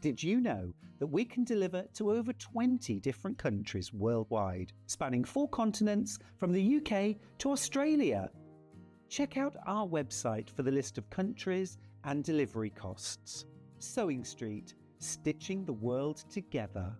Did you know that we can deliver to over 20 different countries worldwide, spanning 4 continents from the UK to Australia? Check out our website for the list of countries and delivery costs. Sewing Street, stitching the world together.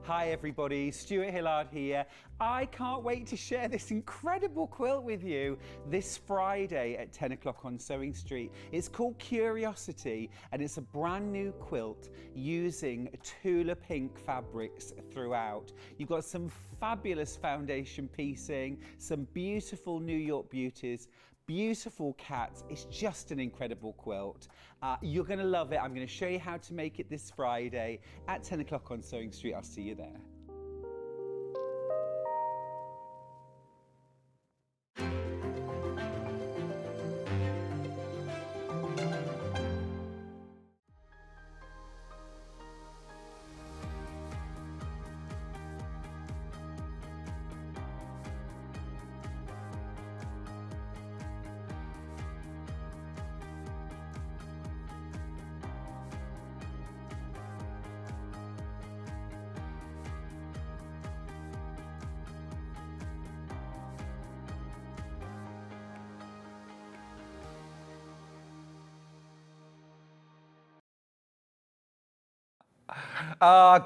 Hi everybody, Stuart Hillard here. I can't wait to share this incredible quilt with you this Friday at 10 o'clock on Sewing Street. It's called Curiosity and it's a brand new quilt using Tula Pink fabrics throughout. You've got some fabulous foundation piecing, some beautiful New York beauties, beautiful cats. It's just an incredible quilt. You're going to love it. I'm going to show you how to make it this Friday at 10 o'clock on Sewing Street. I'll see you there.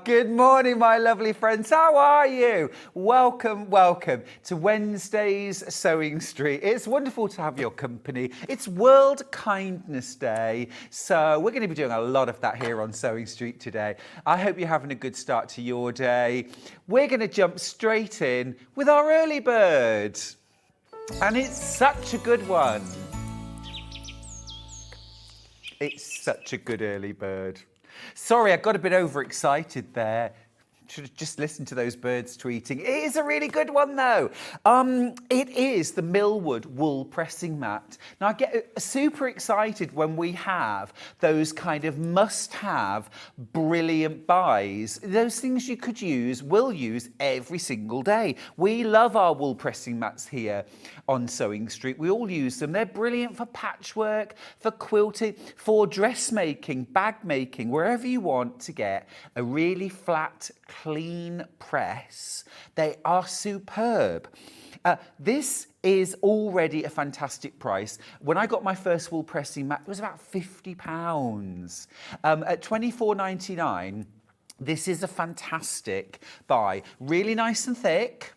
Good morning, my lovely friends. How are you? Welcome, welcome to Wednesday's Sewing Street. It's wonderful to have your company. It's World Kindness Day, so we're going to be doing a lot of that here on Sewing Street today. I hope you're having a good start to your day. We're going to jump straight in with our early bird, and it's such a good one. It's such a good early bird. Sorry, I got a bit overexcited there. Should have just listened to those birds tweeting. It is a really good one though. It is the Millwood wool pressing mat. Now I get super excited when we have those kind of must-have brilliant buys. Those things you could use, will use every single day. We love our wool pressing mats here on Sewing Street. We all use them. They're brilliant for patchwork, for quilting, for dressmaking, bag making, wherever you want to get a really flat, clean press. They are superb. This is already a fantastic price. When I got my first wool pressing mat, it was about £50. At $24.99, this is a fantastic buy. Really nice and thick.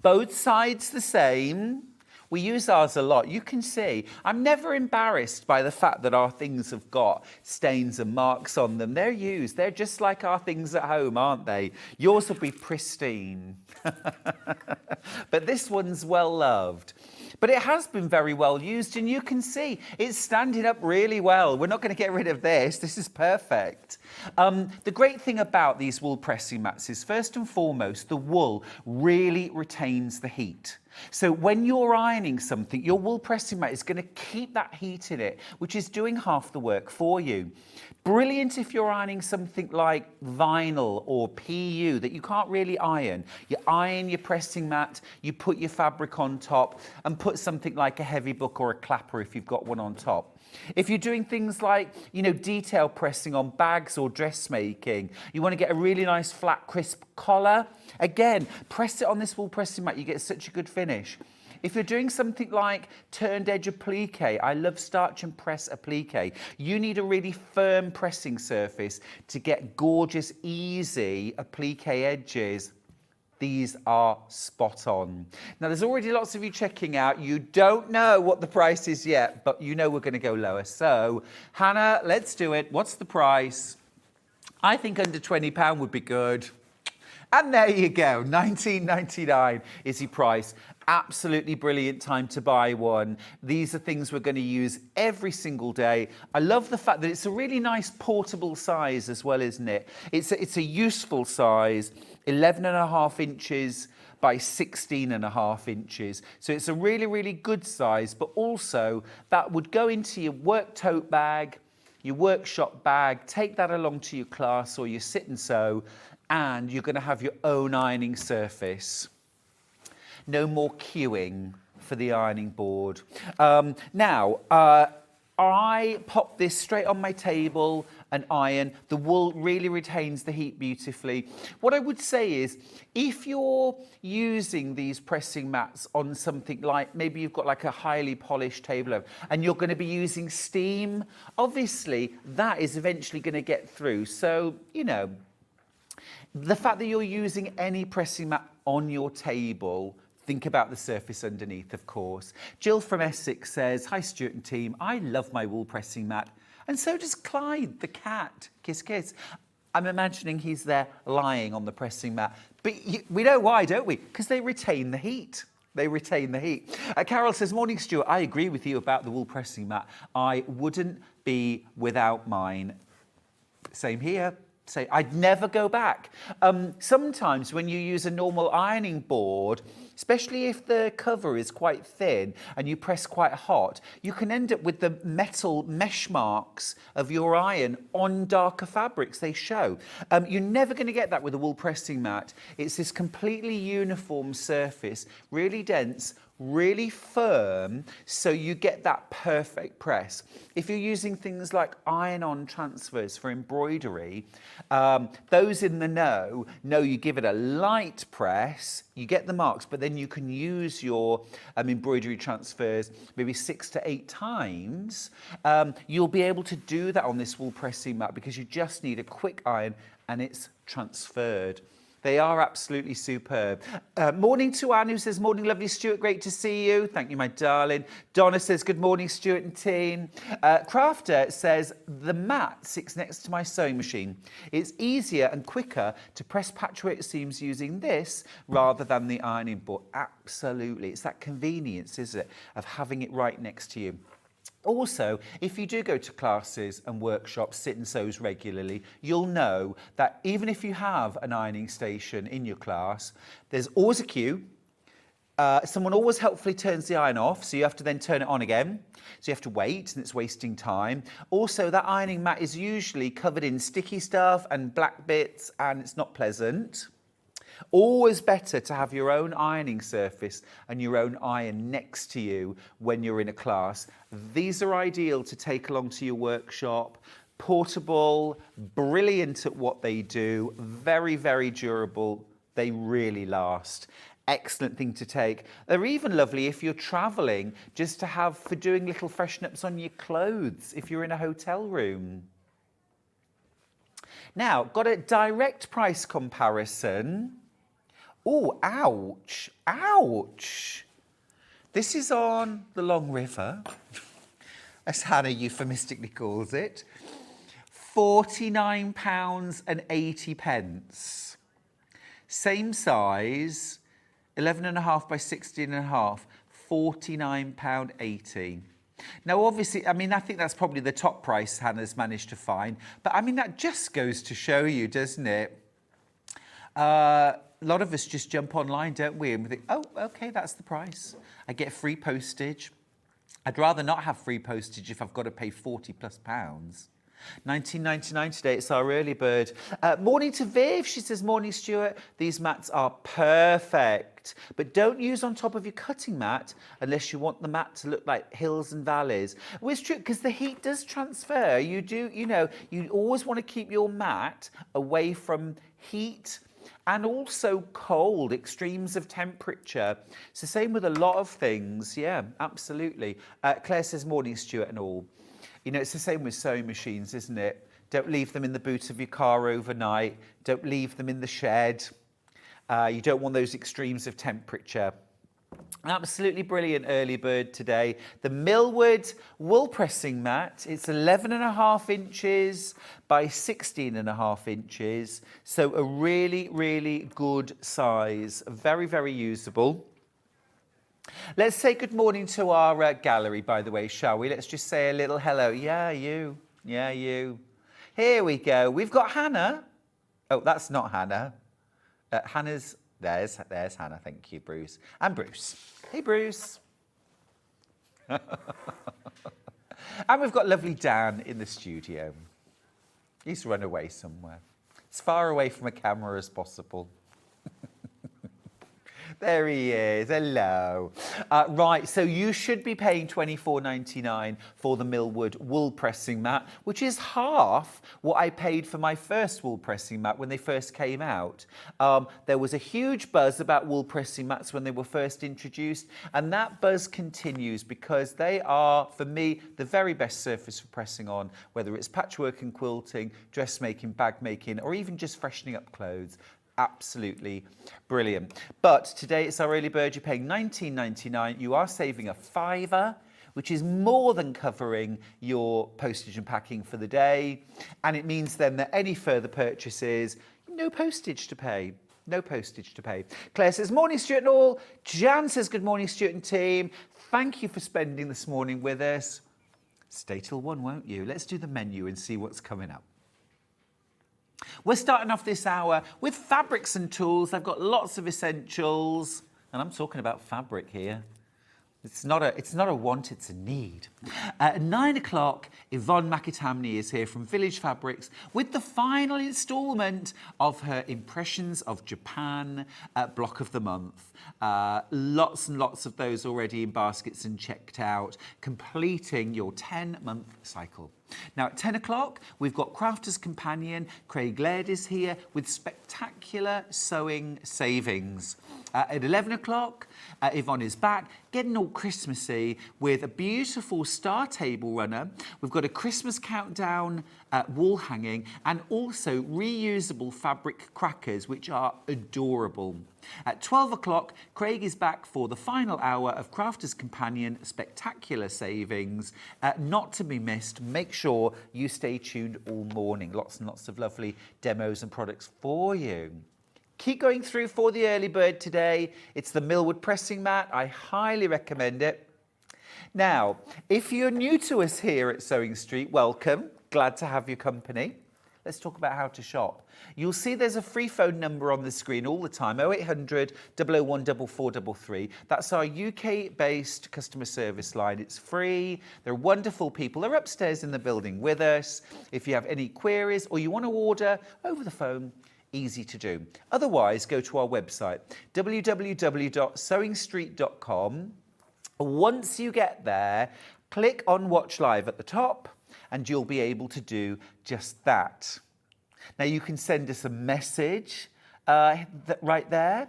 Both sides the same. We use ours a lot. You can see, I'm never embarrassed by the fact that our things have got stains and marks on them. They're used. They're just like our things at home, aren't they? Yours will be pristine. But this one's well loved. But it has been very well used, and you can see it's standing up really well. We're not going to get rid of this. This is perfect. The great thing about these wool pressing mats is, first and foremost, the wool really retains the heat. So when you're ironing something, your wool pressing mat is going to keep that heat in it, which is doing half the work for you. Brilliant if you're ironing something like vinyl or PU that you can't really iron. You iron your pressing mat, you put your fabric on top and put something like a heavy book or a clapper if you've got one on top. If you're doing things like, detail pressing on bags or dressmaking, you want to get a really nice flat crisp collar, again, press it on this wool pressing mat, you get such a good finish. If you're doing something like turned edge applique, I love starch and press applique, you need a really firm pressing surface to get gorgeous, easy applique edges. These are spot on. Now, there's already lots of you checking out. You don't know what the price is yet, but you know we're going to go lower. So, Hannah, let's do it. What's the price? I think under £20 would be good. And there you go, $19.99 is your price. Absolutely brilliant time to buy one. These are things we're going to use every single day. I love the fact that it's a really nice portable size as well, isn't it? It's a useful size, 11.5 inches by 16.5 inches. So it's a really, really good size, but also that would go into your work tote bag, your workshop bag, take that along to your class or your sit and sew, and you're going to have your own ironing surface. No more queuing for the ironing board. Now, I pop this straight on my table and iron. The wool really retains the heat beautifully. What I would say is, if you're using these pressing mats on something like, maybe you've got like a highly polished table over, and you're going to be using steam, obviously that is eventually going to get through. So, you know, the fact that you're using any pressing mat on your table, think about the surface underneath, of course. Jill from Essex says, hi Stuart and team, I love my wool pressing mat. And so does Clyde, the cat. Kiss, kiss. I'm imagining he's there lying on the pressing mat. But we know why, don't we? Because they retain the heat. They retain the heat. Carol says, morning Stuart, I agree with you about the wool pressing mat. I wouldn't be without mine. Same here. Say, I'd never go back. Sometimes when you use a normal ironing board, especially if the cover is quite thin and you press quite hot, you can end up with the metal mesh marks of your iron on darker fabrics. They show. You're never going to get that with a wool pressing mat. It's this completely uniform surface, really dense, really firm, so you get that perfect press. If you're using things like iron-on transfers for embroidery, those in the know you give it a light press, you get the marks, but then you can use your embroidery transfers maybe 6 to 8 times. You'll be able to do that on this wool pressing mat because you just need a quick iron and it's transferred. They are absolutely superb. Morning to Anne, who says, morning, lovely Stuart, great to see you. Thank you, my darling. Donna says, good morning, Stuart and team. Crafter says, the mat sits next to my sewing machine. It's easier and quicker to press patchwork seams using this rather than the ironing board. Absolutely. It's that convenience, isn't it, of having it right next to you. Also, if you do go to classes and workshops, sit and sews regularly, you'll know that even if you have an ironing station in your class, there's always a queue. Someone always helpfully turns the iron off, so you have to then turn it on again. So you have to wait, and it's wasting time. Also, that ironing mat is usually covered in sticky stuff and black bits, and it's not pleasant. Always better to have your own ironing surface and your own iron next to you when you're in a class. These are ideal to take along to your workshop. Portable, brilliant at what they do, very, very durable. They really last. Excellent thing to take. They're even lovely if you're traveling, just to have for doing little freshen ups on your clothes if you're in a hotel room. Now, got a direct price comparison. Oh, ouch, ouch. This is on the Long River, as Hannah euphemistically calls it. £49.80. Same size, 11.5 by 16.5, £49.80. Now, obviously, I mean, I think that's probably the top price Hannah's managed to find. But, I mean, that just goes to show you, doesn't it? A lot of us just jump online, don't we? And we think, oh, OK, that's the price. I get free postage. I'd rather not have free postage if I've got to pay £40+ pounds. £19.99 today, it's our early bird. Morning to Viv, she says, morning Stuart, these mats are perfect, but don't use on top of your cutting mat unless you want the mat to look like hills and valleys. Well, it's true, because the heat does transfer. You do, you know, you always want to keep your mat away from heat and also cold, extremes of temperature. It's the same with a lot of things, yeah, absolutely. Claire says, morning Stuart and all. You know, it's the same with sewing machines, isn't it? Don't leave them in the boot of your car overnight. Don't leave them in the shed. You don't want those extremes of temperature. Absolutely brilliant early bird today. The Millwood wool pressing mat. It's 11.5 inches by 16.5 inches. So a really, really good size. Very, very usable. Let's say good morning to our gallery, by the way, shall we? Let's just say a little hello. Yeah, you. Yeah, you. Here we go. We've got Hannah. Oh, that's not Hannah. Hannah's... There's Hannah. Thank you, Bruce. And Bruce. Hey, Bruce. And we've got lovely Dan in the studio. He's run away somewhere. As far away from a camera as possible. There he is. Hello. Right, so you should be paying £24.99 for the Millwood wool pressing mat, which is half what I paid for my first wool pressing mat when they first came out. There was a huge buzz about wool pressing mats when they were first introduced, and that buzz continues because they are, for me, the very best surface for pressing on, whether it's patchwork and quilting, dressmaking, bag making, or even just freshening up clothes. Absolutely brilliant. But today it's our early bird. You're paying £19.99. You are saving a fiver, which is more than covering your postage and packing for the day. And it means then that any further purchases, no postage to pay. No postage to pay. Claire says, morning, Stuart and all. Jan says, good morning, Stuart and team. Thank you for spending this morning with us. Stay till 1, won't you? Let's do the menu and see what's coming up. We're starting off this hour with fabrics and tools. I've got lots of essentials, and I'm talking about fabric here. It's not a want, it's a need. At 9 o'clock, Yvonne McAtamney is here from Village Fabrics with the final instalment of her Impressions of Japan block of the month. Lots and lots of those already in baskets and checked out, completing your 10-month cycle. Now at 10 o'clock, we've got Crafter's Companion. Craig Laird is here with spectacular sewing savings. At 11 o'clock, Yvonne is back, getting all Christmassy with a beautiful star table runner. We've got a Christmas countdown wall hanging and also reusable fabric crackers, which are adorable. At 12 o'clock, Craig is back for the final hour of Crafter's Companion spectacular savings. Not to be missed. Make sure you stay tuned all morning. Lots and lots of lovely demos and products for you. Keep going through for the early bird today. It's the Millwood pressing mat. I highly recommend it. Now, if you're new to us here at Sewing Street, welcome. Glad to have your company. Let's talk about how to shop. You'll see there's a free phone number on the screen all the time, 0800 001 4433. That's our UK-based customer service line. It's free. They're wonderful people. They're upstairs in the building with us. If you have any queries or you want to order over the phone, easy to do. Otherwise, go to our website, www.sewingstreet.com. Once you get there, click on Watch Live at the top, and you'll be able to do just that. Now, you can send us a message right there.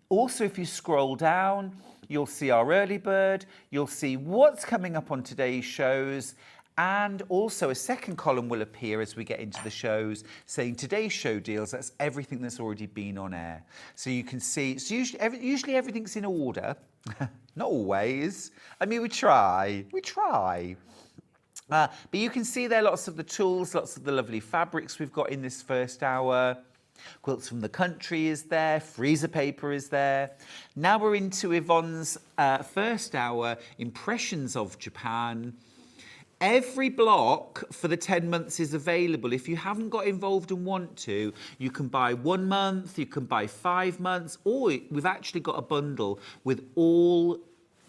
Also, if you scroll down, you'll see our early bird. You'll see what's coming up on today's shows. And also a second column will appear as we get into the shows saying today's show deals. That's everything that's already been on air. So you can see, it's usually everything's in order. Not always. I mean, we try. But you can see there lots of the tools, lots of the lovely fabrics we've got in this first hour. Quilts from the Country is there, freezer paper is there. Now we're into Yvonne's first hour, Impressions of Japan. Every block for the 10 months is available. If you haven't got involved and want to, you can buy 1 month, you can buy 5 months, or we've actually got a bundle with all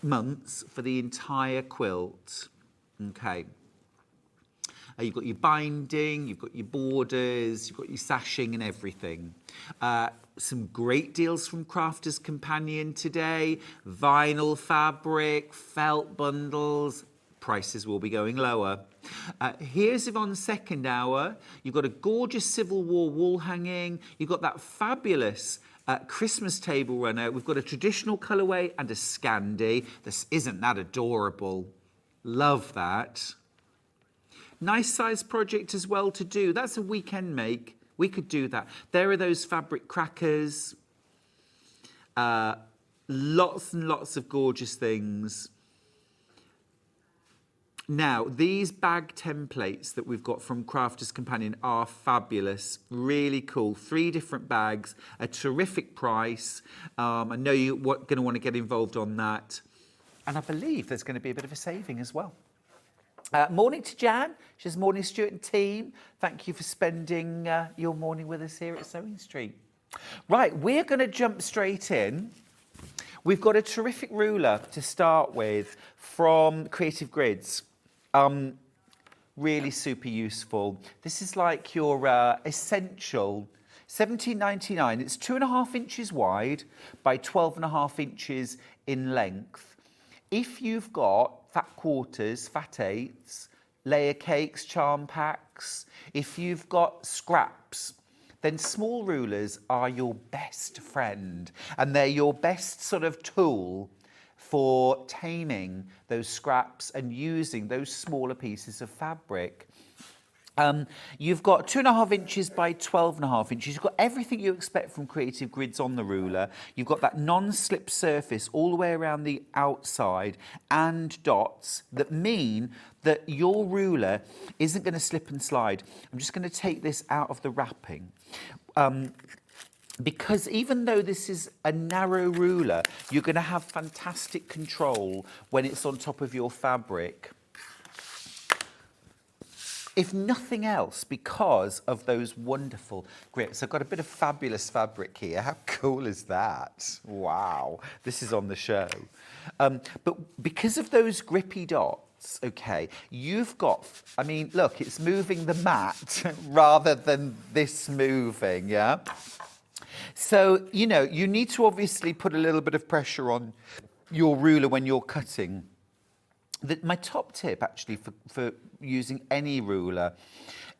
months for the entire quilt. Okay. You've got your binding, you've got your borders, you've got your sashing and everything. Some great deals from Crafter's Companion today. Vinyl fabric, felt bundles. Prices will be going lower. Here's Yvonne's second hour. You've got a gorgeous Civil War wall hanging. You've got that fabulous Christmas table runner. We've got a traditional colourway and a Scandi. Isn't that adorable? Love that. Nice size project as well to do. That's a weekend make. We could do that. There are those fabric crackers. Lots and lots of gorgeous things. Now, these bag templates that we've got from Crafter's Companion are fabulous, really cool. 3 different bags, a terrific price. I know you're going to want to get involved on that. And I believe there's going to be a bit of a saving as well. Morning to Jan. She says, morning, Stuart and team. Thank you for spending your morning with us here at Sewing Street. Right, we're going to jump straight in. We've got a terrific ruler to start with from Creative Grids. Really super useful. This is like your essential £17.99. It's 2.5 inches wide by 12.5 inches in length. If you've got fat quarters, fat eighths, layer cakes, charm packs, if you've got scraps, then small rulers are your best friend, and they're your best sort of tool for taming those scraps and using those smaller pieces of fabric. You've got 2.5 inches by 12.5 inches. You've got everything you expect from Creative Grids on the ruler. You've got that non-slip surface all the way around the outside and dots that mean that your ruler isn't going to slip and slide. I'm just going to take this out of the wrapping. Because even though this is a narrow ruler, you're going to have fantastic control when it's on top of your fabric. If nothing else, because of those wonderful grips. I've got a bit of fabulous fabric here. How cool is that? Wow, this is on the show. But because of those grippy dots, okay, you've got, I mean, look, it's moving the mat rather than this moving, yeah? So, you know, you need to obviously put a little bit of pressure on your ruler when you're cutting. My top tip, actually, for using any ruler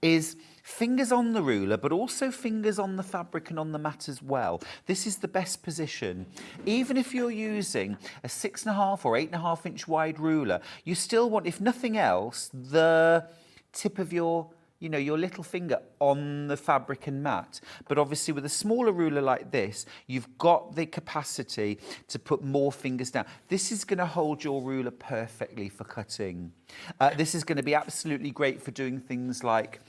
is fingers on the ruler, but also fingers on the fabric and on the mat as well. This is the best position. Even if you're using a 6.5 or 8.5 inch wide ruler, you still want, if nothing else, the tip of your little finger on the fabric and mat. But obviously with a smaller ruler like this, you've got the capacity to put more fingers down. This is going to hold your ruler perfectly for cutting. This is going to be absolutely great for doing things like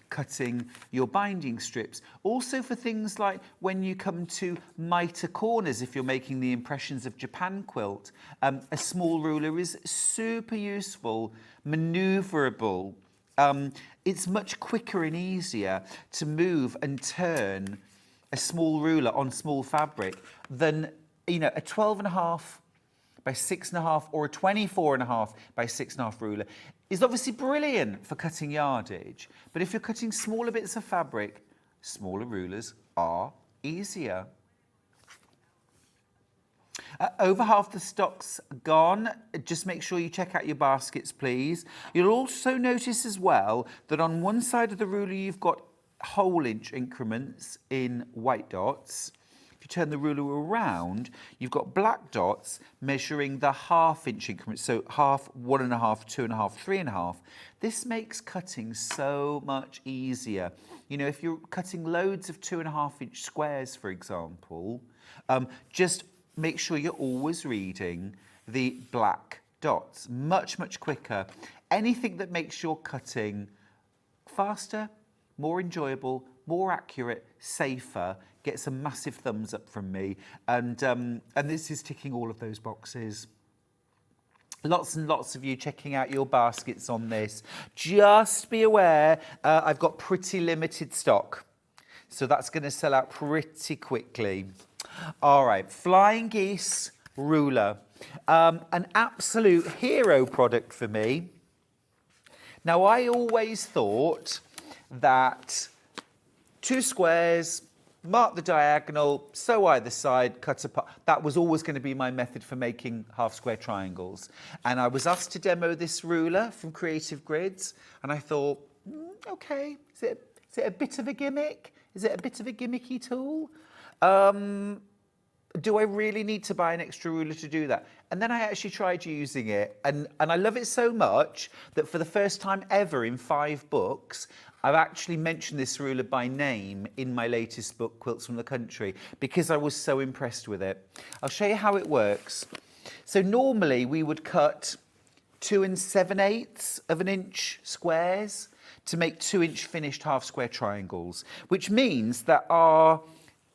cutting your binding strips. Also for things like when you come to mitre corners, if you're making the impressions of Japan quilt, a small ruler is super useful, manoeuvrable. It's much quicker and easier to move and turn a small ruler on small fabric than, you know, a 12.5 by 6.5 or a 24.5 by 6.5 ruler is obviously brilliant for cutting yardage. But if you're cutting smaller bits of fabric, smaller rulers are easier. Over half the stock's gone. Just make sure you check out your baskets, please. You'll also notice as well that on one side of the ruler you've got whole inch increments in white dots. If you turn the ruler around, you've got black dots measuring the half-inch increments, so half, 1.5, 2.5, 3.5. This makes cutting so much easier. You know, if you're cutting loads of 2.5-inch squares, for example, just make sure you're always reading the black dots. Much, much quicker. Anything that makes your cutting faster, more enjoyable, more accurate, safer, gets a massive thumbs up from me. And this is ticking all of those boxes. Lots and lots of you checking out your baskets on this. Just be aware, I've got pretty limited stock. So that's going to sell out pretty quickly. All right, Flying Geese ruler, an absolute hero product for me. Now, I always thought that 2 squares, mark the diagonal, sew either side, cut apart. That was always going to be my method for making half-square triangles. And I was asked to demo this ruler from Creative Grids, and I thought, okay, is it a bit of a gimmick? Is it a bit of a gimmicky tool? Do I really need to buy an extra ruler to do that? And then I actually tried using it, and I love it so much that for the first time ever in 5 books, I've actually mentioned this ruler by name in my latest book, Quilts from the Country, because I was so impressed with it. I'll show you how it works. So normally we would cut 2 7/8 of an inch squares to make 2-inch finished half-square triangles, which means that our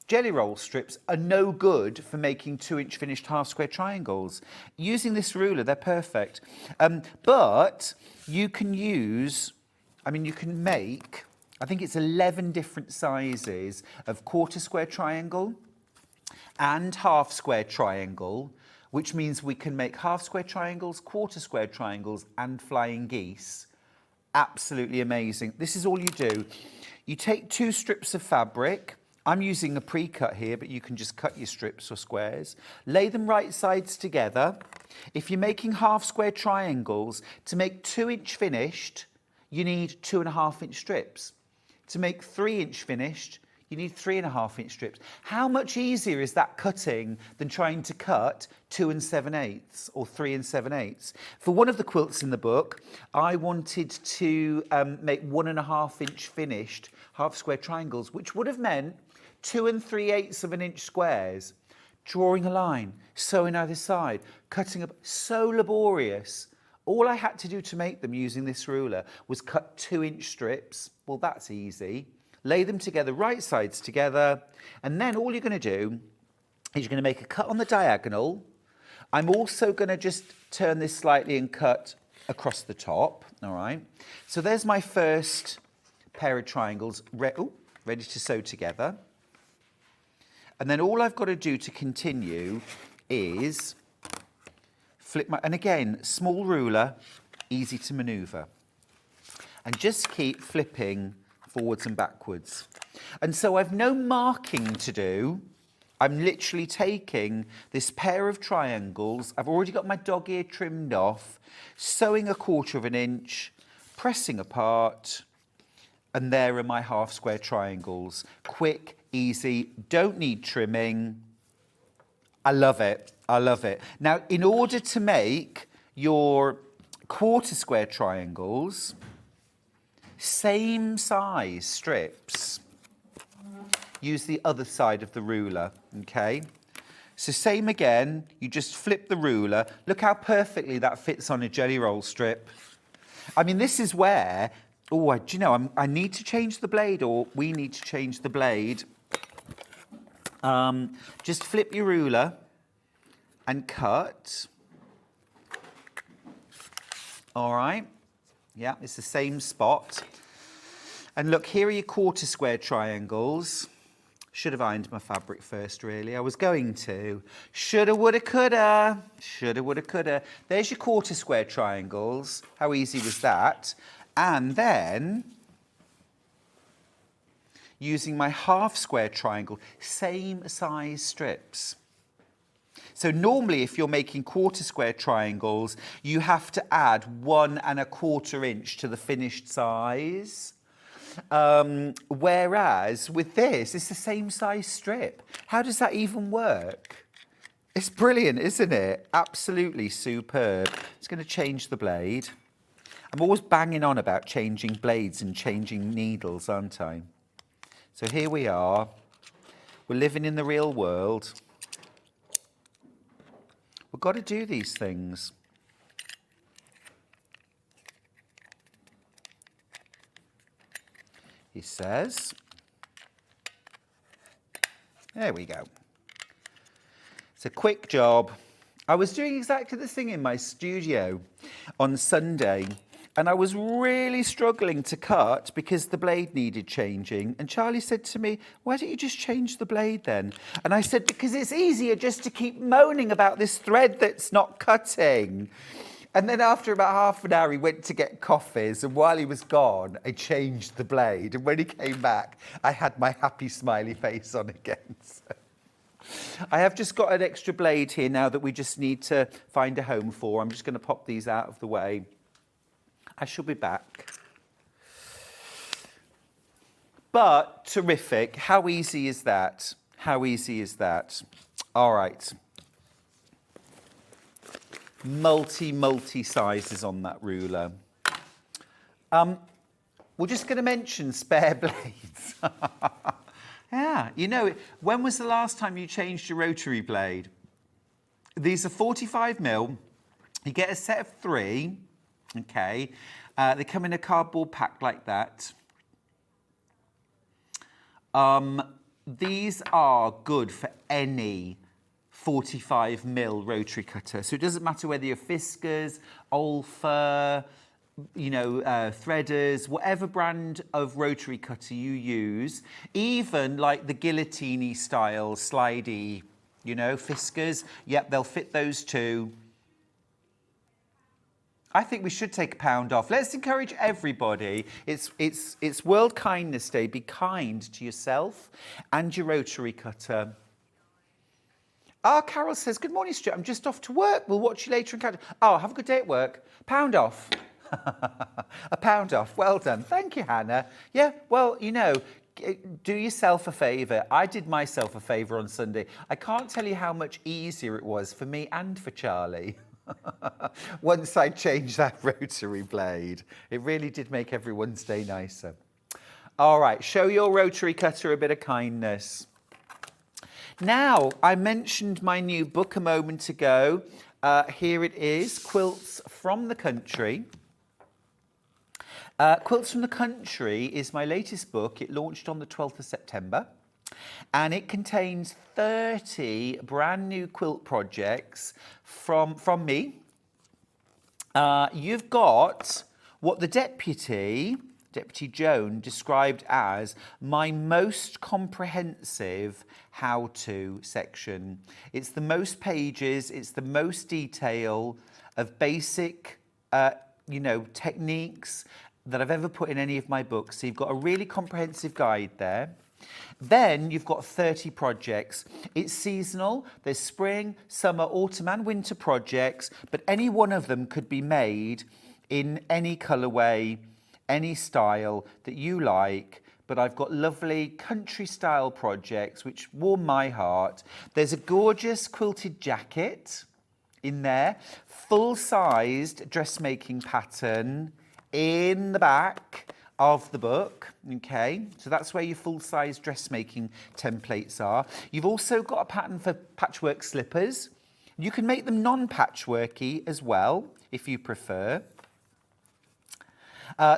jelly roll strips are no good for making 2-inch finished half-square triangles. Using this ruler, they're perfect. But you can use, you can make, I think it's 11 different sizes of quarter-square triangle and half-square triangle, which means we can make half-square triangles, quarter-square triangles, and flying geese. Absolutely amazing. This is all you do. You take 2 strips of fabric, I'm using a pre-cut here, but you can just cut your strips or squares. Lay them right sides together. If you're making half square triangles, to make 2-inch finished, you need 2.5-inch strips. To make 3-inch finished, you need 3.5-inch strips. How much easier is that cutting than trying to cut 2 7/8 or 3 7/8? For one of the quilts in the book, I wanted to make 1.5-inch finished half square triangles, which would have meant 2 3/8 of an inch squares. Drawing a line, sewing either side, cutting up, so laborious. All I had to do to make them using this ruler was cut 2-inch strips. Well, that's easy. Lay them together, right sides together, and then all you're going to do is you're going to make a cut on the diagonal. I'm also going to just turn this slightly and cut across the top, all right? So there's my first pair of triangles ready to sew together. And then all I've got to do to continue is flip my, and again, small ruler, easy to maneuver. And just keep flipping forwards and backwards. And so I've no marking to do. I'm literally taking this pair of triangles. I've already got my dog ear trimmed off, sewing 1/4 inch, pressing apart, and there are my half square triangles. Quick, easy, don't need trimming. I love it. I love it. Now, in order to make your 1/4 square triangles, same size strips, use the other side of the ruler, okay? So same again, you just flip the ruler. Look how perfectly that fits on a jelly roll strip. I mean, this is where, do you know, I need to change the blade, or we need to change the blade. Just flip your ruler and cut. All right. Yeah, it's the same spot. And look, here are your 1/4 square triangles. Should have ironed my fabric first, really. I was going to. Shoulda, woulda, coulda. Shoulda, woulda, coulda. There's your 1/4 square triangles. How easy was that? And then, using my half square triangle, same size strips. So normally, if you're making 1/4 square triangles, you have to add 1 1/4 inch to the finished size. Whereas with this, it's the same size strip. How does that even work? It's brilliant, isn't it? Absolutely superb. It's going to change the blade. I'm always banging on about changing blades and changing needles, aren't I? So here we are. We're living in the real world. We've got to do these things. He says. There we go. It's a quick job. I was doing exactly the thing in my studio on Sunday, and I was really struggling to cut because the blade needed changing. And Charlie said to me, why don't you just change the blade then? And I said, because it's easier just to keep moaning about this thread that's not cutting. And then after about half an hour, he went to get coffees. And while he was gone, I changed the blade. And when he came back, I had my happy smiley face on again. So I have just got an extra blade here now that we just need to find a home for. I'm just going to pop these out of the way. I shall be back. But terrific. How easy is that? How easy is that? All right. Multi sizes on that ruler. We're just going to mention spare blades. Yeah, you know, when was the last time you changed your rotary blade? These are 45mm. You get a set of 3. Okay, they come in a cardboard pack like that. These are good for any 45mm rotary cutter. So it doesn't matter whether you're Fiskars, Olfa, you know, Threaders, whatever brand of rotary cutter you use, even like the guillotine style, slidey, you know, Fiskars, yep, they'll fit those too. I think we should take £1 off. Let's encourage everybody. It's World Kindness Day. Be kind to yourself and your rotary cutter. Carol says, good morning, Stuart. I'm just off to work. We'll watch you later and catch. Oh, have a good day at work. £1 off. £1 off. Well done. Thank you, Hannah. Yeah, well, you know, do yourself a favour. I did myself a favour on Sunday. I can't tell you how much easier it was for me and for Charlie. Once I changed that rotary blade, it really did make everyone's day nicer. All right, show your rotary cutter a bit of kindness. Now, I mentioned my new book a moment ago. Here it is, Quilts from the Country. Quilts from the Country is my latest book. It launched on the 12th of September. And it contains 30 brand new quilt projects from me. You've got what the Deputy Joan, described as my most comprehensive how-to section. It's the most pages, it's the most detail of basic, techniques that I've ever put in any of my books. So you've got a really comprehensive guide there. Then you've got 30 projects. It's seasonal. There's spring, summer, autumn and winter projects, but any one of them could be made in any colourway, any style that you like. But I've got lovely country style projects which warm my heart. There's a gorgeous quilted jacket in there, full-sized dressmaking pattern in the back of the book, okay? So that's where your full-size dressmaking templates are. You've also got a pattern for patchwork slippers. You can make them non-patchworky as well, if you prefer.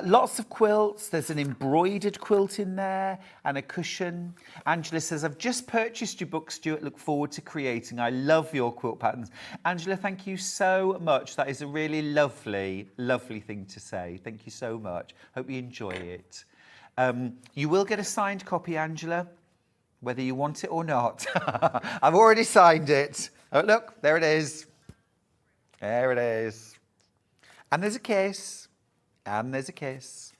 Lots of quilts. There's an embroidered quilt in there and a cushion. Angela says, I've just purchased your book, Stuart. Look forward to creating. I love your quilt patterns. Angela, thank you so much. That is a really lovely, lovely thing to say. Thank you so much. Hope you enjoy it. You will get a signed copy, Angela, whether you want it or not. I've already signed it. Oh, look, there it is. There it is. And there's a case. And there's a kiss.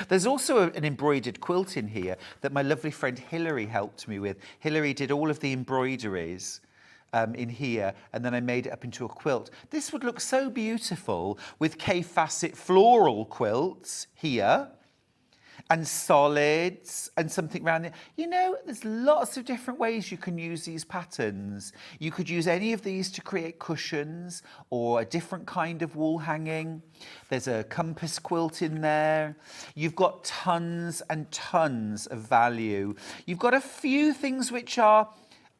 There's also an embroidered quilt in here that my lovely friend Hillary helped me with. Hillary did all of the embroideries in here, and then I made it up into a quilt. This would look so beautiful with K-facet floral quilts here, and solids and something around it. You know, there's lots of different ways you can use these patterns. You could use any of these to create cushions or a different kind of wall hanging. There's a compass quilt in there. You've got tons and tons of value. You've got a few things which are,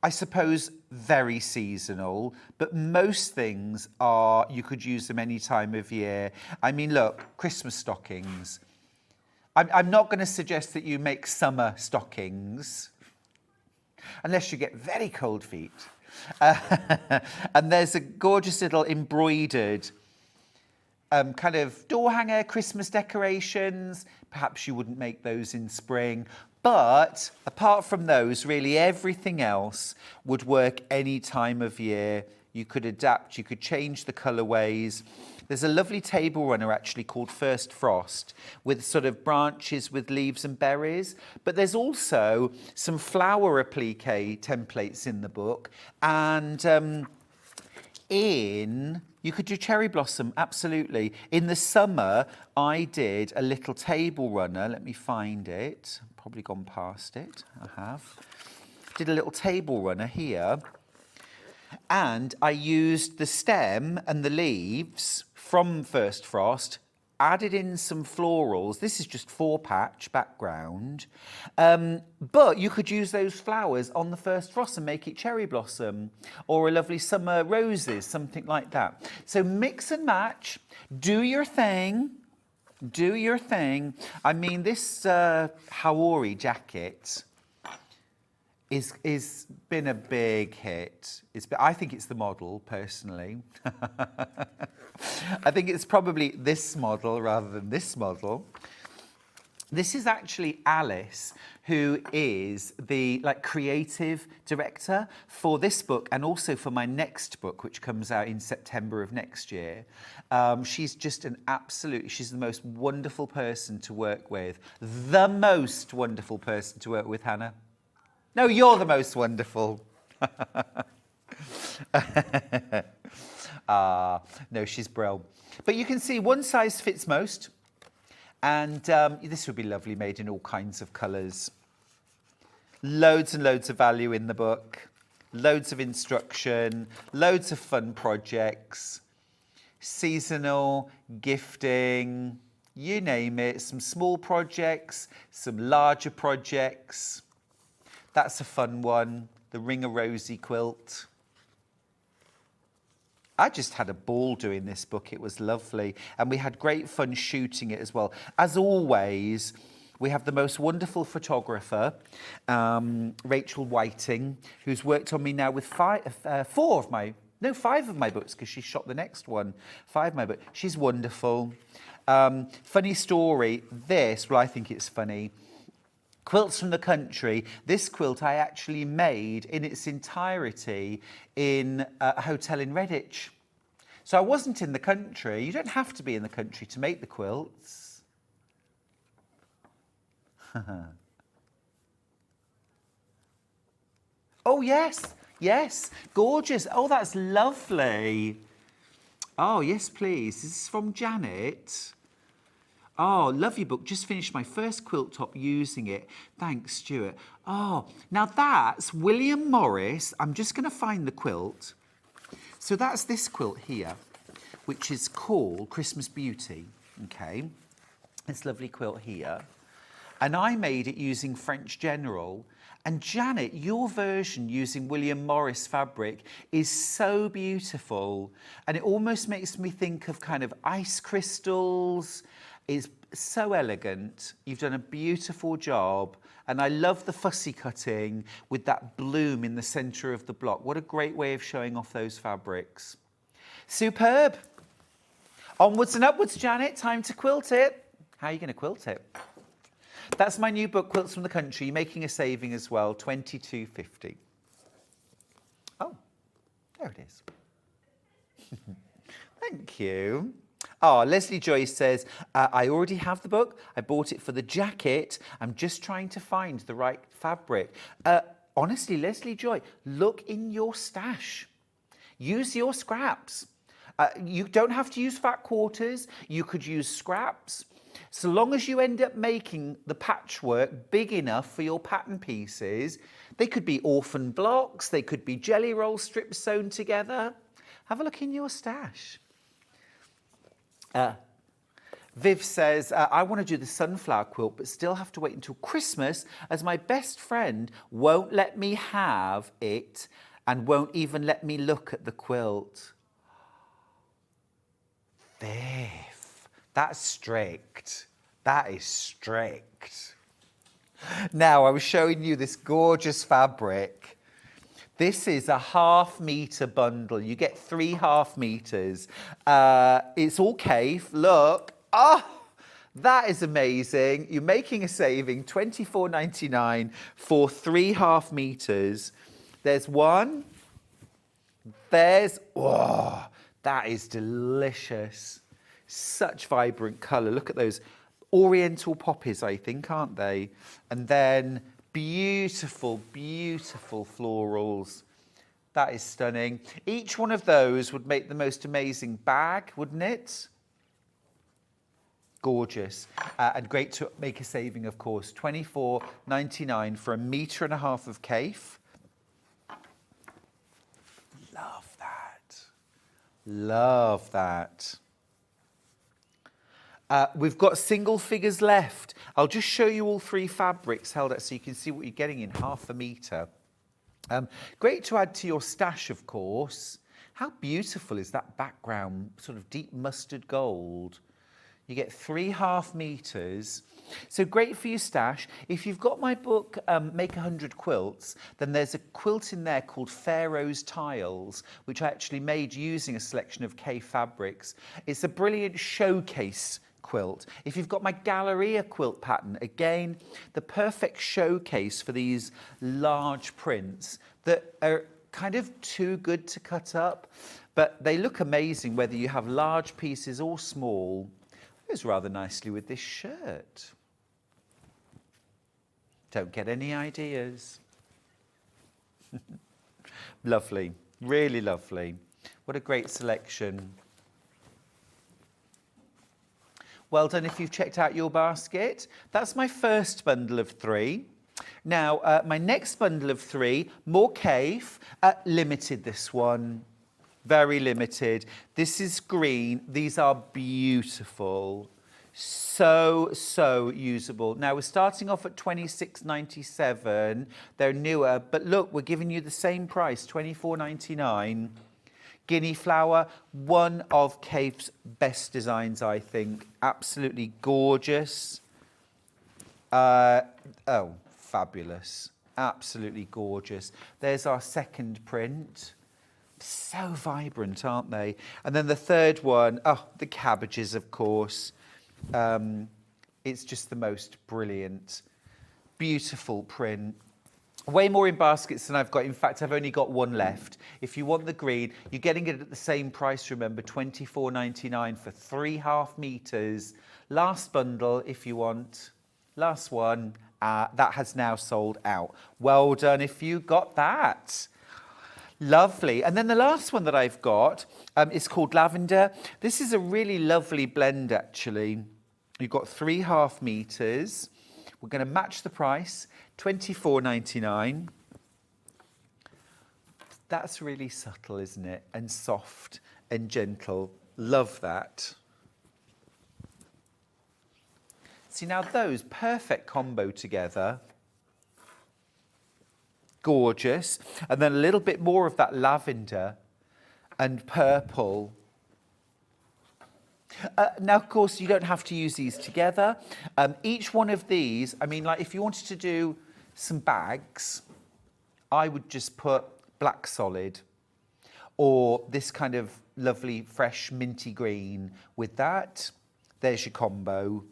I suppose, very seasonal, but most things are, you could use them any time of year. I mean, look, Christmas stockings. I'm not going to suggest that you make summer stockings, unless you get very cold feet. And there's a gorgeous little embroidered kind of door hanger, Christmas decorations. Perhaps you wouldn't make those in spring. But apart from those, really everything else would work any time of year. You could adapt, you could change the colourways. There's a lovely table runner actually called First Frost with sort of branches with leaves and berries. But there's also some flower applique templates in the book. And you could do cherry blossom, absolutely. In the summer, I did a little table runner. Let me find it. I've probably gone past it. I have. Did a little table runner here. And I used the stem and the leaves from First Frost, added in some florals. This is just 4-patch background. But you could use those flowers on the First Frost and make it cherry blossom or a lovely summer roses, something like that. So mix and match, do your thing. Do your thing. I mean, this Haori jacket is been a big hit. I think it's the model, personally. I think it's probably this model rather than this model. This is actually Alice, who is the creative director for this book and also for my next book, which comes out in September of next year. She's just she's the most wonderful person to work with. The most wonderful person to work with, Hannah. No, you're the most wonderful. No, she's brilliant. But you can see one size fits most. And this would be lovely, made in all kinds of colours. Loads and loads of value in the book. Loads of instruction. Loads of fun projects. Seasonal, gifting, you name it. Some small projects, some larger projects. That's a fun one. The Ring a Rosie quilt. I just had a ball doing this book. It was lovely. And we had great fun shooting it as well. As always, we have the most wonderful photographer, Rachel Whiting, who's worked on me now with five of my books, because she shot the next one. 5 of my books. She's wonderful. Funny story. I think it's funny. Quilts from the country. This quilt I actually made in its entirety in a hotel in Redditch. So I wasn't in the country. You don't have to be in the country to make the quilts. Oh, yes, gorgeous. Oh, that's lovely. Oh, yes, please. This is from Janet. Oh, love your book. Just finished my first quilt top using it. Thanks, Stuart. Oh, now that's William Morris. I'm just going to find the quilt. So that's this quilt here, which is called Christmas Beauty. Okay. This lovely quilt here. And I made it using French General. And Janet, your version using William Morris fabric is so beautiful. And it almost makes me think of kind of ice crystals. It's so elegant. You've done a beautiful job. And I love the fussy cutting with that bloom in the centre of the block. What a great way of showing off those fabrics. Superb. Onwards and upwards, Janet. Time to quilt it. How are you going to quilt it? That's my new book, Quilts from the Country, making a saving as well, $22.50. Oh, there it is. Thank you. Oh, Leslie Joyce says, I already have the book. I bought it for the jacket. I'm just trying to find the right fabric. Honestly, Leslie Joy, look in your stash. Use your scraps. You don't have to use fat quarters. You could use scraps. So long as you end up making the patchwork big enough for your pattern pieces, they could be orphan blocks, they could be jelly roll strips sewn together. Have a look in your stash. Viv says, I want to do the sunflower quilt, but still have to wait until Christmas as my best friend won't let me have it and won't even let me look at the quilt. Viv, that's strict. That is strict. Now, I was showing you this gorgeous fabric. This is a 1/2 metre bundle. You get 3 1/2 metres. It's all cave. Look. Oh, that is amazing. You're making a saving, $24.99 for 3 1/2 metres. There's one. Oh, that is delicious. Such vibrant colour. Look at those oriental poppies, I think, aren't they? And then beautiful, beautiful florals. That is stunning. Each one of those would make the most amazing bag, wouldn't it? Gorgeous. And great to make a saving, of course. $24.99 for 1.5 metres of cave. Love that. Love that. We've got single figures left. I'll just show you all 3 fabrics held out so you can see what you're getting in 1/2 metre. Great to add to your stash, of course. How beautiful is that background, sort of deep mustard gold? You get 3 1/2 metres. So great for your stash. If you've got my book, Make 100 Quilts, then there's a quilt in there called Pharaoh's Tiles, which I actually made using a selection of K fabrics. It's a brilliant showcase quilt. If you've got my Galleria quilt pattern, again, the perfect showcase for these large prints that are kind of too good to cut up, but they look amazing whether you have large pieces or small. It goes rather nicely with this shirt. Don't get any ideas. Lovely, really lovely. What a great selection. Well done if you've checked out your basket. That's my first bundle of 3. Now, my next bundle of 3, more Cave, limited this one, very limited. This is green. These are beautiful, so usable. Now, we're starting off at £26.97. They're newer, but look, we're giving you the same price, £24.99. Guinea flower, one of Cave's best designs, I think. Absolutely gorgeous. Oh, fabulous. Absolutely gorgeous. There's our second print. So vibrant, aren't they? And then the third one, oh, the cabbages, of course. It's just the most brilliant, beautiful print. Way more in baskets than I've got. In fact, I've only got one left. If you want the green, you're getting it at the same price, remember, £24.99 for 3.5 meters. Last bundle, if you want. Last one. That has now sold out. Well done if you got that. Lovely. And then the last one that I've got is called Lavender. This is a really lovely blend, actually. You've got 3.5 meters. We're going to match the price, £24.99. That's really subtle, isn't it? And soft and gentle. Love that. See, now those, perfect combo together. Gorgeous. And then a little bit more of that lavender and purple. Now, of course, you don't have to use these together. Each one of these, I mean, like if you wanted to do some bags, I would just put black solid or this kind of lovely, fresh, minty green with that. There's your combo.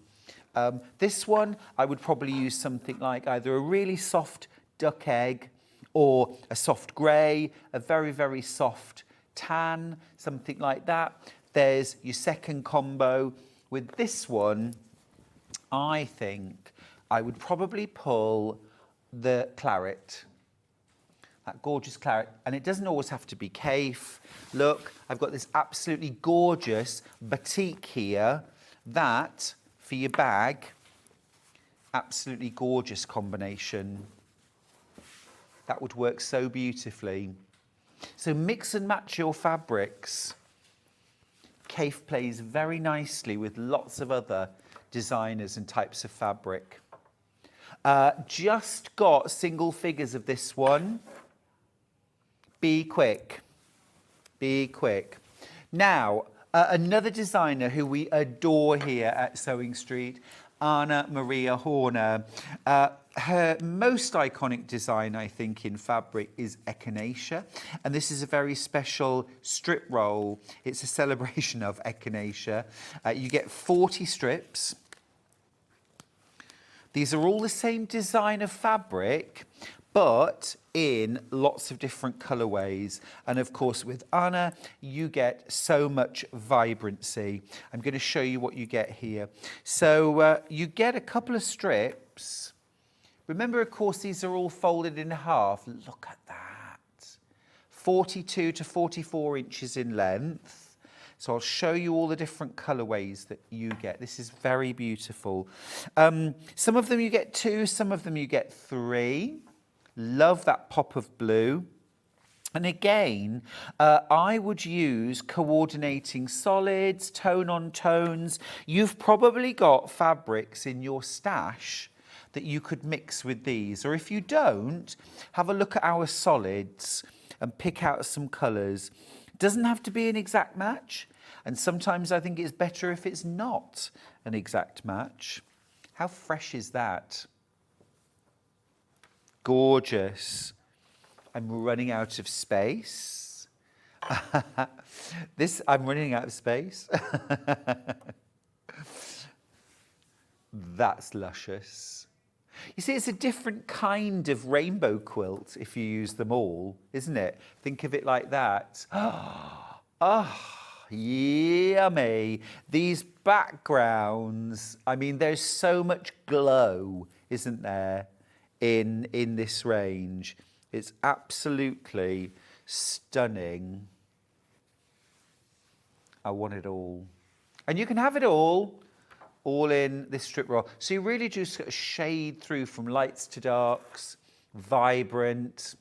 This one, I would probably use something like either a really soft duck egg or a soft grey, a very, very soft tan, something like that. There's your second combo. With this one, I think I would probably pull the claret, that gorgeous claret. And it doesn't always have to be Cafe. Look, I've got this absolutely gorgeous batik here. That, for your bag, absolutely gorgeous combination. That would work so beautifully. So mix and match your fabrics. Cafe plays very nicely with lots of other designers and types of fabric. Just got single figures of this one. Be quick. Be quick. Now, another designer who we adore here at Sewing Street, Anna Maria Horner. Her most iconic design, I think, in fabric is Echinacea. And this is a very special strip roll. It's a celebration of Echinacea. You get 40 strips. These are all the same design of fabric, but in lots of different colorways. And of course, with Anna, you get so much vibrancy. I'm going to show you what you get here. So you get a couple of strips. Remember, of course, these are all folded in half. Look at that. 42 to 44 inches in length. So I'll show you all the different colorways that you get. This is very beautiful. Some of them you get 2, some of them you get 3. Love that pop of blue. And again, I would use coordinating solids, tone on tones. You've probably got fabrics in your stash that you could mix with these. Or if you don't, have a look at our solids and pick out some colours. Doesn't have to be an exact match. And sometimes I think it's better if it's not an exact match. How fresh is that? Gorgeous. I'm running out of space. I'm running out of space. That's luscious. You see, it's a different kind of rainbow quilt if you use them all, isn't it? Think of it like that. Yummy. These backgrounds, I mean, there's so much glow, isn't there, in this range. It's absolutely stunning. I want it all. And you can have it all in this strip roll. So you really just sort of shade through from lights to darks, vibrant.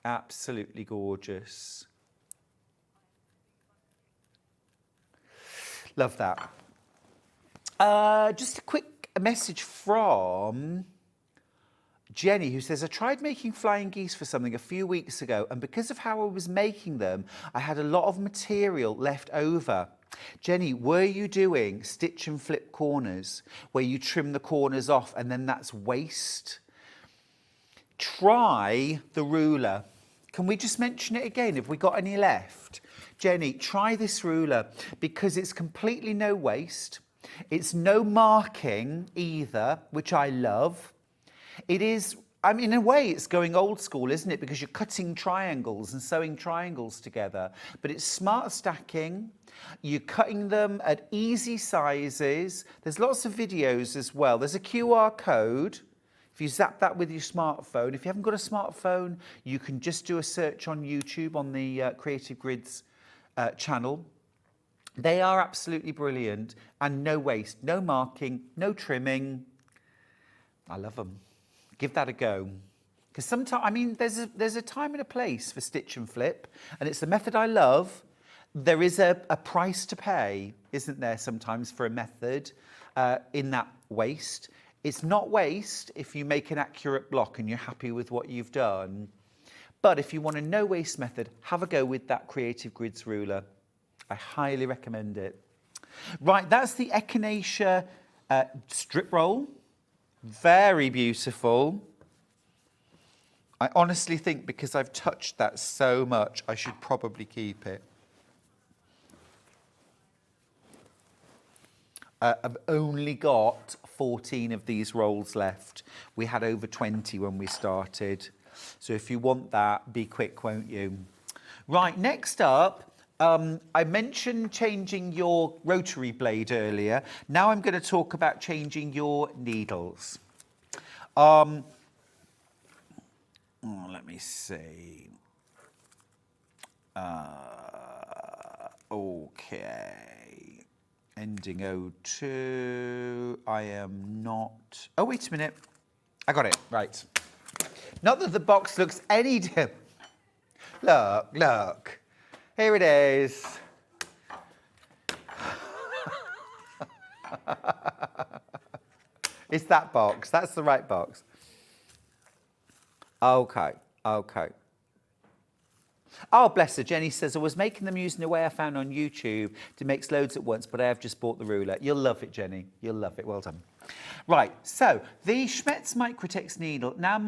Absolutely gorgeous. Love that. Just a quick message from Jenny, who says, I tried making flying geese for something a few weeks ago, and because of how I was making them, I had a lot of material left over. Jenny, were you doing stitch and flip corners, where you trim the corners off and then that's waste? Try the ruler. Can we just mention it again? Have we got any left? Jenny, try this ruler because it's completely no waste. It's no marking either, which I love. It is, I mean, in a way, it's going old school, isn't it? Because you're cutting triangles and sewing triangles together. But it's smart stacking. You're cutting them at easy sizes. There's lots of videos as well. There's a QR code. If you zap that with your smartphone, if you haven't got a smartphone, you can just do a search on YouTube on the Creative Grids channel. They are absolutely brilliant and no waste, no marking, no trimming. I love them. Give that a go. Because sometimes, I mean, there's a time and a place for stitch and flip, and it's the method I love. There is a price to pay, isn't there, sometimes for a method in that waste. It's not waste if you make an accurate block and you're happy with what you've done. But if you want a no waste method, have a go with that Creative Grids ruler. I highly recommend it. Right, that's the Echinacea strip roll. Very beautiful. I honestly think because I've touched that so much, I should probably keep it. I've only got 14 of these rolls left. We had over 20 when we started. So if you want that, be quick, won't you? Right, next up, I mentioned changing your rotary blade earlier. Now I'm going to talk about changing your needles. Let me see. Okay. Ending 02. I am not... Oh, wait a minute. I got it. Right. Not that the box looks any different. Look, look. Here it is. It's that box. That's the right box. Okay, okay. Oh, bless her. Jenny says, I was making them using a way I found on YouTube to make loads at once, but I have just bought the ruler. You'll love it, Jenny. You'll love it. Well done. Right, so the Schmetz Microtex needle. Now,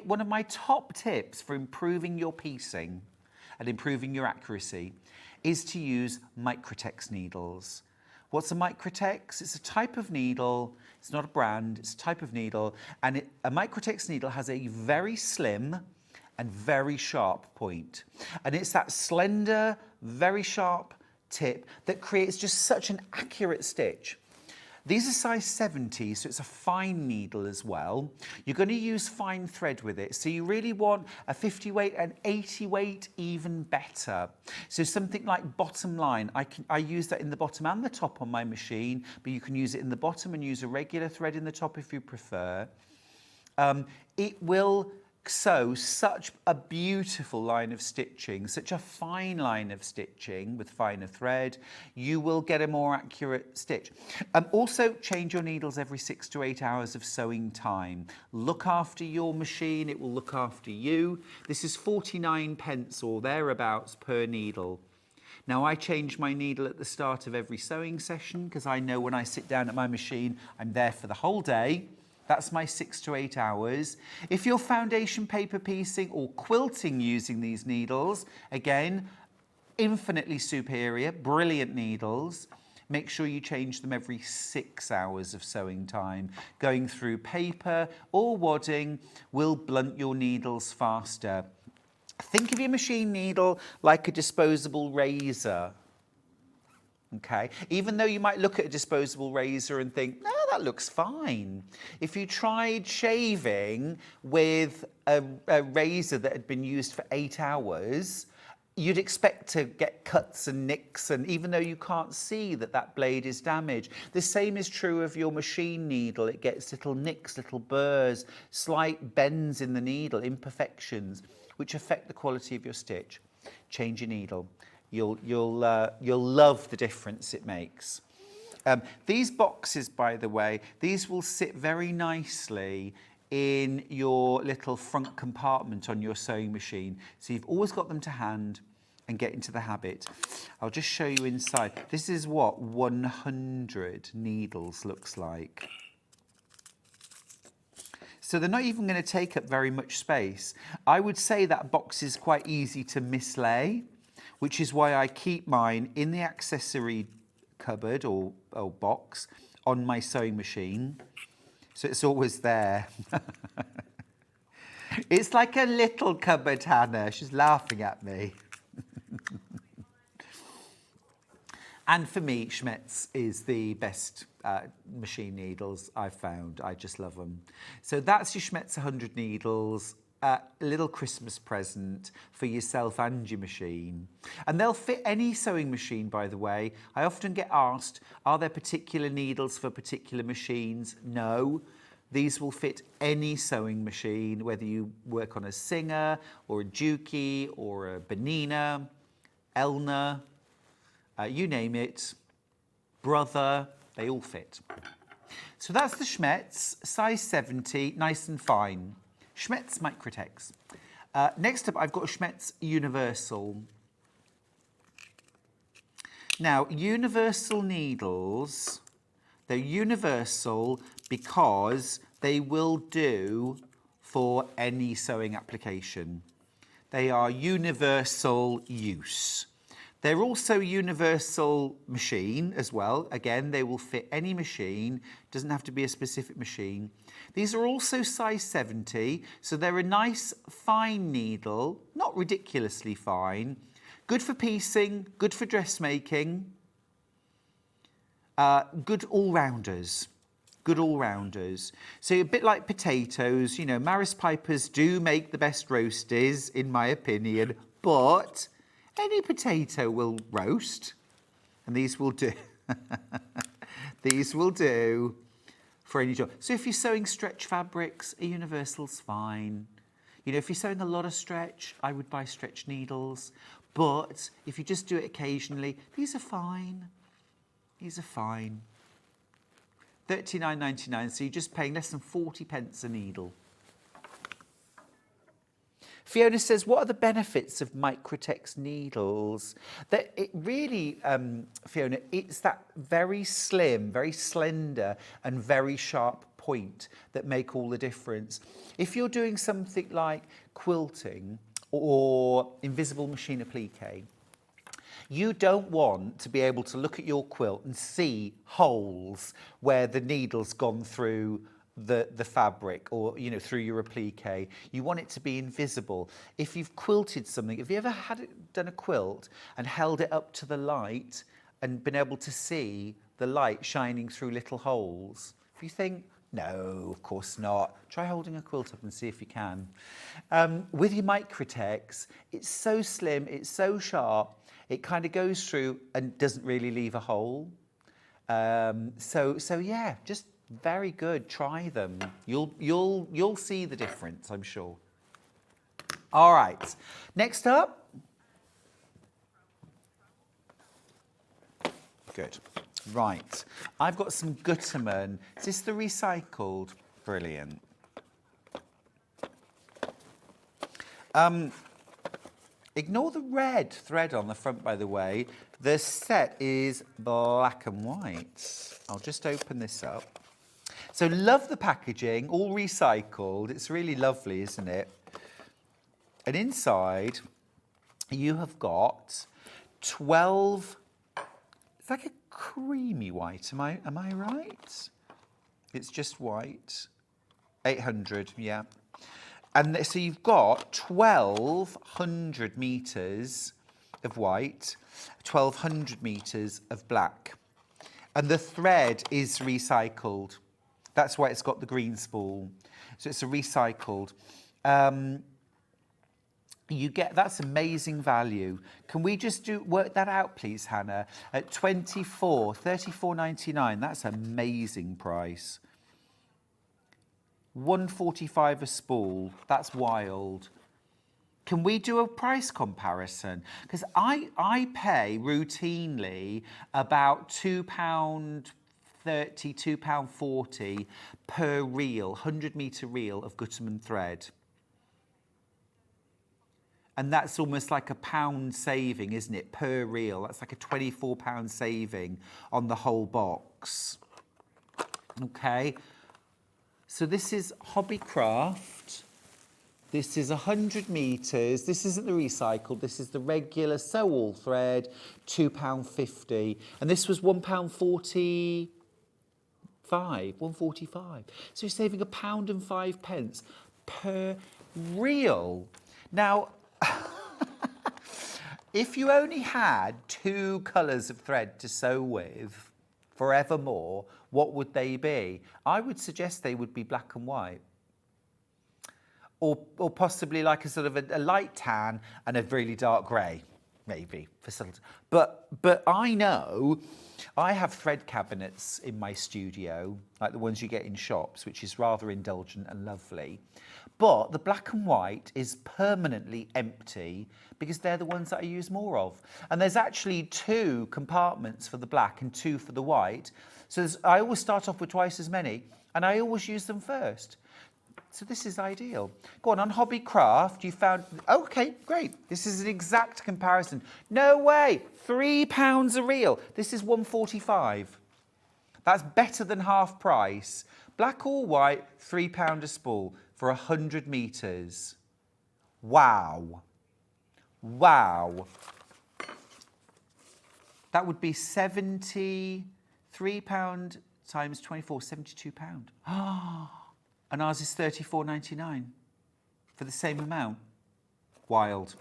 one of my top tips for improving your piecing and improving your accuracy is to use Microtex needles. What's a Microtex? It's a type of needle. It's not a brand. It's a type of needle. And a Microtex needle has a very slim and very sharp point. And it's that slender, very sharp tip that creates just such an accurate stitch. These are size 70, so it's a fine needle as well. You're going to use fine thread with it, so you really want a 50 weight and 80 weight, even better. So something like bottom line, I use that in the bottom and the top on my machine, but you can use it in the bottom and use a regular thread in the top if you prefer. It will sew such a beautiful line of stitching, such a fine line of stitching with finer thread. You will get a more accurate stitch. Also change your needles every 6 to 8 hours of sewing time. Look after your machine, it will look after you. This is 49p or thereabouts per needle. Now I change my needle at the start of every sewing session because I know when I sit down at my machine, I'm there for the whole day. That's my 6 to 8 hours. If you're foundation paper piecing or quilting using these needles, again, infinitely superior, brilliant needles. Make sure you change them every 6 hours of sewing time. Going through paper or wadding will blunt your needles faster. Think of your machine needle like a disposable razor. Okay, even though you might look at a disposable razor and think, no, that looks fine. If you tried shaving with a razor that had been used for 8 hours, you'd expect to get cuts and nicks, and even though you can't see that that blade is damaged. The same is true of your machine needle. It gets little nicks, little burrs, slight bends in the needle, imperfections, which affect the quality of your stitch. Change your needle. You'll love the difference it makes. These boxes, by the way, these will sit very nicely in your little front compartment on your sewing machine. So you've always got them to hand and get into the habit. I'll just show you inside. This is what 100 needles looks like. So they're not even going to take up very much space. I would say that box is quite easy to mislay, which is why I keep mine in the accessory cupboard or box on my sewing machine. So it's always there. It's like a little cupboard, Hannah. She's laughing at me. And for me, Schmetz is the best machine needles I've found. I just love them. So that's your Schmetz 100 needles. A little Christmas present for yourself and your machine. And they'll fit any sewing machine, by the way. I often get asked, are there particular needles for particular machines? No. These will fit any sewing machine, whether you work on a Singer or a Juki or a Benina, Elna, you name it, Brother, they all fit. So that's the Schmetz, size 70, nice and fine. Schmetz Microtex. Next up, I've got a Schmetz Universal. Now, universal needles, they're universal because they will do for any sewing application. They are universal use. They're also universal machine as well. Again, they will fit any machine. Doesn't have to be a specific machine. These are also size 70, so they're a nice fine needle, not ridiculously fine. Good for piecing, good for dressmaking. Good all-rounders. Good all-rounders. So a bit like potatoes, you know, Maris Pipers do make the best roasties, in my opinion, but any potato will roast, and these will do. These will do for any job. So if you're sewing stretch fabrics, a universal's fine. You know, if you're sewing a lot of stretch, I would buy stretch needles. But if you just do it occasionally, these are fine. These are fine. £39.99, so you're just paying less than 40 pence a needle. Fiona says, what are the benefits of Microtex needles? That it really, Fiona, it's that very slim, very slender and very sharp point that make all the difference. If you're doing something like quilting or invisible machine applique, you don't want to be able to look at your quilt and see holes where the needle's gone through the fabric, or you know, through your applique. You want it to be invisible. If you've quilted something, have you ever done a quilt and held it up to the light and been able to see the light shining through little holes? If you think, no, of course not, try holding a quilt up and see if you can. With your Microtex, it's so slim, it's so sharp, it kind of goes through and doesn't really leave a hole. So yeah, just very good. Try them. You'll see the difference, I'm sure. All right. Next up. Good. Right. I've got some Gutermann. Is this the recycled? Brilliant. Ignore the red thread on the front, by the way. The set is black and white. I'll just open this up. So love the packaging, all recycled. It's really lovely, isn't it? And inside, you have got 12, it's like a creamy white. Am I right? It's just white. 800, yeah. And so you've got 1,200 metres of white, 1,200 metres of black. And the thread is recycled. That's why it's got the green spool. So it's a recycled. You get, that's amazing value. Can we just work that out, please, Hannah? At 34.99, that's amazing price. 145 a spool, that's wild. Can we do a price comparison? Because I pay routinely about £2.30, £2.40 per reel, 100-metre reel of Gutermann thread. And that's almost like £1 saving, isn't it, per reel? That's like a £24 saving on the whole box. Okay. So this is Hobbycraft. This is 100 metres. This isn't the recycled. This is the regular sew-all thread, £2.50. And this was £1.45. £1.45. So you're saving £1.05 per reel. Now, if you only had 2 colours of thread to sew with forevermore, what would they be? I would suggest they would be black and white. Or possibly like a sort of a light tan and a really dark grey, maybe. But I know I have thread cabinets in my studio, like the ones you get in shops, which is rather indulgent and lovely. But the black and white is permanently empty because they're the ones that I use more of. And there's actually 2 compartments for the black and 2 for the white. So I always start off with twice as many, and I always use them first. So this is ideal. Go on Hobbycraft, you found, okay, great. This is an exact comparison. No way, £3 a reel. This is £1.45. That's better than half price. Black or white, £3 a spool for 100 metres. Wow. Wow. That would be £73 times 24, £72. And ours is £34.99 for the same amount. Wild.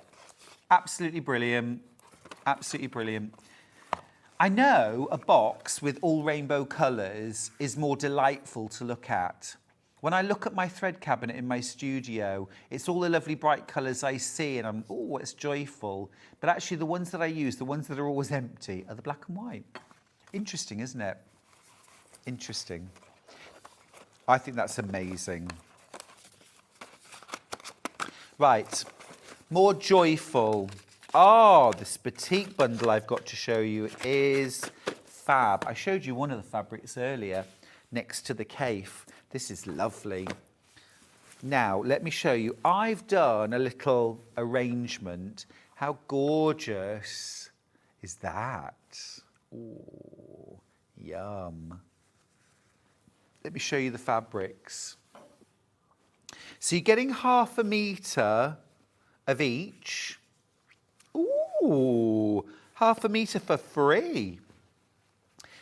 Absolutely brilliant. Absolutely brilliant. I know a box with all rainbow colours is more delightful to look at. When I look at my thread cabinet in my studio, it's all the lovely bright colours I see and I'm, oh, it's joyful. But actually the ones that I use, the ones that are always empty, are the black and white. Interesting, isn't it? Interesting. I think that's amazing. Right, more joyful. Oh, this batik bundle I've got to show you is fab. I showed you one of the fabrics earlier next to the cafe. This is lovely. Now, let me show you. I've done a little arrangement. How gorgeous is that? Oh, yum. Let me show you the fabrics. So you're getting ½ metre of each. Ooh, ½ metre for free.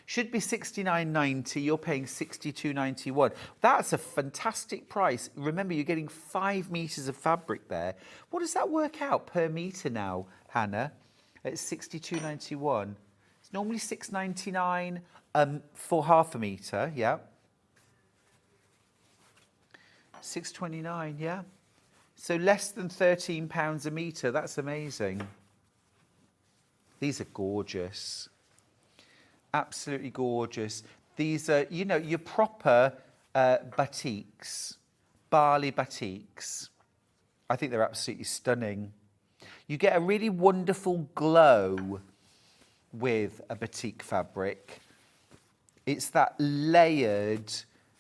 Should be £69.90, you're paying £62.91. That's a fantastic price. Remember, you're getting 5 metres of fabric there. What does that work out per metre now, Hannah? It's £62.91. It's normally £6.99 for ½ metre, yeah. £6.29, yeah. So less than £13 a metre. That's amazing. These are gorgeous. Absolutely gorgeous. These are, you know, your proper batiks, Bali batiks. I think they're absolutely stunning. You get a really wonderful glow with a batik fabric. It's that layered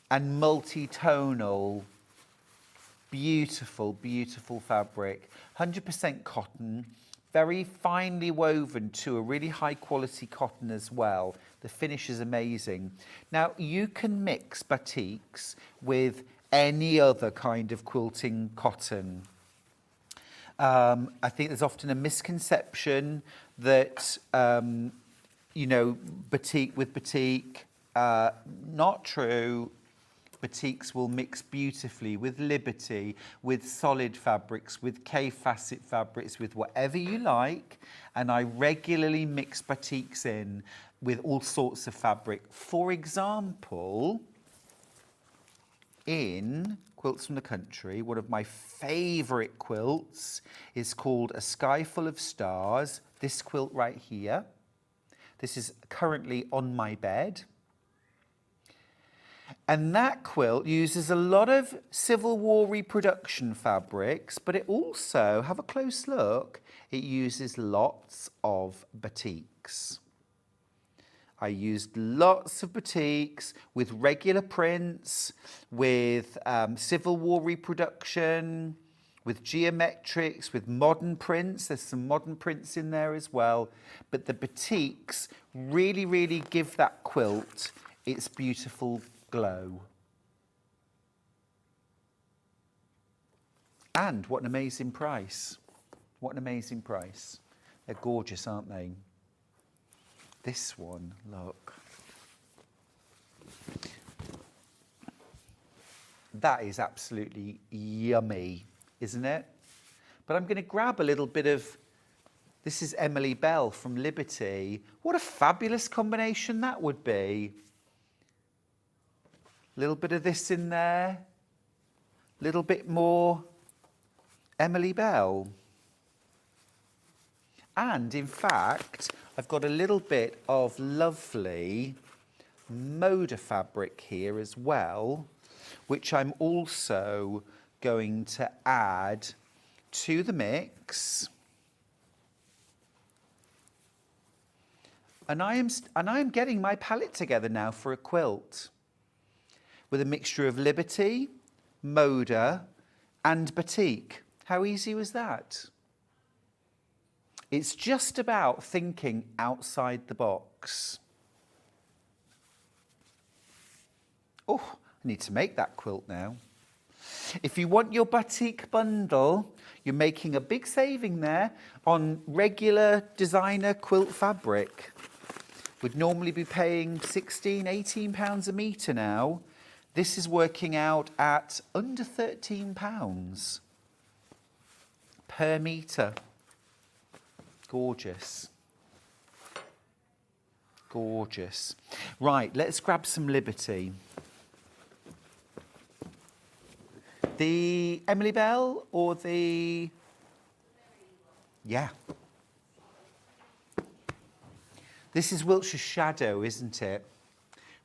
and multi-tonal, beautiful, beautiful fabric. 100% cotton, very finely woven to a really high quality cotton as well. The finish is amazing. Now, you can mix batiks with any other kind of quilting cotton. I think there's often a misconception that you know, batik with batik. Not true. Batiks will mix beautifully with Liberty, with solid fabrics, with K-facet fabrics, with whatever you like. And I regularly mix batiks in with all sorts of fabric. For example, in Quilts from the Country, one of my favourite quilts is called A Sky Full of Stars. This quilt right here. This is currently on my bed. And that quilt uses a lot of Civil War reproduction fabrics, but it also, have a close look, it uses lots of batiks. I used lots of batiks with regular prints, with Civil War reproduction, with geometrics, with modern prints. There's some modern prints in there as well. But the batiks really, really give that quilt its beautiful glow. And what an amazing price. What an amazing price. They're gorgeous, aren't they? This one, look. That is absolutely yummy, isn't it? But I'm going to grab a little bit of, this is Emily Bell from Liberty. What a fabulous combination that would be. A little bit of this in there. A little bit more Emily Bell. And in fact, I've got a little bit of lovely Moda fabric here as well, which I'm also going to add to the mix. And I am getting my palette together now for a quilt with a mixture of Liberty, Moda, and batik. How easy was that? It's just about thinking outside the box. Oh, I need to make that quilt now. If you want your batik bundle, you're making a big saving there on regular designer quilt fabric. We'd normally be paying £16, £18 a metre now. This is working out at under £13 per metre. Gorgeous. Gorgeous. Right, let's grab some Liberty. The Emily Bell or the... Yeah. This is Wiltshire Shadow, isn't it?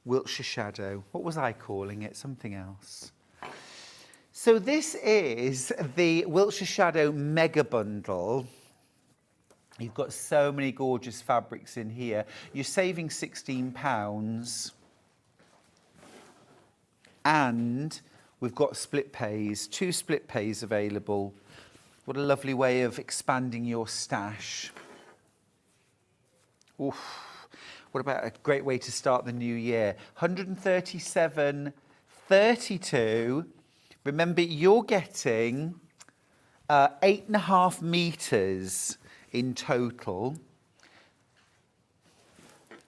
Wiltshire Shadow. What was I calling it? Something else. So this is the Wiltshire Shadow Mega Bundle. You've got so many gorgeous fabrics in here. You're saving £16. And we've got split pays, 2 split pays available. What a lovely way of expanding your stash. Oof. What about a great way to start the new year? 137.32. Remember, you're getting 8.5 metres in total.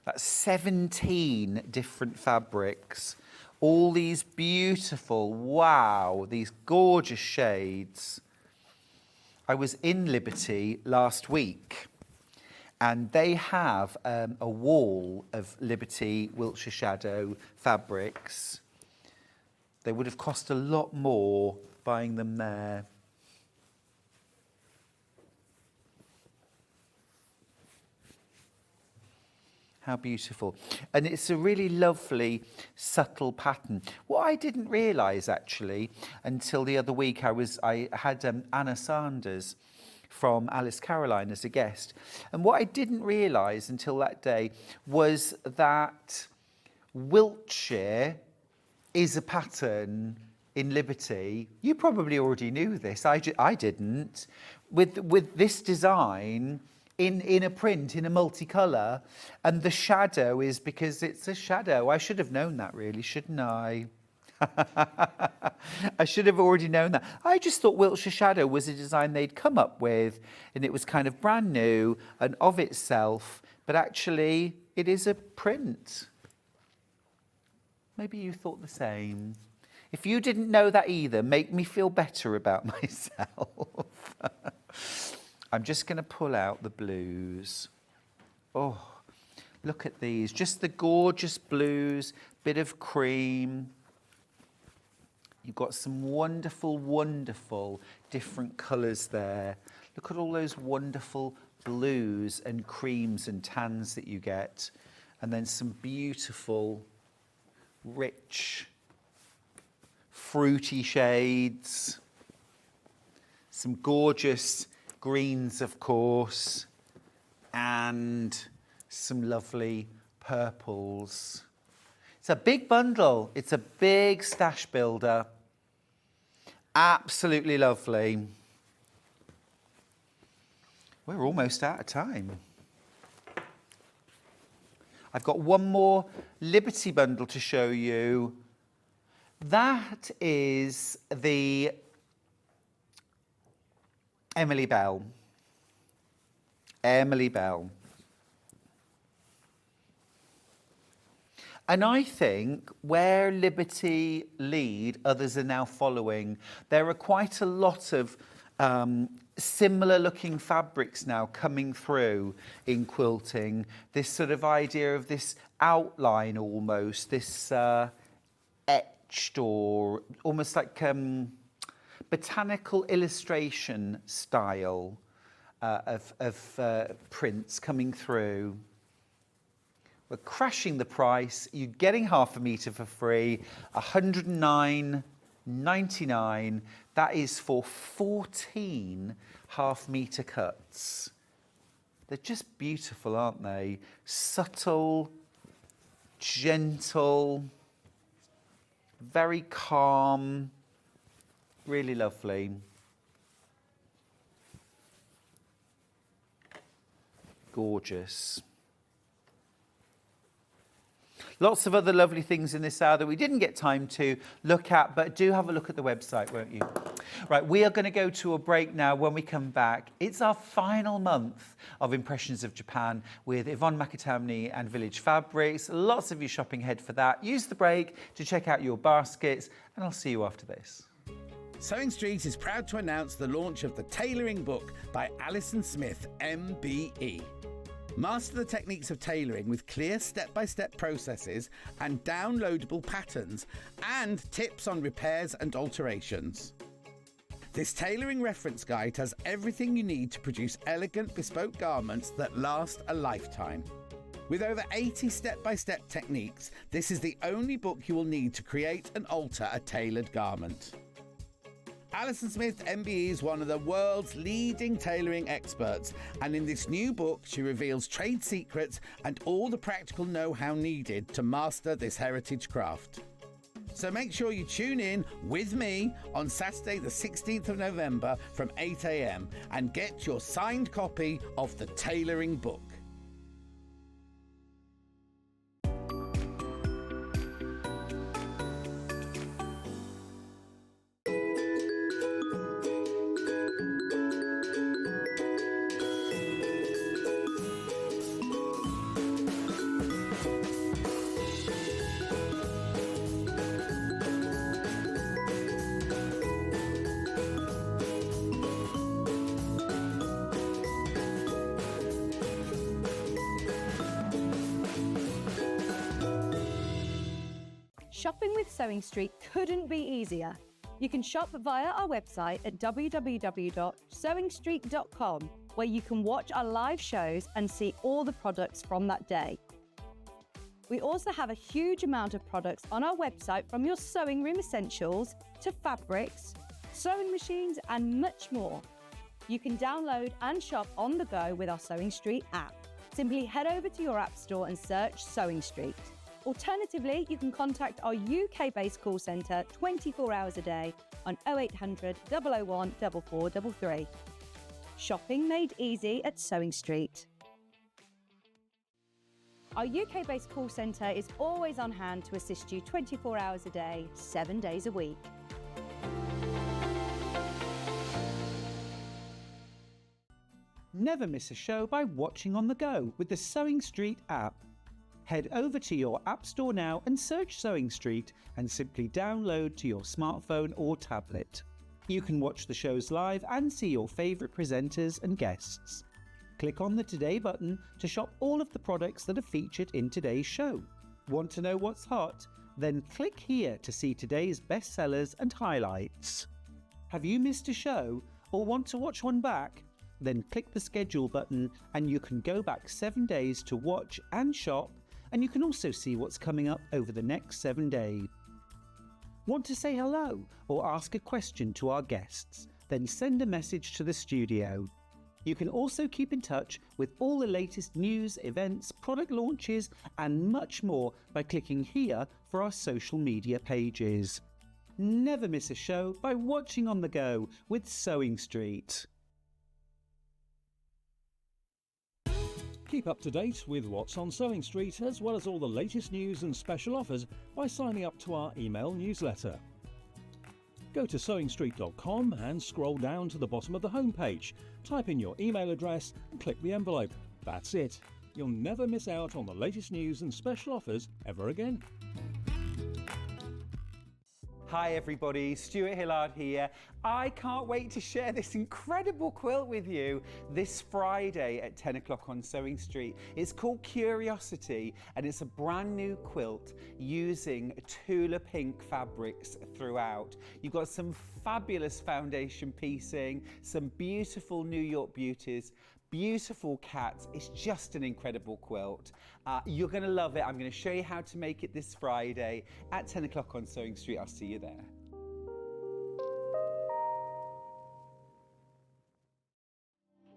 That's 17 different fabrics. All these beautiful, wow, these gorgeous shades. I was in Liberty last week, and they have a wall of Liberty Wiltshire Shadow fabrics. They would have cost a lot more buying them there. How beautiful. And it's a really lovely, subtle pattern. What I didn't realise, actually, until the other week, I had Anna Sanders from Alice Caroline as a guest. And what I didn't realise until that day was that Wiltshire is a pattern in Liberty. You probably already knew this. I didn't. With this design, in a print, in a multicolour, and the shadow is because it's a shadow. I should have known that, really, shouldn't I? I should have already known that. I just thought Wiltshire Shadow was a design they'd come up with, and it was kind of brand new and of itself, but actually it is a print. Maybe you thought the same. If you didn't know that either, make me feel better about myself. I'm just going to pull out the blues. Oh, look at these. Just the gorgeous blues, bit of cream. You've got some wonderful, wonderful different colours there. Look at all those wonderful blues and creams and tans that you get. And then some beautiful, rich, fruity shades. Some gorgeous greens, of course. And some lovely purples. It's a big bundle. It's a big stash builder. Absolutely lovely. We're almost out of time. I've got one more Liberty bundle to show you. That is the Emily Bell. Emily Bell. And I think where Liberty lead, others are now following. There are quite a lot of similar looking fabrics now coming through in quilting. This sort of idea of this outline almost, this etched or almost like botanical illustration style of prints coming through. We're crashing the price. You're getting half a metre for free, $109.99. That is for 14 half-metre cuts. They're just beautiful, aren't they? Subtle, gentle, very calm, really lovely. Gorgeous. Lots of other lovely things in this hour that we didn't get time to look at, but do have a look at the website, won't you? Right, we are going to go to a break now. When we come back, it's our final month of Impressions of Japan with Yvonne McAtamney and Village Fabrics. Lots of you shopping ahead for that. Use the break to check out your baskets, and I'll see you after this. Sewing Street is proud to announce the launch of the Tailoring Book by Alison Smith, MBE. Master the techniques of tailoring with clear step-by-step processes and downloadable patterns and tips on repairs and alterations. This tailoring reference guide has everything you need to produce elegant bespoke garments that last a lifetime. With over 80 step-by-step techniques, this is the only book you will need to create and alter a tailored garment. Alison Smith MBE is one of the world's leading tailoring experts, and in this new book she reveals trade secrets and all the practical know-how needed to master this heritage craft. So make sure you tune in with me on Saturday the 16th of November from 8 a.m. and get your signed copy of the Tailoring Book. Shopping with Sewing Street couldn't be easier. You can shop via our website at www.sewingstreet.com, where you can watch our live shows and see all the products from that day. We also have a huge amount of products on our website, from your sewing room essentials to fabrics, sewing machines and much more. You can download and shop on the go with our Sewing Street app. Simply head over to your app store and search Sewing Street. Alternatively, you can contact our UK-based call centre 24 hours a day on 0800 001 4433. Shopping made easy at Sewing Street. Our UK-based call centre is always on hand to assist you 24 hours a day, 7 days a week. Never miss a show by watching on the go with the Sewing Street app. Head over to your App Store now and search Sewing Street and simply download to your smartphone or tablet. You can watch the shows live and see your favourite presenters and guests. Click on the Today button to shop all of the products that are featured in today's show. Want to know what's hot? Then click here to see today's bestsellers and highlights. Have you missed a show or want to watch one back? Then click the schedule button and you can go back 7 days to watch and shop, and you can also see what's coming up over the next 7 days. Want to say hello or ask a question to our guests? Then send a message to the studio. You can also keep in touch with all the latest news, events, product launches and much more by clicking here for our social media pages. Never miss a show by watching on the go with Sewing Street. Keep up to date with what's on Sewing Street, as well as all the latest news and special offers by signing up to our email newsletter. Go to sewingstreet.com and scroll down to the bottom of the homepage. Type in your email address and click the envelope. That's it. You'll never miss out on the latest news and special offers ever again. Hi everybody, Stuart Hillard here. I can't wait to share this incredible quilt with you this Friday at 10 o'clock on Sewing Street. It's called Curiosity and it's a brand new quilt using Tula Pink fabrics throughout. You've got some fabulous foundation piecing, some beautiful New York beauties, beautiful cats. It's just an incredible quilt. You're going to love it. I'm going to show you how to make it this Friday at 10 o'clock on Sewing Street. I'll see you there.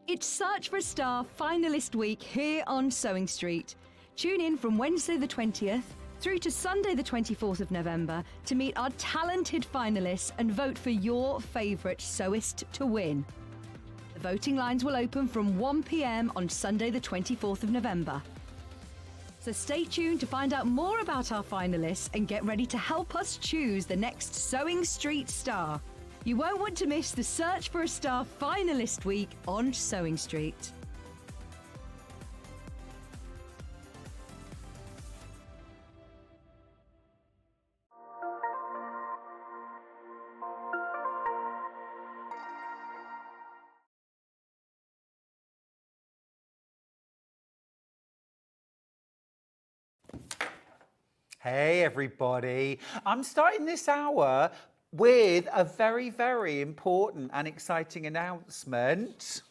It's Search for a Star finalist week here on Sewing Street. Tune in from Wednesday the 20th through to Sunday the 24th of November to meet our talented finalists and vote for your favourite sewist to win. The voting lines will open from 1 p.m. on Sunday the 24th of November. So stay tuned to find out more about our finalists and get ready to help us choose the next Sewing Street star. You won't want to miss the Search for a Star finalist week on Sewing Street. Hey everybody, I'm starting this hour with a very, very important and exciting announcement.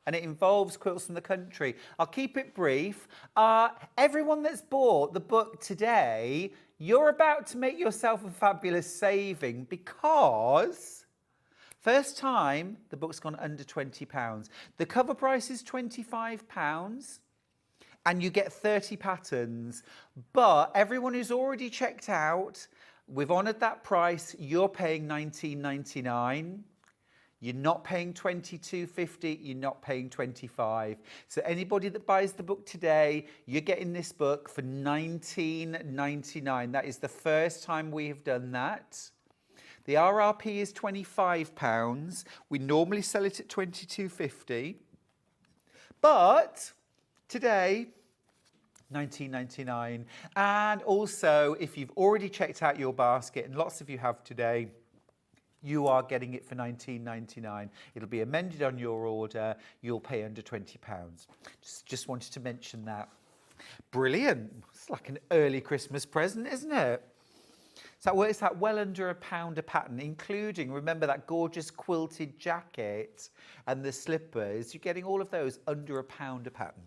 And it involves quilts from the country. I'll keep it brief. Everyone that's bought the book today, you're about to make yourself a fabulous saving because first time the book's gone under £20. The cover price is £25. And you get 30 patterns. But everyone who's already checked out, we've honoured that price. You're paying £19.99. You're not paying $22.50. You're not paying $25. So anybody that buys the book today, you're getting this book for $19.99. That is the first time we have done that. The RRP is £25. We normally sell it at $22.50. But today, $19.99. And also, if you've already checked out your basket, and lots of you have today, you are getting it for $19.99. It'll be amended on your order. You'll pay under £20. Just wanted to mention that. Brilliant. It's like an early Christmas present, isn't it? So that works out well under £1 a pattern, including, remember, that gorgeous quilted jacket and the slippers. You're getting all of those under £1 a pattern.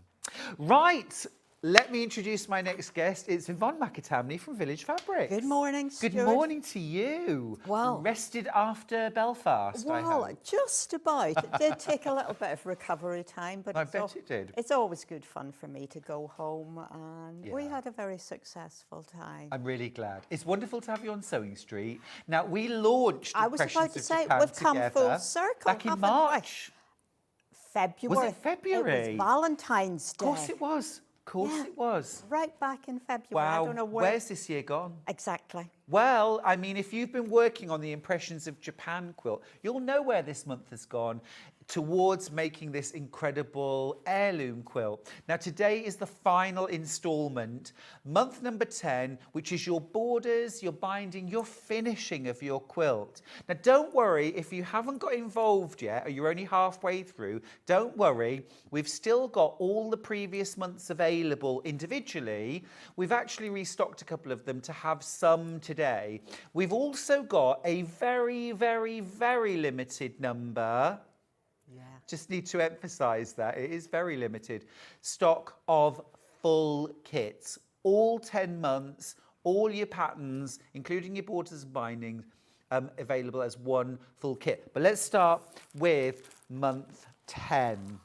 Right, let me introduce my next guest. It's Yvonne McAtamney from Village Fabrics. Good morning, Stuart. Good morning to you. Well, rested after Belfast, I hope. Just about. It did take a little bit of recovery time, but I bet it did. It's always good fun for me to go home, and we had a very successful time. I'm really glad. It's wonderful to have you on Sewing Street. Now, we launched I was Impressions about to of say, Japan we've come together full circle, back in haven't we? March. February. Was it February? It was Valentine's Day. Of course it was. Of course it was. Right back in February. Wow. I don't know Where's this year gone? Exactly. Well, I mean, if you've been working on the Impressions of Japan quilt, you'll know where this month has gone towards making this incredible heirloom quilt. Now, today is the final installment, month number 10, which is your borders, your binding, your finishing of your quilt. Now, don't worry if you haven't got involved yet, or you're only halfway through, don't worry. We've still got all the previous months available individually. We've actually restocked a couple of them to have some today. We've also got a very, very, very limited number. Yeah. Just need to emphasize that it is very limited stock of full kits, all 10 months, all your patterns, including your borders and bindings, available as one full kit. But let's start with month 10.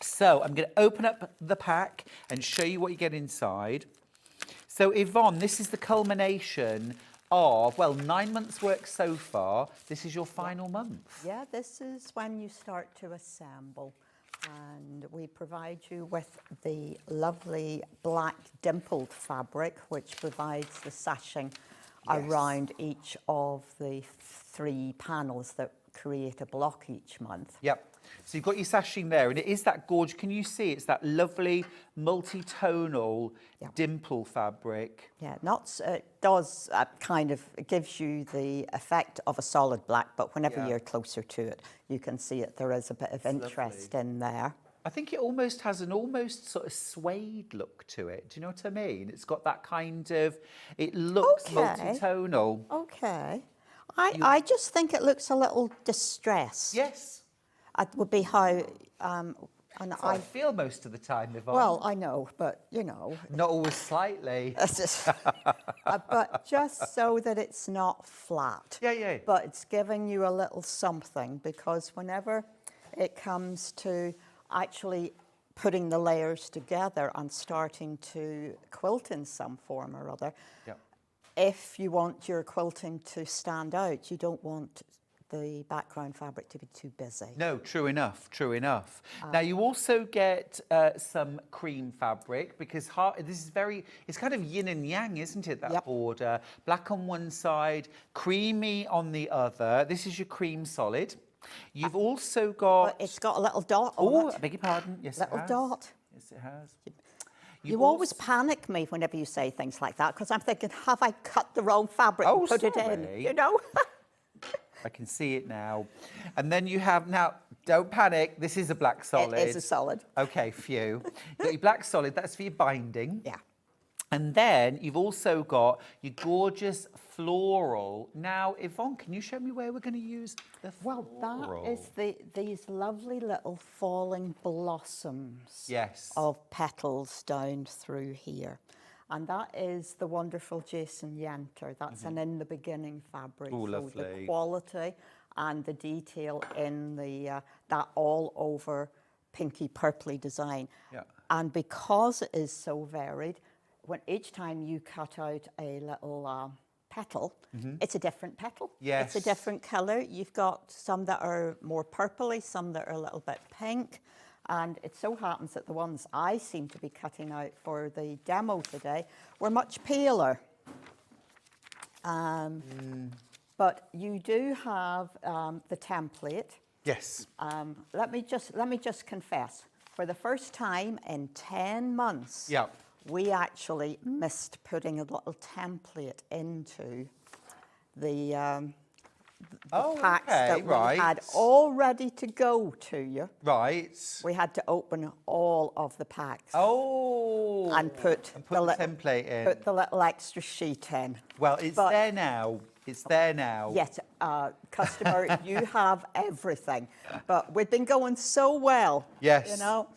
So I'm going to open up the pack and show you what you get inside. So Yvonne, this is the culmination of, well, 9 months work so far. This is your final month. Yeah, this is when you start to assemble, and we provide you with the lovely black dimpled fabric, which provides the sashing around each of the 3 panels that create a block each month. Yep. So you've got your sashing there, and it is that gorgeous. Can you see? It's that lovely multi-tonal dimple fabric. Yeah, it does kind of, it gives you the effect of a solid black, but whenever you're closer to it, you can see it. There is a bit of interest in there. I think it almost has an almost sort of suede look to it. Do you know what I mean? It's got that kind of, it looks multi-tonal. Okay. I just think it looks a little distressed. Yes. It would be how, and That's how I feel most of the time, Yvonne. well, I know, but you know. Not always slightly. But just so that it's not flat. Yeah. But it's giving you a little something, because whenever it comes to actually putting the layers together and starting to quilt in some form or other, if you want your quilting to stand out, you don't want the background fabric to be too busy. No, true enough. Now you also get some cream fabric, because this is it's kind of yin and yang, isn't it, that border? Black on one side, creamy on the other. This is your cream solid. You've also got... It's got a little dot on it. I beg your pardon. Yes, little it has. dot. Yes, it has. You always panic me whenever you say things like that, because I'm thinking, have I cut the wrong fabric and put it in? You know? I can see it now. And then you have, now, don't panic, this is a black solid. It is a solid. Okay, phew. You've got your black solid, that's for your binding. Yeah. And then you've also got your gorgeous floral. Now, Yvonne, can you show me where we're going to use the floral? Well, that is these lovely little falling blossoms of petals down through here. And that is the wonderful Jason Yenter. That's an in the beginning fabric. Oh, so lovely. the quality and the detail in the that all over pinky purpley design. Yeah. And because it is so varied, when each time you cut out a little petal, it's a different petal. Yes. It's a different colour. You've got some that are more purpley, some that are a little bit pink. And it so happens that the ones I seem to be cutting out for the demo today were much paler. But you do have the template. Yes. Let me just confess, for the first time in 10 months, we actually missed putting a little template into the packs that we had all ready to go to you. Right. We had to open all of the packs. Oh. And put the template in. Put the little extra sheet in. Well, it's there now. It's there now. Yes, customer, you have everything. But we've been going so well. Yes. You know.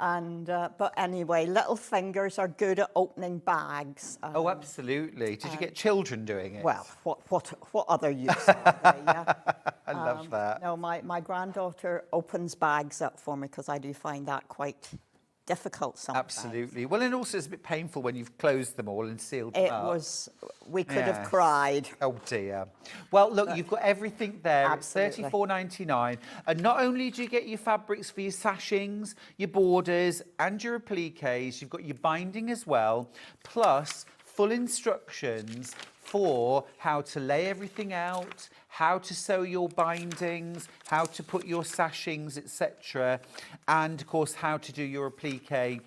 And but anyway, little fingers are good at opening bags. Oh, absolutely. Did you get children doing it? Well, what other use are they? Yeah? I love that. No, my granddaughter opens bags up for me, because I do find that quite difficult sometimes. Absolutely. Well, and also it's a bit painful when you've closed them all and sealed them up. It was, we could have cried. Oh dear. Well, look, you've got everything there. Absolutely. It's $34.99. And not only do you get your fabrics for your sashings, your borders, and your appliques, you've got your binding as well, plus full instructions for how to lay everything out, how to sew your bindings, how to put your sashings, etc. And of course, how to do your applique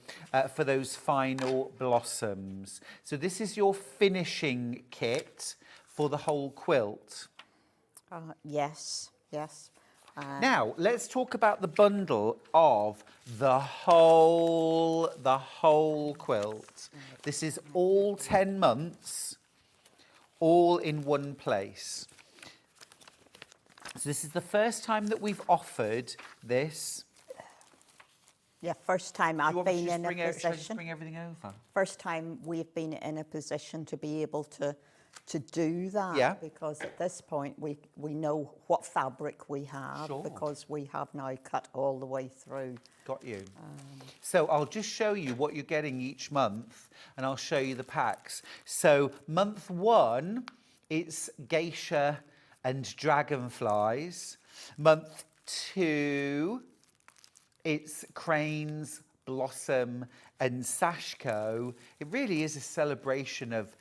for those final blossoms. So this is your finishing kit for the whole quilt. Yes, yes. Now, let's talk about the bundle of the whole quilt. This is all 10 months, all in one place. So this is the first time that we've offered this. Yeah, first time I've been in a Should I just position. bring everything over? First time we've been in a position to be able to do that. Yeah. Because at this point we know what fabric we have, Sure. because we have now cut all the way through. Got you. So I'll just show you what you're getting each month, and I'll show you the packs. So month 1, it's geisha and dragonflies. Month 2, it's cranes, blossom, and sashiko. It really is a celebration of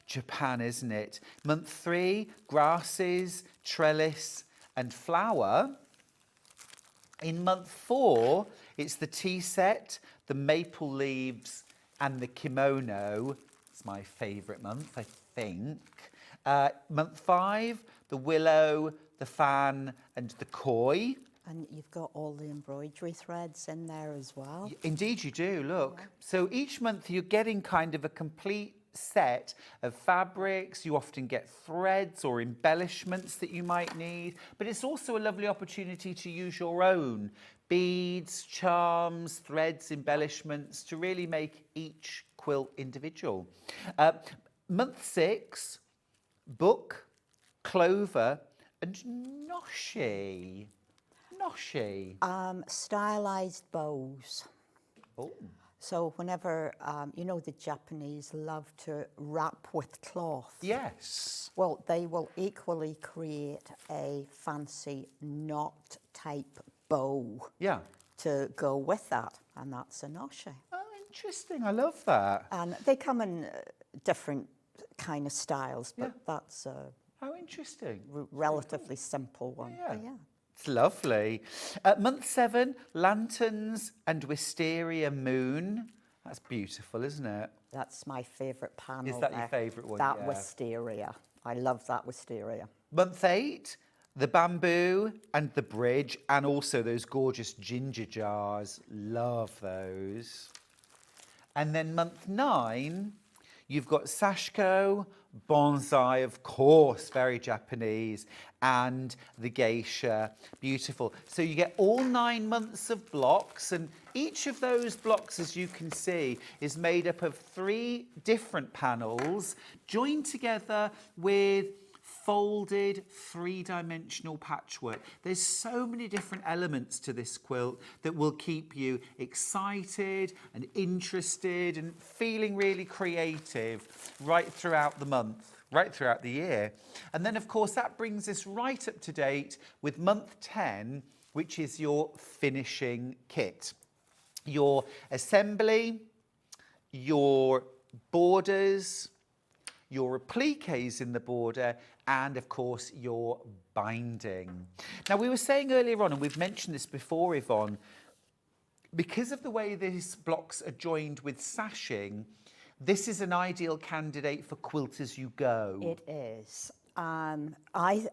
Japan, isn't it? Month 3, grasses, trellis, and flower. In month 4, it's the tea set, the maple leaves, and the kimono. It's my favourite month, I think. Month 5, the willow, the fan, and the koi. And you've got all the embroidery threads in there as well. Indeed you do, look. Yeah. So each month you're getting kind of a complete set of fabrics. You often get threads or embellishments that you might need, but it's also a lovely opportunity to use your own beads, charms, threads, embellishments to really make each quilt individual. Month 6, book, clover, and noshi. Noshi. Stylized bows. Oh. So whenever, you know, the Japanese love to wrap with cloth. Yes. Well, they will equally create a fancy knot type bow. Yeah. To go with that, and that's a noshi. Oh, interesting. I love that. And they come in different kind of styles, but that's a how interesting. Relatively simple one. Yeah. But yeah. It's lovely. Month 7, lanterns and wisteria moon. That's beautiful, isn't it? That's my favourite panel. Is that your favourite one? That wisteria. I love that wisteria. Month 8, the bamboo and the bridge, and also those gorgeous ginger jars. Love those. And then month 9, you've got sashiko, bonsai, of course, very Japanese, and the geisha, beautiful. So you get all 9 months of blocks, and each of those blocks, as you can see, is made up of 3 different panels joined together with folded 3-dimensional patchwork. There's so many different elements to this quilt that will keep you excited and interested and feeling really creative right throughout the month, right throughout the year. And then, of course, that brings us right up to date with month 10, which is your finishing kit. Your assembly, your borders, your appliques in the border, and of course your binding. Now, we were saying earlier on, and we've mentioned this before, Yvonne, because of the way these blocks are joined with sashing, this is an ideal candidate for quilt as you go. It is. I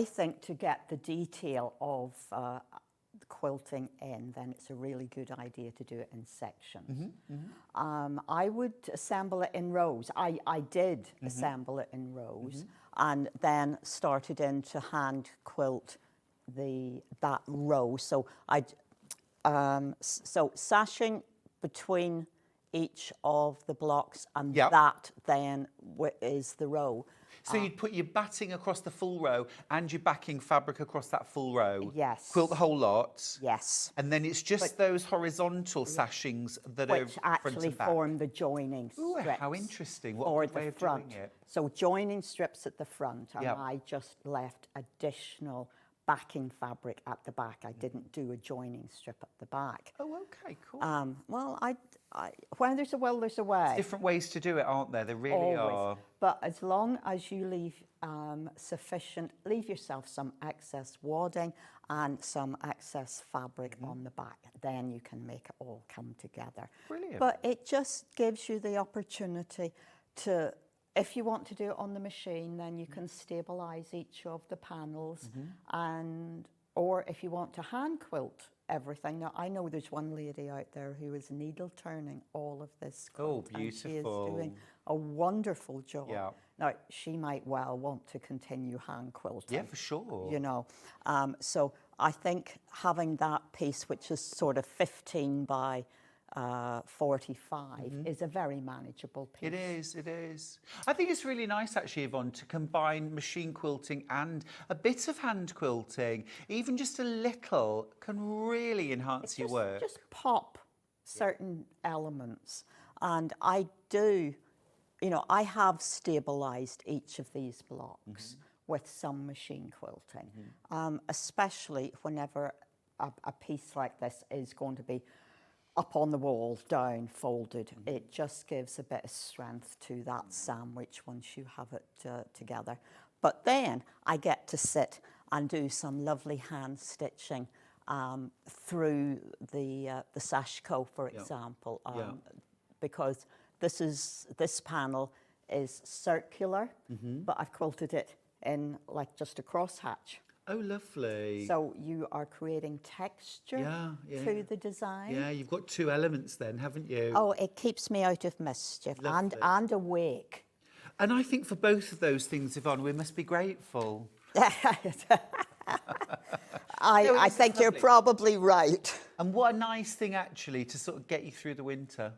think to get the detail of quilting in, then it's a really good idea to do it in sections. I would assemble it in rows. I did assemble it in rows, and then started in to hand quilt that row. So so sashing between each of the blocks, and that then is the row. So you'd put your batting across the full row and your backing fabric across that full row. Yes. Quilt the whole lot. Yes. And then it's just those horizontal sashings that are which actually form the joining strips. How interesting. What for a way the of front. doing it. So joining strips at the front, and I just left additional backing fabric at the back. I didn't do a joining strip at the back. Oh, okay, cool. Well, when there's a will, there's a way. Different ways to do it, aren't there? There really Always. are. But as long as you leave leave yourself some excess wadding and some excess fabric on the back, then you can make it all come together. Brilliant. But it just gives you the opportunity to, if you want to do it on the machine, then you can stabilize each of the panels, or if you want to hand quilt everything. Now, I know there's one lady out there who is needle turning all of this quilt. Oh, beautiful. And she is doing a wonderful job. Yeah. Now, she might well want to continue hand quilting. Yeah, for sure. You know, so I think having that piece, which is sort of 15 by 45, is a very manageable piece. It is, it is. I think it's really nice, actually, Yvonne, to combine machine quilting and a bit of hand quilting. Even just a little can really enhance your work. Just pop certain elements. And I do, you know, I have stabilised each of these blocks with some machine quilting, especially whenever a piece like this is going to be up on the wall, down, folded. It just gives a bit of strength to that sandwich once you have it together. But then I get to sit and do some lovely hand stitching through the sashiko, for example, because this panel is circular, but I've quilted it in like just a crosshatch. Oh, lovely. So you are creating texture through the design. Yeah, you've got two elements then, haven't you? Oh, it keeps me out of mischief and awake. And I think for both of those things, Yvonne, we must be grateful. I think you're probably right. And what a nice thing, actually, to sort of get you through the winter.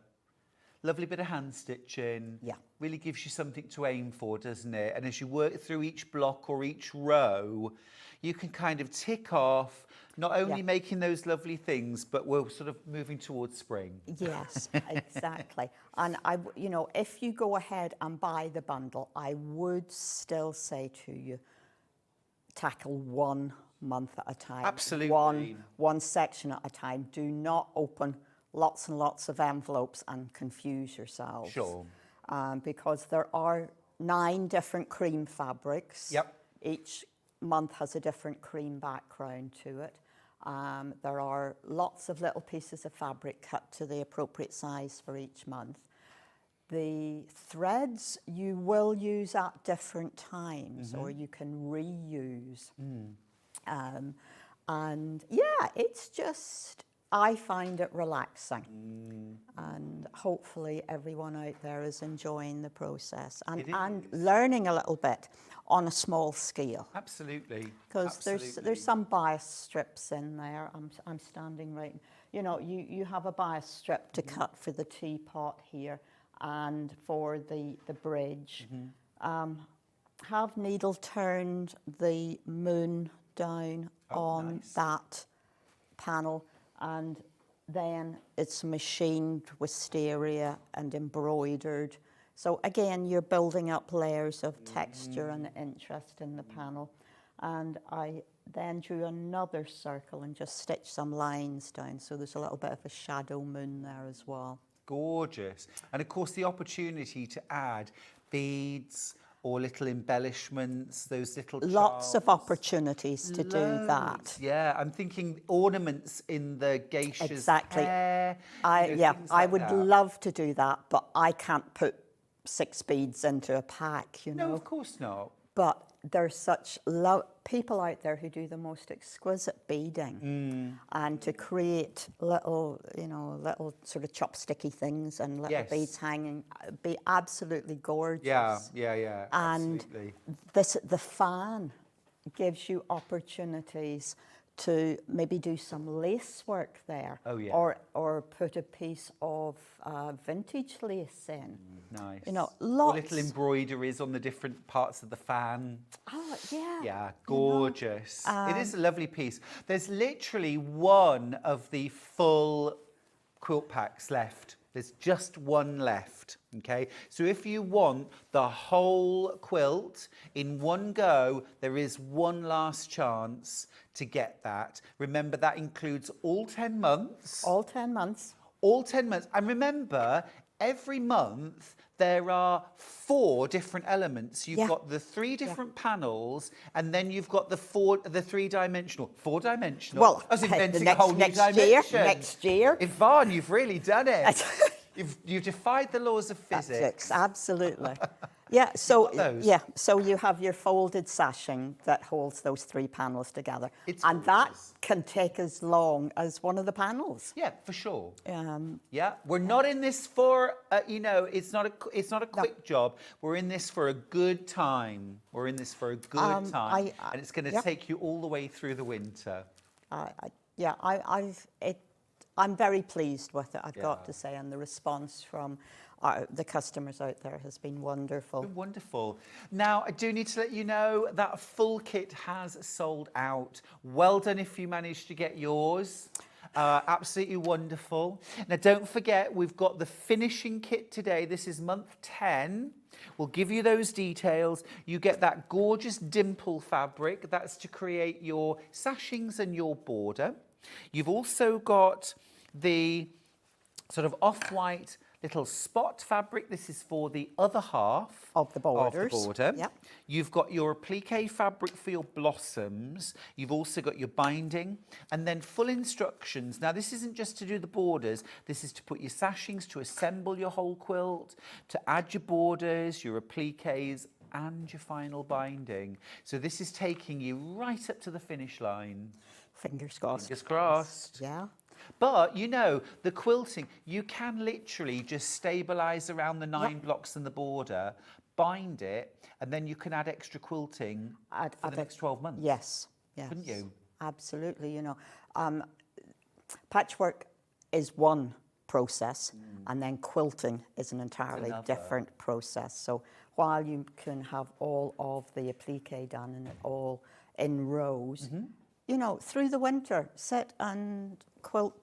Lovely bit of hand stitching. Yeah. Really gives you something to aim for, doesn't it? And as you work through each block or each row, you can kind of tick off, not only making those lovely things, but we're sort of moving towards spring. Yes, exactly. And you know, if you go ahead and buy the bundle, I would still say to you, tackle 1 month at a time. Absolutely. One section at a time. Do not open lots and lots of envelopes and confuse yourselves. Sure. Because there are 9 different cream fabrics. Yep. Each month has a different cream background to it. There are lots of little pieces of fabric cut to the appropriate size for each month. The threads you will use at different times, or you can reuse. And yeah, it's just, I find it relaxing. And hopefully everyone out there is enjoying the process and learning a little bit on a small scale. Absolutely. Because there's some bias strips in there. I'm standing right, you know, you have a bias strip to cut for the teapot here and for the bridge. Have needle turned the moon down on that panel, and then it's machined wisteria and embroidered. So again, you're building up layers of texture and interest in the panel. And I then drew another circle and just stitched some lines down. So there's a little bit of a shadow moon there as well. Gorgeous. And of course, the opportunity to add beads or little embellishments, those little Lots charms. of opportunities to do that. Loads. Yeah, I'm thinking ornaments in the geisha's Exactly. hair. I things like would that. love to do that, but I can't put 6 beads into a pack, you know. No, of course not. But there's such people out there who do the most exquisite beading, and to create little, you know, little sort of chopsticky things and little beads hanging, be absolutely gorgeous. Yeah, And absolutely. the fan gives you opportunities to maybe do some lace work there. Oh, yeah. Or put a piece of vintage lace in. Nice. You know, Or lots. little embroideries on the different parts of the fan. Oh, yeah. Yeah, gorgeous. It is a lovely piece. There's literally one of the full quilt packs left. There's just one left, okay? So if you want the whole quilt in one go, there is one last chance to get that. Remember, that includes all 10 months. All 10 months. All 10 months. And remember, every month there are 4 different elements. You've got the 3 different panels, and then you've got the 3-dimensional. 4-dimensional. Well, I was inventing next- a whole new next dimension. year, next year. Yvonne, you've really done it. You've defied the laws of physics. Absolutely. Yeah, so those. so you have your folded sashing that holds those 3 panels together. It's that gorgeous. can take as long as one of the panels. Yeah, for sure. Um, Yeah, we're not in this for it's not a quick job. We're in this for a good time. We're in this for a good time, and it's going to take you all the way through the winter. I'm very pleased with it, I've got to say, and the response from the customers out there has been wonderful. Wonderful. Now, I do need to let you know that full kit has sold out. Well done if you managed to get yours. Absolutely wonderful. Now, don't forget, we've got the finishing kit today. This is month 10. We'll give you those details. You get that gorgeous dimple fabric. That's to create your sashings and your border. You've also got the sort of off-white little spot fabric. This is for the other half of the borders. Yep. You've got your applique fabric for your blossoms. You've also got your binding, and then full instructions. Now, this isn't just to do the borders. This is to put your sashings, to assemble your whole quilt, to add your borders, your appliques, and your final binding. So this is taking you right up to the finish line. Fingers crossed. Fingers crossed. Yeah. But, you know, the quilting, you can literally just stabilise around the 9 blocks and the border, bind it, and then you can add extra quilting for the next 12 months. Yes. Couldn't you? Absolutely. You know, patchwork is one process, and then quilting is an entirely different process. So while you can have all of the applique done and all in rows, you know, through the winter, sit and quilt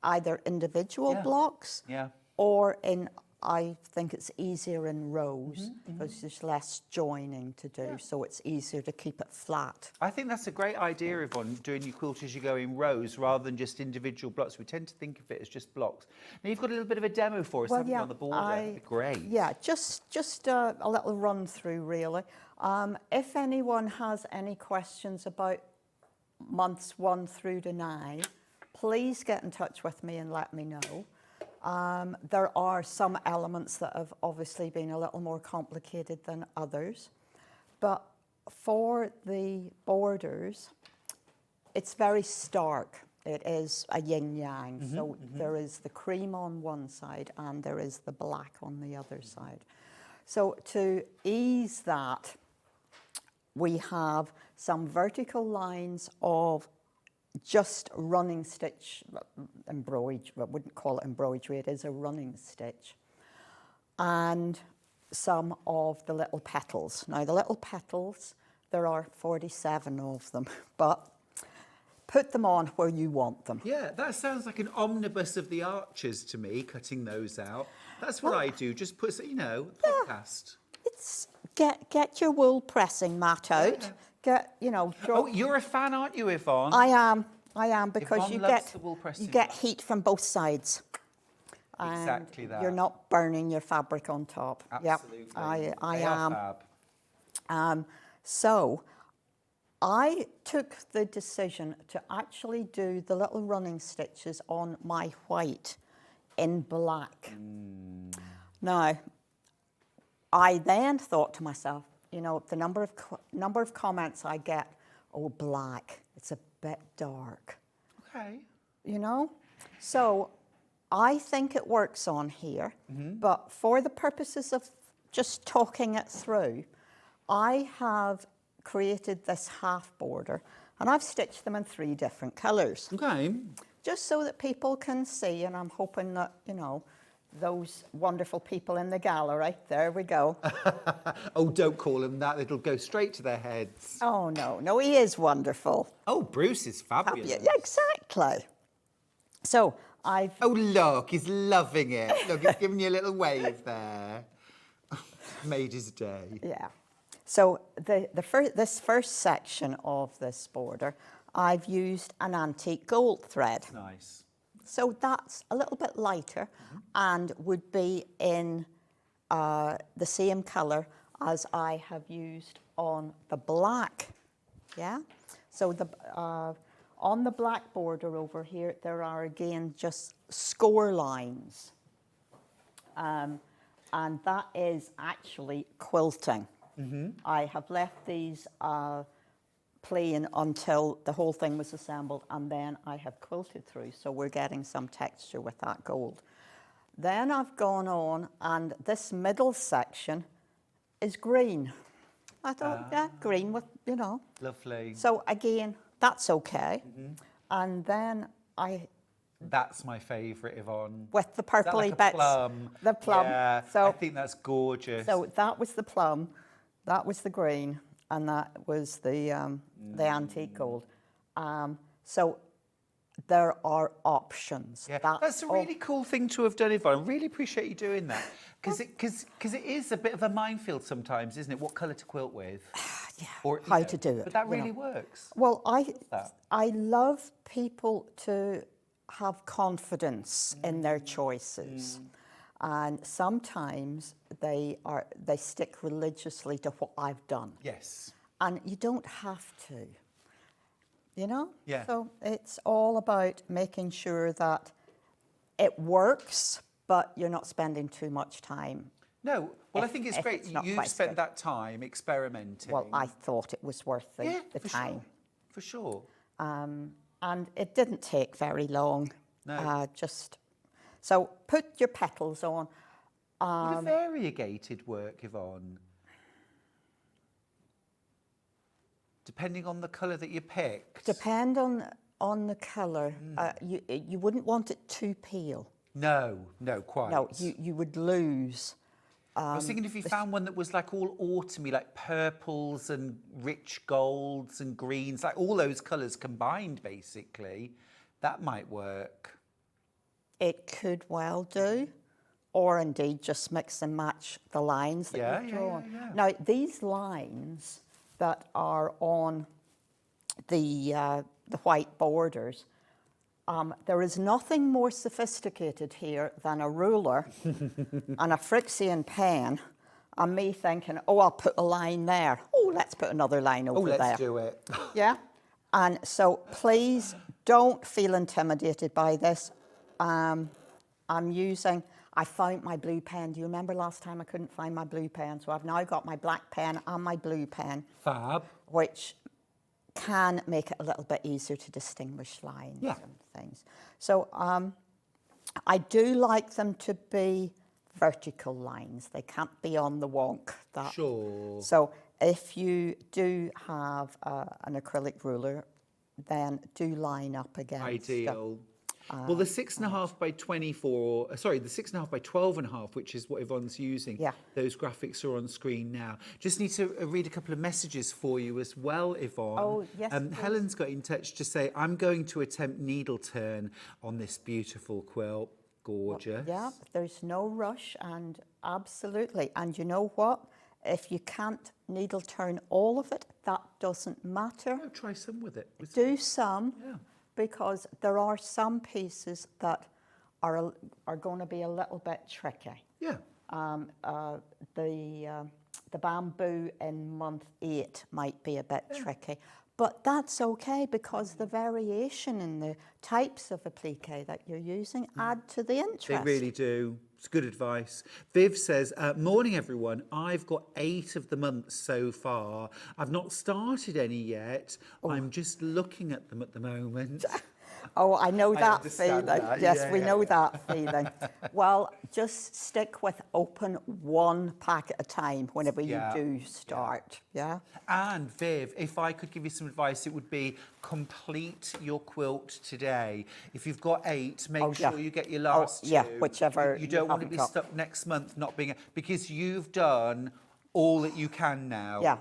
either individual blocks or in, I think it's easier in rows because there's less joining to do, so it's easier to keep it flat. I think that's a great idea, Yvonne, doing your quilt as you go in rows rather than just individual blocks. We tend to think of it as just blocks. Now, you've got a little bit of a demo for us, haven't you, on the border? That'd be great. Yeah, just a little run through, really. If anyone has any questions about months 1 through to 9, please get in touch with me and let me know. There are some elements that have obviously been a little more complicated than others, but for the borders, it's very stark. It is a yin-yang, so there is the cream on one side and there is the black on the other side. So to ease that, we have some vertical lines of just running stitch embroidery. I wouldn't call it embroidery, it is a running stitch. And some of the little petals. Now, the little petals, there are 47 of them, but put them on where you want them. Yeah, that sounds like an omnibus of the archers to me, cutting those out. That's what I do, just put, you know, podcast. It's get your wool pressing mat out. Get, you know, Oh, you're a fan, aren't you, Yvonne? I am because Yvonne loves the wool pressing you get mat. heat from both sides. Exactly that. You're not burning your fabric on top. Absolutely. Yep, I They am. are fab. So I took the decision to actually do the little running stitches on my white in black. Now, I then thought to myself, you know, the number of comments I get, oh, black, it's a bit dark. Okay. You know? So I think it works on here, but for the purposes of just talking it through, I have created this half border and I've stitched them in 3 different colours. Okay. Just so that people can see, and I'm hoping that, you know, those wonderful people in the gallery, there we go. Oh, don't call them that. It'll go straight to their heads. Oh, no, he is wonderful. Oh, Bruce is fabulous. Yeah, exactly. So I've... Oh, look, he's loving it. Look, he's giving you a little wave there. Made his day. Yeah. So this first section of this border, I've used an antique gold thread. Nice. So that's a little bit lighter and would be in the same colour as I have used on the black. Yeah. So on the black border over here, there are again just score lines. And that is actually quilting. I have left these plain until the whole thing was assembled, and then I have quilted through. So we're getting some texture with that gold. Then I've gone on, and this middle section is green. I thought, yeah, green with, you know. Lovely. So again, that's okay. And then That's my favourite, Yvonne. with the Is that purpley like a bits. plum? The plum. Yeah, So, I think that's gorgeous. so that was the plum, that was the green, and that was the antique gold. So there are options. Yeah, That's that's a all- really cool thing to have done, Yvonne. I really appreciate you doing that. Because it is a bit of a minefield sometimes, isn't it? What colour to quilt with. Yeah, Or, how to do it. But that you know. really works. Well, that. I love people to have confidence in their choices. And sometimes they stick religiously to what I've done. Yes. And you don't have to, you know? Yeah. So it's all about making sure that it works, but you're not spending too much time. No, well, I If- think it's if great. it's not You've quite spent good. that time experimenting. Well, I thought it was worth the for time. Sure. For sure. And it didn't take very long. No. So put your petals on. What a variegated work, Yvonne. Depending on the colour that you picked. Depend on the colour. You wouldn't want it too pale. No, quite. No, you would lose. I was thinking if you found one that was like all autumny, like purples and rich golds and greens, like all those colours combined, basically, that might work. It could well do. Or indeed just mix and match the lines that you've drawn. Yeah. Now, these lines that are on the white borders, there is nothing more sophisticated here than a ruler and a Frixian pen, and me thinking, oh, I'll put a line there. Oh, let's put another line over there. Let's do it. Yeah. And so please don't feel intimidated by this. I found my blue pen. Do you remember last time I couldn't find my blue pen? So I've now got my black pen and my blue pen. Fab. Which can make it a little bit easier to distinguish lines Yeah. and things. So I do like them to be vertical lines. They can't be on the wonk. Sure. So if you do have an acrylic ruler, then do line up against. Ideal. Well, the 6.5 by 24, the 6.5 by 12.5, which is what Yvonne's using. Yeah. Those graphics are on screen now. Just need to read a couple of messages for you as well, Yvonne. Oh, yes, please. Helen's got in touch to say, I'm going to attempt needle turn on this beautiful quilt. Gorgeous. Yeah, there's no rush, and absolutely. And you know what? If you can't needle turn all of it, that doesn't matter. Oh, try some with it. Do some. Yeah. Because there are some pieces that are going to be a little bit tricky. Yeah. The bamboo in month 8 might be a bit tricky, but that's okay because the variation in the types of applique that you're using add to the interest. They really do. It's good advice. Viv says, morning everyone, I've got 8 of the months so far. I've not started any yet. I'm just looking at them at the moment. Oh, I know I that understand feeling. that. Yes, Yeah, we yeah, know yeah. that feeling. Well, just stick with open one pack at a time whenever you Yeah, do start. Yeah. And Viv, if I could give you some advice, it would be complete your quilt today. If you've got 8, make sure you get your last 2. yeah, whichever You don't you want to haven't be got. stuck next month not being... Because you've done all that you can now.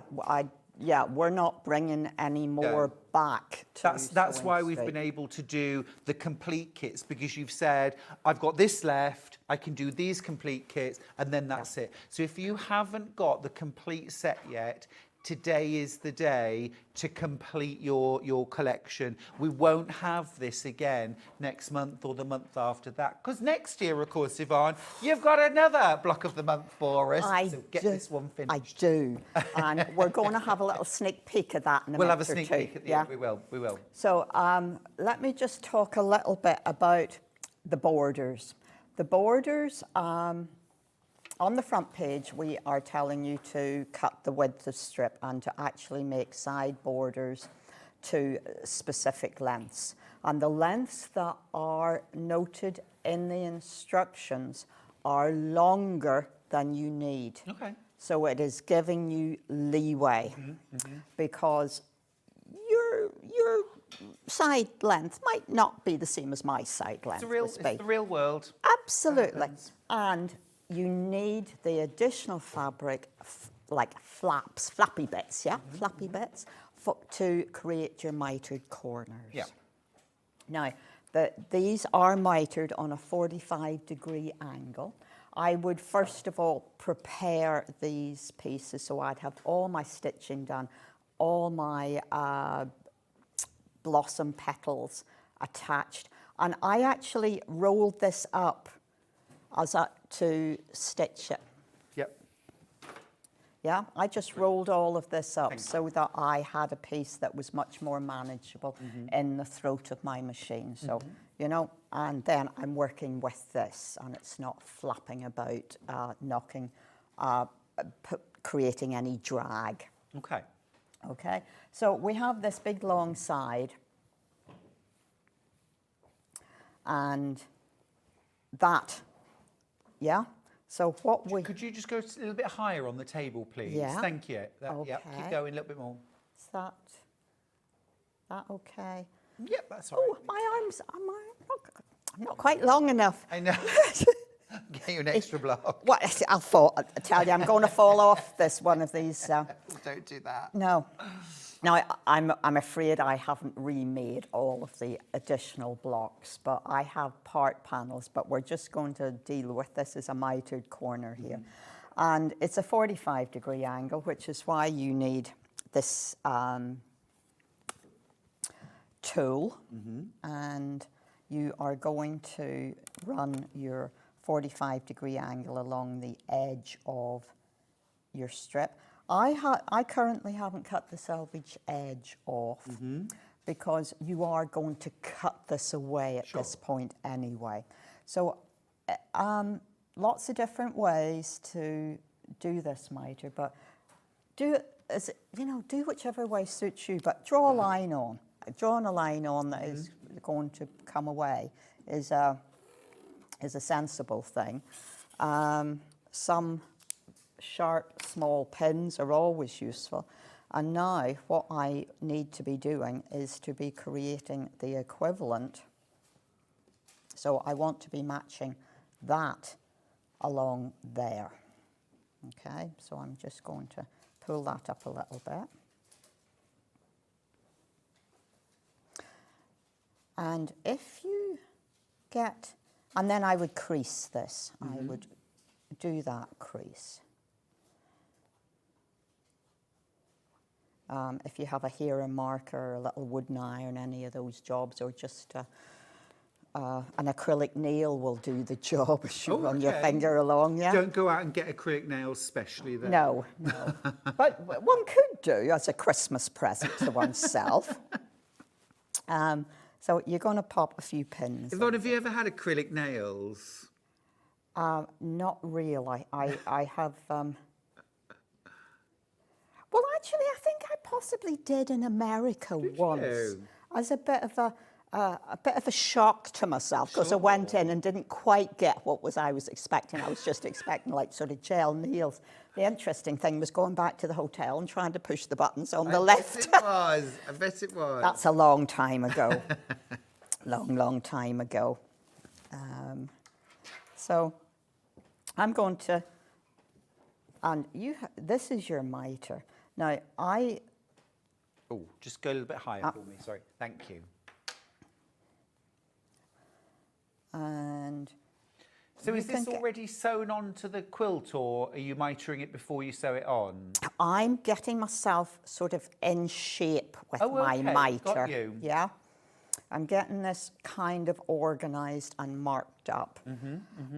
Yeah, we're not bringing any more back. To That's Sewing why we've Street. been able to do the complete kits, because you've said, I've got this left, I can do these complete kits, and then that's it. So if you haven't got the complete set yet, today is the day to complete your collection. We won't have this again next month or the month after that, because next year, of course, Yvonne, you've got another block of the month for us. So get this one finished. I do. And we're going to have a little sneak peek of that in a We'll minute have a sneak or two. peek at the end. We will. So let me just talk a little bit about the borders. The borders, on the front page, we are telling you to cut the width of strip and to actually make side borders to specific lengths. And the lengths that are noted in the instructions are longer than you need. Okay. So it is giving you leeway because your side length might not be the same as my side length. It's the real world. Absolutely. And you need the additional fabric, like flappy bits, flappy bits, to create your mitered corners. Yeah. Now, these are mitered on a 45-degree angle. I would first of all prepare these pieces so I'd have all my stitching done, all my blossom petals attached. And I actually rolled this up to stitch it. Yep. Yeah, I just rolled all of this up so that I had a piece that was much more manageable in the throat of my machine. So, you know, and then I'm working with this and it's not flapping about, creating any drag. Okay. Okay, so we have this big long side and that, yeah? So what we... Could you just go a little bit higher on the table, please? Yeah. Thank you. Yeah, keep Okay. going a little bit more. Is that okay? Yep, that's all right. Oh, my arms, I'm not quite long enough. I know. Get you an extra block. What, I tell you, I'm going to fall off this one of these. Don't do that. No. Now, I'm afraid I haven't remade all of the additional blocks, but I have part panels, but we're just going to deal with this as a mitered corner here. And it's a 45-degree angle, which is why you need this tool. And you are going to run your 45-degree angle along the edge of your strip. I currently haven't cut the selvage edge off because you are going to cut this away at this point anyway. So lots of different ways to do this miter, but do whichever way suits you, but draw a line on. Drawing a line on that is going to come away is a sensible thing. Some sharp small pins are always useful. And now what I need to be doing is to be creating the equivalent. So I want to be matching that along there. Okay, so I'm just going to pull that up a little bit. And if you get, and then I would crease this. I would do that crease. If you have a hero marker, a little wooden iron, any of those jobs, or just an acrylic nail will do the job as you run your finger along, yeah? Don't go out and get acrylic nails specially then. No. But one could do as a Christmas present to oneself. So you're going to pop a few pins. Yvonne, have you ever had acrylic nails? Not really. I have... Well, actually, I think I possibly did in America once. You? As a bit of a shock to myself, because I went in and didn't quite get what I was expecting. I was just expecting like sort of gel nails. The interesting thing was going back to the hotel and trying to push the buttons on the left. I bet it was. That's a long time ago. long time ago. So I'm going to, and this is your miter. Now Oh, just go a little bit higher for me. Sorry. Thank you. And So you is can this already sewn onto the quilt, or are you mitering it before you sew it on? I'm getting myself sort of in shape with Oh, my okay, miter. got you. Yeah. I'm getting this kind of organised and marked up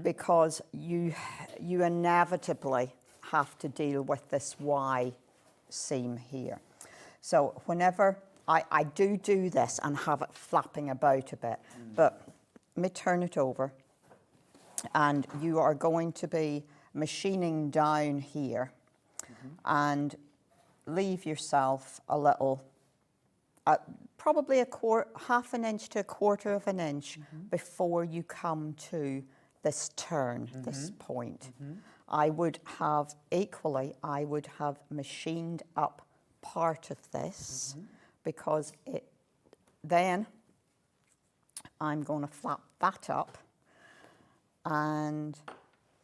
because you inevitably have to deal with this Y seam here. So whenever I do this and have it flapping about a bit, but let me turn it over, and you are going to be machining down here and leave yourself a little, probably half an inch to a quarter of an inch before you come to this turn, this point. I would have machined up part of this because then I'm going to flap that up, and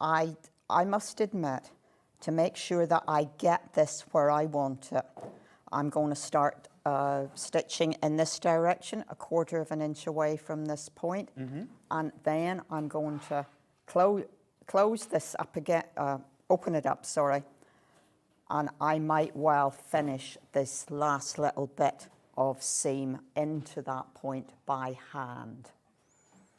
I must admit, to make sure that I get this where I want it, I'm going to start stitching in this direction, a quarter of an inch away from this point, and then I'm going to close this up again, open it up, sorry, and I might well finish this last little bit of seam into that point by hand.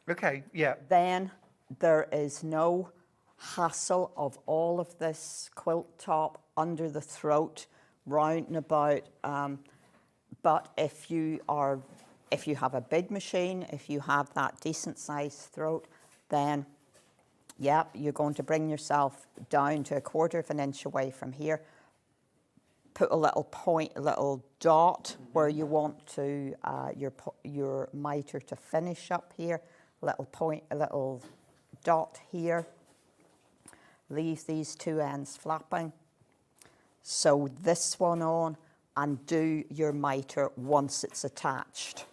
Okay, yeah. Then there is no hassle of all of this quilt top under the throat, round and about. But if you have a big machine, if you have that decent sized throat, then yeah, you're going to bring yourself down to a quarter of an inch away from here. Put a little point, a little dot where you want to your miter to finish up here. Little point, a little dot here. Leave these two ends flapping. Sew this one on and do your miter once it's attached.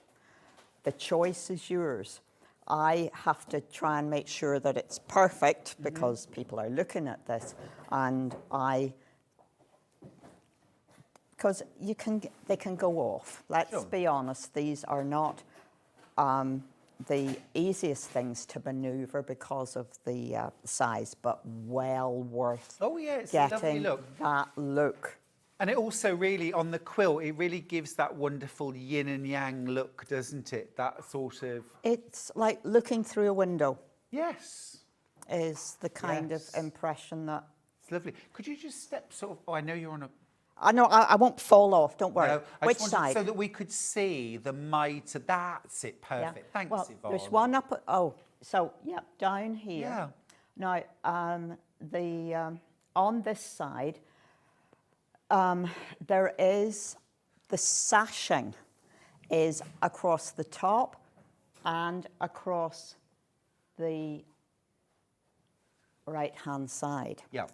The choice is yours. I have to try and make sure that it's perfect because people are looking at this, and because they can go off. Let's be honest, these are not the easiest things to maneuver because of the size, but well worth It's a lovely getting look. that look. And it also really, on the quilt, it really gives that wonderful yin and yang look, doesn't it? That sort of... It's like looking through a window Yes. is the kind of Yes. impression that... It's lovely. Could you just step sort of... Oh, I know you're on a... I know, I won't fall off, don't worry. No, I Which just wanted side? so that we could see the miter. That's it, perfect. Thanks, well, Yvonne. there's one up, down here. Yeah. Now, on this side, there is, the sashing is across the top and across the right-hand side. Yeah.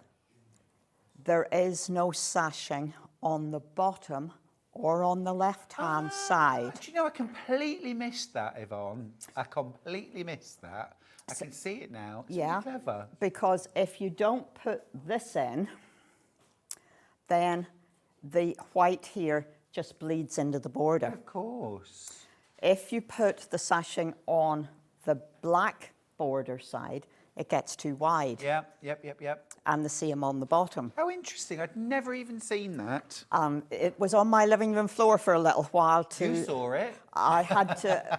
There is no sashing on the bottom or on the left-hand side. Do you know, I completely missed that, Yvonne. I completely missed that. I can see it now. It's really clever. Because if you don't put this in, then the white here just bleeds into the border. Of course. If you put the sashing on the black border side, it gets too wide. Yep. And the same on the bottom. How interesting. I'd never even seen that. It was on my living room floor for a little while too. You saw it. I had to,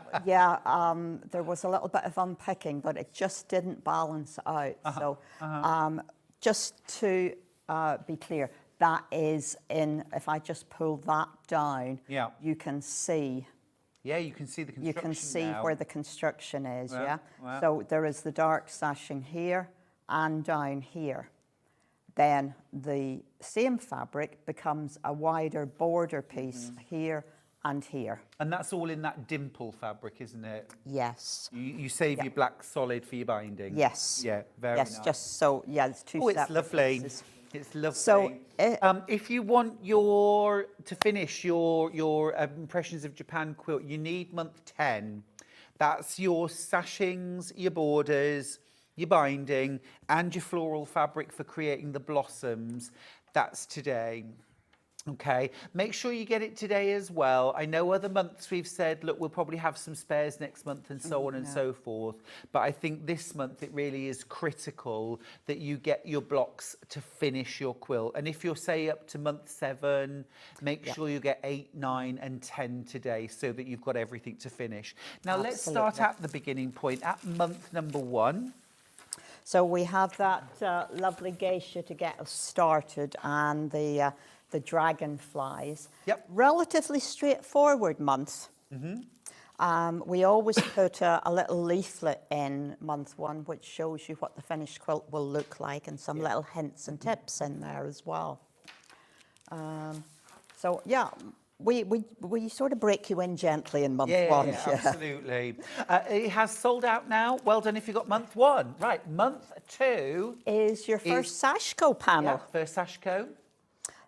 there was a little bit of unpicking, but it just didn't balance out. So just to be clear, that is in, if I just pull that down, you can see. Yeah, you can see the construction. You can see now. where the construction is, Wow, wow. So there is the dark sashing here and down here. Then the same fabric becomes a wider border piece here and here. And that's all in that dimple fabric, isn't it? Yes. You save your black solid for your binding. Yes. Yeah, very yes, nice. just so, it's two It's separate lovely. pieces. It's lovely. So, if you want to finish your Impressions of Japan quilt, you need month 10. That's your sashings, your borders, your binding, and your floral fabric for creating the blossoms. That's today. Okay, make sure you get it today as well. I know other months we've said, look, we'll probably have some spares next month and so on and so forth. But I think this month it really is critical that you get your blocks to finish your quilt. And if you're, say, up to month 7, make sure you get 8, 9 and 10 today so that you've got everything to finish. Now, let's start at the beginning point, at month number 1. So we have that lovely geisha to get us started, and the dragonflies. Yep. Relatively straightforward month. We always put a little leaflet in month 1 which shows you what the finished quilt will look like, and some little hints and tips in there as well. So yeah, we sort of break you in gently in month 1. Yeah, absolutely. It has sold out now. Well done if you got month 1. Right, month 2 is your first Sashko panel. Yeah, first Sashko.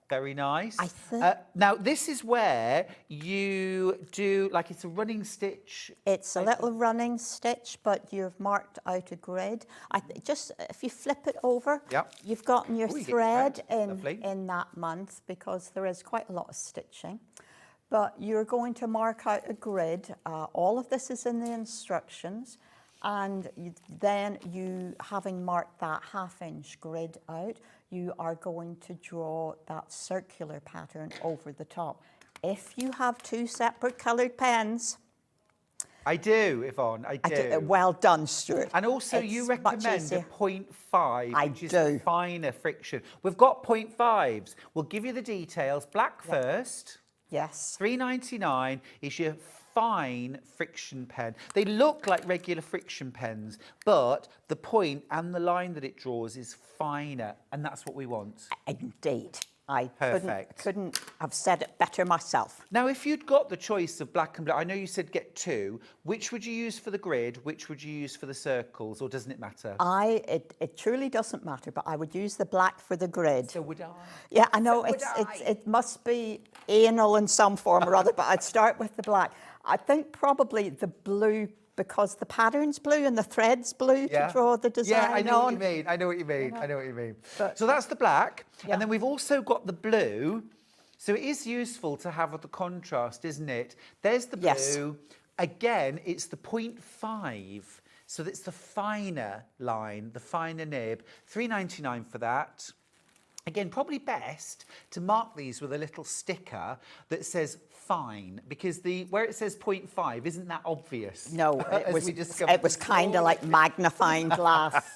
Very nice. I think. Now, this is where you do, like, it's a running stitch. It's a little running stitch, but you've marked out a grid. Just if you flip it over, you've gotten your thread in that month, because there is quite a lot of stitching. But you're going to mark out a grid. All of this is in the instructions. And then you, having marked that 1/2-inch grid out, you are going to draw that circular pattern over the top. If you have 2 separate coloured pens. I do, Yvonne, I do. Well done, Stuart. And also you recommend a 0.5, which is finer friction. We've got 0.5s. We'll give you the details. Black first. Yes. $3.99 is your fine friction pen. They look like regular friction pens, but the point and the line that it draws is finer, and that's what we want. Indeed. I Perfect. couldn't have said it better myself. Now, if you'd got the choice of black and blue, I know you said get 2. Which would you use for the grid? Which would you use for the circles, or doesn't it matter? It truly doesn't matter, but I would use the black for the grid. So would I. Yeah, I know it must be anal in some form or other, but I'd start with the black. I think probably the blue, because the pattern's blue and the thread's blue to draw the design on. Yeah, I know what you mean. I know what you mean. I know what you mean. So that's the black. And then we've also got the blue. So it is useful to have the contrast, isn't it? There's the blue. Yes. Again, it's the 0.5. So that's the finer line, the finer nib. $3.99 for that. Again, probably best to mark these with a little sticker that says fine, because where it says 0.5 isn't that obvious. No, it was kind of like magnifying glass,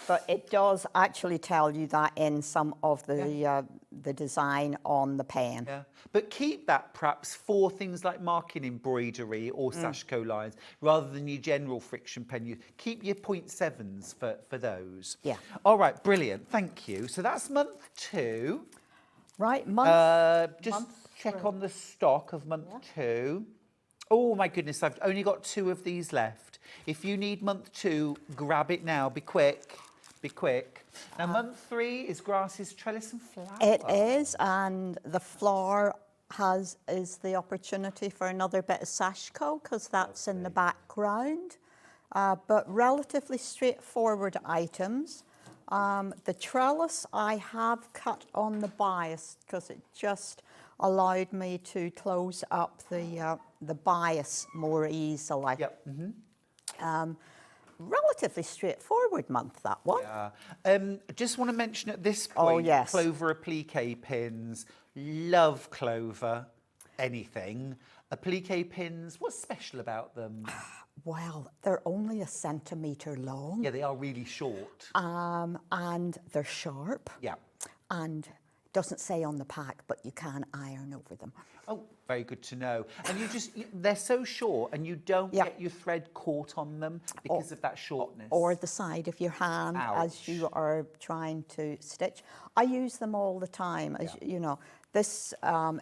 but it does actually tell you that in some of the design on the pen. Yeah, but keep that perhaps for things like marking embroidery or Sashko lines, rather than your general friction pen. You keep your 0.7s for those. Yeah. All right, brilliant. Thank you. So that's month 2. Right, month. Check on the stock of month 2. Oh my goodness, I've only got 2 of these left. If you need month 2, grab it now. Be quick. Be quick. Now, month 3 is grasses, trellis and flower. It is, and the flower is the opportunity for another bit of Sashko, because that's in the background. But relatively straightforward items. The trellis I have cut on the bias, because it just allowed me to close up the bias more easily. Yep. Relatively straightforward month, that one. Yeah. Just want to mention at this point, Clover applique pins. Love Clover, anything. Applique pins, what's special about them? Well, they're only 1 centimetre long. Yeah, they are really short. And they're sharp. Yeah. And it doesn't say on the pack, but you can iron over them. Oh, very good to know. And they're so short, and you don't get your thread caught on them because of that shortness. Or the side of your hand as you are trying to stitch. I use them all the time, as you know. This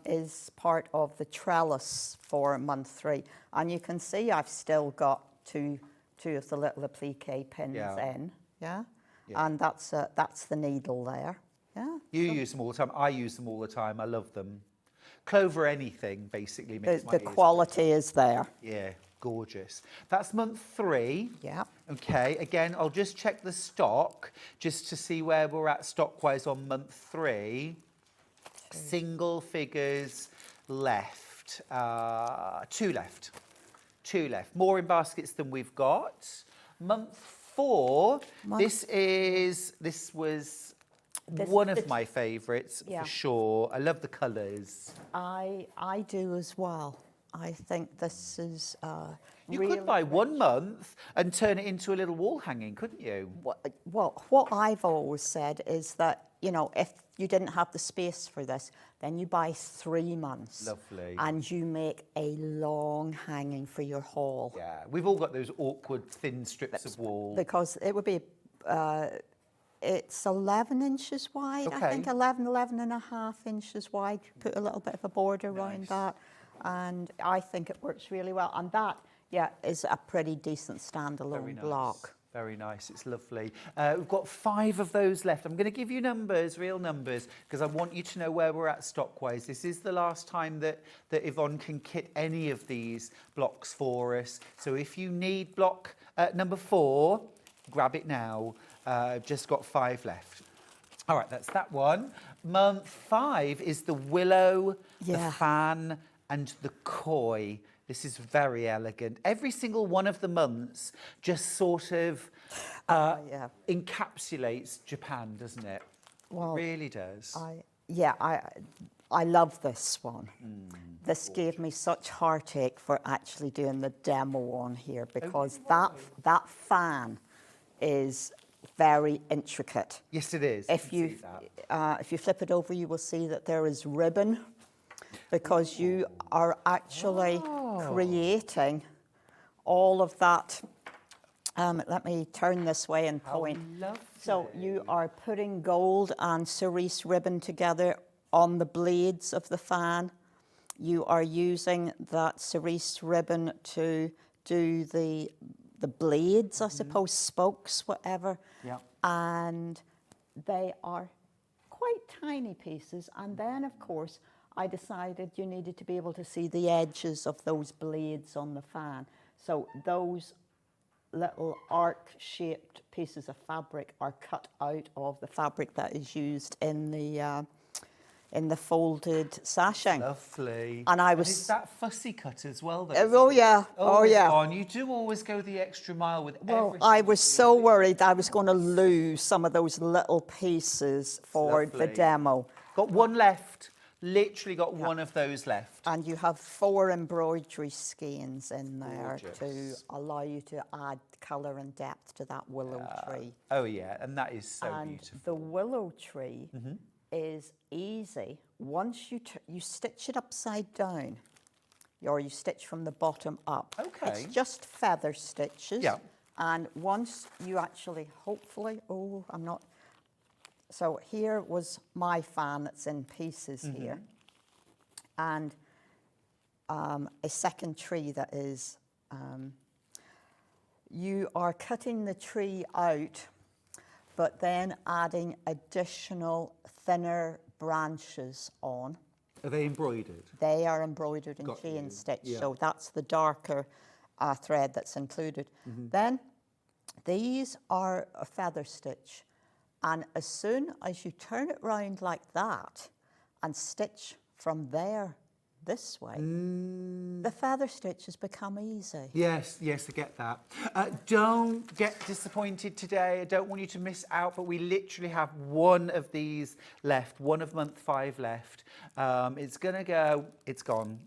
is part of the trellis for month 3. And you can see I've still got two of the little applique pins in. Yeah? And that's the needle there. Yeah. You use them all the time. I use them all the time. I love them. Clover anything, basically, makes my ears quality is there. Yeah, gorgeous. That's month 3. Yeah. Okay, again, I'll just check the stock just to see where we're at stock-wise on month 3. single figures left. 2 left. 2 left. More in baskets than we've got. Month 4. This was one of my favourites for sure. I love the colours. I do as well. I think this is You really could buy 1 month and turn it into a little wall hanging, couldn't you? Well, what I've always said is that, you know, if you didn't have the space for this, then you buy 3 months. Lovely. And you make a long hanging for your hall. Yeah, we've all got those awkward thin strips of wall. Because it would be, it's 11 inches wide, I think 11 and a half inches wide. Put a little bit of a border around that. And I think it works really well. And that, is a pretty decent standalone block. Very nice, it's lovely. We've got 5 of those left. I'm going to give you numbers, real numbers, because I want you to know where we're at stock-wise. This is the last time that Yvonne can kit any of these blocks for us. So if you need block number 4, grab it now. Just got 5 left. All right, that's that one. Month 5 is the willow, the fan, and the koi. This is very elegant. Every single one of the months just sort of encapsulates Japan, doesn't it? Well, it really does. I love this one. This gave me such heartache for actually doing the demo on here because that fan is very intricate. Yes, it is. If you flip it over, you will see that there is ribbon because you are actually creating all of that. Let me turn this way and point. So you are putting gold and cerise ribbon together on the blades of the fan. You are using that cerise ribbon to do the blades, I suppose, spokes, whatever. Yeah. And they are quite tiny pieces. And then, of course, I decided you needed to be able to see the edges of those blades on the fan. So those little arc-shaped pieces of fabric are cut out of the fabric that is used in the folded sashing. Lovely. And is that fussy cut as well, though? Oh yeah. Yvonne, you do always go the extra mile with everything. I was so worried I was going to lose some of those little pieces for the demo. Got 1 left. Literally got 1 of those left. And you have 4 embroidery skeins in there to allow you to add colour and depth to that willow tree. Oh yeah, and that is so beautiful. The willow tree is easy. Once you stitch it upside down, or you stitch from the bottom up. Okay. It's just feather stitches. Yeah. And once you actually, hopefully, so here was my fan that's in pieces here. And a second tree that is, you are cutting the tree out, but then adding additional thinner branches on. Are they embroidered? They are embroidered and chain stitched, so that's the darker thread that's included. Then these are a feather stitch. And as soon as you turn it round like that and stitch from there this way, the feather stitches become easy. Yes, I get that. Don't get disappointed today. I don't want you to miss out, but we literally have 1 of these left, 1 of month 5 left. It's going to go, it's gone.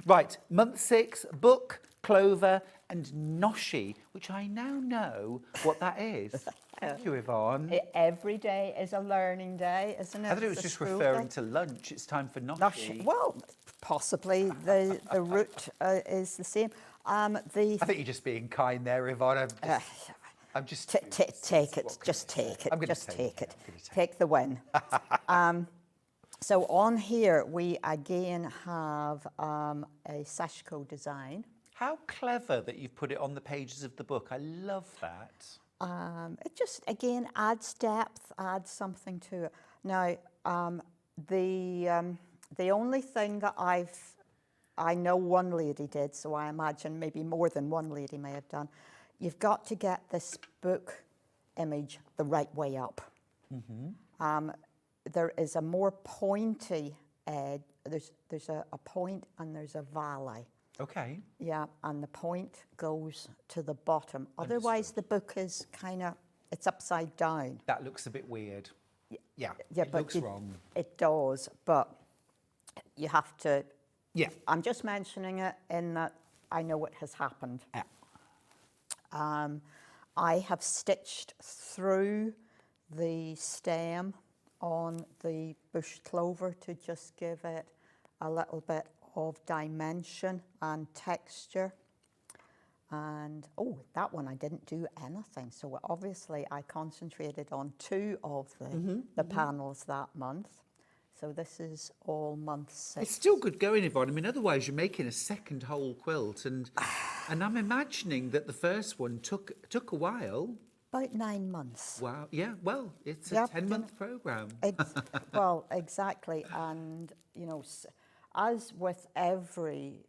Right, month 6, book, clover, and noshi, which I now know what that is. Thank you, Yvonne. Every day is a learning day, isn't it? I thought it was just referring to lunch. It's time for noshi. Well, possibly the root is the same. I think you're just being kind there, Yvonne. I'm just... Take it. Just take it. I'm going just to take it. Take the win. So on here, we again have a sashiko design. How clever that you've put it on the pages of the book. I love that. It just, again, adds depth, adds something to it. Now, the only thing that I know one lady did, so I imagine maybe more than one lady may have done, you've got to get this book image the right way up. there is a more pointy edge. There's a point and there's a valley. Okay. Yeah, and the point goes to the bottom. Otherwise, the book is kind of, it's upside down. That looks a bit weird. Yeah, Yeah, it looks wrong. It does, but you have to. Yeah. I'm just mentioning it in that I know it has happened. Yeah. I have stitched through the stem on the bush clover to just give it a little bit of dimension and texture. And oh, that one I didn't do anything. So obviously I concentrated on 2 of the panels that month. So this is all month 6. It's still good going, Yvonne. I mean, otherwise you're making a second whole quilt, and I'm imagining that the first one took a while. About 9 months. Wow. Yeah. Well, it's a Yep. 10-month program. Well, exactly. And, as with every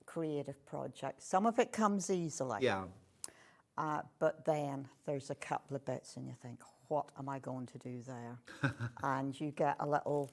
creative project, some of it comes easily. Yeah. But then there's a couple of bits and you think, what am I going to do there? And you get a little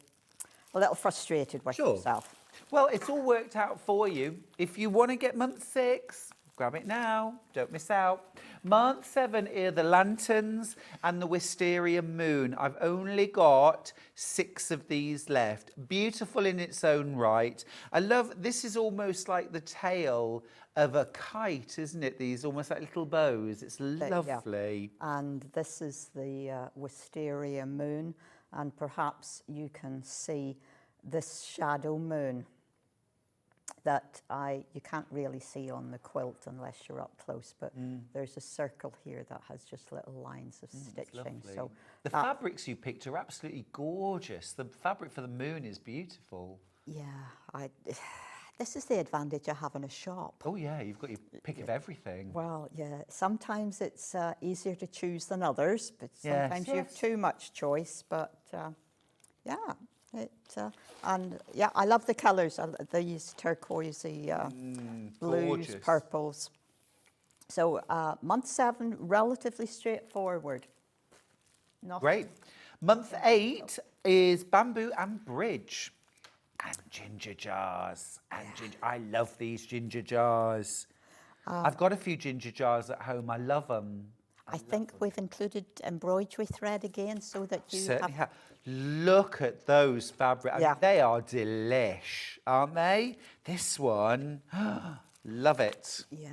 frustrated with yourself. Well, it's all worked out for you. If you want to get month 6, grab it now. Don't miss out. Month 7 are the lanterns and the wisteria moon. I've only got 6 of these left. Beautiful in its own right. I love, this is almost like the tail of a kite, isn't it? These almost like little bows. It's lovely. Yeah. And this is the wisteria moon. And perhaps you can see this shadow moon that you can't really see on the quilt unless you're up close, but there's a circle here that has just little lines of stitching. So the fabrics you picked are absolutely gorgeous. The fabric for the moon is beautiful. Yeah, this is the advantage of having a shop. Oh yeah, you've got your pick of everything. Well, yeah, sometimes it's easier to choose than others, but sometimes you have too much choice. But yeah, and yeah, I love the colours. These turquoisey, blues, gorgeous. purples. So month 7, relatively straightforward. Nothing. Great. Month 8 is bamboo and bridge. And ginger jars. I love these ginger jars. I've got a few ginger jars at home. I love them. I think we've included embroidery thread again so that you Certainly have. Look at those fabrics. I mean, they are delish, aren't they? This one, love it. Yeah.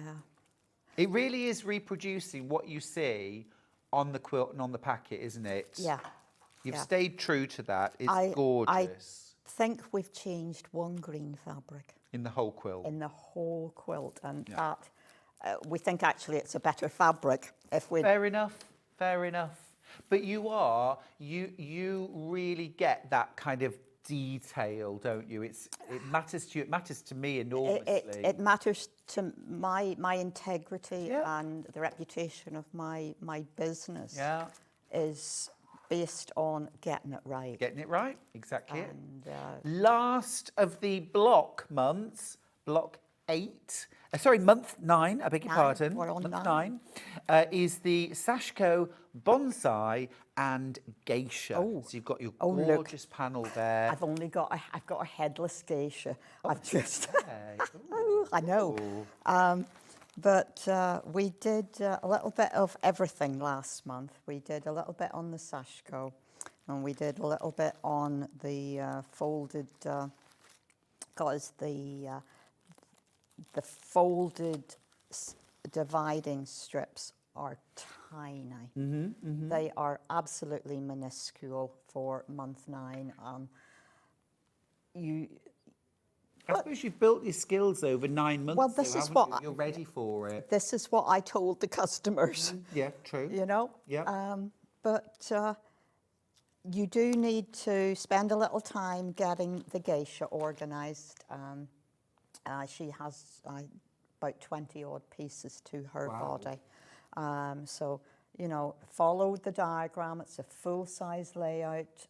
It really is reproducing what you see on the quilt and on the packet, isn't it? Yeah. You've stayed true to that. It's gorgeous. I think we've changed one green fabric. In the whole quilt. In the whole quilt, and that we think actually it's a better fabric if we. Fair enough. Fair enough. But you really get that kind of detail, don't you? It matters to you. It matters to me enormously. It matters to my integrity and the reputation of my business. Yeah. Is based on getting it right. Getting it right, exactly. And, last of the block months, block 8. Month 9. I beg your pardon. We're on month 9. Is the Sashiko Bonsai and Geisha. Oh. So you've got your look. gorgeous panel there. I've got a headless geisha. I've just. Okay. I know. But we did a little bit of everything last month. We did a little bit on the Sashiko, and we did a little bit on the folded, because the folded dividing strips are tiny. They are absolutely minuscule for month 9. I suppose you've built your skills over 9 months. Well, this so is haven't what you? You're ready for it. This is what I told the customers. Yeah, true. You know? Yeah. But you do need to spend a little time getting the geisha organised. She has about 20 odd pieces to her body. So, follow the diagram. It's a full-size layout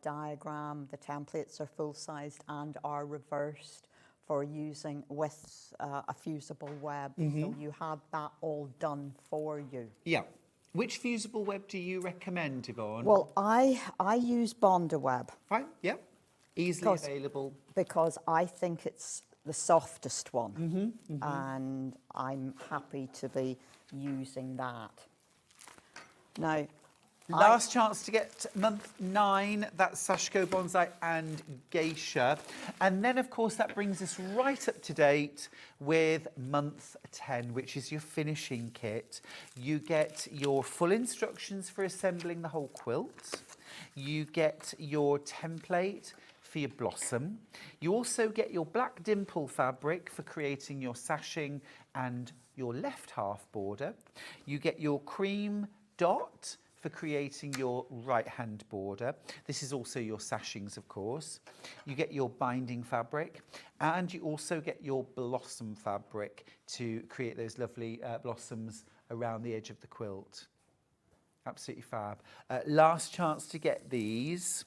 diagram. The templates are full-sized and are reversed for using with a fusible web. So you have that all done for you. Yeah. Which fusible web do you recommend, Yvonne? Well, I use Bondaweb Fine, yep. Easily Because- available. because I think it's the softest one, and I'm happy to be using that. Now, Last chance to get month 9, that's Sashiko Bonsai and Geisha. And then, of course, that brings us right up to date with month 10, which is your finishing kit. You get your full instructions for assembling the whole quilt. You get your template for your blossom. You also get your black dimple fabric for creating your sashing and your left half border. You get your cream dot for creating your right hand border. This is also your sashings, of course. You get your binding fabric, and you also get your blossom fabric to create those lovely blossoms around the edge of the quilt. Absolutely fab. Last chance to get these.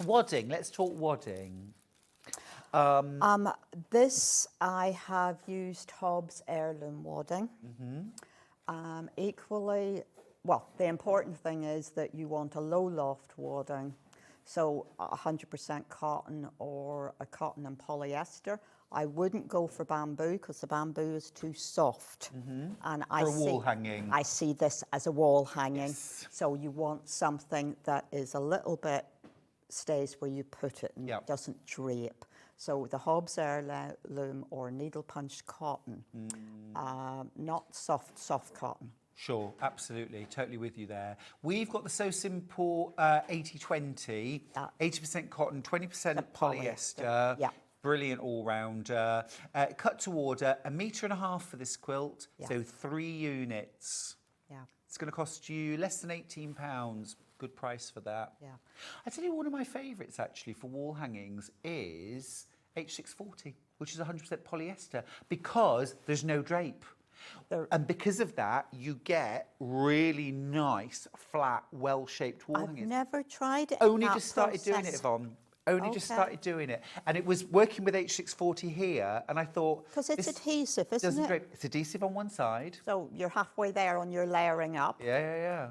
Wadding, let's talk wadding. this I have used Hobbs heirloom wadding. Equally, well, the important thing is that you want a low loft wadding, so 100% cotton or a cotton and polyester. I wouldn't go for bamboo because the bamboo is too soft. And For a wall hanging. I see this as a wall hanging. Yes. So you want something that is a little bit, stays where you put it and Yep. doesn't drape. So the Hobbs heirloom or needle punched cotton, not soft cotton. Sure, absolutely, totally with you there. We've got the So Simple 80-20, 80% cotton, 20% polyester. Yeah. Brilliant all-rounder. Cut to order, 1.5 meters for this quilt, so 3 units. Yeah. It's going to cost you less than £18. Good price for that. Yeah. I tell you, one of my favourites actually for wall hangings is H640, which is 100% polyester, because there's no drape. And because of that, you get really nice, flat, well-shaped wall I've hangings. never tried it. Only in just that started doing it, process. Yvonne. Only just Okay. started doing it. And it was working with H640 here, and I thought... Because it's this adhesive, isn't doesn't it? drape. It's adhesive on one side. So you're halfway there on your layering up. Yeah.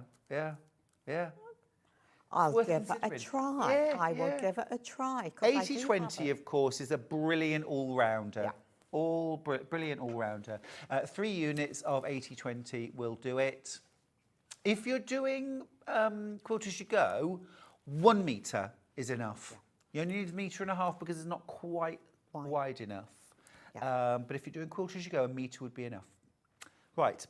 I'll worth give it a considering. try. Yeah, I will yeah. give it a try. 'cause I do have 80-20, it. of course, is a brilliant all-rounder. Yeah. Brilliant all-rounder. 3 units of 80-20 will do it. If you're doing quilt as you go, 1 metre is enough. You only need 1.5 meters because it's not quite wide enough. Yeah. But if you're doing quilt as you go, 1 metre would be enough. Right.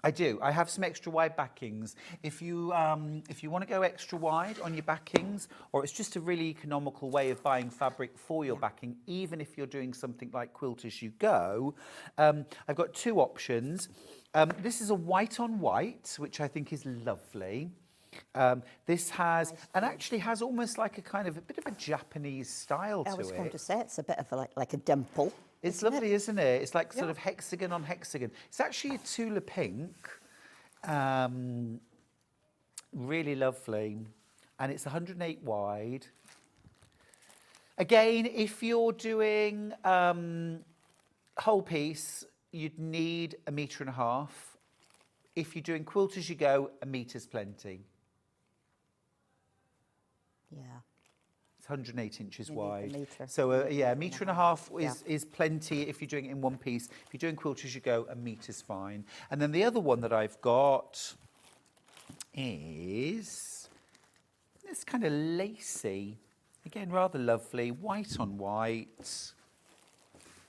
I do. I have some extra wide backings. If you want to go extra wide on your backings, or it's just a really economical way of buying fabric for your backing, even if you're doing something like quilt as you go, I've got 2 options. This is a white on white, which I think is lovely. This has, and actually has almost like a bit of a Japanese style to it. I was going to say it's a bit of like a dimple. It's lovely, isn't it? It's like sort of hexagon on hexagon. It's actually a Tula pink. Really lovely. And it's 108 wide. Again, if you're doing whole piece, you'd need 1.5 meters. If you're doing quilt as you go, 1 meter's plenty. Yeah. It's 108 inches You need the wide. metre. So, 1.5 meters is plenty if you're doing it in one piece. If you're doing quilt as you go, 1 meter's fine. And then the other one that I've got is this kind of lacy. Again, rather lovely. White on white.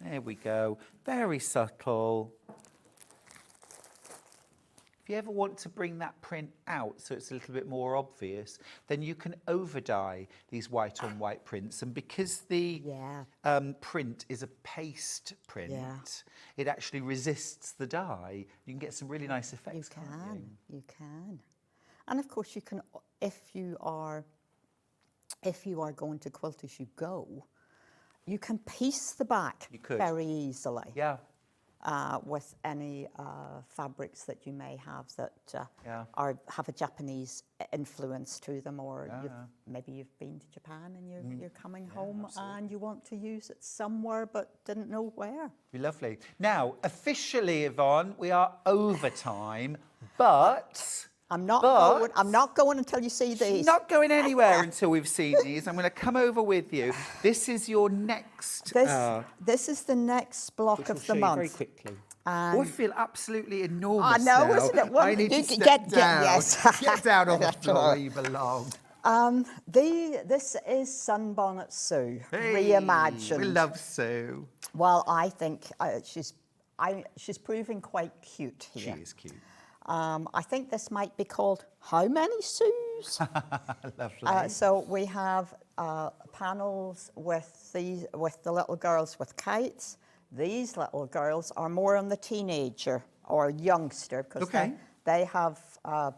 There we go. Very subtle. If you ever want to bring that print out so it's a little bit more obvious, then you can over dye these white on white prints. And because the print is a paste print, it actually resists the dye. You can get some really nice effects, You can. And of course you can, if you are going to quilt as you go, you can piece the back very easily. Yeah. with any fabrics that you may have that have a Japanese influence to them, or maybe you've been to Japan and you're coming home and you want to use it somewhere but didn't know where. Be lovely. Now, officially, Yvonne, we are over time, but... I'm not going until you see these. Not going anywhere until we've seen these. I'm going to come over with you. This is your next... This is the next block of the month. Very quickly. I feel absolutely enormous I know, now. isn't it? Well, I need to you step down. yes. Get down on the floor where you belong. This is Sunbonnet Sue, reimagined. We love Sue. Well, I think she's proving quite cute here. She is cute. I think this might be called How Many Sues? Lovely. So we have panels with the little girls with kites. These little girls are more on the teenager or youngster, because they have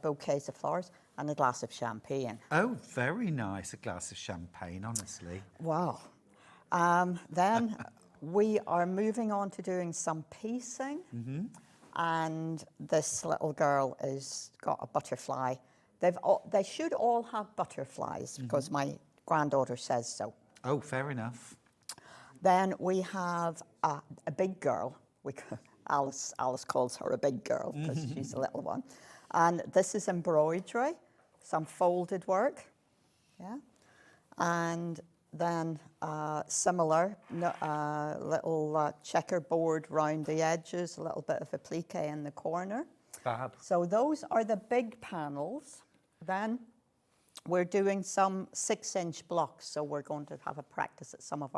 bouquets of flowers and a glass of champagne. Oh, very nice. A glass of champagne, honestly. Wow. Then we are moving on to doing some piecing. Mm-hmm. And this little girl has got a butterfly. They should all have butterflies, because my granddaughter says so. Oh, fair enough. Then we have a big girl. Alice calls her a big girl because she's a little one. And this is embroidery, some folded work. Yeah. And then similar, little checkerboard round the edges, a little bit of applique in the corner. Fab. So those are the big panels. Then we're doing some 6-inch blocks, so we're going to have a practice at some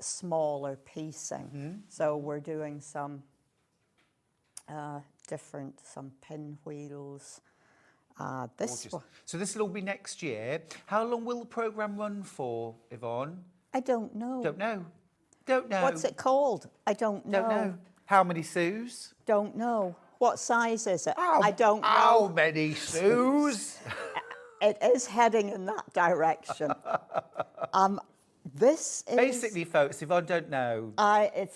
smaller piecing. So we're doing some some pinwheels. So this will all be next year. How long will the programme run for, Yvonne? I don't know. Don't know. Don't know. What's it called? I don't know. Don't know. How many Sues? Don't know. What size is it? Oh, I don't know. How many Sues? It is heading in that direction. This is... Basically, folks, Yvonne don't know.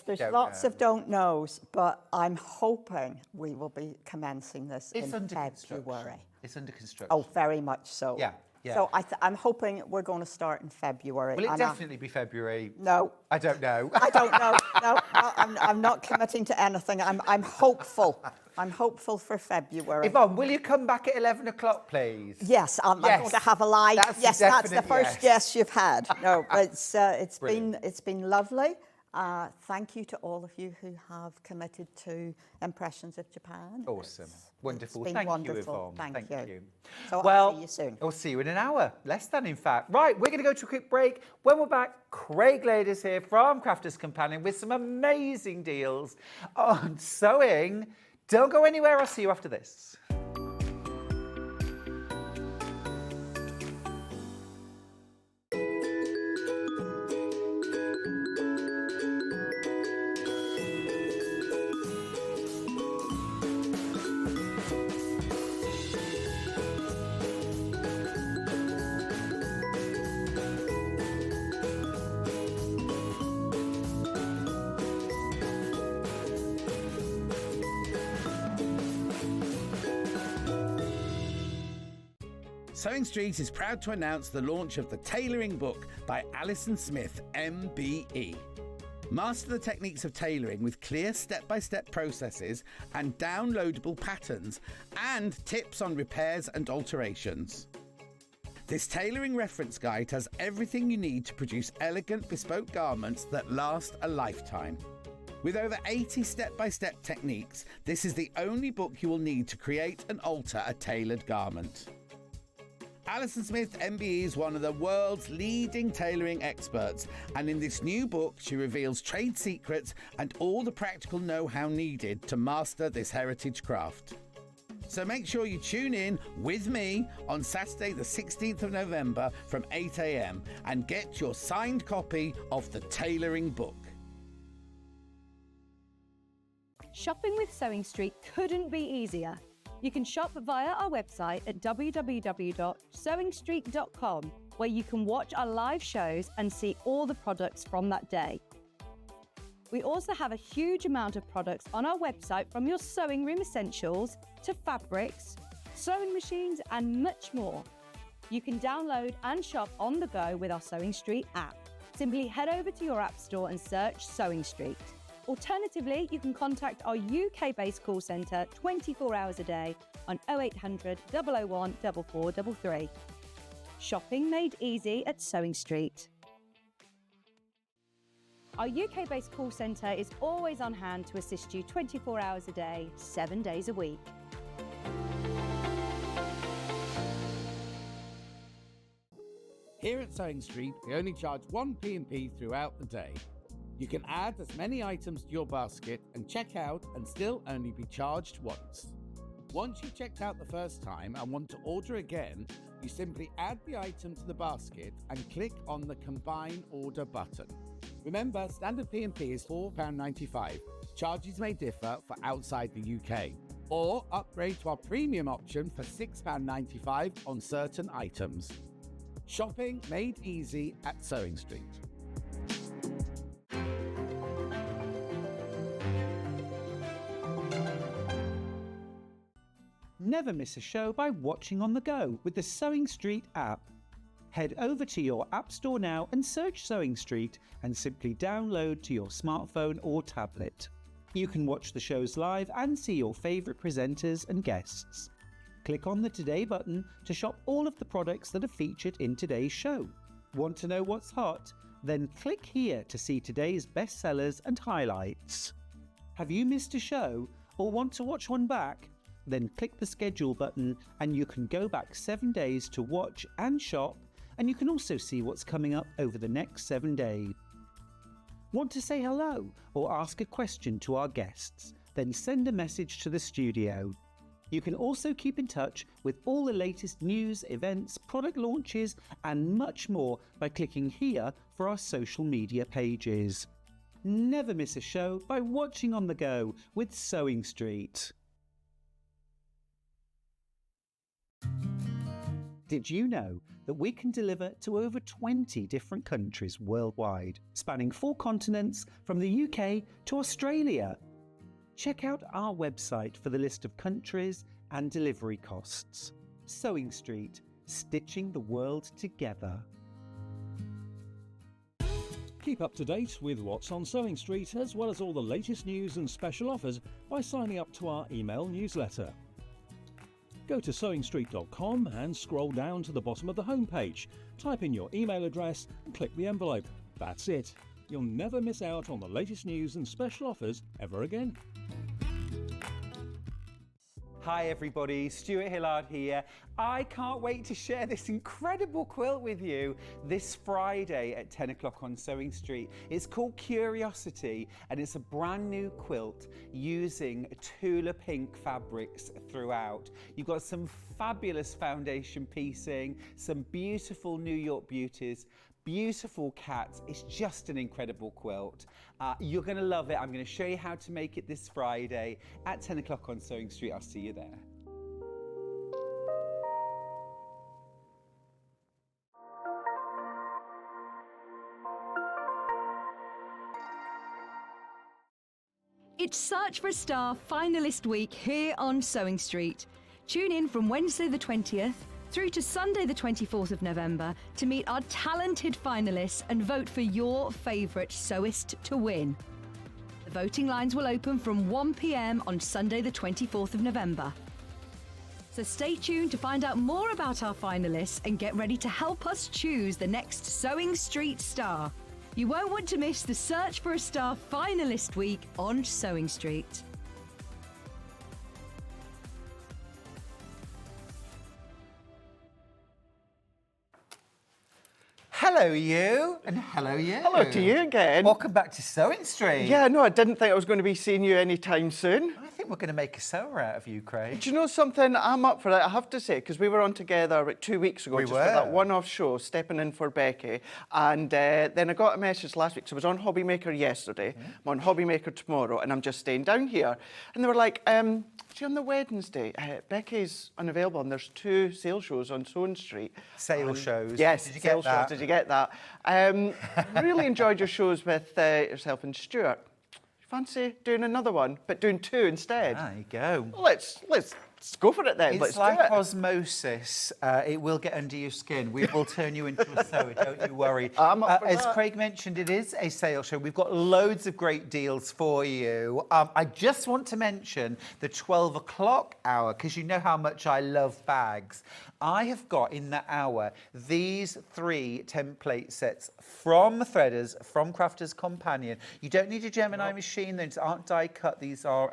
There's lots of don't knows, but I'm hoping we will be commencing this in February. It's under construction. Oh, very much so. Yeah, yeah. So I'm hoping we're going to start in February. Will it definitely be February? No. I don't know. I don't know. No, I'm not committing to anything. I'm hopeful. I'm hopeful for February. Yvonne, will you come back at 11 o'clock, please? Yes, I'm going to have a live. That's the first yes you've had. No, it's been lovely. Thank you to all of you who have committed to Impressions of Japan. Awesome. Wonderful. It's been Thank wonderful. you, Yvonne. Thank you. So I'll see you soon. I'll see you in an hour. Less than, in fact. Right, we're going to go to a quick break. When we're back, Craig Lader's here from Crafters Companion with some amazing deals on sewing. Don't go anywhere. I'll see you after this. Sewing Street is proud to announce the launch of the tailoring book by Alison Smith, MBE. Master the techniques of tailoring with clear step-by-step processes and downloadable patterns and tips on repairs and alterations. This tailoring reference guide has everything you need to produce elegant bespoke garments that last a lifetime. With over 80 step-by-step techniques, this is the only book you will need to create and alter a tailored garment. Alison Smith MBE is one of the world's leading tailoring experts, and in this new book she reveals trade secrets and all the practical know-how needed to master this heritage craft. So make sure you tune in with me on Saturday the 16th of November from 8 a.m. and get your signed copy of the tailoring book. Shopping with Sewing Street couldn't be easier. You can shop via our website at www.sewingstreet.com, where you can watch our live shows and see all the products from that day. We also have a huge amount of products on our website, from your sewing room essentials to fabrics, sewing machines and much more. You can download and shop on the go with our Sewing Street app. Simply head over to your app store and search Sewing Street. Alternatively, you can contact our UK-based call centre 24 hours a day on 0800 001 4433. Shopping made easy at Sewing Street. Our UK-based call centre is always on hand to assist you 24 hours a day, 7 days a week. Here at Sewing Street, we only charge one P&P throughout the day. You can add as many items to your basket and check out and still only be charged once. Once you've checked out the first time and want to order again, you simply add the item to the basket and click on the Combine Order button. Remember, standard P&P is £4.95. Charges may differ for outside the UK. Or upgrade to our premium option for £6.95 on certain items. Shopping made easy at Sewing Street. Never miss a show by watching on the go with the Sewing Street app. Head over to your app store now and search Sewing Street and simply download to your smartphone or tablet. You can watch the shows live and see your favourite presenters and guests. Click on the Today button to shop all of the products that are featured in today's show. Want to know what's hot? Then click here to see today's bestsellers and highlights. Have you missed a show or want to watch one back? Then click the schedule button and you can go back 7 days to watch and shop, and you can also see what's coming up over the next 7 days. Want to say hello or ask a question to our guests? Then send a message to the studio. You can also keep in touch with all the latest news, events, product launches and much more by clicking here for our social media pages. Never miss a show by watching on the go with Sewing Street. Did you know that we can deliver to over 20 different countries worldwide, spanning 4 continents from the UK to Australia? Check out our website for the list of countries and delivery costs. Sewing Street, stitching the world together. Keep up to date with what's on Sewing Street, as well as all the latest news and special offers by signing up to our email newsletter. Go to sewingstreet.com and scroll down to the bottom of the homepage. Type in your email address and click the envelope. That's it. You'll never miss out on the latest news and special offers ever again. Hi everybody, Stuart Hillard here. I can't wait to share this incredible quilt with you this Friday at 10 o'clock on Sewing Street. It's called Curiosity and it's a brand new quilt using Tula Pink fabrics throughout. You've got some fabulous foundation piecing, some beautiful New York beauties, beautiful cats. It's just an incredible quilt. You're going to love it. I'm going to show you how to make it this Friday at 10 o'clock on Sewing Street. I'll see you there. It's Search for a Star finalist week here on Sewing Street. Tune in from Wednesday the 20th through to Sunday the 24th of November to meet our talented finalists and vote for your favourite sewist to win. The voting lines will open from 1 p.m. on Sunday the 24th of November. So stay tuned to find out more about our finalists and get ready to help us choose the next Sewing Street star. You won't want to miss the Search for a Star finalist week on Sewing Street. Hello you, and hello you. Hello to you again. Welcome back to Sewing Street. Yeah, no, I didn't think I was going to be seeing you anytime soon. I think we're going to make a sewer out of you, Craig. Do you know something? I'm up for it, I have to say, because we were on together about 2 weeks ago We just were. for that one-off show, stepping in for Becky. And then I got a message last week, so I was on Hobbymaker yesterday, I'm on Hobbymaker tomorrow, and I'm just staying down here. And they were like, see, on the Wednesday, Becky's unavailable, and there's 2 sales shows on Sewing Street. Sale shows. Yes, Did you get sales that? shows. Did you get that? Really enjoyed your shows with yourself and Stuart. fancy doing another one, but doing 2 instead? There you go. Let's go for it then. It's Let's like do it. osmosis. It will get under your skin. We will turn you into a sewer, don't you worry. I'm up for As that. Craig mentioned, it is a sales show. We've got loads of great deals for you. I just want to mention the 12 o'clock hour, because you know how much I love bags. I have got in that hour these 3 template sets from Threaders, from Crafters Companion. You don't need a Gemini machine. These aren't die cut. These are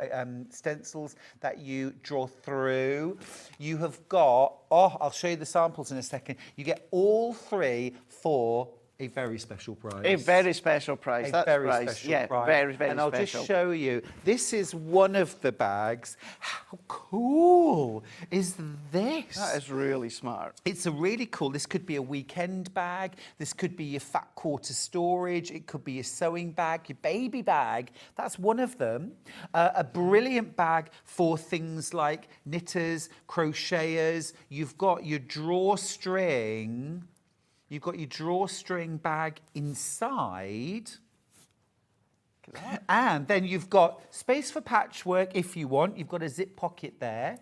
stencils that you draw through. You have got, I'll show you the samples in a second. You get all 3 for a very special price. A very special price. That's very right. special Yeah, price. very, very and I'll special. just show you. This is one of the bags. How cool is this? That is really smart. It's a really cool, this could be a weekend bag, this could be your fat quarter storage, it could be your sewing bag, your baby bag. That's one of them. A brilliant bag for things like knitters, crocheters. You've got your drawstring. You've got your drawstring bag inside. And then you've got space for patchwork if you want. You've got a zip pocket there.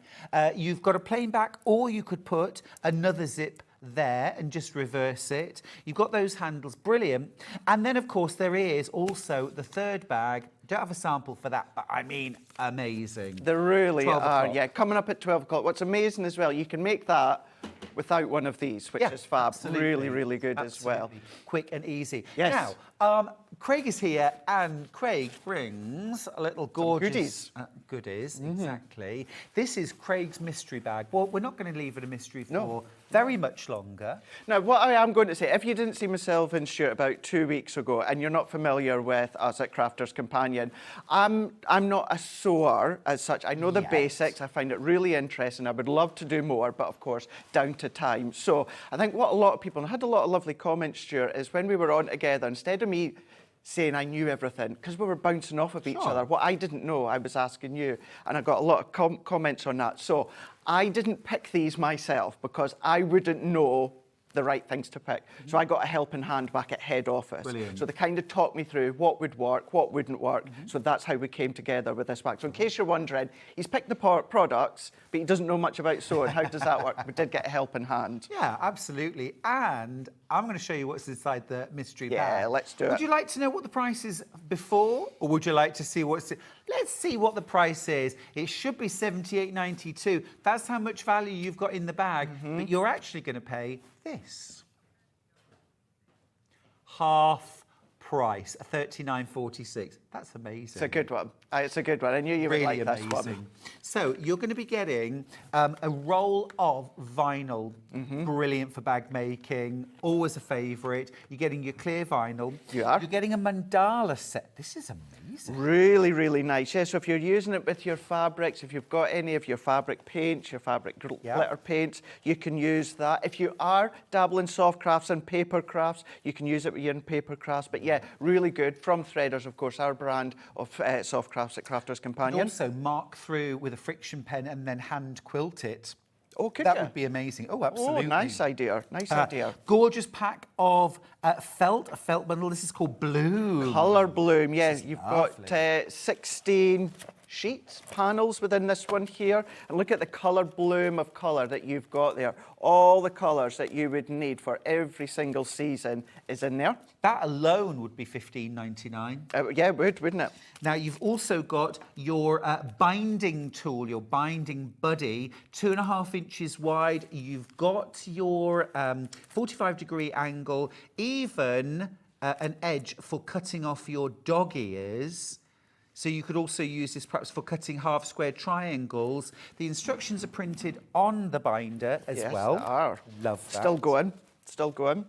You've got a plain back, or you could put another zip there and just reverse it. You've got those handles, brilliant. And then, of course, there is also the third bag. Don't have a sample for that, but I mean, amazing. They really 12 are, o'clock. yeah. Coming up at 12 o'clock. What's amazing as well, you can make that without one of these, which is fab. absolutely. Really, really good as well. Absolutely. Quick and easy. Yes. Now, Craig is here, and Craig brings a little gorgeous goodies. Exactly. This is Craig's mystery bag. Well, we're not going to leave it a mystery for very much longer. Now, what I am going to say, if you didn't see myself and Stuart about 2 weeks ago, and you're not familiar with us at Crafters Companion, I'm not a sewer as such. I know the basics. I find it really interesting. I would love to do more, but of course, down to time. So I think what a lot of people, and I had a lot of lovely comments, Stuart, is when we were on together, instead of me saying I knew everything, because we were bouncing off of each other. What I didn't know, I was asking you, and I got a lot of comments on that. So I didn't pick these myself because I wouldn't know the right things to pick. So I got a helping hand back at head office. Brilliant. So they kind of talked me through what would work, what wouldn't work. So that's how we came together with this bag. So in case you're wondering, he's picked the products, but he doesn't know much about sewing. How does that work? We did get a helping hand. Yeah, absolutely. And I'm going to show you what's inside the mystery bag. Yeah, let's do it. Would you like to know what the price is before, or would you like to see what's... Let's see what the price is. It should be $78.92. That's how much value you've got in the bag, but you're actually going to pay this. Half price, $39.46. That's amazing. It's a good one. It's a good one. I knew you would like this one. So you're going to be getting a roll of vinyl. Brilliant for bag making. Always a favourite. You're getting your clear vinyl. You are. You're getting a mandala set. This is amazing. Really, really nice. Yeah, so if you're using it with your fabrics, if you've got any of your fabric paints, your fabric glitter paints, you can use that. If you are dabbling soft crafts and paper crafts, you can use it with your paper crafts. But yeah, really good. From Threaders, of course, our brand of soft crafts at Crafters Companion. And also mark through with a friction pen and then hand quilt it. Oh, could That you? would be amazing. Oh, absolutely. Oh, nice idea. Nice idea. Gorgeous pack of a felt bundle. This is called Bloom. Colour Bloom, yes. You've lovely. got 16 sheets, panels within this one here. And look at the colour bloom of colour that you've got there. All the colours that you would need for every single season is in there. That alone would be $15.99. Yeah, it would, wouldn't it? Now, you've also got your binding tool, your binding buddy, 2.5 inches wide. You've got your 45-degree angle, even an edge for cutting off your dog ears. So you could also use this perhaps for cutting half-square triangles. The instructions are printed on the binder as well. Yes, they are. Love that. Still going. Still going.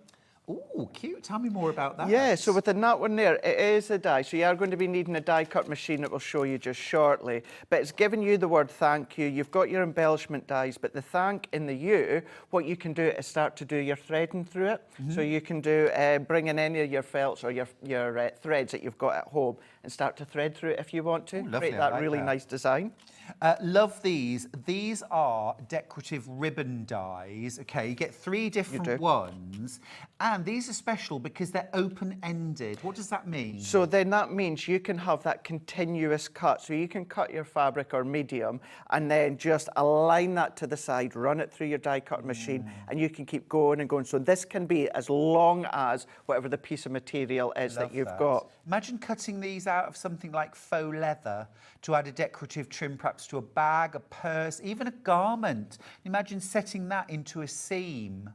Ooh, cute. Tell me more about that. Yeah, so within that one there, it is a die. So you are going to be needing a die cut machine that we'll show you just shortly. But it's giving you the word thank you. You've got your embellishment dies, but the thank in the U, what you can do is start to do your threading through it. So you can do, bring in any of your felts or your threads that you've got at home and start to thread through it if you want to. Ooh, lovely. Create I that like really that. nice design. Love these. These are decorative ribbon dies. Okay, you get 3 different ones. And these are special because they're open-ended. What does that mean? So then that means you can have that continuous cut. So you can cut your fabric or medium and then just align that to the side, run it through your die cut machine, and you can keep going and going. So this can be as long as whatever the piece of material is that you've got. Imagine cutting these out of something like faux leather to add a decorative trim, perhaps to a bag, a purse, even a garment. Imagine setting that into a seam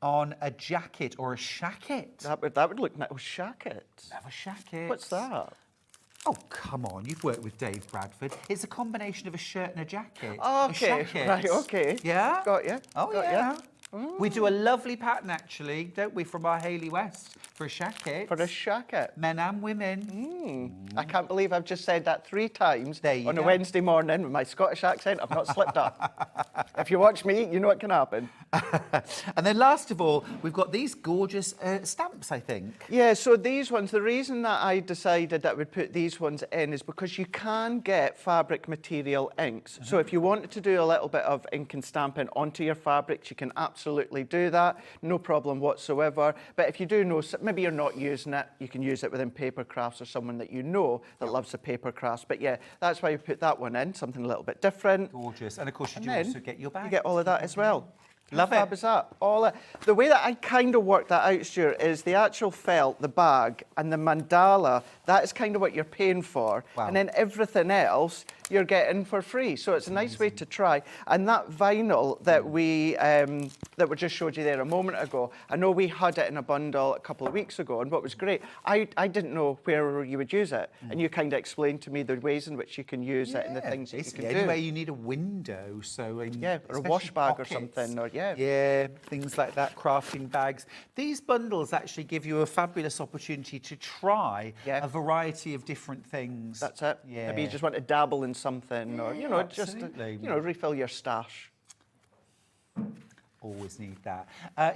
on a jacket or a shacket. That would look nice. Oh, shacket. Have a shacket. What's that? Oh, come on. You've worked with Dave Bradford. It's a combination of a shirt and a jacket. Oh, A okay. shacket. Right, okay. Yeah? Got you. Oh, Got yeah. you. We do a lovely pattern, actually, don't we, from our Hayley West for a shacket. For a shacket. Men and women. I can't believe I've just said that 3 times There you on a go. Wednesday morning with my Scottish accent. I've not slipped up. If you watch me, you know what can happen. And then last of all, we've got these gorgeous stamps, I think. Yeah, so these ones, the reason that I decided that we'd put these ones in is because you can get fabric material inks. So if you wanted to do a little bit of ink and stamping onto your fabrics, you can absolutely do that, no problem whatsoever. But if you do know, maybe you're not using it, you can use it within paper crafts or someone that you know that loves the paper crafts. But yeah, that's why we put that one in, something a little bit different. Gorgeous. And of course, you And do then also get your bag. You get all of that as well. Love How fab it. is that? The way that I kind of work that out, Stuart, is the actual felt, the bag, and the mandala. That is kind of what you're paying for. Wow. And then everything else you're getting for free. So it's a nice way to try. And that vinyl that we just showed you there a moment ago, I know we had it in a bundle a couple of weeks ago. And what was great, I didn't know where you would use it. And you kind of explained to me the ways in which you can use it and the things that you Basically, can do. anyway, you need a window, so Yeah, or a especially wash bag or pockets. something, or Yeah, things like that, crafting bags. These bundles actually give you a fabulous opportunity to try Yeah. a variety of different things. That's it. Yeah. Maybe you just want to dabble in something, or just absolutely. refill your stash. Always need that.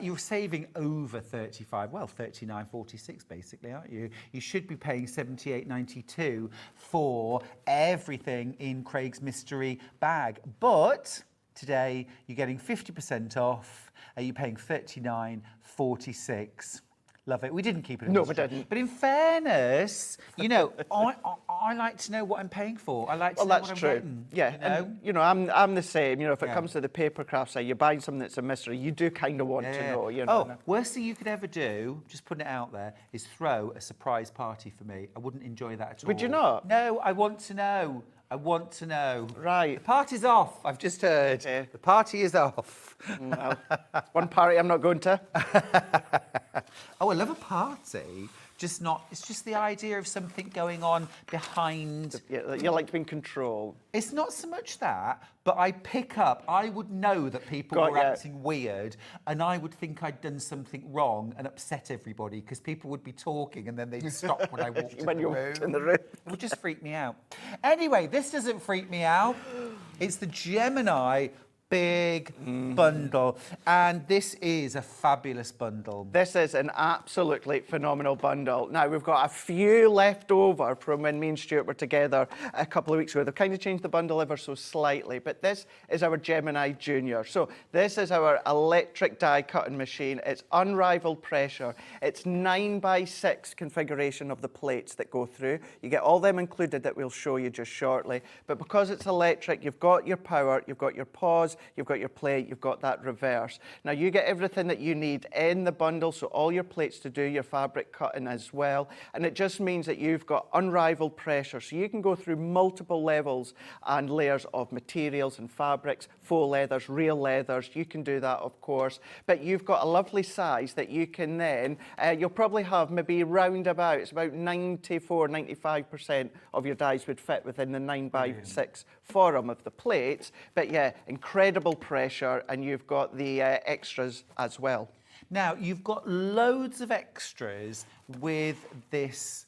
You're saving over 35, well, 39.46 basically, aren't you? You should be paying 78.92 for everything in Craig's mystery bag, but today you're getting 50% off. You're paying 39.46. Love it. We didn't keep it. No, we didn't. But in fairness, I like to know what I'm paying for. I like to know That's what I'm true. getting. Yeah, You know? and, I'm the same. If it Yeah. comes to the paper craft side, you're buying something that's a mystery. You do kind of want to know. Oh, worst thing you could ever do, just putting it out there, is throw a surprise party for me. I wouldn't enjoy that at all. Would you not? No, I want to know. I want to know. Right. The party's off, I've just heard. Okay. The party is off. Well, one party I'm not going to. Oh, I love a party. It's just the idea of something going on behind. You like to be in control. It's not so much that, but I would know that people Got were ya. acting weird, and I would think I'd done something wrong and upset everybody, because people would be talking and then they'd stop when I walked When in you the room. walked in the room. It would just freak me out. Anyway, this doesn't freak me out. It's the Gemini big bundle, and this is a fabulous bundle. This is an absolutely phenomenal bundle. Now, we've got a few left over from when me and Stuart were together a couple of weeks ago. They've kind of changed the bundle ever so slightly, but this is our Gemini Junior. So this is our electric die cutting machine. It's unrivaled pressure. It's 9x6 configuration of the plates that go through. You get all them included that we'll show you just shortly. But because it's electric, you've got your power, you've got your pause, you've got your plate, you've got that reverse. Now you get everything that you need in the bundle, so all your plates to do your fabric cutting as well. And it just means that you've got unrivaled pressure, so you can go through multiple levels and layers of materials and fabrics, faux leathers, real leathers. You can do that, of course. But you've got a lovely size that you can then, you'll probably have maybe round about, it's about 94-95% of your dies would fit within the 9x6 forum of the plates. But yeah, incredible pressure, and you've got the extras as well. Now, you've got loads of extras with this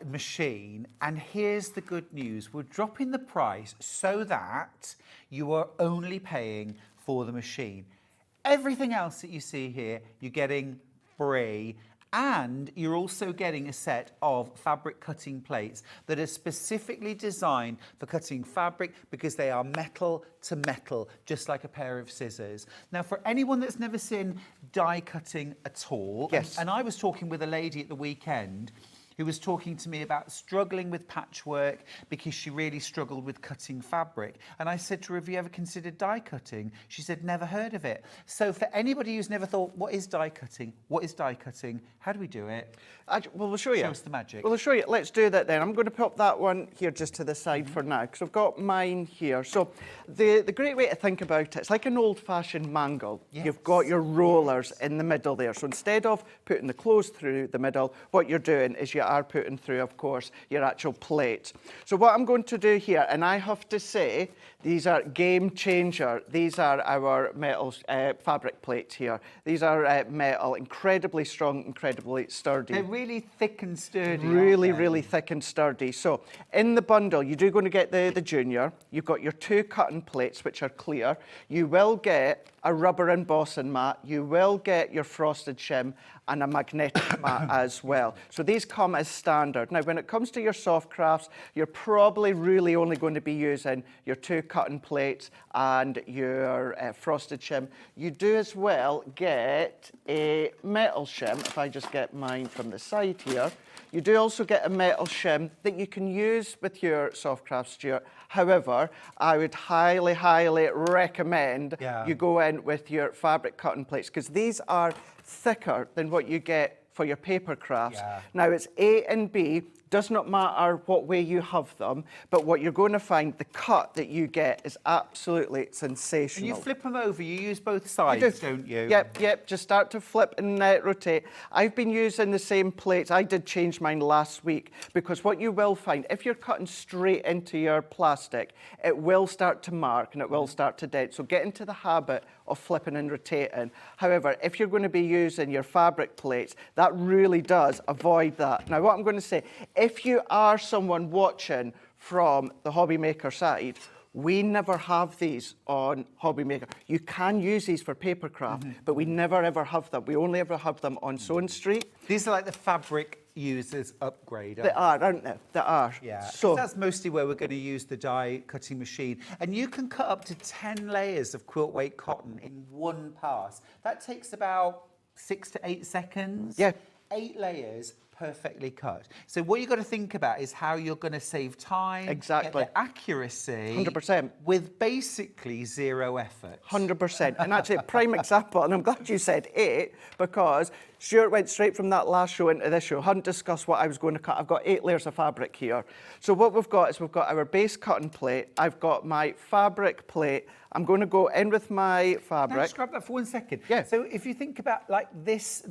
machine, and here's the good news. We're dropping the price so that you are only paying for the machine. Everything else that you see here, you're getting free, And you're also getting a set of fabric cutting plates that are specifically designed for cutting fabric because they are metal to metal, just like a pair of scissors. Now, for anyone that's never seen die cutting at all, Yes. and I was talking with a lady at the weekend who was talking to me about struggling with patchwork because she really struggled with cutting fabric. And I said to her, have you ever considered die cutting? She said, never heard of it. So for anybody who's never thought, what is die cutting? What is die cutting? How do we do it? Well, we'll show you. Show us the magic. Well, I'll show you. Let's do that then. I'm going to pop that one here just to the side for now because I've got mine here. So the great way to think about it, it's like an old-fashioned mangle. Yes. You've got your rollers in the middle there. So instead of putting the clothes through the middle, what you're doing is you are putting through, of course, your actual plate. So what I'm going to do here, and I have to say, these are game changer. These are our metal fabric plates here. These are metal, incredibly strong, incredibly sturdy. They're really thick and sturdy. Really, aren't they? really thick and sturdy. So in the bundle, you do going to get the junior. You've got your 2 cutting plates, which are clear. You will get a rubber embossing mat. You will get your frosted shim and a magnetic mat as well. So these come as standard. Now, when it comes to your soft crafts, you're probably really only going to be using your 2 cutting plates and your frosted shim. You do as well get a metal shim, if I just get mine from the side here. You do also get a metal shim that you can use with your soft crafts, Stuart. However, I would highly, highly recommend you go in with your fabric cutting plates because these are thicker than what you get for your paper crafts. Yeah. Now, it's A and B. Does not matter what way you have them, but what you're going to find, the cut that you get is absolutely sensational. And you flip them over, you use both sides, don't you? Yep, just start to flip and rotate. I've been using the same plates. I did change mine last week because what you will find, if you're cutting straight into your plastic, it will start to mark and it will start to dent. So get into the habit of flipping and rotating. However, if you're going to be using your fabric plates, that really does avoid that. Now, what I'm going to say, if you are someone watching from the Hobby Maker side, we never have these on Hobby Maker. You can use these for papercraft, but we never ever have them. We only ever have them on Sewing Street. These are like the fabric users upgrade. They are, aren't they? They are. Yeah, So that's mostly where we're going to use the die cutting machine. And you can cut up to 10 layers of quilt weight cotton in one pass. That takes about 6 to 8 seconds. Yeah. 8 layers, perfectly cut. So what you've got to think about is how you're going to save time, Exactly. get the accuracy, 100%. with basically zero effort. 100%. And actually, a prime example, and I'm glad you said 8, because Stuart went straight from that last show into this show, hadn't discussed what I was going to cut. I've got 8 layers of fabric here. So what we've got is we've got our base cutting plate, I've got my fabric plate, I'm going to go in with my fabric. Now, just grab that for 1 second. Yeah. So if you think about like this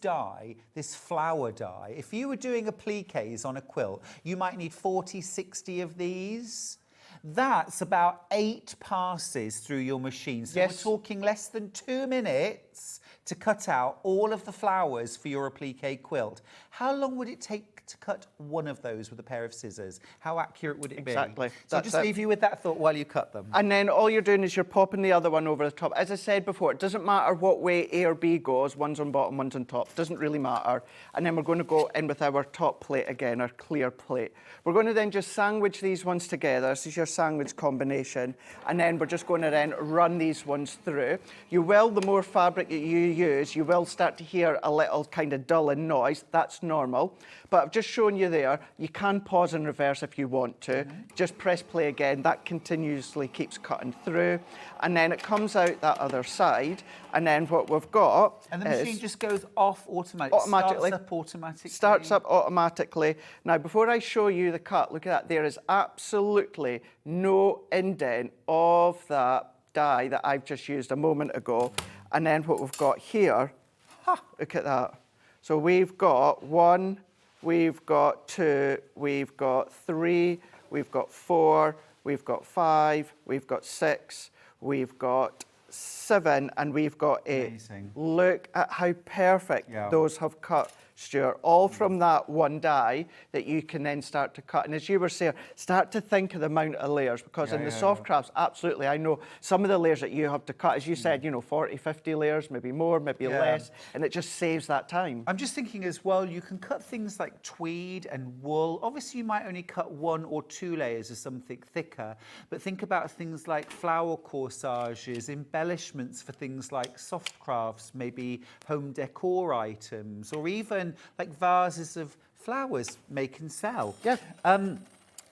dye, this flower dye, if you were doing appliques on a quilt, you might need 40, 60 of these. That's about 8 passes through your machine. So Yes. we're talking less than 2 minutes to cut out all of the flowers for your applique quilt. How long would it take to cut one of those with a pair of scissors? How accurate would it be? Exactly. So That's just it. leave you with that thought while you cut them. And then all you're doing is you're popping the other one over the top. As I said before, it doesn't matter what way A or B goes. One's on bottom, one's on top. Doesn't really matter. And then we're going to go in with our top plate again, our clear plate. We're going to then just sandwich these ones together. This is your sandwich combination. And then we're just going to then run these ones through. You will, the more fabric that you use, you will start to hear a little kind of dulling noise. That's normal. But I've just shown you there, you can pause and reverse if you want to. Just press play again. That continuously keeps cutting through. And then it comes out that other side. And then what we've got And the machine is just goes off automatically. Automatically. Starts up automatically. starts up automatically. Now, before I show you the cut, look at that. There is absolutely no indent of that die that I've just used a moment ago. And then what we've got here, look at that. So we've got 1, we've got 2, we've got 3, we've got 4, we've got 5, we've got 6, we've got 7, and we've got 8. Amazing. Look at how perfect Yeah. those have cut Stuart, all from that one die that you can then start to cut. And as you were saying, start to think of the amount of layers, because in the soft crafts, absolutely, I know some of the layers that you have to cut, as you said, you know, 40, 50 layers, maybe more, maybe less, and it just saves that time. I'm just thinking as well, you can cut things like tweed and wool. Obviously, you might only cut 1 or 2 layers of something thicker, but think about things like flower corsages, embellishments for things like soft crafts, maybe home decor items, or even like vases of flowers make and sell. Yeah.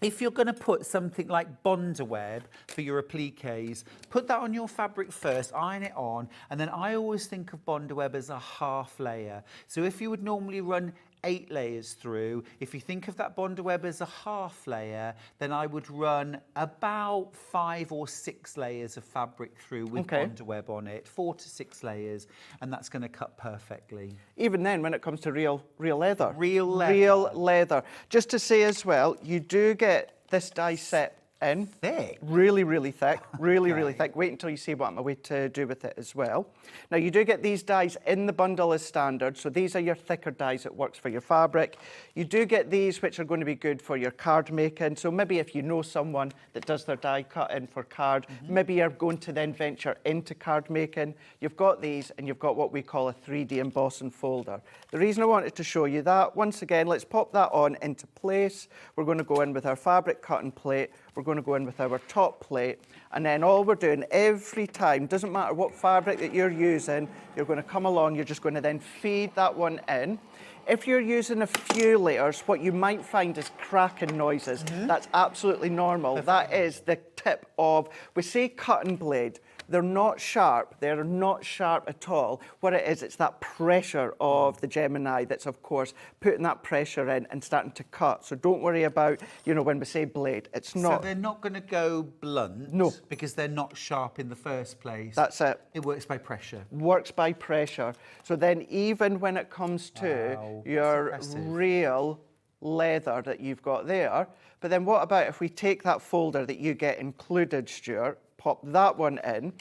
If you're going to put something like Bondaweb for your appliques, put that on your fabric first, iron it on, and then I always think of Bondaweb as a half layer. So if you would normally run 8 layers through, if you think of that Bondaweb as a half layer, then I would run about 5 or 6 layers of fabric through with Bondaweb on it, 4 to 6 layers, and that's going to cut perfectly. Even then, when it comes to real leather. Real leather. Real leather. Just to say as well, you do get this die set in. Thick. Really, really thick. Really, really thick. Wait until you see what I'm going to do with it as well. Now, you do get these dies in the bundle as standard. So these are your thicker dies that works for your fabric. You do get these, which are going to be good for your card making. So maybe if you know someone that does their die cutting for card, maybe you're going to then venture into card making. You've got these, and you've got what we call a 3D embossing folder. The reason I wanted to show you that, once again, let's pop that on into place. We're going to go in with our fabric cutting plate. We're going to go in with our top plate, and then all we're doing every time, doesn't matter what fabric that you're using, you're going to come along, you're just going to then feed that one in. If you're using a few layers, what you might find is cracking noises. That's absolutely normal. That is the tip of, we say cutting blade. They're not sharp. They're not sharp at all. What it is, it's that pressure of the Gemini that's, of course, putting that pressure in and starting to cut. So don't worry about, you know, when we say blade, it's not. So they're not going to go blunt? No. Because they're not sharp in the first place? That's it. It works by pressure? Works by pressure. So then even when it comes to your real leather that you've got there, but then what about if we take that folder that you get included, Stuart, pop that one in.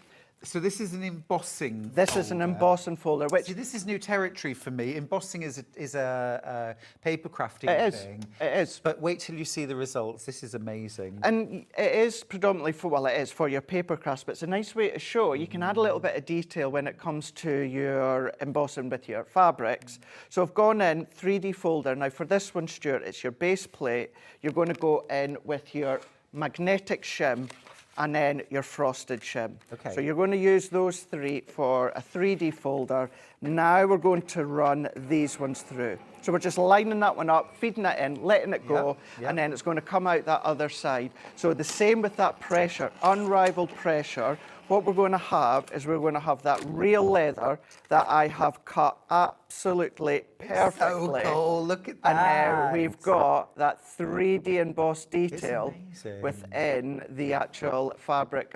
So this is an embossing This is an embossing folder, which... See, this is new territory for me. Embossing is a paper crafting thing. It is. But wait till you see the results. This is amazing. And it is predominantly for, well, it is for your paper crafts, but it's a nice way to show. You can add a little bit of detail when it comes to your embossing with your fabrics. So I've gone in 3D folder. Now for this one, Stuart, it's your base plate. You're going to go in with your magnetic shim and then your frosted shim. Okay. So you're going to use those 3 for a 3D folder. Now we're going to run these ones through. So we're just lining that one up, feeding it in, letting it go, and then it's going to come out that other side. So the same with that pressure, unrivaled pressure. What we're going to have is we're going to have that real leather that I have cut absolutely perfectly. So cool, look at that. And now we've got that 3D embossed detail within the actual fabric,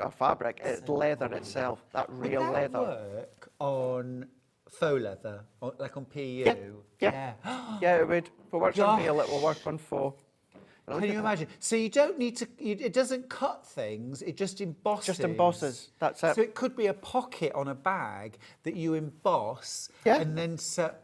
it's leather itself, that real leather. Would that work on faux leather, like on PU? Yeah, it would. If it works on PU, it will work on faux. Can you imagine? So you don't need to, it doesn't cut things, it just embosses. Just embosses, that's it. So it could be a pocket on a bag that you emboss and then set.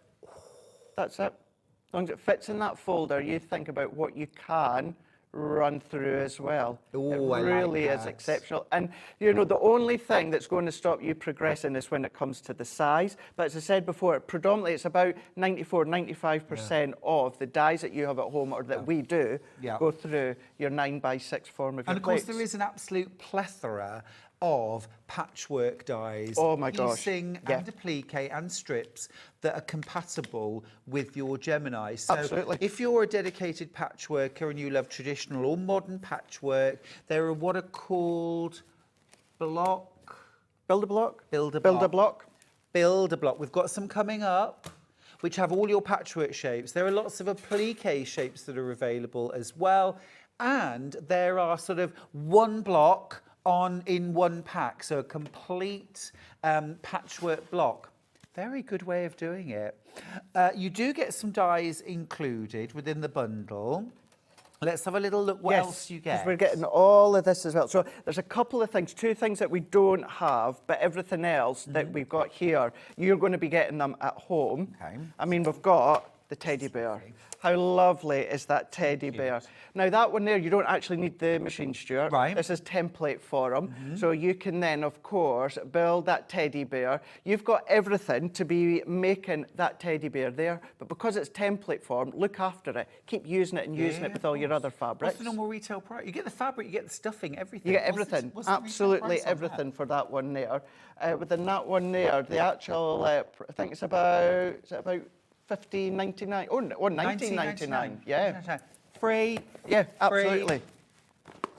That's it. As long as it fits in that folder, you think about what you can run through as well. Ooh, it really is exceptional. And, you know, the only thing that's going to stop you progressing is when it comes to the size. But as I said before, predominantly it's about 94, 95% of the dies that you have at home or that we do go through your 9x6 form of your And of course, plates. there is an absolute plethora of patchwork dies, oh my gosh, piecing and applique and strips that are compatible with your Gemini. So absolutely. If you're a dedicated patchworker and you love traditional or modern patchwork, there are what are called block. Build-a-block. Build-a-block. Build-a-block. We've got some coming up, which have all your patchwork shapes. There are lots of applique shapes that are available as well. And there are sort of one block in one pack, so a complete patchwork block. Very good way of doing it. You do get some dies included within the bundle. Let's have a little look what else you get. We're getting all of this as well. So there's a couple of things, 2 things that we don't have, but everything else that we've got here, you're going to be getting them at home. Okay. I mean, we've got the teddy bear. How lovely is that teddy bear? Now that one there, you don't actually need the machine, Stuart. Right. This is template for them. So you can then, of course, build that teddy bear. You've got everything to be making that teddy bear there, but because it's template form, look after it. Keep using it and using it with all your other fabrics. What's the normal retail price? You get the fabric, you get the stuffing, everything. You get everything, What's the retail absolutely price on everything for that one there. Within that one there, the actual, I think it's about, is it about $15.99? Oh, or $19.99, yeah. Free. Yeah, Free. absolutely.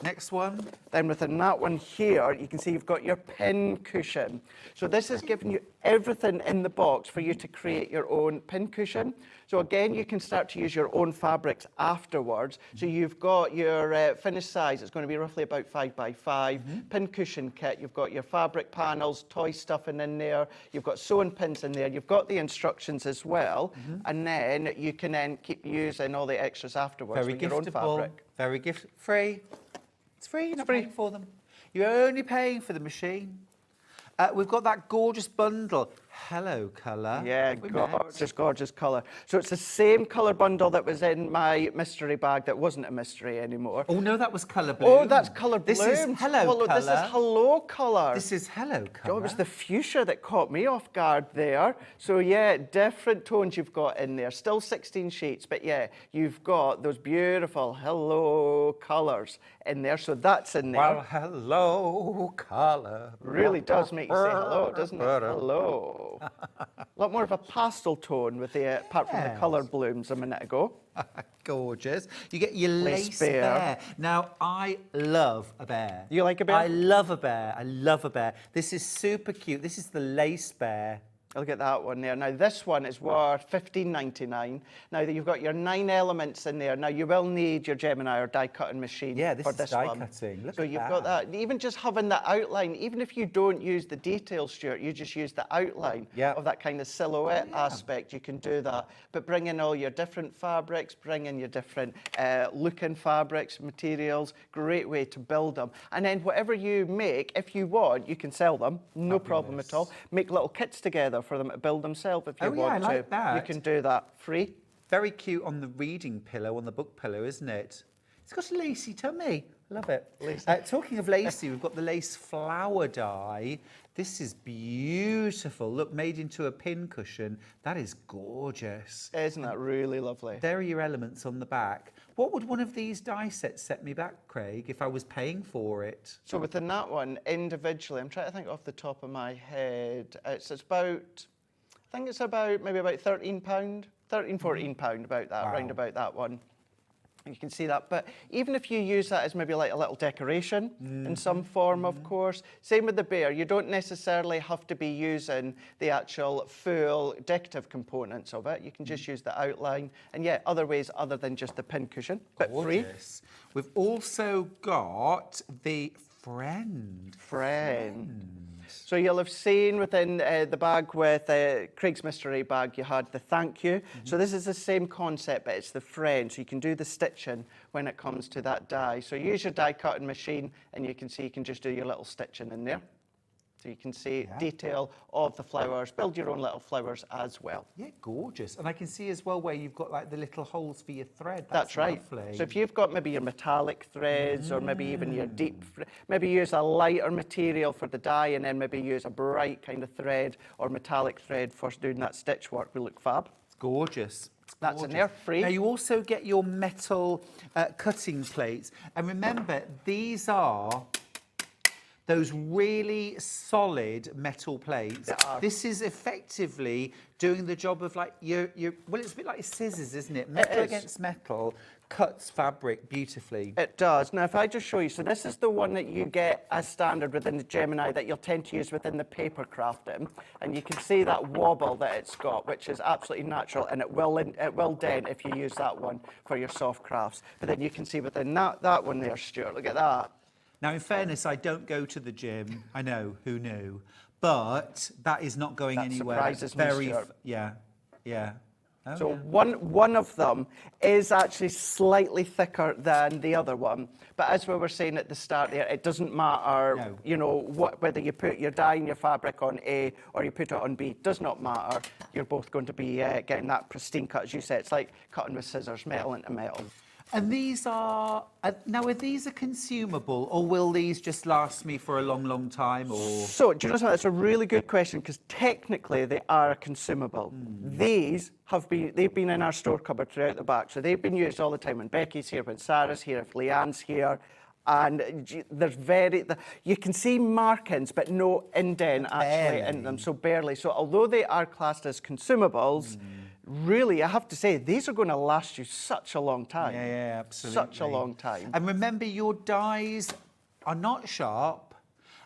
Next one. Then within that one here, you can see you've got your pin cushion. So this is giving you everything in the box for you to create your own pin cushion. So again, you can start to use your own fabrics afterwards. So you've got your finished size, it's going to be roughly about 5 by 5. Pin cushion kit, you've got your fabric panels, toy stuffing in there, you've got sewing pins in there, you've got the instructions as well, and then you can then keep using all the extras afterwards Very with your own giftable. fabric. Very free. It's free, you're not paying for them. You're only paying for the machine. We've got that gorgeous bundle. Hello colour. Yeah, We met. gorgeous, gorgeous colour. So it's the same colour bundle that was in my mystery bag that wasn't a mystery anymore. Oh no, that was colour bloom. Oh, that's colour bloom. This is hello well, look, colour. This is hello colour. This is hello colour. Oh, it was the fuchsia that caught me off guard there. So yeah, different tones you've got in there. Still 16 sheets, but yeah, you've got those beautiful hello colours in there. So that's in there. Well, hello colour. Really does make you say hello, doesn't it? Hello. A lot more of a pastel tone with the, apart from the colour blooms a minute ago. Gorgeous. You get your Lace lace bear. bear. Now, I love a bear. You like a bear? I love a bear. I love a bear. This is super cute. This is the lace bear. Look at that one there. Now, this one is worth $15.99. Now, you've got your 9 elements in there. Now, you will need your Gemini or die cutting machine Yeah, this for is this die one. cutting. Look so at you've got that. Even just having that outline, even if you don't use the details, Stuart, you just use the outline of that kind of silhouette aspect, you can do that. But bring in all your different fabrics, bring in your different looking fabrics, materials, great way to build them. And then whatever you make, if you want, you can sell them, no problem at all. Make little kits together for them to build themselves if you want I like to. that. You can do that free. Very cute on the reading pillow, on the book pillow, isn't it? It's got a lacy tummy. Love it. Talking of lacy, we've got the lace flower die. This is beautiful. Look, made into a pin cushion. That is gorgeous. Isn't that really lovely? There are your elements on the back. What would one of these die sets set me back, Craig, if I was paying for it? So within that one, individually, I'm trying to think off the top of my head, it's about, I think it's about maybe about £13, £14, about that, round about that one. You can see that, but even if you use that as maybe like a little decoration in some form, of course. Same with the bear, you don't necessarily have to be using the actual full decorative components of it. You can just use the outline, and yeah, other ways other than just the pin cushion, but free. Gorgeous. We've also got the friend. So you'll have seen within the bag with Craig's mystery bag, you had the thank you. So this is the same concept, but it's the friend. So you can do the stitching when it comes to that die. So use your die cutting machine, and you can see you can just do your little stitching in there. So you can see detail of the flowers, build your own little flowers as well. Yeah, gorgeous. And I can see as well where you've got like the little holes for your thread. That's right. Lovely. So if you've got maybe your metallic threads or maybe even your deep, maybe use a lighter material for the dye and then maybe use a bright kind of thread or metallic thread for doing that stitch work, will look fab. It's gorgeous. That's in there, free. Now you also get your metal cutting plates. And remember, these are those really solid metal plates. This is effectively doing the job of like well, it's a bit like scissors, isn't it? Metal against metal cuts fabric beautifully. It does. Now, if I just show you, so this is the one that you get as standard within the Gemini that you'll tend to use within the paper crafting. And you can see that wobble that it's got, which is absolutely natural, and it will dent if you use that one for your soft crafts. But then you can see within that one there, Stuart, look at that. Now, in fairness, I don't go to the gym. I know, who knew? But that is not going anywhere. Surprises me, Stuart. Yeah. So one of them is actually slightly thicker than the other one. But as we were saying at the start there, it doesn't matter, you know, whether you put your dye and your fabric on A or you put it on B, does not matter. You're both going to be getting that pristine cut, as you said. It's like cutting with scissors, metal into metal. And these are, now are these a consumable, or will these just last me for a long, long time, or? So, do you know something? That's a really good question, because technically they are a consumable. These they've been in our store cupboard throughout the back, so they've been used all the time when Becky's here, when Sarah's here, if Leanne's here. And there's you can see markings, but no indent actually in them, so barely. So although they are classed as consumables, really, I have to say, these are going to last you such a long time. Yeah, absolutely. Such a long time. And remember, your dyes are not sharp.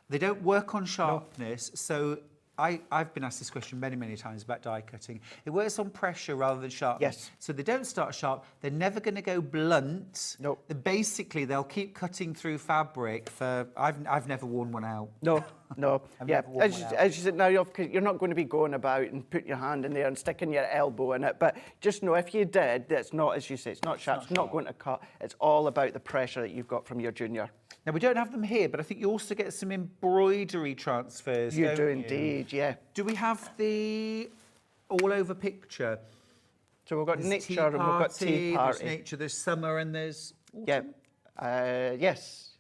They don't work on sharpness. So I've been asked this question many, many times about die cutting. It works on pressure rather than sharpness. Yes. So they don't start sharp. They're never going to go blunt. Nope. Basically, they'll keep cutting through fabric for... I've never worn one out. No. Yeah, never worn one out. as you said, now you're not going to be going about and putting your hand in there and sticking your elbow in it. But just know, if you did, that's not, as you say, it's not sharp. It's not going to cut. It's all about the pressure that you've got from your junior. Now, we don't have them here, but I think you also get some embroidery transfers, You don't do indeed, yeah. Do we have the all-over picture? So we've got There's nature and we've got tea party. There's nature, there's summer, and there's autumn. Yeah, yes.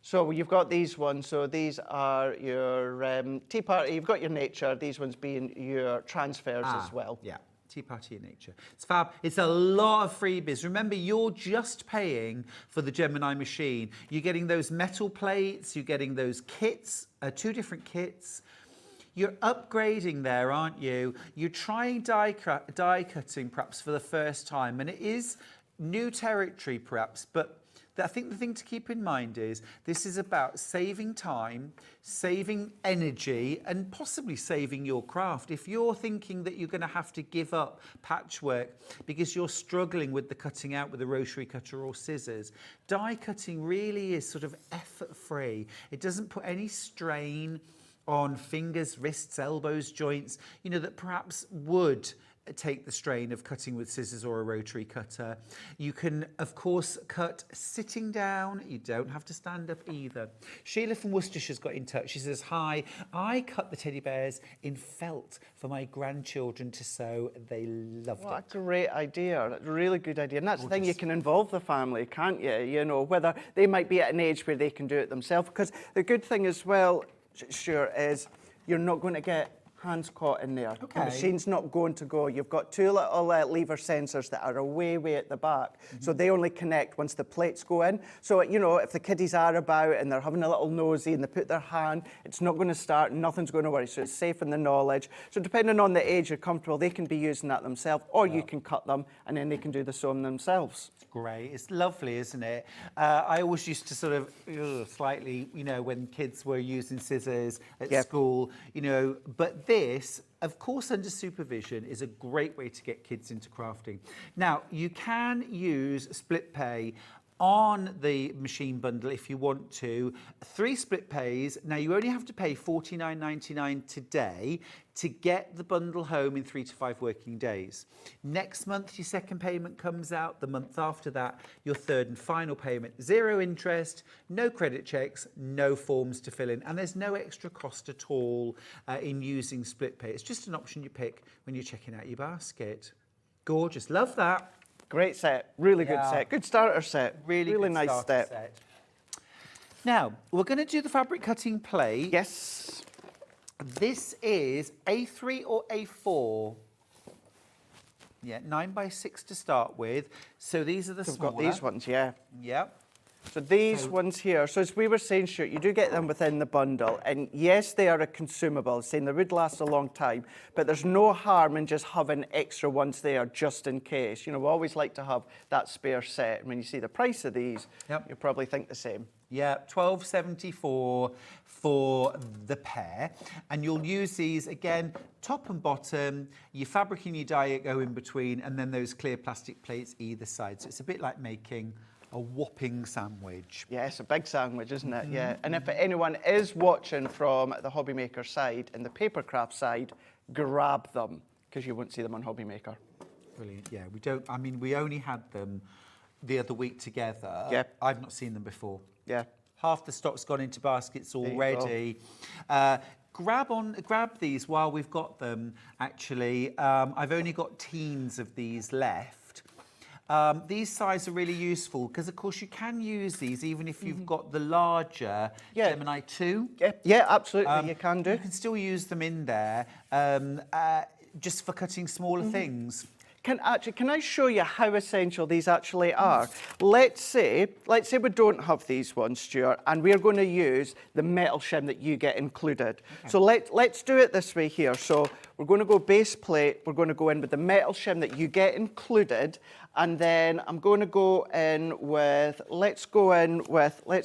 So you've got these ones. So these are your tea party. You've got your nature. These ones being your transfers as well. Yeah, tea party in nature. It's fab. It's a lot of freebies. Remember, you're just paying for the Gemini machine. You're getting those metal plates. You're getting those kits, 2 different kits. You're upgrading there, aren't you? You're trying die cutting perhaps for the first time, and it is new territory perhaps, but I think the thing to keep in mind is this is about saving time, saving energy, and possibly saving your craft. If you're thinking that you're going to have to give up patchwork because you're struggling with the cutting out with a rotary cutter or scissors, die cutting really is sort of effort-free. It doesn't put any strain on fingers, wrists, elbows, joints, you know, that perhaps would take the strain of cutting with scissors or a rotary cutter. You can, of course, cut sitting down. You don't have to stand up either. Sheila from Worcestershire's got in touch. She says, hi, I cut the teddy bears in felt for my grandchildren to sew. They loved What it. a great idea. That's a really good idea. And that's the thing, you can involve the family, can't you? You know, whether they might be at an age where they can do it themselves. Because the good thing as well, Stuart, is you're not going to get hands caught in there. Okay. The machine's not going to go. You've got 2 little lever sensors that are way at the back. So they only connect once the plates go in. So, you know, if the kiddies are about and they're having a little nosy and they put their hand, it's not going to start, nothing's going to worry. So it's safe in the knowledge. So depending on the age you're comfortable, they can be using that themselves, or you can cut them and then they can do the sewing themselves. Great. It's lovely, isn't it? I always used to sort of slightly, you know, when kids were using scissors at school, you know, but this, of course, under supervision, is a great way to get kids into crafting. Now, you can use split pay on the machine bundle if you want to. 3 split pays. Now, you only have to pay $49.99 today to get the bundle home in 3 to 5 working days. Next month, your second payment comes out. The month after that, your third and final payment. 0 interest, no credit checks, no forms to fill in, and there's no extra cost at all in using split pay. It's just an option you pick when you're checking out your basket. Gorgeous. Love that. Great set, really good set. Good starter set. Really good nice starter step. set. Now, we're going to do the fabric cutting plate. Yes. This is A3 or A4. Yeah, 9x6 to start with. So these are the We've smaller. got these ones, yeah. Yep. So these ones here, so as we were saying, Stuart, you do get them within the bundle, and yes, they are a consumable, saying they would last a long time, but there's no harm in just having extra ones there just in case. You know, we always like to have that spare set, and when you see the price of these, you'll probably think the same. Yeah, $12.74 for the pair, and you'll use these again, top and bottom. Your fabric and your dye go in between, and then those clear plastic plates either side. So it's a bit like making a whopping sandwich. Yeah, it's a big sandwich, isn't it? Yeah. And if anyone is watching from the Hobby Maker side and the papercraft side, grab them, because you won't see them on Hobby Maker. Brilliant. Yeah, we don't. I mean, we only had them the other week together. Yeah. I've not seen them before. Yeah. Half the stock's gone into baskets you go. already. Grab these while we've got them. Actually, I've only got teens of these left. These sizes are really useful because, of course, you can use these even if you've got the larger Gemini 2. Yeah, absolutely, you can do. You can still use them in there just for cutting smaller things. Can I show you how essential these actually are? Let's say we don't have these ones, Stuart, and we're going to use the metal shim that you get included. Okay. So let's do it this way here. So we're going to go base plate. We're going to go in with the metal shim that you get included, and then I'm going to go in with. Let's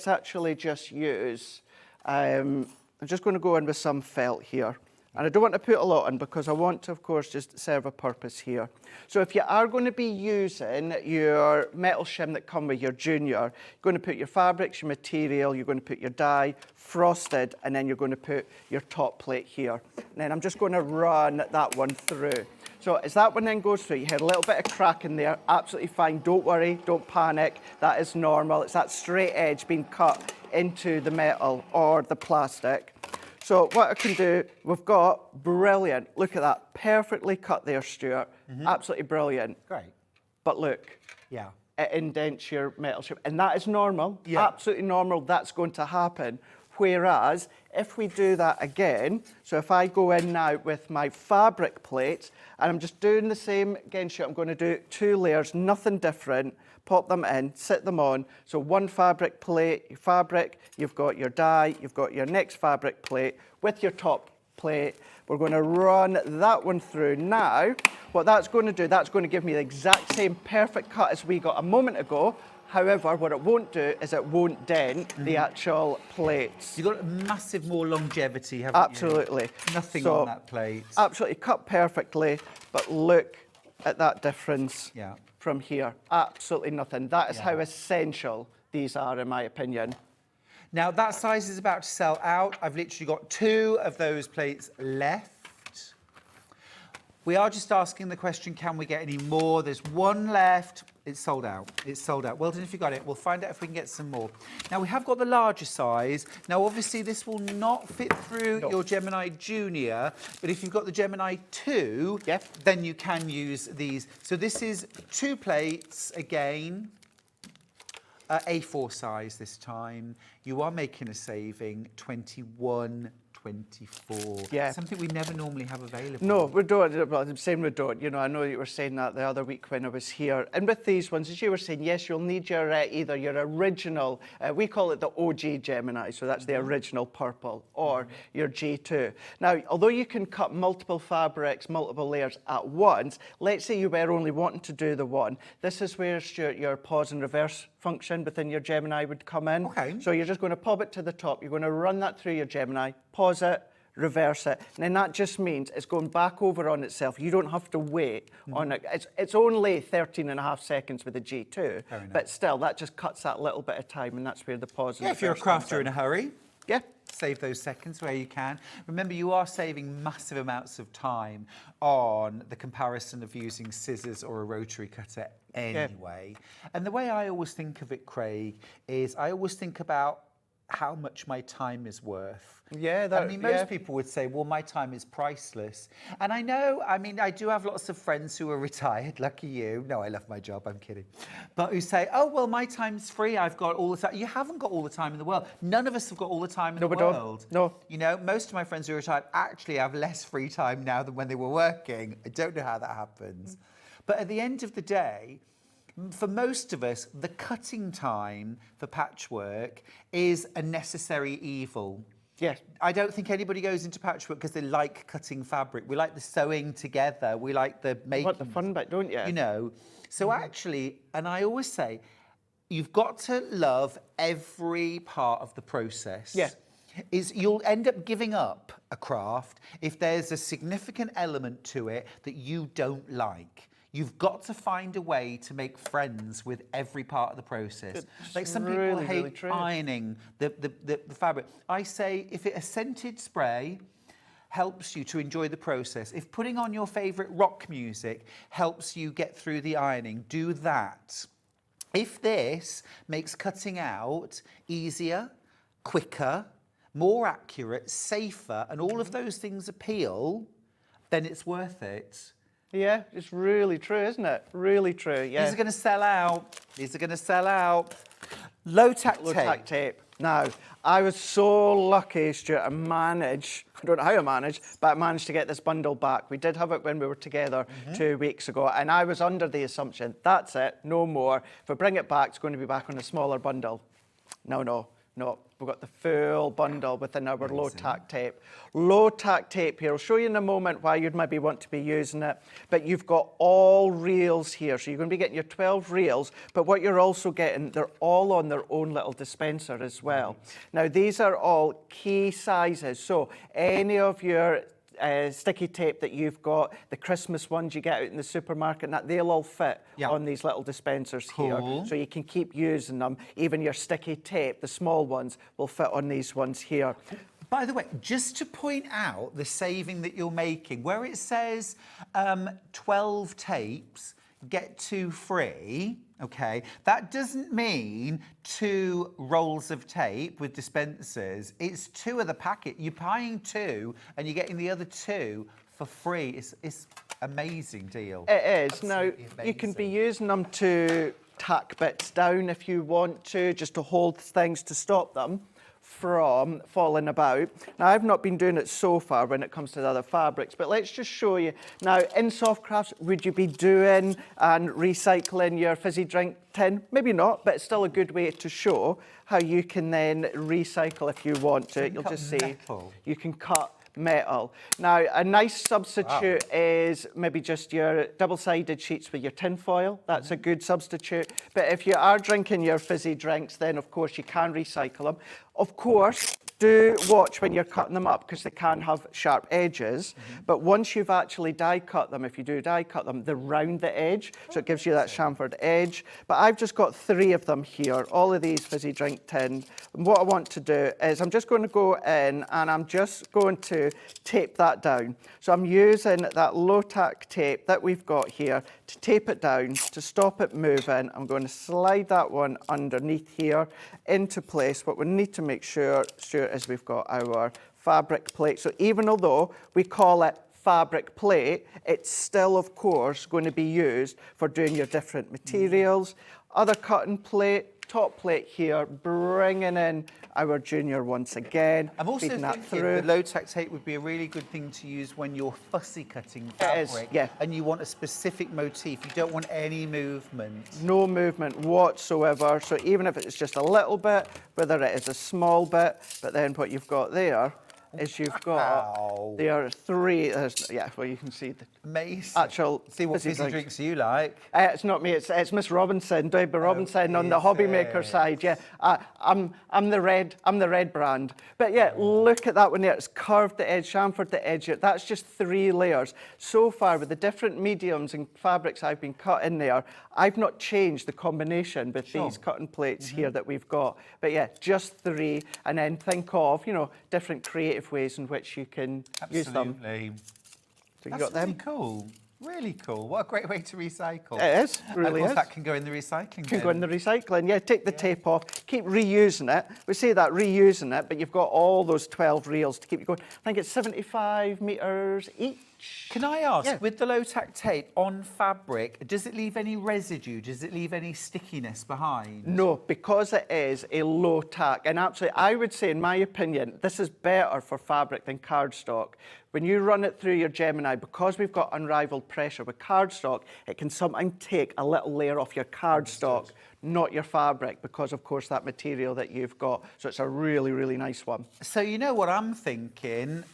actually just use. I'm just going to go in with some felt here. And I don't want to put a lot in because I want to, of course, just serve a purpose here. So if you are going to be using your metal shim that come with your junior, you're going to put your fabrics, your material, you're going to put your dye, frosted, and then you're going to put your top plate here. And then I'm just going to run that one through. So as that one then goes through, you hear a little bit of crack in there, absolutely fine. Don't worry, don't panic. That is normal. It's that straight edge being cut into the metal or the plastic. So what I can do, we've got brilliant. Look at that, perfectly cut there, Stuart. Absolutely brilliant. Great. But look, Yeah. it indents your metal ship, and that is normal. Yeah. Absolutely normal. That's going to happen. Whereas if we do that again, so if I go in now with my fabric plate, and I'm just doing the same again, Stuart, I'm going to do 2 layers, nothing different. Pop them in, sit them on. So one fabric plate, your fabric, you've got your dye, you've got your next fabric plate with your top plate. We're going to run that one through. Now, what that's going to do, that's going to give me the exact same perfect cut as we got a moment ago. However, what it won't do is it won't dent the actual plates. You've got massive more longevity, haven't Absolutely. you? Nothing on that plate. Absolutely, cut perfectly, but look at that difference. Yeah. From here, absolutely nothing. That is how essential these are, in my opinion. Now, that size is about to sell out. I've literally got 2 of those plates left. We are just asking the question, can we get any more? There's 1 left. It's sold out. It's sold out. Well done if you got it. We'll find out if we can get some more. Now, we have got the larger size. Now, obviously, this will not fit through your Gemini Junior, but if you've got the Gemini 2, then you can use these. So this is 2 plates again. A4 size this time. You are making a saving, 21.24. Yeah. Something we never normally have available. No, we don't. I'm saying we don't. You know, I know you were saying that the other week when I was here. And with these ones, as you were saying, yes, you'll need your either your original, we call it the OG Gemini, so that's the original purple, or your G2. Now, although you can cut multiple fabrics, multiple layers at once, let's say you were only wanting to do the one. This is where, Stuart, your pause and reverse function within your Gemini would come in. Okay. So you're just going to pop it to the top. You're going to run that through your Gemini, pause it, reverse it, and then that just means it's going back over on itself. You don't have to wait on it. It's only 13.5 seconds with the G2, but still, that just cuts that little bit of time, and that's where the pause and if you're a crafter in a hurry. Yeah. Save those seconds where you can. Remember, you are saving massive amounts of time on the comparison of using scissors or a rotary cutter anyway. And the way I always think of it, Craig, is I always think about how much my time is worth. Yeah, I mean, most people would say, well, my time is priceless. And I know, I mean, I do have lots of friends who are retired, lucky you. No, I love my job, I'm kidding. But who say, oh, well, my time's free, I've got all the time. You haven't got all the time in the world. None of us have got all the time in the world. No. You know, most of my friends who are retired actually have less free time now than when they were working. I don't know how that happens. But at the end of the day, for most of us, the cutting time for patchwork is a necessary evil. Yes. I don't think anybody goes into patchwork because they like cutting fabric. We like the sewing together. We like the making. You want the fun bit, don't you? You know. So actually, and I always say, you've got to love every part of the process. Yes. You'll end up giving up a craft if there's a significant element to it that you don't like. You've got to find a way to make friends with every part of the process. Like some people hate ironing the fabric. I say if it's a scented spray, helps you to enjoy the process, if putting on your favourite rock music helps you get through the ironing, do that. If this makes cutting out easier, quicker, more accurate, safer, and all of those things appeal, then it's worth it. Yeah, it's really true, isn't it? Really true, yeah. These are going to sell out. These are going to sell out. Low-tack tape. Low-tack tape. Now, I was so lucky, Stuart, I don't know how I managed, but I managed to get this bundle back. We did have it when we were together 2 weeks ago, and I was under the assumption, that's it, no more. If we bring it back, it's going to be back on a smaller bundle. No. We've got the full bundle within our low-tack tape. Low-tack tape here, I'll show you in a moment why you'd maybe want to be using it, but you've got all reels here. So you're going to be getting your 12 reels, but what you're also getting, they're all on their own little dispenser as well. Now, these are all key sizes, so any of your sticky tape that you've got, the Christmas ones you get out in the supermarket, and that they'll all fit on these little dispensers here. So you can keep using them. Even your sticky tape, the small ones, will fit on these ones here. By the way, just to point out the saving that you're making, where it says 12 tapes, get 2 free, okay, that doesn't mean 2 rolls of tape with dispensers. It's 2 of the packet. You're buying 2 and you're getting the other 2 for free. It's amazing deal. It is. Absolutely Now, amazing. you can be using them to tack bits down if you want to, just to hold things to stop them from falling about. Now, I've not been doing it so far when it comes to the other fabrics, but let's just show you. Now, in soft crafts, would you be doing and recycling your fizzy drink tin? Maybe not, but it's still a good way to show how you can then recycle if you want to. You'll just see metal. you can cut metal. Now, a nice substitute is maybe just your double-sided sheets with your tin foil. That's a good substitute. But if you are drinking your fizzy drinks, then of course you can recycle them. Of course, do watch when you're cutting them up because they can have sharp edges. But once you've actually die cut them, if you do die cut them, they're round the edge, so it gives you that chamfered edge. But I've just got 3 of them here, all of these fizzy drink tins. And what I want to do is I'm just going to go in and I'm just going to tape that down. So I'm using that low-tack tape that we've got here to tape it down, to stop it moving. I'm going to slide that one underneath here into place. What we need to make sure, Stuart, is we've got our fabric plate. So even although we call it fabric plate, it's still, of course, going to be used for doing your different materials. Other cutting plate, top plate here, bringing in our junior once again. I'm also feeding that thinking through. the low-tack tape would be a really good thing to use when you're fussy cutting fabric and you want a specific motif. You don't want any movement. No movement whatsoever. So even if it's just a little bit, whether it is a small bit, but then what you've got there is you've got, there are 3, well, you can see the amazing actual see what fizzy drinks you like. It's not me, it's Miss Robinson, Deborah Robinson on the hobby maker side. Yeah, I'm the red brand. But yeah, look at that one there. It's curved the edge, chamfered the edge. That's just 3 layers. So far, with the different mediums and fabrics I've been cut in there, I've not changed the combination with these cutting plates here that we've got. But yeah, just 3, and then think of, different creative ways in which you can use them. Absolutely. So you That's got them. really cool. Really cool. What a great way to recycle. It is, really and of course, is. that can go in the recycling Can bin. go in the recycling. Yeah, take the tape off, keep reusing it. We say that, reusing it, but you've got all those 12 reels to keep you going. I think it's 75 metres each. Can I ask, with the low-tack tape on fabric, does it leave any residue? Does it leave any stickiness behind? No, because it is a low tack. And actually, I would say, in my opinion, this is better for fabric than cardstock. When you run it through your Gemini, because we've got unrivaled pressure with cardstock, it can sometimes take a little layer off your cardstock, not your fabric, because, of course, that material that you've got. So it's a really, really nice one. So you know what I'm thinking?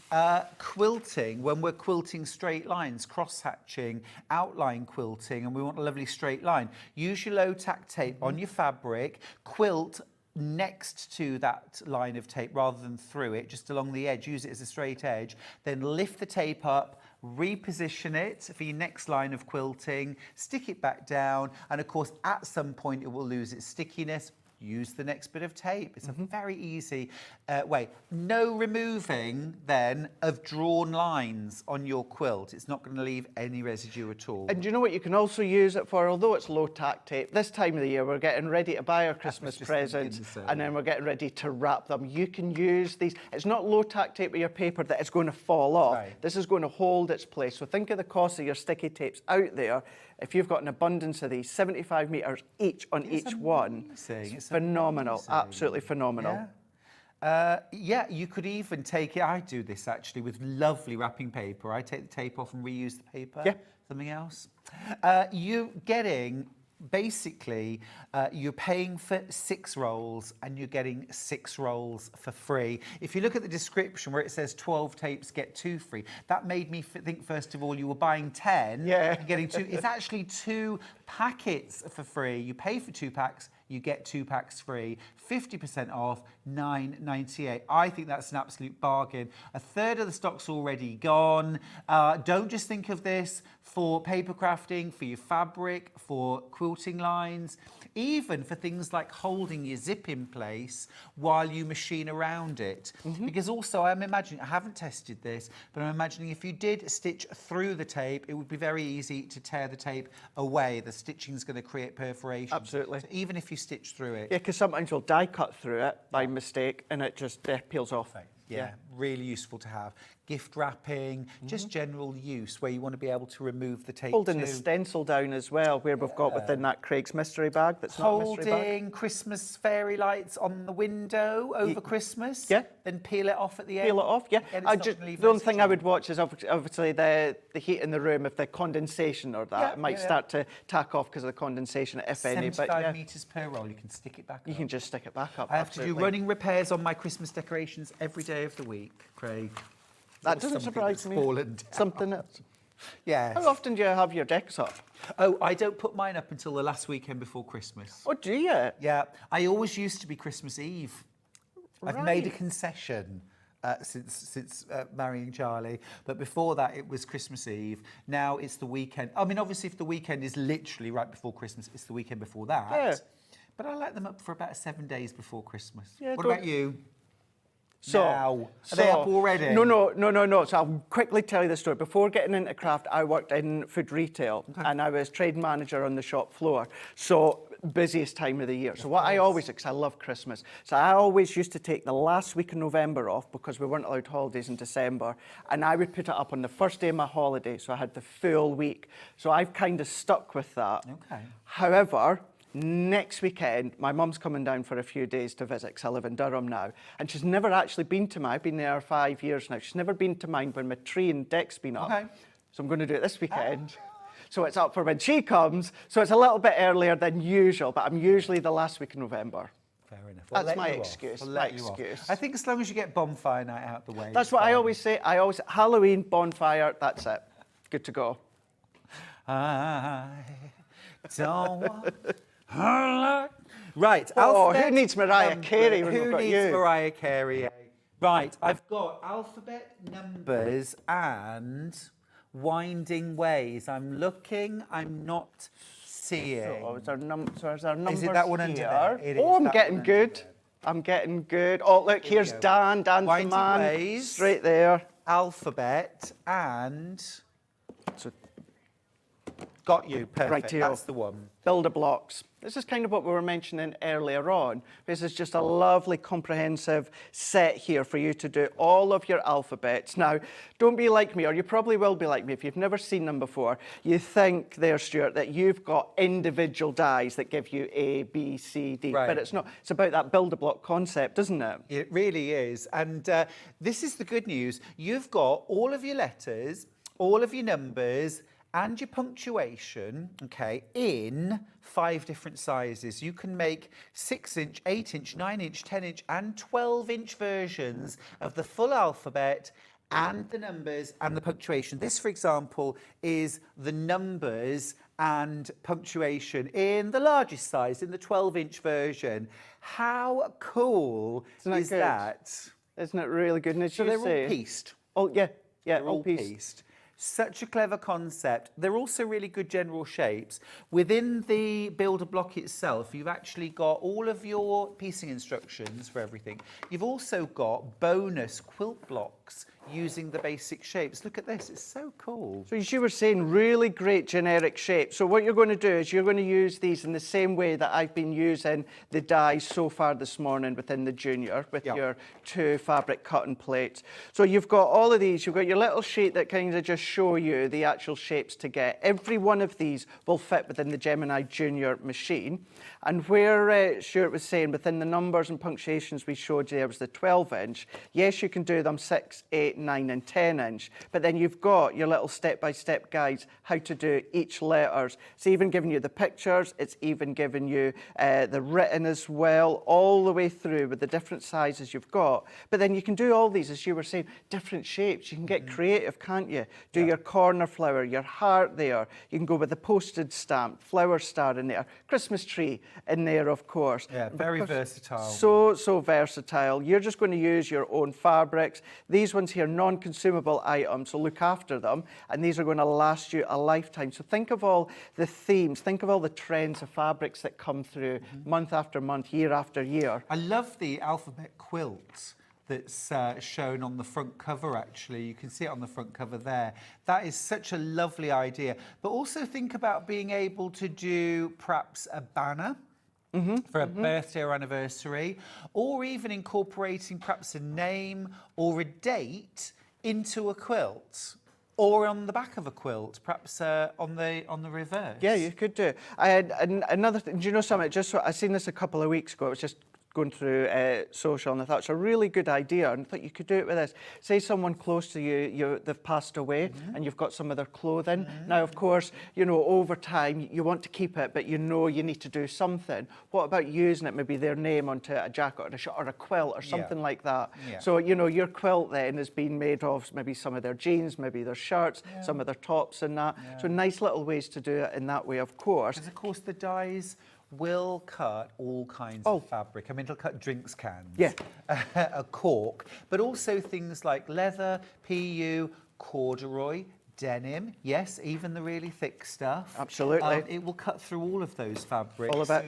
Quilting, when we're quilting straight lines, cross-hatching, outline quilting, and we want a lovely straight line, use your low-tack tape on your fabric, quilt next to that line of tape rather than through it, just along the edge, use it as a straight edge, then lift the tape up, reposition it for your next line of quilting, stick it back down, and of course at some point it will lose its stickiness. use the next bit of tape. It's a very easy way. No removing then of drawn lines on your quilt. It's not going to leave any residue at all. And do you know what you can also use it for? Although it's low tack tape, this time of the year we're getting ready to buy our Christmas presents and then we're getting ready to wrap them. You can use these. It's not low tack tape with your paper that it's going to fall off. Right. This is going to hold its place. So think of the cost of your sticky tapes out there. If you've got an abundance of these, 75 metres each on each one. It's phenomenal, amazing. absolutely phenomenal. Yeah, you could even take it. I do this actually with lovely wrapping paper. I take the tape off and reuse the paper. Yeah. Something else. You're getting, basically, you're paying for 6 rolls and you're getting 6 rolls for free. If you look at the description where it says 12 tapes get 2 free, that made me think first of all you were buying 10 and getting 2. It's actually 2 packets for free. You pay for 2 packs, you get 2 packs free, 50% off, $9.98. I think that's an absolute bargain. A third of the stock's already gone. Don't just think of this for paper crafting, for your fabric, for quilting lines, even for things like holding your zip in place while you machine around it. Because also I'm imagining, I haven't tested this, but I'm imagining if you did stitch through the tape, it would be very easy to tear the tape away. The stitching's going to create perforations. Absolutely. So even if you stitch through it. Yeah, because sometimes we'll die cut through it by mistake and it just peels off. Yeah, really useful to have. Gift wrapping, just general use where you want to be able to remove the tape Holding too. the stencil down as well, where we've got within that Craig's mystery bag that's not a mystery bag. Holding Christmas fairy lights on the window over Christmas. Yeah. Then peel it off at the end. Peel it off, yeah. Again, it's not Just, gonna leave the only thing I residue. would watch is obviously the heat in the room. If the condensation or that, Yeah, it might start to tack off because of the condensation, if any. But 75 yeah, metres per roll, you can stick it back you up. can just stick it back up. I have to do absolutely. running repairs on my Christmas decorations every day of the week, Craig. That It's doesn't something surprise that's me. fallen down. Something else. Yes. How often do you have your decks up? Oh, I don't put mine up until the last weekend before Christmas. Oh, do you? Yeah, I always used to be Christmas Eve. I've made a Right. concession since marrying Charlie, but before that it was Christmas Eve. Now it's the weekend. I mean, obviously, if the weekend is literally right before Christmas, it's the weekend before that. Yeah. But I like them up for about 7 days before Christmas. Yeah, what don't- about you? So, Now, are they up already? No. So I'll quickly tell you the story. Before getting into craft, I worked in food retail and I was trade manager on the shop floor. So busiest time of the year. So what I always, because I love Christmas, so I always used to take the last week of November off because we weren't allowed holidays in December, and I would put it up on the first day of my holiday, so I had the full week. So I've kind of stuck with that. Okay. However, next weekend, my mum's coming down for a few days to visit, because I live in Durham now, and she's never actually been to mine. I've been there 5 years now. She's never been to mine when my tree and deck's been up. Okay. So I'm going to do it this weekend. So it's up for when she comes. So it's a little bit earlier than usual, but I'm usually the last week of November. Fair enough. That's my excuse. My excuse. I think as long as you get bonfire night out the way. That's it's what I fine. always say. Halloween, bonfire, that's it. Good to go. I don't want her like... Right, Oh, alphabet who needs Mariah number- Carey when we've Who got needs you? Mariah Carey? Right, I've got alphabet, numbers, and winding ways. I'm looking, I'm not seeing. So is our numbers that one under here? there? It Oh, is, I'm that getting one under good. there. I'm getting good. Oh, look, here's go. Dan. Dan's the Winding man. ways. Straight there. Alphabet and... So Got you, perfect. Rightio. That's the one. builder blocks. This is kind of what we were mentioning earlier on. This is just a lovely comprehensive set here for you to do all of your alphabets. Now, don't be like me, or you probably will be like me if you've never seen them before. You think there, Stuart, that you've got individual dies that give you A, B, C, D, Right. but it's not. It's about that builder block concept, isn't it? It really is. And this is the good news. You've got all of your letters, all of your numbers, and your punctuation, okay, in 5 different sizes. You can make 6-inch, 8-inch, 9-inch, 10-inch, and 12-inch versions of the full alphabet and the numbers and the punctuation. This, for example, is the numbers and punctuation in the largest size, in the 12-inch version. How cool Isn't that is good? that? Isn't it really good? And as So you they're say, all pieced. Oh, yeah, They're all pieced. pieced. Such a clever concept. They're also really good general shapes. Within the builder block itself, you've actually got all of your piecing instructions for everything. You've also got bonus quilt blocks using the basic shapes. Look at this, it's so cool. So as you were saying, really great generic shapes. So what you're going to do is you're going to use these in the same way that I've been using the dies so far this morning within the junior with your 2 fabric cutting plates. So you've got all of these, you've got your little sheet that kind of just show you the actual shapes to get. Every one of these will fit within the Gemini Junior machine. And where Stuart was saying within the numbers and punctuations we showed you there was the 12-inch, yes, you can do them 6, 8, 9 and 10 inch, but then you've got your little step-by-step guides how to do each letters. It's even giving you the pictures, it's even giving you the written as well, all the way through with the different sizes you've got. But then you can do all these, as you were saying, different shapes. You can get creative, can't you? Do your corner flower, your heart there. You can go with the postage stamp, flower star in there, Christmas tree in there, of course. Yeah, very versatile. So versatile. You're just going to use your own fabrics. These ones here, non-consumable items, so look after them, and these are going to last you a lifetime. So think of all the themes, think of all the trends of fabrics that come through month after month, year after year. I love the alphabet quilt that's shown on the front cover, actually. You can see it on the front cover there. That is such a lovely idea. But also think about being able to do perhaps a banner for a birthday or anniversary, or even incorporating perhaps a name or a date into a quilt, or on the back of a quilt, perhaps on the reverse. Yeah, you could do. I had another thing. Do you know something? I seen this a couple of weeks ago. It was just going through social, and I thought it's a really good idea, and I thought you could do it with this. Say someone close to you, they've passed away, and you've got some of their clothing. Now, of course, you know, over time, you want to keep it, but you know you need to do something. What about using it, maybe their name onto a jacket or a shirt or a quilt or something like that? Yeah. So, you know, your quilt then is being made of maybe some of their jeans, maybe their shirts, some of their tops and that. So nice little ways to do it in that way, of course. Because, of course, the dies will cut all kinds of fabric. I mean, it'll cut drinks cans, a cork, but also things like leather, PU, corduroy, denim, yes, even the really thick stuff. Absolutely. It will cut through all of those fabrics. All of it.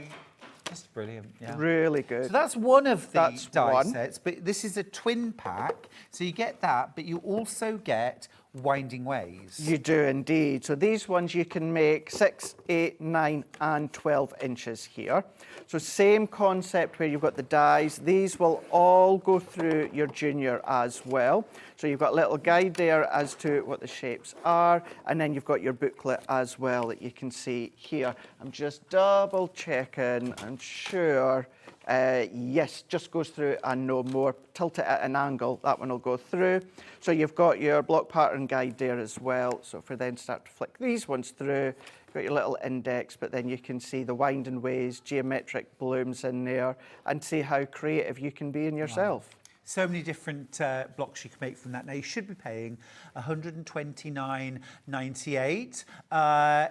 Just brilliant, yeah. Really good. So that's one of the die one. sets, but this is a twin pack, so you get that, but you also get winding ways. You do indeed. So these ones you can make 6, 8, 9 and 12 inches here. So same concept where you've got the dies. These will all go through your junior as well. So you've got a little guide there as to what the shapes are, and then you've got your booklet as well that you can see here. I'm just double checking and sure. Yes, just goes through and no more. Tilt it at an angle, that one will go through. So you've got your block pattern guide there as well. So if we then start to flick these ones through, you've got your little index, but then you can see the winding ways, geometric blooms in there, and see how creative you can be in yourself. Wow. So many different blocks you can make from that. Now, you should be paying $129.98.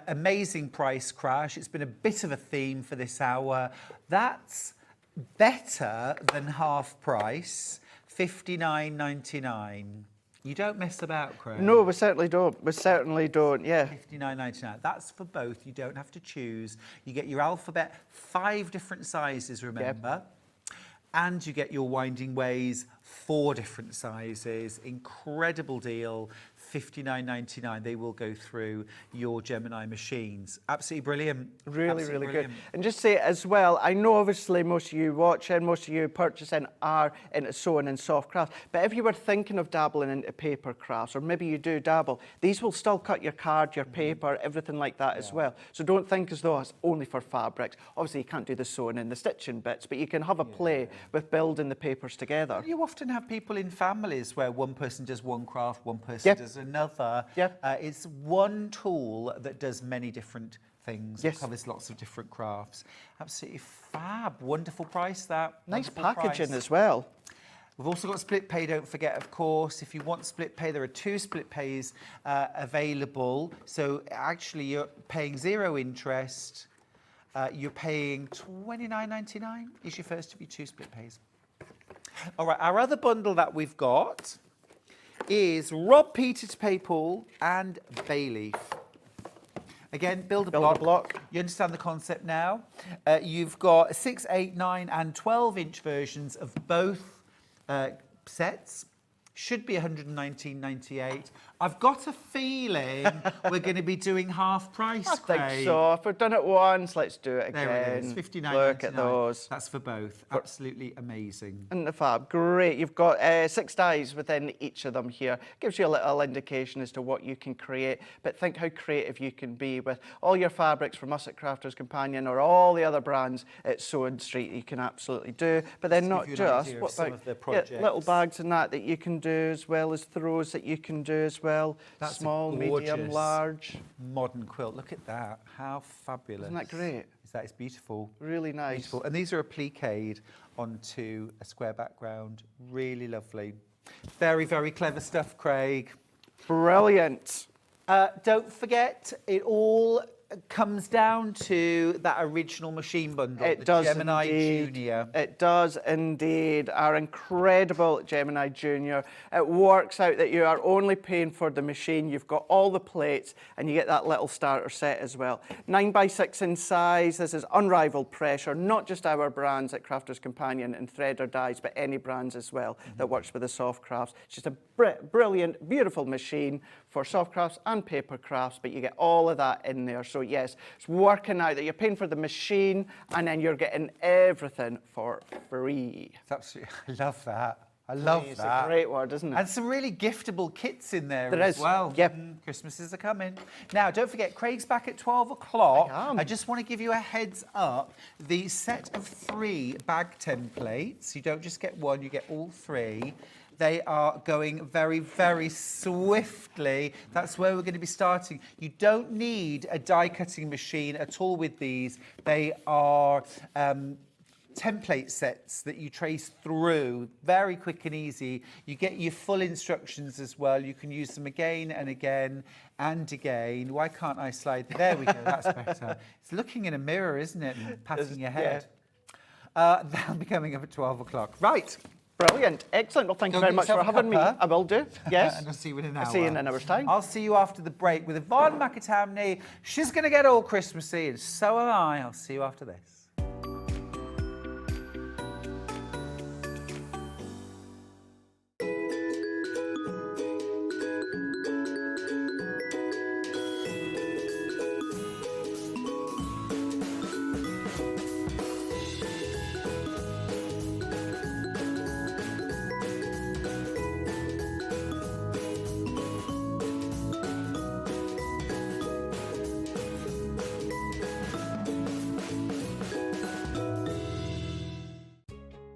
Amazing price crash. It's been a bit of a theme for this hour. That's better than half price, $59.99. You don't mess about, Craig. No, we certainly don't. We certainly don't, yeah. $59.99. That's for both. You don't have to choose. You get your alphabet, 5 different sizes, remember. Yep. And you get your winding ways, 4 different sizes. Incredible deal, $59.99. They will go through your Gemini machines. Absolutely brilliant. Really good. And just say as well, I know obviously most of you watching, most of you purchasing are into sewing and soft crafts, but if you were thinking of dabbling into paper crafts, or maybe you do dabble, these will still cut your card, your paper, everything like that as well. So don't think as though it's only for fabrics. Obviously you can't do the sewing and the stitching bits, but you can have a play with building the papers together. You often have people in families where one person does one craft, one person does another. It's one tool that does many different things. It covers lots of different crafts. Absolutely fab. Wonderful price, that. Nice Wonderful packaging price. as well. We've also got split pay, don't forget, of course. If you want split pay, there are 2 split pays available. So actually you're paying 0 interest. You're paying $29.99 is your first of your 2 split pays. All right, our other bundle that we've got is Rob Peters Paypal and Bayleaf. Again, build a block. You understand the concept now. You've got 6, 8, 9 and 12-inch versions of both sets. Should be $119.98. I've got a feeling we're going to be doing half price, I Craig. think so. If we've done it once, let's do it again. There it is, $59.99. Look at those. That's for both. Absolutely amazing. And the fab, great. You've got 6 dies within each of them here. Gives you a little indication as to what you can create. But think how creative you can be with all your fabrics from us at Crafters Companion or all the other brands at Sewing Street you can absolutely do. But then not just, what about little bags and that you can do, as well as throws that you can do as well. That's small, medium, large. Modern quilt. Look at that. How fabulous. Isn't that great? It's beautiful. Really nice. Beautiful. And these are appliqued onto a square background. Really lovely. Very, very clever stuff, Craig. Brilliant. Don't forget, it all comes down to that original machine bundle, It the does Gemini indeed. Junior. It does indeed. Our incredible Gemini Junior. It works out that you are only paying for the machine. You've got all the plates and you get that little starter set as well. 9x6 in size. This is unrivaled pressure, not just our brands at Crafters Companion and Threader Dies, but any brands as well that works with the soft crafts. It's just a brilliant, beautiful machine for soft crafts and paper crafts, but you get all of that in there. So yes, it's working out that you're paying for the machine and then you're getting everything for free. It's absolutely, I love that. I love that. It's a great word, isn't it? And some really giftable kits in there There as is, well. yep. Christmases are coming. Now, don't forget, Craig's back at 12 o'clock. I am. I just want to give you a heads up. The set of 3 bag templates, you don't just get one, you get all 3. They are going very, very swiftly. That's where we're going to be starting. You don't need a die cutting machine at all with these. They are template sets that you trace through, very quick and easy. You get your full instructions as well. You can use them again and again and again. Why can't I slide? There we go, that's better. It's looking in a mirror, isn't it? And patting your head. That'll be coming up at 12 o'clock. Right. Brilliant. Excellent. Well, thank you very much for having me. I will do. Yes. And I'll see you in an hour. I'll see you in an hour's time. I'll see you after the break with Yvonne McAtamney. She's going to get all Christmassy, and so am I. I'll see you after this.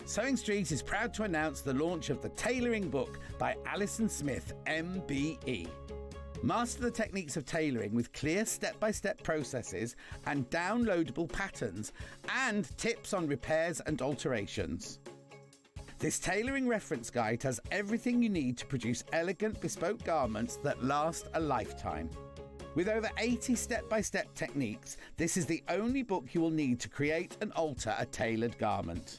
Sewing Street is proud to announce the launch of the tailoring book by Alison Smith, MBE. Master the techniques of tailoring with clear step-by-step processes and downloadable patterns and tips on repairs and alterations. This tailoring reference guide has everything you need to produce elegant bespoke garments that last a lifetime. With over 80 step-by-step techniques, this is the only book you will need to create and alter a tailored garment.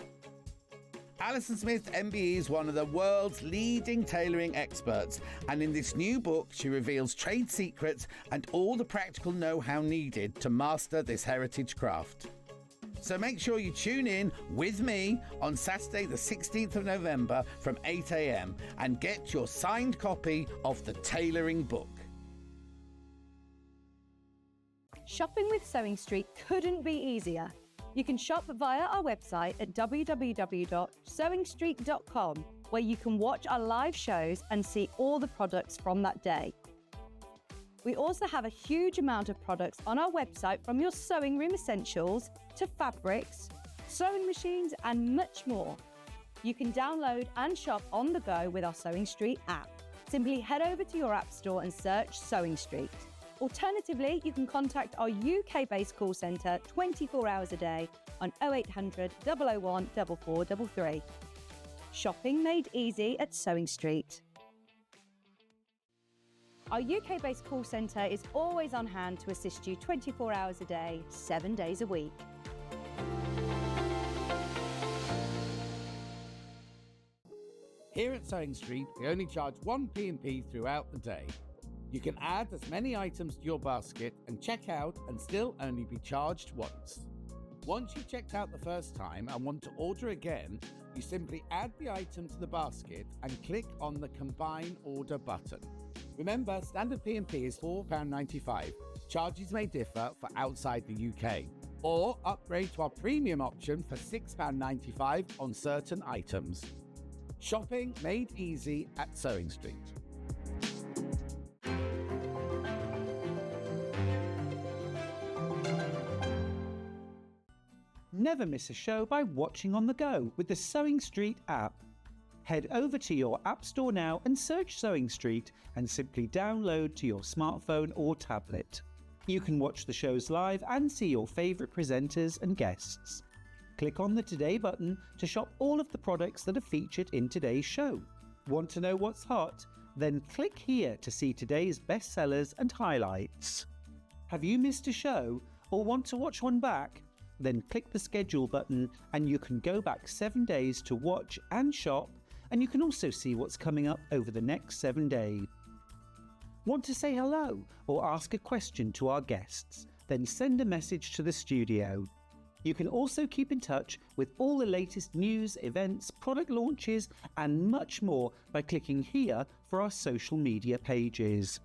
Alison Smith MBE is one of the world's leading tailoring experts, and in this new book she reveals trade secrets and all the practical know-how needed to master this heritage craft. So make sure you tune in with me on Saturday the 16th of November from 8 a.m. and get your signed copy of the tailoring book. Shopping with Sewing Street couldn't be easier. You can shop via our website at www.sewingstreet.com, where you can watch our live shows and see all the products from that day. We also have a huge amount of products on our website, from your sewing room essentials to fabrics, sewing machines and much more. You can download and shop on the go with our Sewing Street app. Simply head over to your app store and search Sewing Street. Alternatively, you can contact our UK-based call centre 24 hours a day on 0800 001 4433. Shopping made easy at Sewing Street. Our UK-based call centre is always on hand to assist you 24 hours a day, 7 days a week. Here at Sewing Street, we only charge 1 P&P throughout the day. You can add as many items to your basket and check out and still only be charged once. Once you've checked out the first time and want to order again, you simply add the item to the basket and click on the Combine Order button. Remember, standard P&P is £4.95. Charges may differ for outside the UK. Or upgrade to our premium option for £6.95 on certain items. Shopping made easy at Sewing Street. Never miss a show by watching on the go with the Sewing Street app. Head over to your App Store now and search Sewing Street and simply download to your smartphone or tablet. You can watch the shows live and see your favourite presenters and guests. Click on the Today button to shop all of the products that are featured in today's show. Want to know what's hot? Then click here to see today's bestsellers and highlights. Have you missed a show or want to watch one back? Then click the schedule button and you can go back 7 days to watch and shop, and you can also see what's coming up over the next 7 days. Want to say hello or ask a question to our guests? Then send a message to the studio. You can also keep in touch with all the latest news, events, product launches and much more by clicking here for our social media pages.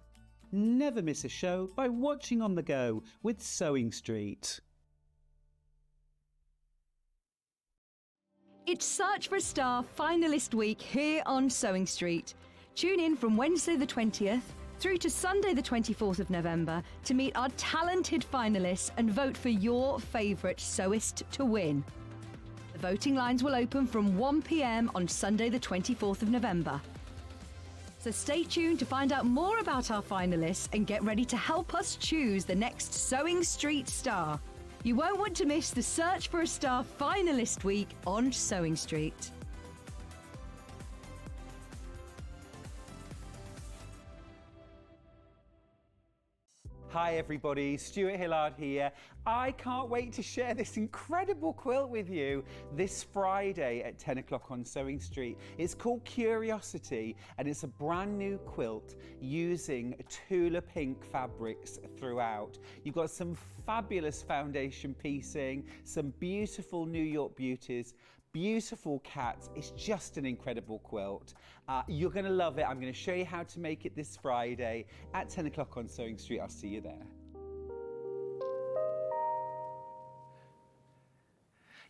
Never miss a show by watching on the go with Sewing Street. It's Search for a Star finalist week here on Sewing Street. Tune in from Wednesday the 20th through to Sunday the 24th of November to meet our talented finalists and vote for your favourite sewist to win. The voting lines will open from 1 p.m. on Sunday the 24th of November. So stay tuned to find out more about our finalists and get ready to help us choose the next Sewing Street star. You won't want to miss the Search for a Star finalist week on Sewing Street. Hi everybody, Stuart Hillard here. I can't wait to share this incredible quilt with you this Friday at 10 o'clock on Sewing Street. It's called Curiosity and it's a brand new quilt using Tula Pink fabrics throughout. You've got some fabulous foundation piecing, some beautiful New York beauties, beautiful cats. It's just an incredible quilt. You're going to love it. I'm going to show you how to make it this Friday at 10 o'clock on Sewing Street. I'll see you there.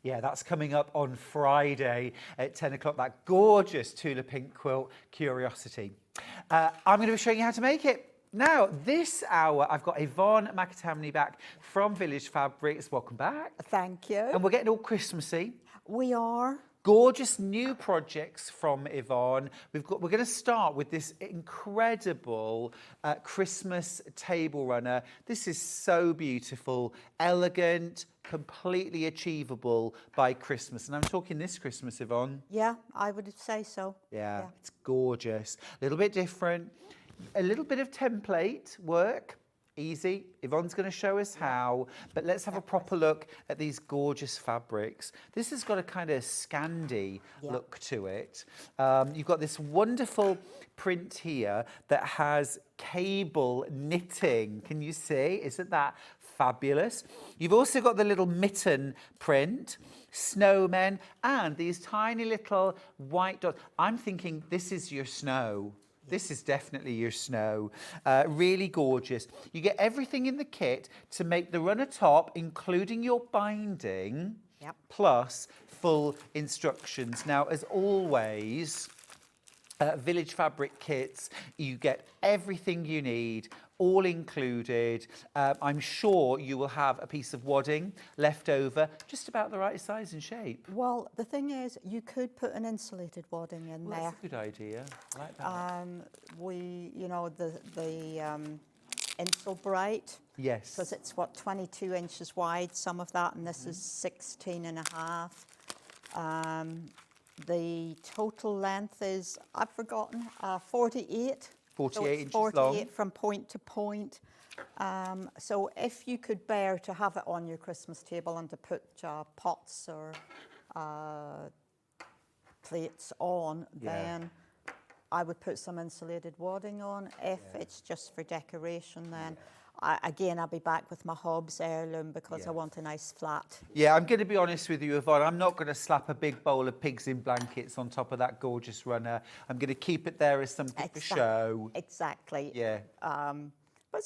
Yeah, that's coming up on Friday at 10 o'clock, that gorgeous Tula Pink quilt, Curiosity. I'm going to be showing you how to make it. Now, this hour, I've got Yvonne McAtamney back from Village Fabrics. Welcome back. Thank you. And we're getting all Christmassy. We are. Gorgeous new projects from Yvonne. We're going to start with this incredible Christmas table runner. This is so beautiful, elegant, completely achievable by Christmas. And I'm talking this Christmas, Yvonne. Yeah, I would say so. Yeah, it's gorgeous. A little bit different. A little bit of template work. Easy. Yvonne's going to show us how, but let's have a proper look at these gorgeous fabrics. This has got a kind of Scandi look to it. You've got this wonderful print here that has cable knitting. Can you see? Isn't that fabulous? You've also got the little mitten print, snowmen, and these tiny little white dots. I'm thinking this is your snow. This is definitely your snow. Really gorgeous. You get everything in the kit to make the runner top, including your binding, plus full instructions. Now, as always, Village Fabric kits, you get everything you need, all included. I'm sure you will have a piece of wadding left over, just about the right size and shape. Well, the thing is, you could put an insulated wadding in there. That's a good idea. I like that. You know, the Insulbright. Yes. Because it's, what, 22 inches wide, some of that, and this is 16 and a half. The total length is, I've forgotten, 48. 48 inches 48 long. from point to point. So if you could bear to have it on your Christmas table and to put pots or plates on, Yeah. then I would put some insulated wadding on. If it's just for decoration, then again, I'll be back with my Hobbs heirloom because I want a nice flat. Yeah, I'm going to be honest with you, Yvonne. I'm not going to slap a big bowl of pigs in blankets on top of that gorgeous runner. I'm going to keep it there as something for show. Exactly. Yeah. But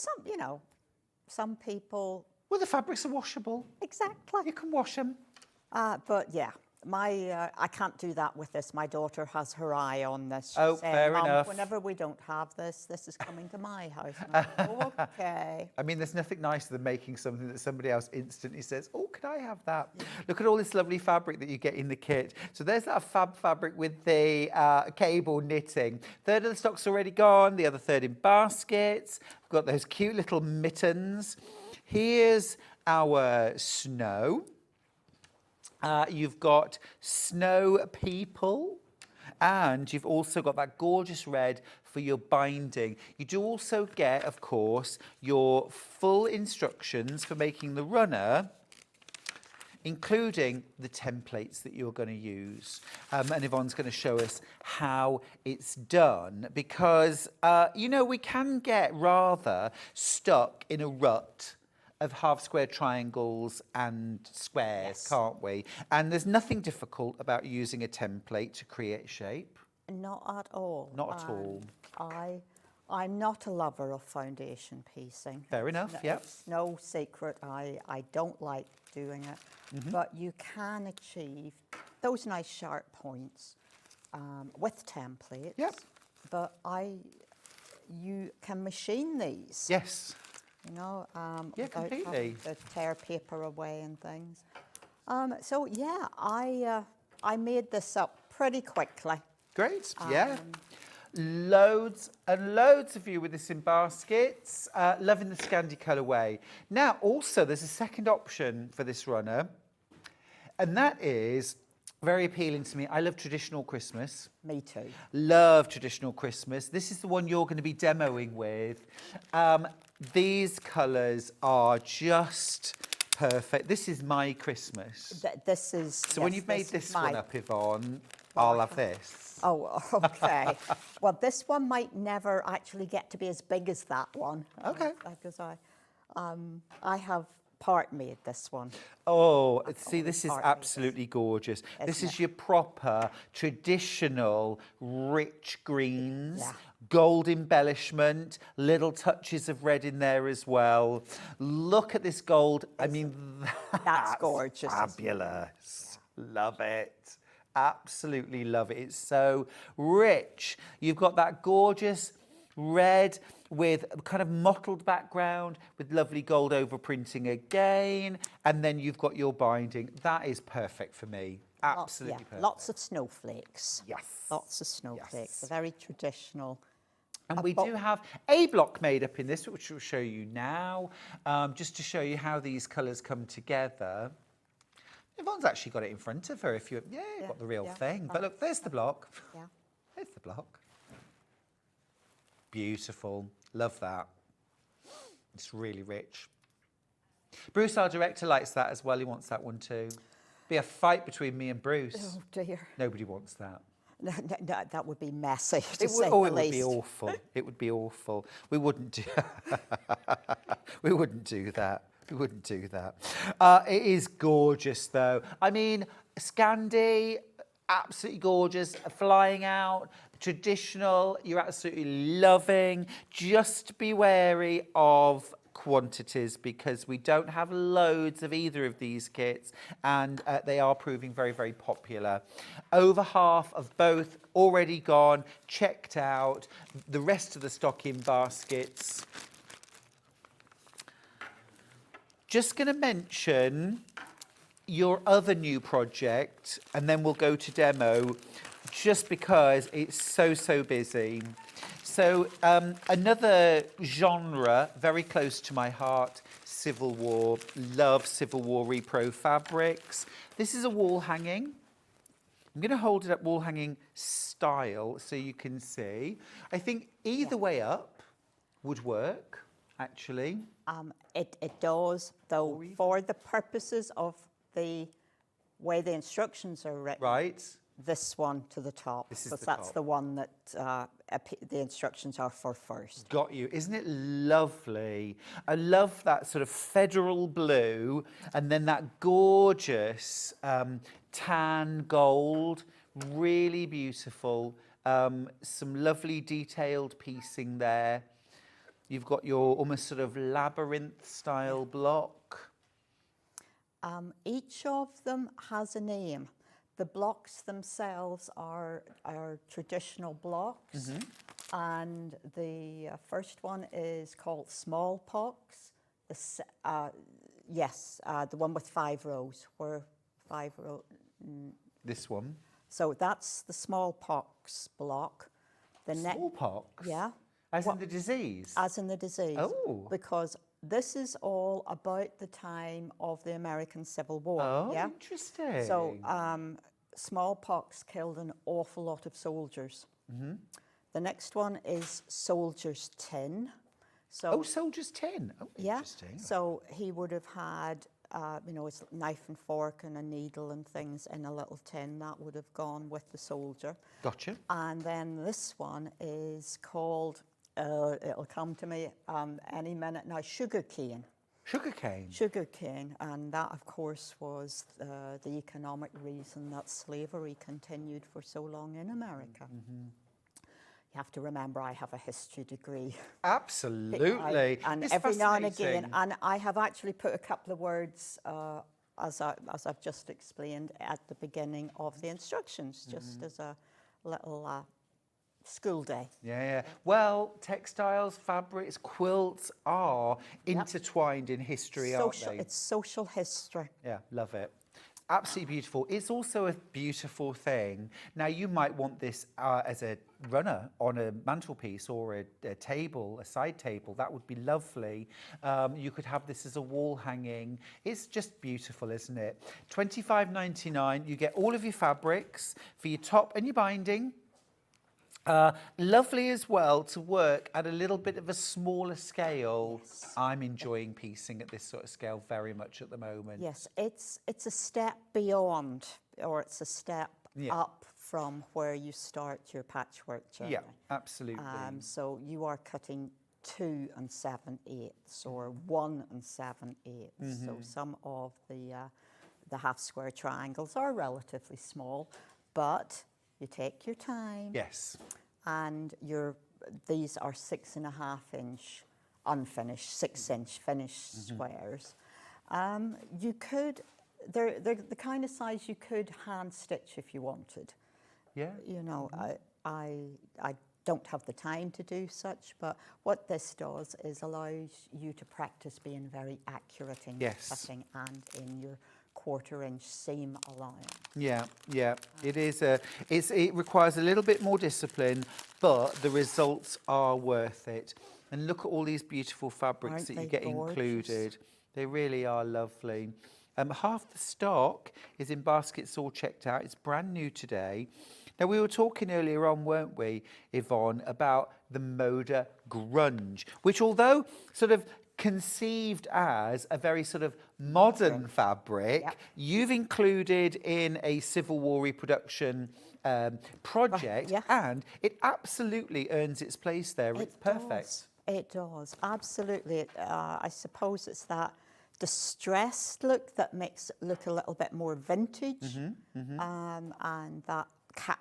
some people... Well, the fabrics are washable. Exactly. You can wash them. But yeah, I can't do that with this. My daughter has her eye on this. She's Oh, saying, fair Mum, enough. whenever we don't have this, this is coming to my house. And I'm like, okay. I mean, there's nothing nicer than making something that somebody else instantly says, oh, can I have that? Look at all this lovely fabric that you get in the kit. So there's that fab fabric with the cable knitting. Third of the stock's already gone, the other third in baskets. We've got those cute little mittens. Here's our snow. You've got snow people, and you've also got that gorgeous red for your binding. You do also get, of course, your full instructions for making the runner, including the templates that you're going to use. And Yvonne's going to show us how it's done, because, we can get rather stuck in a rut of half square triangles and squares, can't we? And there's nothing difficult about using a template to create shape. Not at all. Not at all. I'm not a lover of foundation piecing. Fair enough, yeah. It's no secret. I don't like doing it. But you can achieve those nice sharp points with templates. Yep. But you can machine these. Yes. Yeah, completely. without having to tear paper away and things. So yeah, I made this up pretty quickly. Great, yeah. Loads and loads of you with this in baskets. Loving the Scandi colourway. Now, also, there's a second option for this runner, and that is very appealing to me. I love traditional Christmas. Me too. Love traditional Christmas. This is the one you're going to be demoing with. These colours are just perfect. This is my Christmas. This is. So when you've made this one up, Yvonne, I'll have this. Oh, okay. Well, this one might never actually get to be as big as that one. Okay. Because I have part made this one. Oh, see, this is part absolutely gorgeous. This Isn't is it? your proper, traditional, rich greens, Yeah. gold embellishment, little touches of red in there as well. Look at this gold. I mean, That's gorgeous, isn't it? Fabulous. Love it. Absolutely love it. It's so rich. You've got that gorgeous red with a kind of mottled background with lovely gold overprinting again, and then you've got your binding. That is perfect for me. Absolutely perfect. Lots of snowflakes. Yes. Lots of snowflakes. Yes. A very traditional. And we do have a block made up in this, which we'll show you now, just to show you how these colours come together. Yvonne's actually got it in front of her if you've got the real thing. But look, there's the block. Yeah. There's the block. Beautiful. Love that. It's really rich. Bruce, our director, likes that as well. He wants that one too. Be a fight between me and Bruce. Oh dear. Nobody wants that. No, that would be messy, to It would, say oh, the it would least. be awful. It would be awful. We wouldn't do we wouldn't do that. We wouldn't do that. It is gorgeous, though. I mean, Scandi, absolutely gorgeous. Flying out, traditional, you're absolutely loving. Just be wary of quantities because we don't have loads of either of these kits, and they are proving very, very popular. Over half of both already gone, checked out. The rest of the stock in baskets. Just going to mention your other new project, and then we'll go to demo, just because it's so busy. So another genre very close to my heart, Civil War. Love Civil War repro fabrics. This is a wall hanging. I'm going to hold it up wall hanging style so you can see. I think either way up would work, actually. It does, though, for the purposes of the way the instructions are written. Right. this one to the top. This is because the that's top. the one that the instructions are for first. Got you. Isn't it lovely? I love that sort of federal blue and then that gorgeous tan gold. Really beautiful. Some lovely detailed piecing there. You've got your almost sort of labyrinth style block. Each of them has a name. The blocks themselves are traditional blocks, and the first one is called smallpox. The one with 5 rows. This one. So that's the smallpox block. The Smallpox? Yeah. As in the disease? As in the disease. Oh. Because this is all about the time of the American Civil War. Oh, yeah? interesting. So smallpox killed an awful lot of soldiers. The next one is soldier's tin. So, soldier's tin. Oh, yeah. interesting. So he would have had, his knife and fork and a needle and things in a little tin. That would have gone with the soldier. Gotcha. And then this one is called, it'll come to me any minute now, sugar cane. Sugarcane. Sugarcane, and that, of course, was the economic reason that slavery continued for so long in America. You have to remember, I have a history degree. Absolutely. And It's every now and fascinating. again, and I have actually put a couple of words, as I've just explained, at the beginning of the instructions, just as a little school day. Yeah. Well, textiles, fabrics, quilts are intertwined in history, aren't they? It's social history. Yeah, love it. Absolutely beautiful. It's also a beautiful thing. Now, you might want this as a runner on a mantelpiece or a table, a side table. That would be lovely. You could have this as a wall hanging. It's just beautiful, isn't it? $25.99. You get all of your fabrics for your top and your binding. Lovely as well to work at a little bit of a smaller scale. Yes. I'm enjoying piecing at this sort of scale very much at the moment. Yes, it's a step beyond, or it's a step up from where you start your patchwork journey. Yeah, absolutely. So you are cutting 2 7/8 or 1 7/8. So some of the half square triangles are relatively small, but you take your time. Yes. And these are 6.5 inch unfinished, 6 inch finished squares. You could, they're the kind of size you could hand stitch if you wanted. Yeah. You know, I don't have the time to do such, but what this does is allows you to practice being very accurate in your cutting and in your 1/4 inch seam allowance. Yeah. It is it requires a little bit more discipline, but the results are worth it. And look at all these beautiful fabrics Aren't that you they get gorgeous? included. They really are lovely. Half the stock is in baskets all checked out. It's brand new today. Now, we were talking earlier on, weren't we, Yvonne, about the Moda grunge, which although sort of conceived as a very sort of modern fabric, you've included in a Civil War reproduction project, and it absolutely earns its place there. It's perfect. It does, absolutely. I suppose it's that distressed look that makes it look a little bit more vintage, and that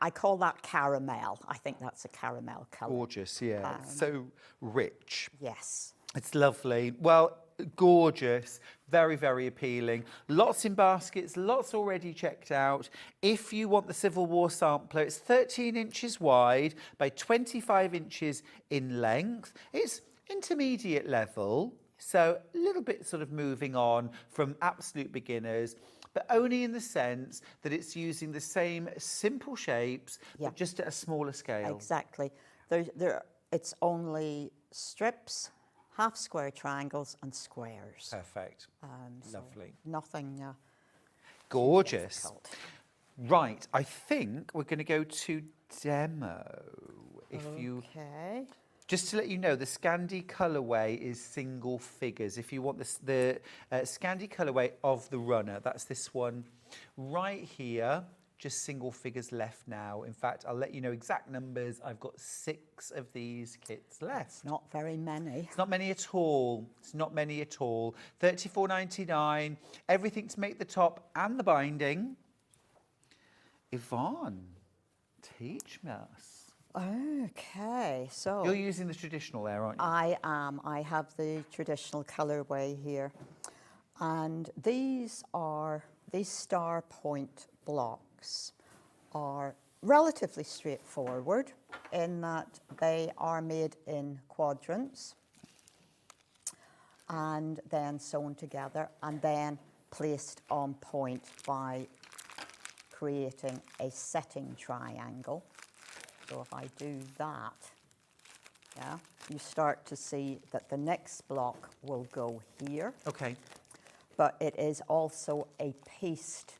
I call that caramel. I think that's a caramel colour. Gorgeous, yeah. So rich. Yes. It's lovely. Well, gorgeous. Very, very appealing. Lots in baskets, lots already checked out. If you want the Civil War sampler, it's 13 inches wide by 25 inches in length. It's intermediate level, so a little bit sort of moving on from absolute beginners, but only in the sense that it's using the same simple shapes, but just at a smaller scale. Exactly. It's only strips, half square triangles and squares. Perfect. So Lovely. Nothing Gorgeous. difficult. Right, I think we're going to go to demo. Okay. Just to let you know, the Scandi colourway is single figures. If you want the Scandi colourway of the runner, that's this one right here. just single figures left now. In fact, I'll let you know exact numbers. I've got 6 of these kits left. Not very many. It's not many at all. It's not many at all. $34.99. Everything to make the top and the binding. Yvonne, teach me us. Okay, so You're using the traditional there, aren't you? I am. I have the traditional colourway here. And these star point blocks are relatively straightforward in that they are made in quadrants and then sewn together and then placed on point by creating a setting triangle. So if I do that, yeah, you start to see that the next block will go here. Okay. But it is also a pieced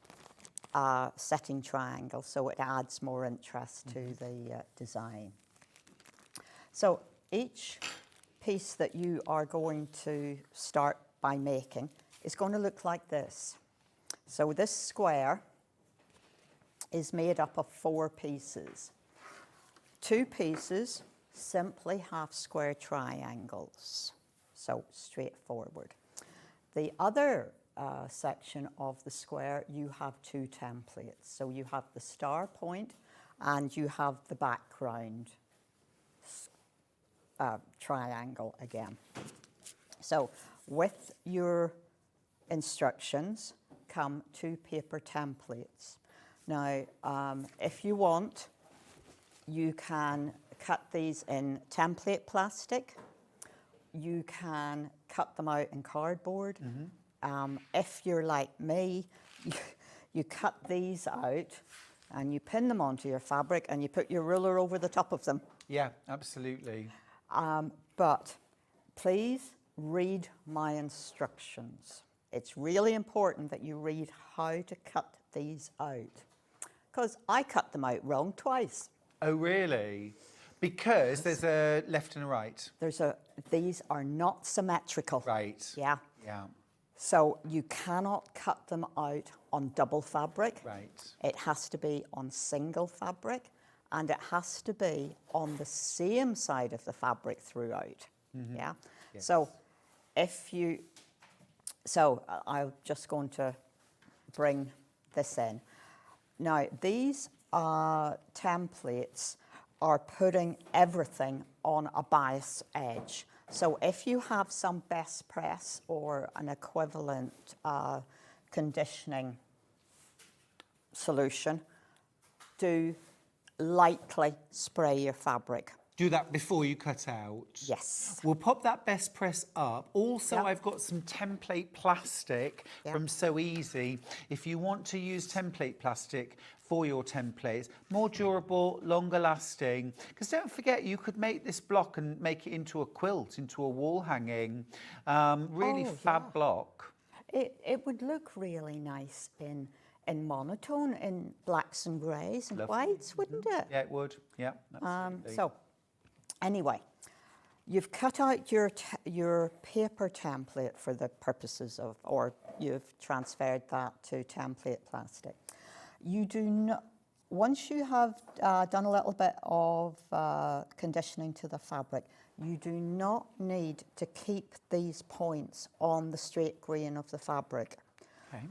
setting triangle, so it adds more interest to the design. So each piece that you are going to start by making is going to look like this. So this square is made up of 4 pieces. 2 pieces, simply half square triangles, so straightforward. The other section of the square, you have 2 templates. So you have the star point and you have the background triangle again. So with your instructions come 2 paper templates. Now, if you want, you can cut these in template plastic. You can cut them out in cardboard. If you're like me, you cut these out and you pin them onto your fabric and you put your ruler over the top of them. Yeah, absolutely. But please read my instructions. It's really important that you read how to cut these out, because I cut them out wrong twice. Oh, really? Because there's a left and a right. These are not symmetrical. Right. Yeah. Yeah. So you cannot cut them out on double fabric. Right. It has to be on single fabric, and it has to be on the same side of the fabric throughout. Yeah. Yes. So I'm just going to bring this in. Now, these templates are putting everything on a bias edge. So if you have some best press or an equivalent conditioning solution, do lightly spray your fabric. Do that before you cut out. Yes. We'll pop that best press up. Also, Yep. I've got some template plastic Yep. from So Easy. If you want to use template plastic for your templates, more durable, longer lasting. Because don't forget, you could make this block and make it into a quilt, into a wall hanging. Really fab block. It would look really nice in monotone, in blacks and greys and Lovely. whites, wouldn't it? Yeah, it would. Yeah, absolutely. So, anyway, you've cut out your paper template for the purposes of, or you've transferred that to template plastic. You do not, once you have done a little bit of conditioning to the fabric, you do not need to keep these points on the straight grain of the fabric. Okay.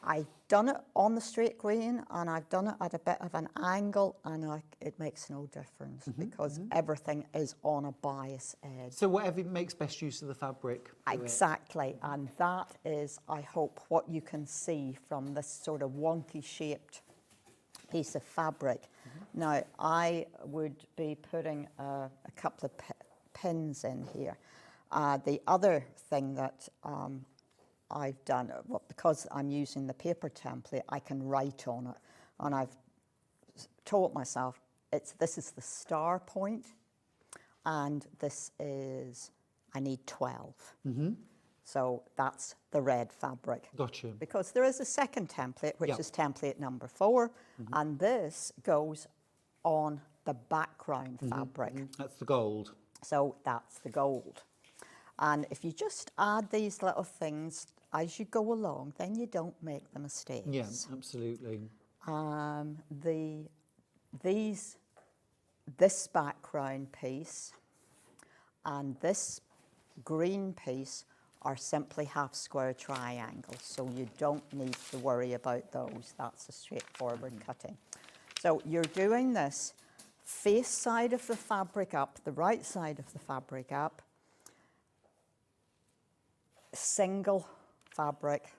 I've done it on the straight grain and I've done it at a bit of an angle, and it makes no difference because everything is on a bias edge. So whatever makes best use of the fabric. Exactly, and that is, I hope, what you can see from this sort of wonky shaped piece of fabric. Now, I would be putting a couple of pins in here. The other thing that I've done, because I'm using the paper template, I can write on it, and I've told myself this is the star point, and this is, I need 12. So that's the red fabric. Gotcha. Because there is a second template, which Yeah. is template number 4, and this goes on the background fabric. That's the gold. So that's the gold. And if you just add these little things as you go along, then you don't make the mistakes. Yeah, absolutely. This background piece and this green piece are simply half square triangles, so you don't need to worry about those. That's a straightforward cutting. So you're doing this face side of the fabric up, the right side of the fabric up, single fabric,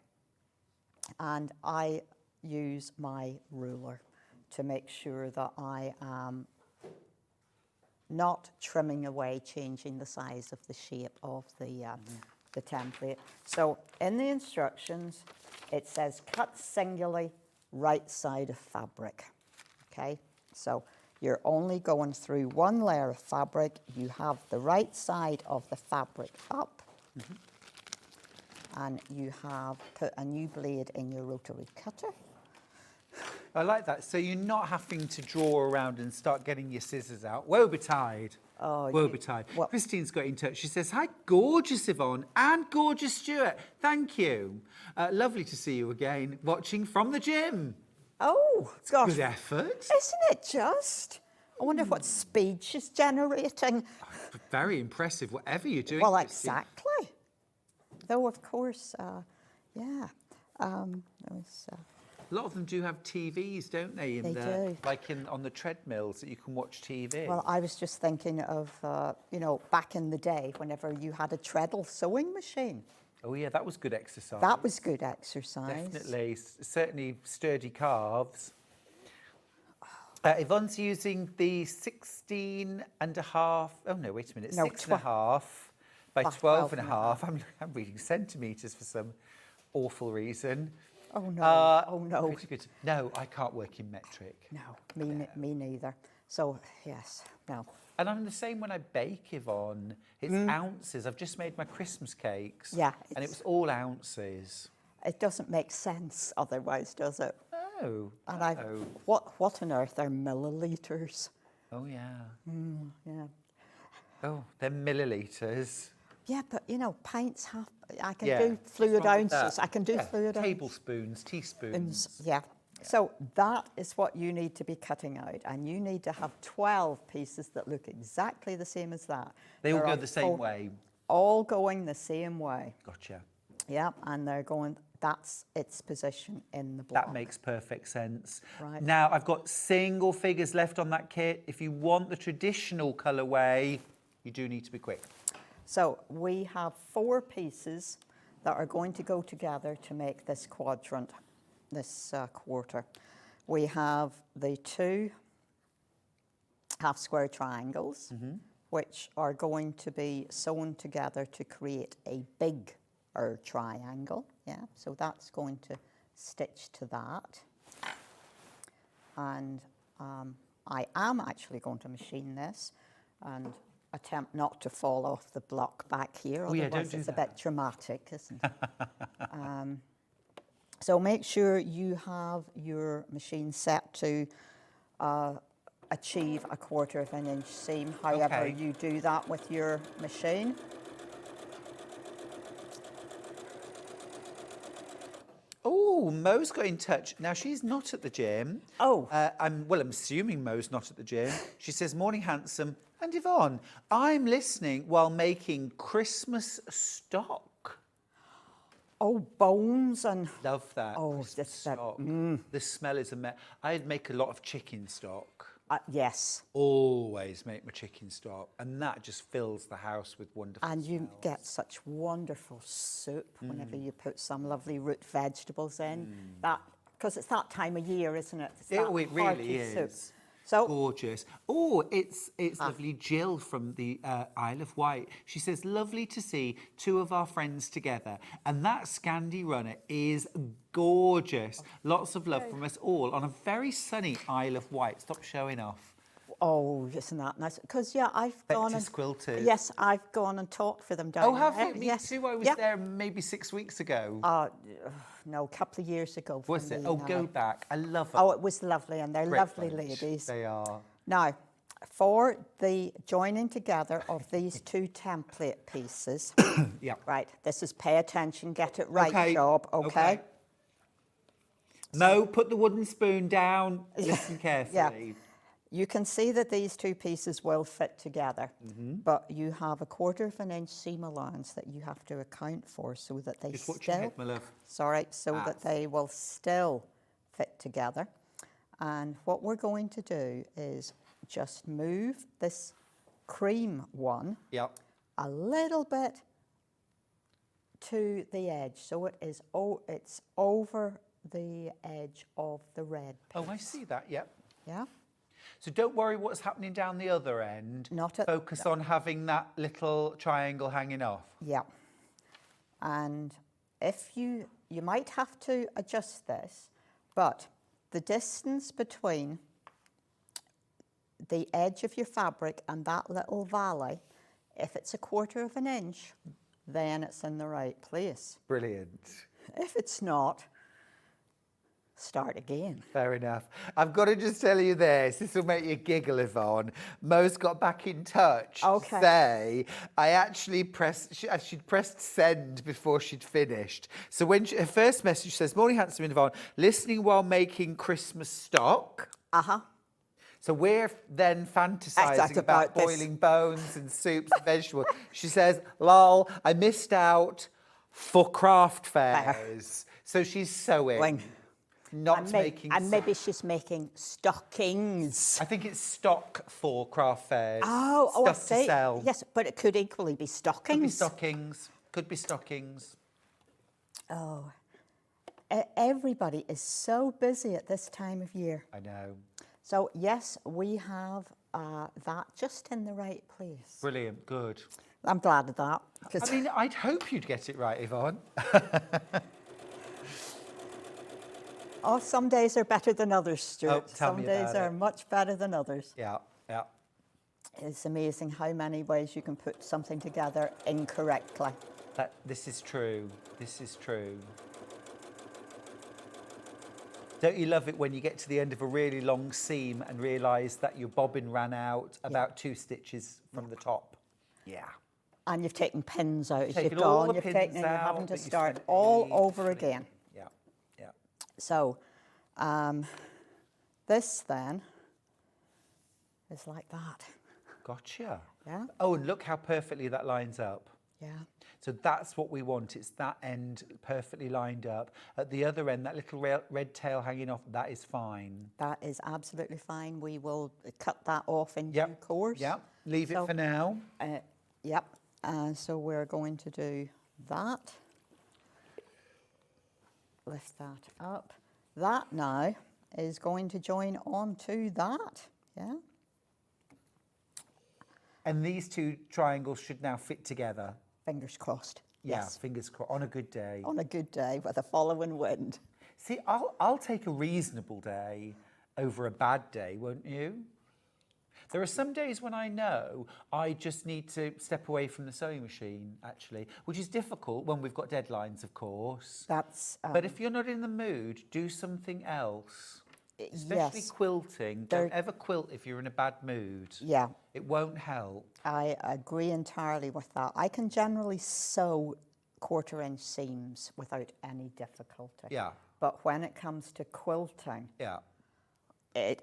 and I use my ruler to make sure that I am not trimming away, changing the size of the shape of the template. So in the instructions, it says cut singularly right side of fabric, okay? So you're only going through one layer of fabric. You have the right side of the fabric up, and you have put a new blade in your rotary cutter. I like that. So you're not having to draw around and start getting your scissors out. Woe betide. Oh, Woe betide. well- Christine's got in touch. She says, hi, gorgeous Yvonne and gorgeous Stuart. Thank you. Lovely to see you again, watching from the gym. Oh, gosh. Good effort. Isn't it just? I wonder what speed she's generating. Very impressive, whatever you're doing. Well, Christine. exactly. Though, of course, yeah. It was, A lot of them do have TVs, don't they? They do. Like on the treadmills that you can watch TV. well, I was just thinking of, you know, back in the day, whenever you had a treadle sewing machine. Oh yeah, that was good exercise. That was good exercise. Definitely, certainly sturdy calves. Yvonne's using the 16 and a half, oh no, wait a minute, No, 6 and a half by by 12 and a half. I'm reading centimetres for some awful reason. Oh, no. Oh, no. Pretty good. No, I can't work in metric. No, me neither. So, yes, no. And I'm the same when I bake, Yvonne. It's ounces. I've just made my Christmas cakes. Yeah, And it it's- was all ounces. It doesn't make sense otherwise, does it? Oh. And what on earth are milliliters? Oh, yeah. Yeah. Oh, they're millilitres. Yeah, but you know, pints have. I can Yeah, do what's fluid wrong with ounces. that? I can do Yeah, fluid tablespoons, teaspoons. ounces. Yeah. So that is what you need to be cutting out, and you need to have 12 pieces that look exactly the same as that. They all They're go on the same way. All going the same way. Gotcha. Yeah, and they're going. That's its position in the block. That makes perfect sense. Right. Now, I've got single figures left on that kit. If you want the traditional colourway, you do need to be quick. So we have 4 pieces that are going to go together to make this quadrant, this quarter. We have the 2 half square triangles, which are going to be sewn together to create a bigger triangle. Yeah, so that's going to stitch to that. And I am actually going to machine this and attempt not to fall off the block back here, Oh, yeah, otherwise don't do it's a that. bit dramatic, isn't it? So make sure you have your machine set to achieve a 1/4 of an inch seam, however Okay. you do that with your machine. Oh, Mo's got in touch. Now, she's not at the gym. Oh. I'm assuming Mo's not at the gym. She says, morning, handsome. And Yvonne, I'm listening while making Christmas stock. Oh, bones and... Love that. Oh, Christmas that's that- stock. The smell is I'd make a lot of chicken stock. yes, Always make my chicken stock. And that just fills the house with wonderful and you smells. get such wonderful soup whenever you put some lovely root vegetables in. That, because it's that time of year, isn't it? It's that It really hearty is. soup. So, Gorgeous. Oh, it's lovely. Jill from the Isle of Wight. She says, lovely to see 2 of our friends together. And that Scandi runner is gorgeous. Lots of love from us all on a very sunny Isle of Wight. Stop showing off. oh, isn't that nice? Because, yeah, I've gone Vectis and... quilters. Yes, I've gone and taught for them down Oh, have there. you? Me Yes. too. I was Yeah. there maybe 6 weeks ago. No, a couple of years ago. Was from it? the, Oh, go back. I love it. Oh, it was lovely, and they're Great lovely bunch. ladies. They are. Now, for the joining together of these two template pieces. Yeah. Right, this is pay attention, get it right Okay, job, okay? No, put the wooden spoon down. Listen carefully. Yeah. You can see that these two pieces will fit together, but you have a 1/4 inch seam allowance that you have to account for so that they Just watch your head, my love. Sorry, so that they will still fit together. And what we're going to do is just move this cream one Yep. a little bit to the edge, so it is it's over the edge of the red piece. Oh, I see that. Yep. Yeah. So don't worry what's happening down the other end. Not at- Focus on having that little triangle hanging off. Yeah. And if you might have to adjust this, but the distance between the edge of your fabric and that little valley, if it's a 1/4 inch, then it's in the right place. Brilliant. If it's not, start again. Fair enough. I've got to just tell you this. This will make you giggle, Yvonne. Mo's got back in touch Okay. to say I actually she'd pressed send before she'd finished. So when her first message says, "Morning, handsome Yvonne, listening while making Christmas stock." Uh-huh. So we're then fantasising about this. boiling bones and soups and vegetables. She says, "Lol, I missed out for craft fairs." So she's sewing, not making. And maybe she's making stockings. I think it's stock for craft fairs. Oh, I stuff see. to sell. Yes, but it could equally be stockings. Could be stockings. Could be stockings. Oh, everybody is so busy at this time of year. I know. So yes, we have that just in the right place. Brilliant. Good. I'm glad of that. 'Cause I mean, I'd hope you'd get it right, Yvonne. oh, some days are better than others, Stuart. Oh, tell some me days about are it. much better than others. Yeah. Yeah. It's amazing how many ways you can put something together incorrectly. This is true. This is true. Don't you love it when you get to the end of a really long seam and realise that your bobbin ran out about 2 stitches from the top? Yeah. And you've taken pins out as you've Taken all gone. the You've pins taken, and you're out having to that you start spent all ages over putting- again. Yeah. Yeah. So, this then is like that. Gotcha. Yeah. Oh, and look how perfectly that lines up. Yeah. So that's what we want. It's that end perfectly lined up. At the other end, that little red tail hanging off, that is fine. That is absolutely fine. We will cut that off in due Yep. course. Yep. Leave So, it for now. Yep. So we're going to do that. Lift that up. That now is going to join on to that. Yeah. And these 2 triangles should now fit together. Fingers crossed. Yeah, Yes. fingers crossed. On a good day. On a good day with a following wind. See, I'll take a reasonable day over a bad day, won't you? There are some days when I know I just need to step away from the sewing machine, actually, which is difficult when we've got deadlines, of course. That's But if you're not in the mood, do something else. Especially yes. quilting. Don't ever quilt if you're in a bad mood. Yeah. It won't help. I agree entirely with that. I can generally sew 1/4 inch seams without any difficulty. Yeah. But when it comes to quilting, Yeah.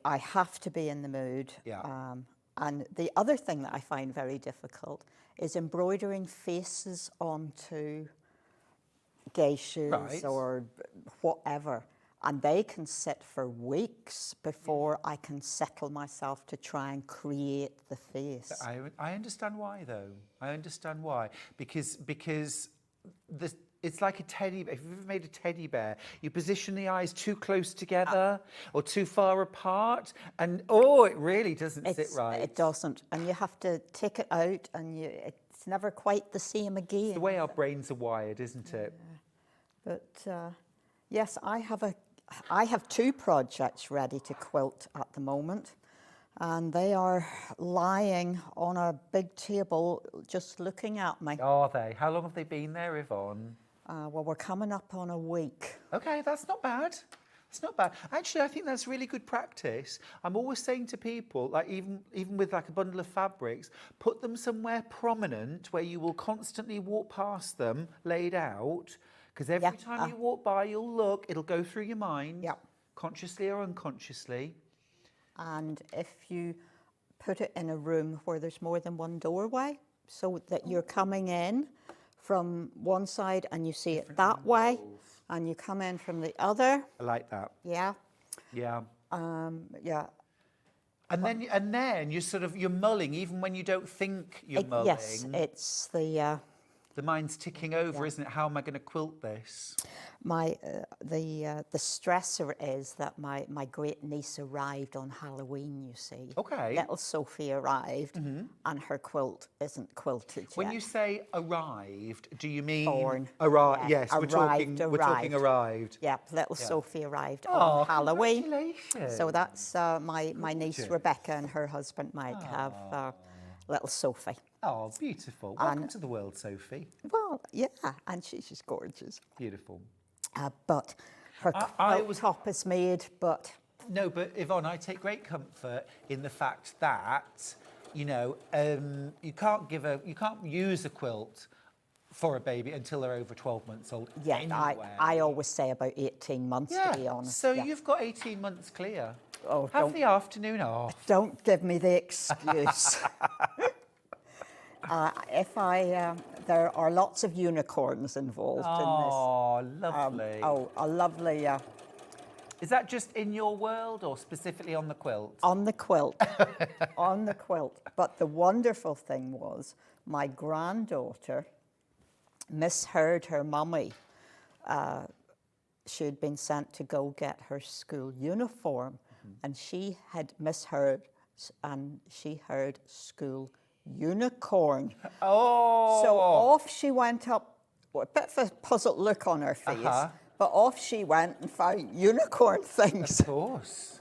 I have to be in the mood. Yeah. And the other thing that I find very difficult is embroidering faces onto geishas Right. or whatever. And they can sit for weeks before I can settle myself to try and create the face. I understand why, though. I understand why. Because it's like a teddy bear. If you've ever made a teddy bear, you position the eyes too close together or too far apart, and it really doesn't sit right. It doesn't. And you have to take it out, and it's never quite the same again. It's the way our brains are wired, isn't it? But yes, I have 2 projects ready to quilt at the moment, and they are lying on a big table just looking at me. Are they? How long have they been there, Yvonne? Well, we're coming up on a week. Okay, that's not bad. It's not bad. Actually, I think that's really good practice. I'm always saying to people, like even with like a bundle of fabrics, put them somewhere prominent where you will constantly walk past them laid out. Because every time you walk by, you'll look, it'll go through your mind, consciously or unconsciously. And if you put it in a room where there's more than one doorway, so that you're coming in from one side and you see it that way, and you come in from the other. I like that. Yeah. Yeah. Yeah. And then you're mulling even when you don't think you're mulling. Yes, it's the mind's ticking over, isn't it? How am I going to quilt this? The stressor is that my great niece arrived on Halloween, you see. Okay. Little Sophie arrived, and her quilt isn't quilted yet. When you say arrived, do you mean Born? Arrived. Yeah, Yes, we're talking arrived. Yeah, little Sophie arrived on Halloween. Congratulations. So that's my niece Rebecca and her husband Mike have little Sophie. Oh, beautiful. Welcome to the world, Sophie. Well, yeah, and she's just gorgeous. Beautiful. But her top is made, but... No, but Yvonne, I take great comfort in the fact that, you can't use a quilt for a baby until they're over 12 months old. Yeah, anyway. I always say about 18 months, to be honest. So you've got 18 months clear. Oh, Have the afternoon off. Don't give me the excuse. There are lots of unicorns involved in this. Oh, lovely. A lovely... Is that just in your world or specifically on the quilt? On the quilt. On the quilt. But the wonderful thing was my granddaughter misheard her mummy. She had been sent to go get her school uniform, and she had misheard, and she heard school unicorn. Oh! So off she went up, a bit of a puzzled look on her face, but off she went and found unicorn things. Of course.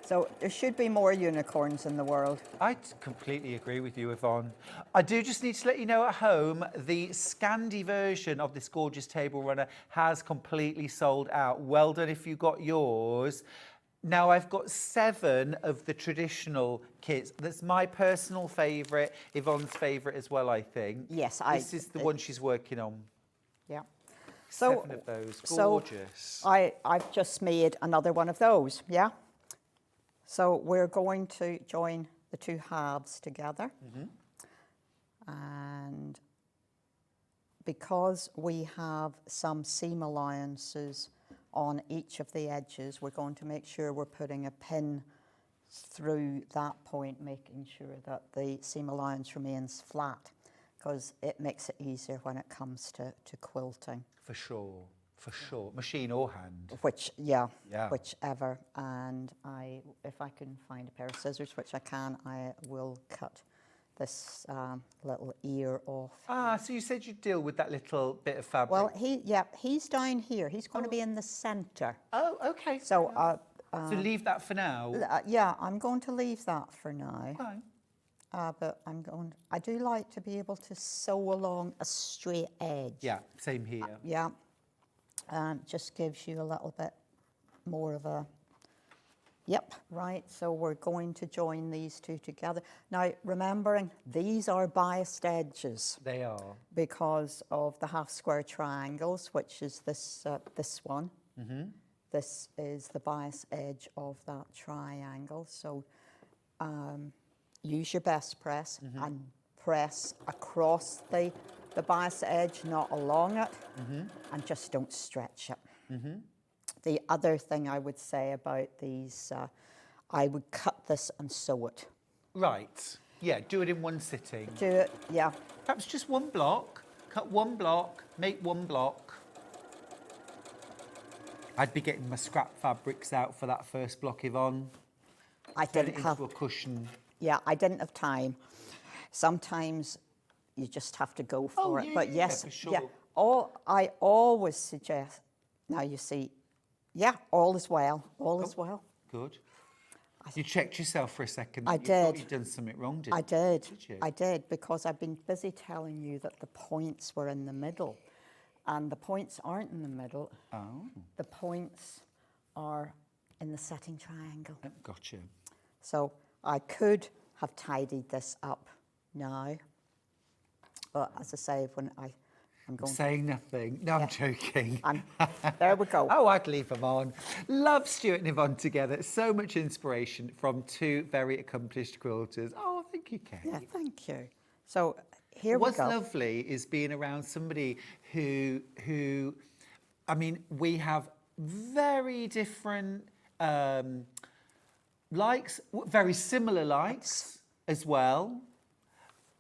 So there should be more unicorns in the world. I completely agree with you, Yvonne. I do just need to let you know at home, the Scandi version of this gorgeous table runner has completely sold out. Well done if you got yours. Now I've got 7 of the traditional kits. That's my personal favourite, Yvonne's favourite as well, I think. Yes, This is the one she's working on. Yeah. 7 of those, gorgeous. So I've just made another one of those, yeah? So we're going to join the 2 halves together. And because we have some seam allowances on each of the edges, we're going to make sure we're putting a pin through that point, making sure that the seam allowance remains flat, because it makes it easier when it comes to quilting. For sure, for sure. Machine or hand. Whichever. And if I can find a pair of scissors, which I can, I will cut this little ear off. Ah, so you said you'd deal with that little bit of fabric. Well, he's down here. He's going to be in the centre. Oh, okay. So, so leave that for now. Yeah, I'm going to leave that for now. Okay. But I do like to be able to sew along a straight edge. Yeah, same here. Yeah, just gives you a little bit more of a... Yep, right, so we're going to join these 2 together. Now, remembering, these are biased edges. They are. Because of the half square triangles, which is this one. This is the bias edge of that triangle. So use your best press and press across the bias edge, not along it, and just don't stretch it. The other thing I would say about these, I would cut this and sew it. Right. Yeah, do it in one sitting. Do it, yeah. Perhaps just one block. Cut one block, make one block. I'd be getting my scrap fabrics out for that first block, Yvonne. Turn it into a cushion. Yeah, I didn't have time. Sometimes you just have to go for it. But yes, for sure. I always suggest, now you see, all is well, all is well. Good. You checked yourself for a second. I You did. thought you'd done something wrong, didn't you? I did. Did you? I did, because I've been busy telling you that the points were in the middle. And the points aren't in the middle. Oh. The points are in the setting triangle. Gotcha. So I could have tidied this up now, but as I say, when I'm going Saying nothing. No, I'm joking. there we go. Oh, I'd leave them on. Love Stuart and Yvonne together. So much inspiration from two very accomplished quilters. Oh, thank you, Kate. Yeah, thank you. So here What's we go. lovely is being around somebody who, I mean, we have very different likes, very similar likes as well.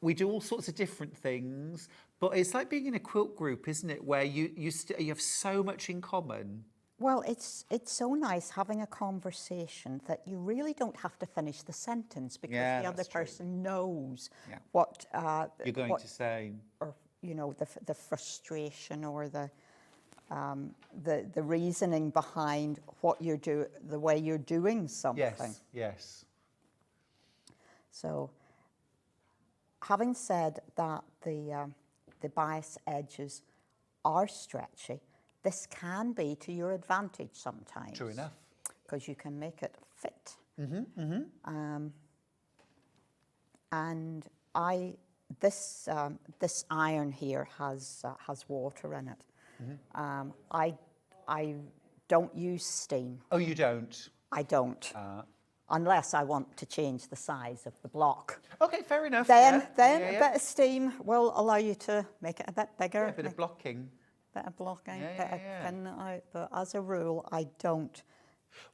We do all sorts of different things, but it's like being in a quilt group, isn't it? Where you have so much in common. Well, it's so nice having a conversation that you really don't have to finish the sentence because Yeah, the other that's true. person knows Yeah. what You're going to say. or you know the frustration or the reasoning behind what you're the way you're doing something. Yes, yes. So, having said that the bias edges are stretchy, this can be to your advantage sometimes. True enough. Because you can make it fit. And this iron here has water in it. I don't use steam. Oh, you don't? I don't. Unless I want to change the size of the block. Okay, fair enough. Then yeah. a bit of steam will allow you to make it a bit bigger. Yeah, a bit of blocking. Bit of blocking, Yeah, bit of pinning it out. But as a rule, I don't.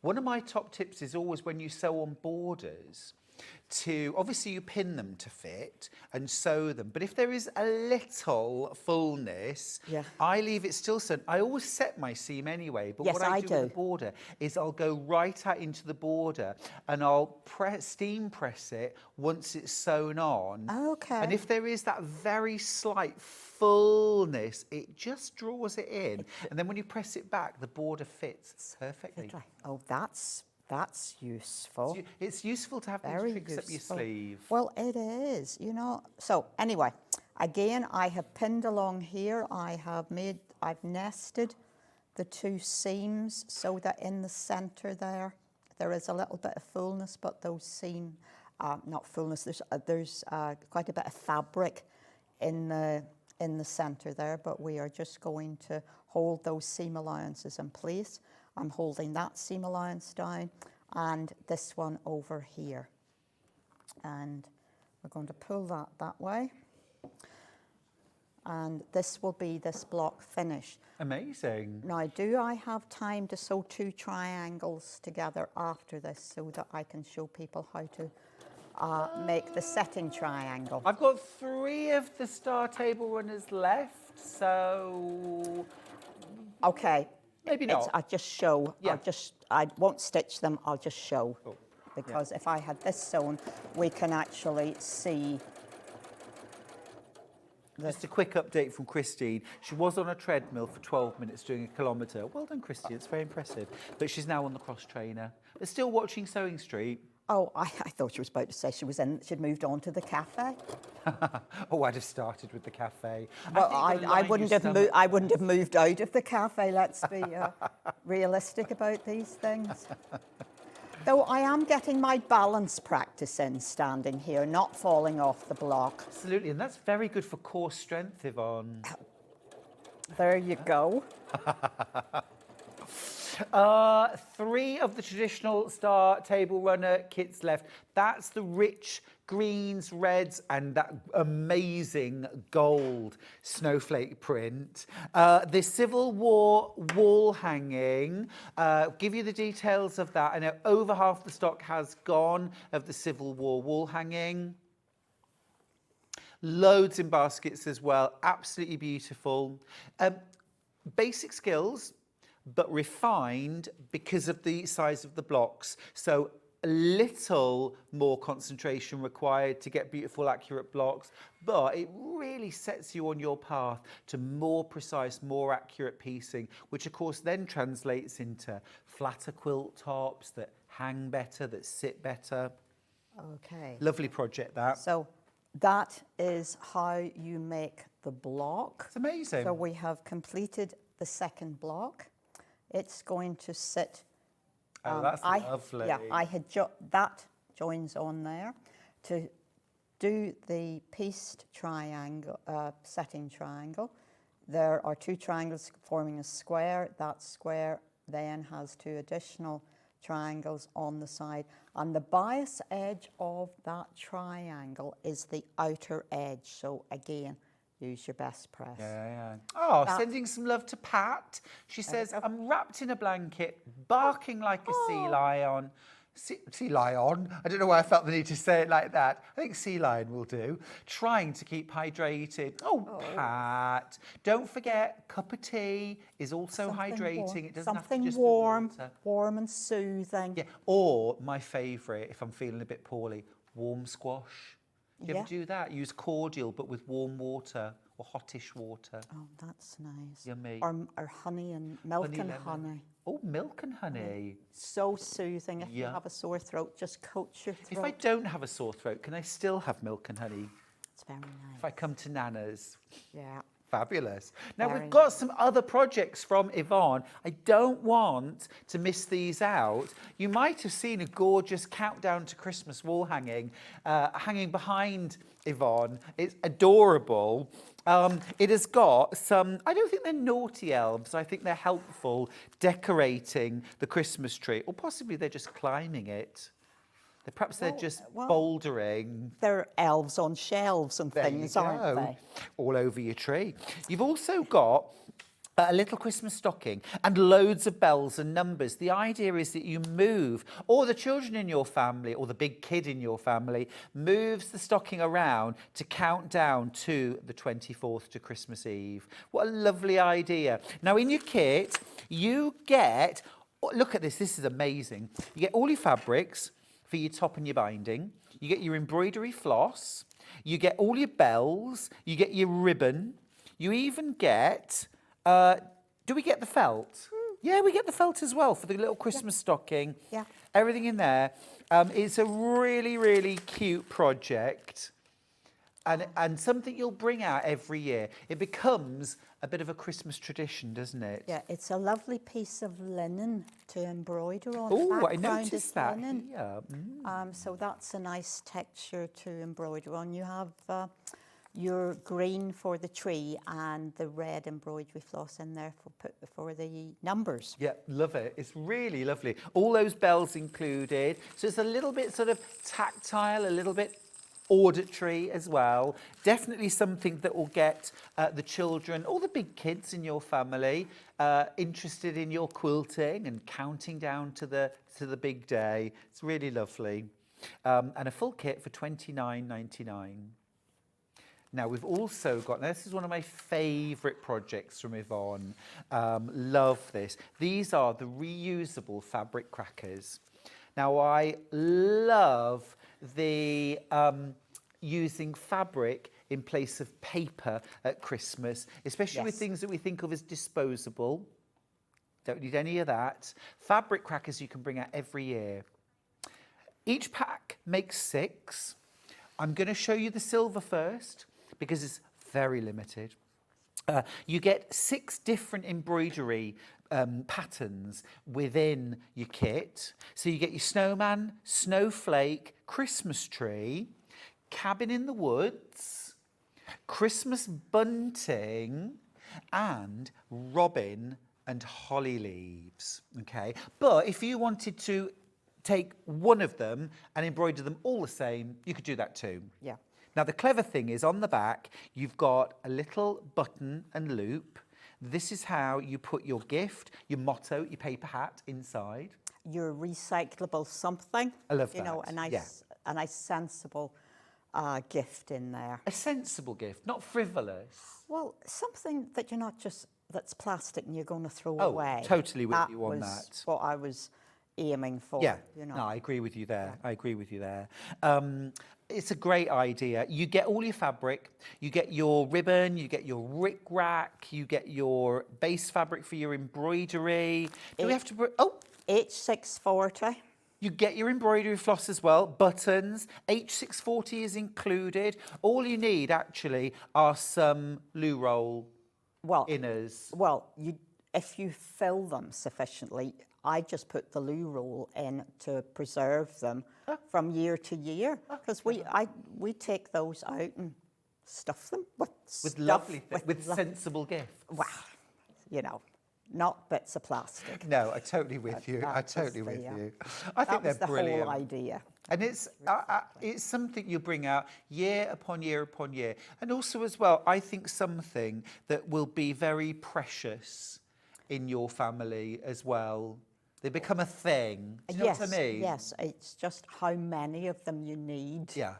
One of my top tips is always when you sew on borders to, obviously you pin them to fit and sew them, but if there is a little fullness, Yeah. I leave it still sewn. I always set my seam anyway, but Yes, what I I do do. with the border is I'll go right out into the border and I'll steam press it once it's sewn on. Okay. And if there is that very slight fullness, it just draws it in. And then when you press it back, the border fits perfectly. Oh, that's useful. It's useful to have these Very tricks up your useful. sleeve. Well, it is, you know. So anyway, again, I have pinned along here. I've nested the two seams so that in the center there is a little bit of fullness, but those seam, not fullness. There's quite a bit of fabric in the center there, but we are just going to hold those seam allowances in place. I'm holding that seam allowance down and this one over here. And we're going to pull that way. And this will be this block finished. Amazing. Now, do I have time to sew two triangles together after this so that I can show people how to make the setting triangle? I've got 3 of the star table runners left, so Okay. maybe not. I just show. Yeah. I won't stitch them. I'll just show. Cool. Because if I had this sewn, we can actually see. Just a quick update from Christine. She was on a treadmill for 12 minutes doing a kilometre. Well done, Christine. It's very impressive. But she's now on the cross trainer. But still watching Sewing Street. Oh, I thought she was about to say she'd moved on to the cafe. Oh, I'd have started with the cafe. Well, think I wouldn't have moved out of the cafe. Let's be realistic about these things. Though I am getting my balance practice in standing here, not falling off the block. Absolutely, and that's very good for core strength, Yvonne. There you go. 3 of the traditional star table runner kits left. That's the rich greens, reds, and that amazing gold snowflake print. The Civil War wall hanging, give you the details of that. I know over half the stock has gone of the Civil War wall hanging. Loads in baskets as well, absolutely beautiful. Basic skills, but refined because of the size of the blocks. So a little more concentration required to get beautiful, accurate blocks, but it really sets you on your path to more precise, more accurate piecing, which of course then translates into flatter quilt tops that hang better, that sit better. Okay. Lovely project, that. So that is how you make the block. It's amazing. So we have completed the second block. It's going to sit Oh, that's lovely. Yeah, I had that joins on there to do the pieced triangle, setting triangle. There are 2 triangles forming a square. That square then has 2 additional triangles on the side, and the bias edge of that triangle is the outer edge. So again, use your best press. Yeah. Oh, sending some love to Pat. She says, I'm wrapped in a blanket, barking like a sea lion. Sea lion? I don't know why I felt the need to say it like that. I think sea lion will do. Trying to keep hydrated. Oh, Pat. Don't forget, cup of tea is also hydrating. It doesn't have to just be water. Warm and soothing. Yeah. Or my favourite, if I'm feeling a bit poorly, warm squash. You ever do that? Use cordial, but with warm water or hottish water. Oh, that's nice. Yummy. Or honey and milk and lemon. honey. Oh, milk and honey. So soothing. If you have a sore throat, just coat your throat. If I don't have a sore throat, can I still have milk and honey? It's very nice. If I come to Nana's? Yeah. Fabulous. Now, Very we've got some other projects from Yvonne. I don't want to miss these out. You might have seen a gorgeous countdown to Christmas wall hanging behind Yvonne. It's adorable. It has got some, I don't think they're naughty elves. I think they're helpful decorating the Christmas tree. Or possibly they're just climbing it. Perhaps they're just bouldering. They're elves on shelves and things, aren't they? All over your tree. You've also got a little Christmas stocking and loads of bells and numbers. The idea is that you move, or the children in your family, or the big kid in your family, moves the stocking around to count down to the 24th to Christmas Eve. What a lovely idea. Now, in your kit, you get, look at this, this is amazing. You get all your fabrics for your top and your binding. You get your embroidery floss. You get all your bells. You get your ribbon. You even get, do we get the felt? Yeah, we get the felt as well for the little Christmas stocking. Yeah. Everything in there. It's a really, really cute project. And something you'll bring out every year. It becomes a bit of a Christmas tradition, doesn't it? Yeah, it's a lovely piece of linen to embroider on. Oh, I Background noticed is that linen. here. So that's a nice texture to embroider on. You have your green for the tree and the red embroidery floss in there for the numbers. Yeah, love it. It's really lovely. All those bells included. So it's a little bit sort of tactile, a little bit auditory as well. Definitely something that will get the children, or the big kids in your family, interested in your quilting and counting down to the big day. It's really lovely. And a full kit for $29.99. Now, we've also got, now this is one of my favourite projects from Yvonne. Love this. These are the reusable fabric crackers. Now, I love the using fabric in place of paper at Christmas, especially with things that we think of as disposable. Don't need any of that. Fabric crackers you can bring out every year. Each pack makes 6. I'm going to show you the silver first because it's very limited. You get 6 different embroidery patterns within your kit. So you get your snowman, snowflake, Christmas tree, cabin in the woods, Christmas bunting, and robin and holly leaves. Okay, but if you wanted to take one of them and embroider them all the same, you could do that too. Yeah. Now, the clever thing is on the back, you've got a little button and loop. This is how you put your gift, your motto, your paper hat inside. Your recyclable something. I love that. You know, a nice sensible gift in there. A sensible gift, not frivolous. Well, something that you're not just, that's plastic and you're going to throw Oh, away. totally with you on that. That's what I was aiming for. Yeah, you know. no, I agree with you there. I agree with you there. It's a great idea. You get all your fabric, you get your ribbon, you get your rick-rack, you get your base fabric for your embroidery. Do we have to... H640. You get your embroidery floss as well, buttons, H640 is included. All you need, actually, are some loo roll inners. Well, if you fill them sufficiently, I just put the loo roll in to preserve them from year to year, because we take those out and stuff them with with sensible gifts. Well, you know, not bits of plastic. No, I'm totally with you. That I'm totally was with the, you. I think That was they're the brilliant. whole idea. And it's something you bring out year upon year upon year. And also as well, I think something that will be very precious in your family as well. They become a thing. Do you know what I mean? Yes, it's just how many of them you need. Yeah.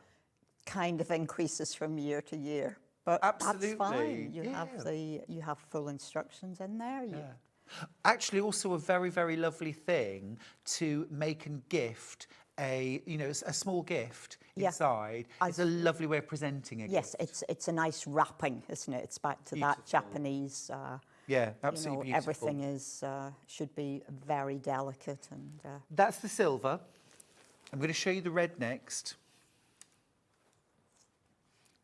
Kind of increases from year to year. But Absolutely. that's fine. You Yeah. you have full instructions in there. Actually, also a very, very lovely thing to make and gift a small gift inside. It's a lovely way of presenting it. Yes, it's a nice wrapping, isn't it? It's back to that Japanese. Yeah, absolutely beautiful. Everything is should be very delicate and. That's the silver. I'm going to show you the red next.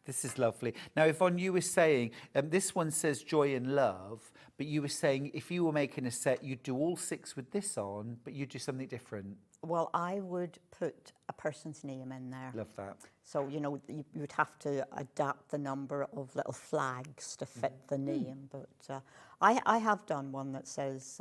This is lovely. Now, Yvonne, you were saying, this one says joy and love, but you were saying if you were making a set, you'd do all 6 with this on, but you'd do something different. Well, I would put a person's name in there. Love that. So, you would have to adapt the number of little flags to fit the name. But I have done one that says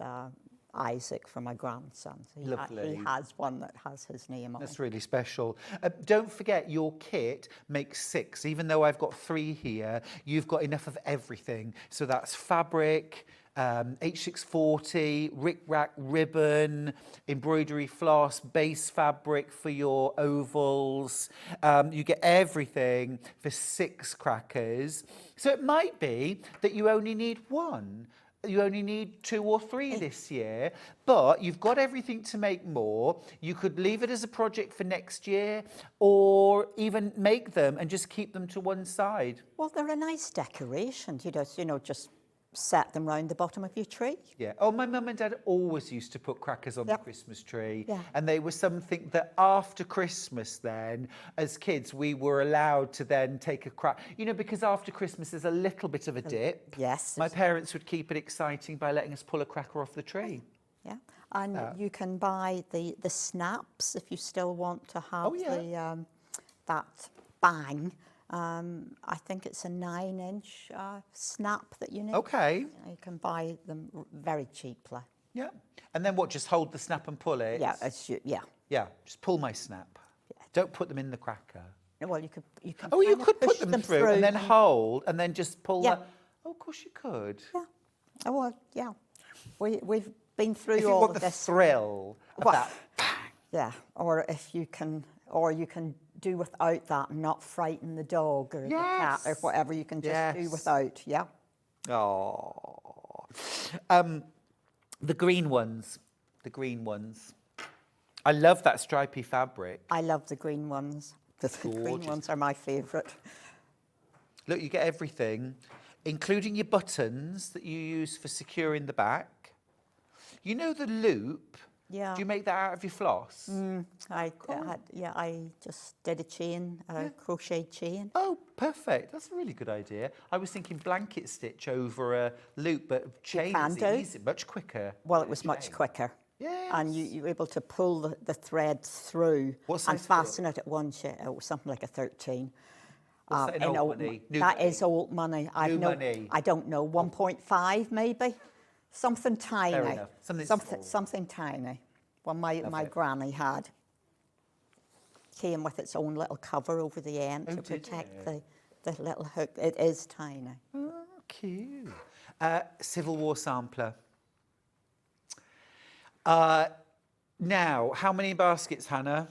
Isaac for my grandson. So Lovely. He has one that has his name on it. That's really special. Don't forget, your kit makes 6. Even though I've got 3 here, you've got enough of everything. So that's fabric, H640, rick-rack ribbon, embroidery floss, base fabric for your ovals. You get everything for 6 crackers. So it might be that you only need 1. You only need 2 or 3 this year, but you've got everything to make more. You could leave it as a project for next year, or even make them and just keep them to one side. Well, they're a nice decoration. Just set them round the bottom of your tree. Yeah. Oh, my mum and dad always used to put crackers on the Christmas tree. Yeah. And they were something that after Christmas then, as kids, we were allowed to then take a crack. Because after Christmas there's a little bit of a dip. Yes. My parents would keep it exciting by letting us pull a cracker off the tree. Yeah. And you can buy the snaps if you still want to have that bang. I think it's a 9-inch snap that you need. Okay. You can buy them very cheaply. Yeah. And then what, just hold the snap and pull it? Yeah, Yeah, just pull my snap. Yeah. Don't put them in the cracker. Well, you could Oh, you kind of could push put them through and then hold and then just pull Yeah. Oh, of course you could. Yeah. Oh, well, yeah. We've been through If you all want of the this. thrill of that. Yeah, or you can do without that and not frighten the dog or the cat or whatever. You can just do without. Yeah. Oh. The green ones. The green ones. I love that stripy fabric. I love the green ones. The green ones are my favourite. Look, you get everything, including your buttons that you use for securing the back. You know the loop? Yeah. Do you make that out of your floss? I just did a chain, a crochet chain. Oh, perfect. That's a really good idea. I was thinking blanket stitch over a loop, but chain is easy, much quicker. Well, it was much quicker. Yes. And you were able to pull the thread through and fasten it at one sheet. It was something like a 13. What's that in old money? That is old money. Money. I don't know, 1.5 maybe? Something tiny. Fair enough. Something tiny. Well, my granny had. Came with its own little cover over the end to protect the little hook. It is tiny. Oh, cute. Civil War sampler. Now, how many baskets, Hannah?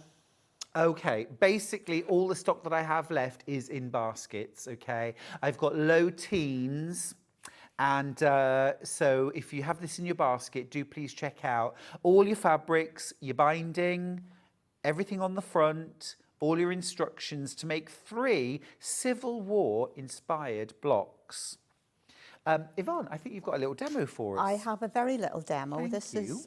Okay, basically all the stock that I have left is in baskets, okay? I've got low teens. And so if you have this in your basket, do please check out all your fabrics, your binding, everything on the front, all your instructions to make 3 Civil War inspired blocks. Yvonne, I think you've got a little demo for us. I have a very little demo. Thank you.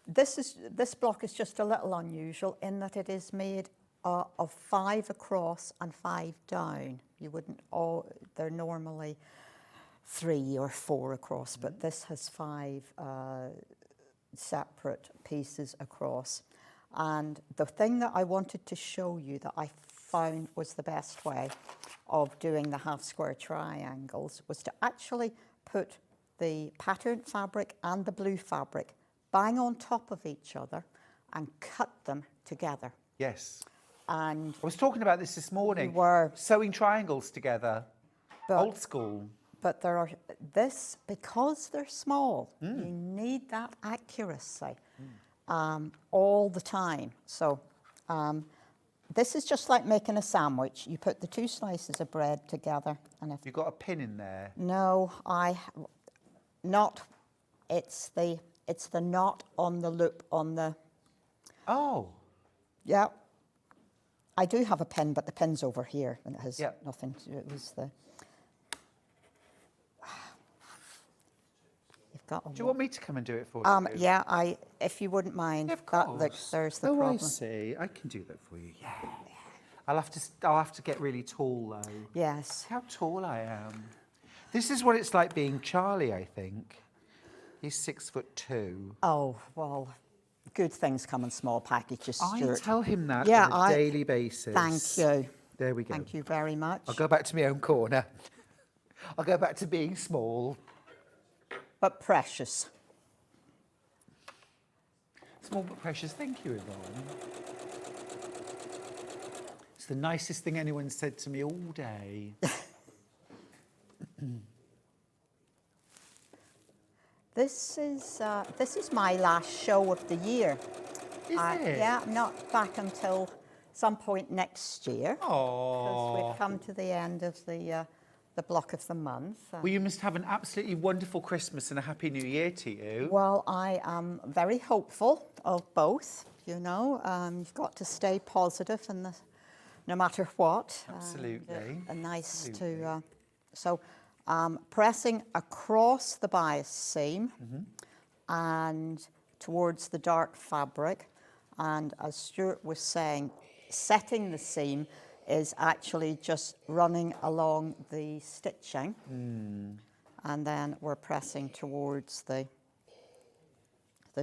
This block is just a little unusual in that it is made of 5 across and 5 down. You wouldn't they're normally 3 or 4 across, but this has 5 separate pieces across. And the thing that I wanted to show you that I found was the best way of doing the half square triangles was to actually put the patterned fabric and the blue fabric bang on top of each other and cut them together. Yes. And I was talking about this morning. You were. Sewing triangles together. But- Old school. But there are because they're small, you need that accuracy all the time. So this is just like making a sandwich. You put the two slices of bread together, and if You've got a pin in there. no, it's the knot on the loop on the. Oh. Yeah. I do have a pin, but the pin's over here, and it has Yeah. nothing to do. It was the. You've got. Do you want me to come and do it for you? Yeah, if you wouldn't mind. Yeah, of That, course. there's the oh, problem. I see. I can do that for you. Yeah. I'll have to get really tall though. Yes. How tall I am. This is what it's like being Charlie, I think. He's 6'2". Oh, well, good things come in small packages, I Stuart. tell him that Yeah, on a daily basis. Thank you. There we go. Thank you very much. I'll go back to my own corner. I'll go back to being small. But precious. Small but precious. Thank you, Yvonne. It's the nicest thing anyone's said to me all day. This is my last show of the year. Is it? Yeah, I'm not back until some point next year. Because Oh. we've come to the end of the block of the month. Well, you must have an absolutely wonderful Christmas and a happy New Year to you. Well, I am very hopeful of both. You know, you've got to stay positive, no matter what. Absolutely. Nice to. So, pressing across the bias seam and towards the dark fabric, and as Stuart was saying, setting the seam is actually just running along the stitching, and then we're pressing towards the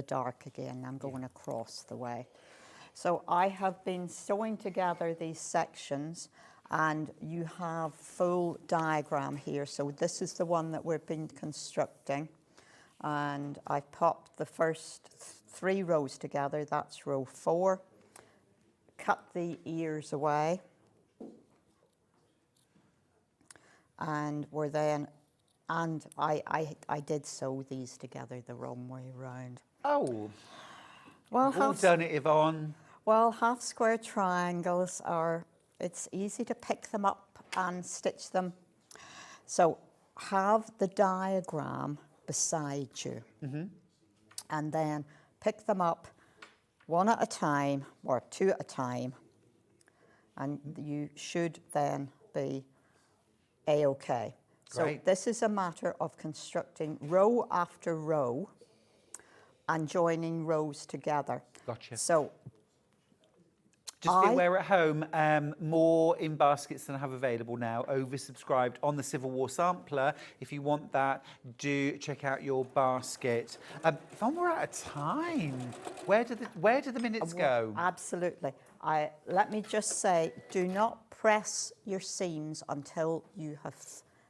dark again. I'm going across the way. So I have been sewing together these sections, and you have full diagram here. So this is the one that we've been constructing, and I popped the first 3 rows together. That's row 4. Cut the ears away, and we're then, and I did sew these together the wrong way round. Oh, Well, all done it, Yvonne. Well, half square triangles it's easy to pick them up and stitch them. So have the diagram beside you, and then pick them up one at a time or 2 at a time, and you should then be A-okay. So Great. this is a matter of constructing row after row and joining rows together. Gotcha. So Just be aware at home, more in baskets than I have available now, oversubscribed on the Civil War sampler. If you want that, do check out your basket. Yvonne, we're out of time. Where do the minutes go? Absolutely. Let me just say, do not press your seams until you have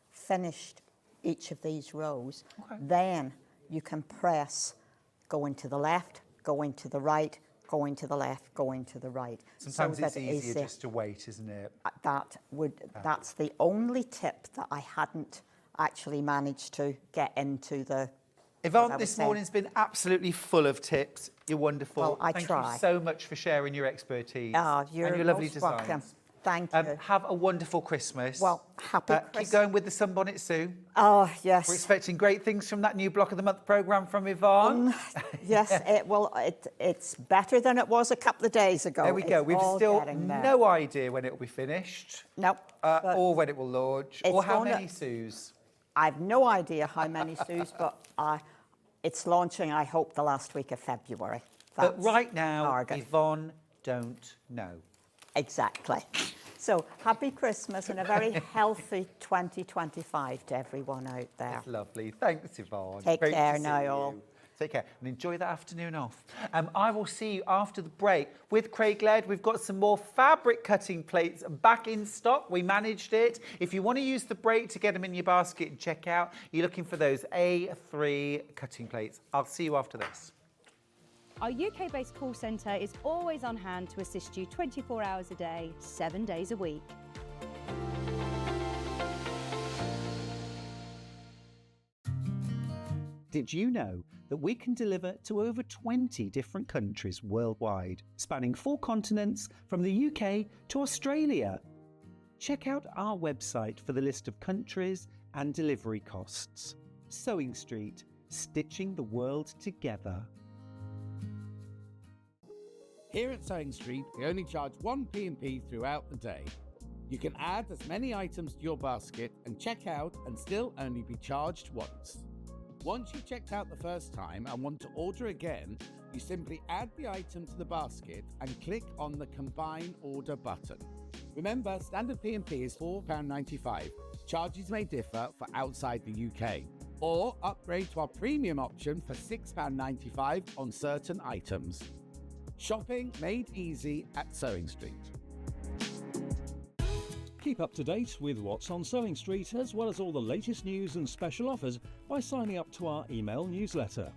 finished each of these rows. Okay. Then you can press going to the left, going to the right, going to the left, going to the right. Sometimes so it's that easier is, just to wait, isn't it? that's the only tip that I hadn't actually managed to get into the. Yvonne, I was this saying. morning's been absolutely full of tips. You're wonderful. Well, I Thank try. you so much for sharing your expertise and You're your lovely most designs. welcome. Thank you. Have a wonderful Christmas. Well, happy Keep Christmas. going with the Sunbonnet Sue. Oh, yes. We're expecting great things from that new Block of the Month programme from Yvonne. Yes, it's better than it was a couple of days ago. There we go. It's We've all still getting there. no idea when it will be finished, Nope. but or when it will launch, or it's how gonna- many Sues. I've no idea how many Sues, but it's launching, I hope, the last week of February. But That's right now, target. Yvonne don't know. Exactly. So happy Christmas and a very healthy 2025 to everyone out there. That's lovely. Thanks, Yvonne. Take Great to care see now, you. all. Take care and enjoy that afternoon off. I will see you after the break with Craig Laird. We've got some more fabric cutting plates back in stock. We managed it. If you want to use the break to get them in your basket and check out, you're looking for those A3 cutting plates. I'll see you after this. Our UK-based call centre is always on hand to assist you 24 hours a day, 7 days a week. Did you know that we can deliver to over 20 different countries worldwide, spanning 4 continents from the UK to Australia? Check out our website for the list of countries and delivery costs. Sewing Street, stitching the world together. Here at Sewing Street, we only charge 1 P&P throughout the day. You can add as many items to your basket and check out and still only be charged once. Once you've checked out the first time and want to order again, you simply add the item to the basket and click on the Combine Order button. Remember, standard P&P is £4.95. Charges may differ for outside the UK. Or upgrade to our premium option for £6.95 on certain items. Shopping made easy at Sewing Street. Keep up to date with what's on Sewing Street, as well as all the latest news and special offers by signing up to our email newsletter.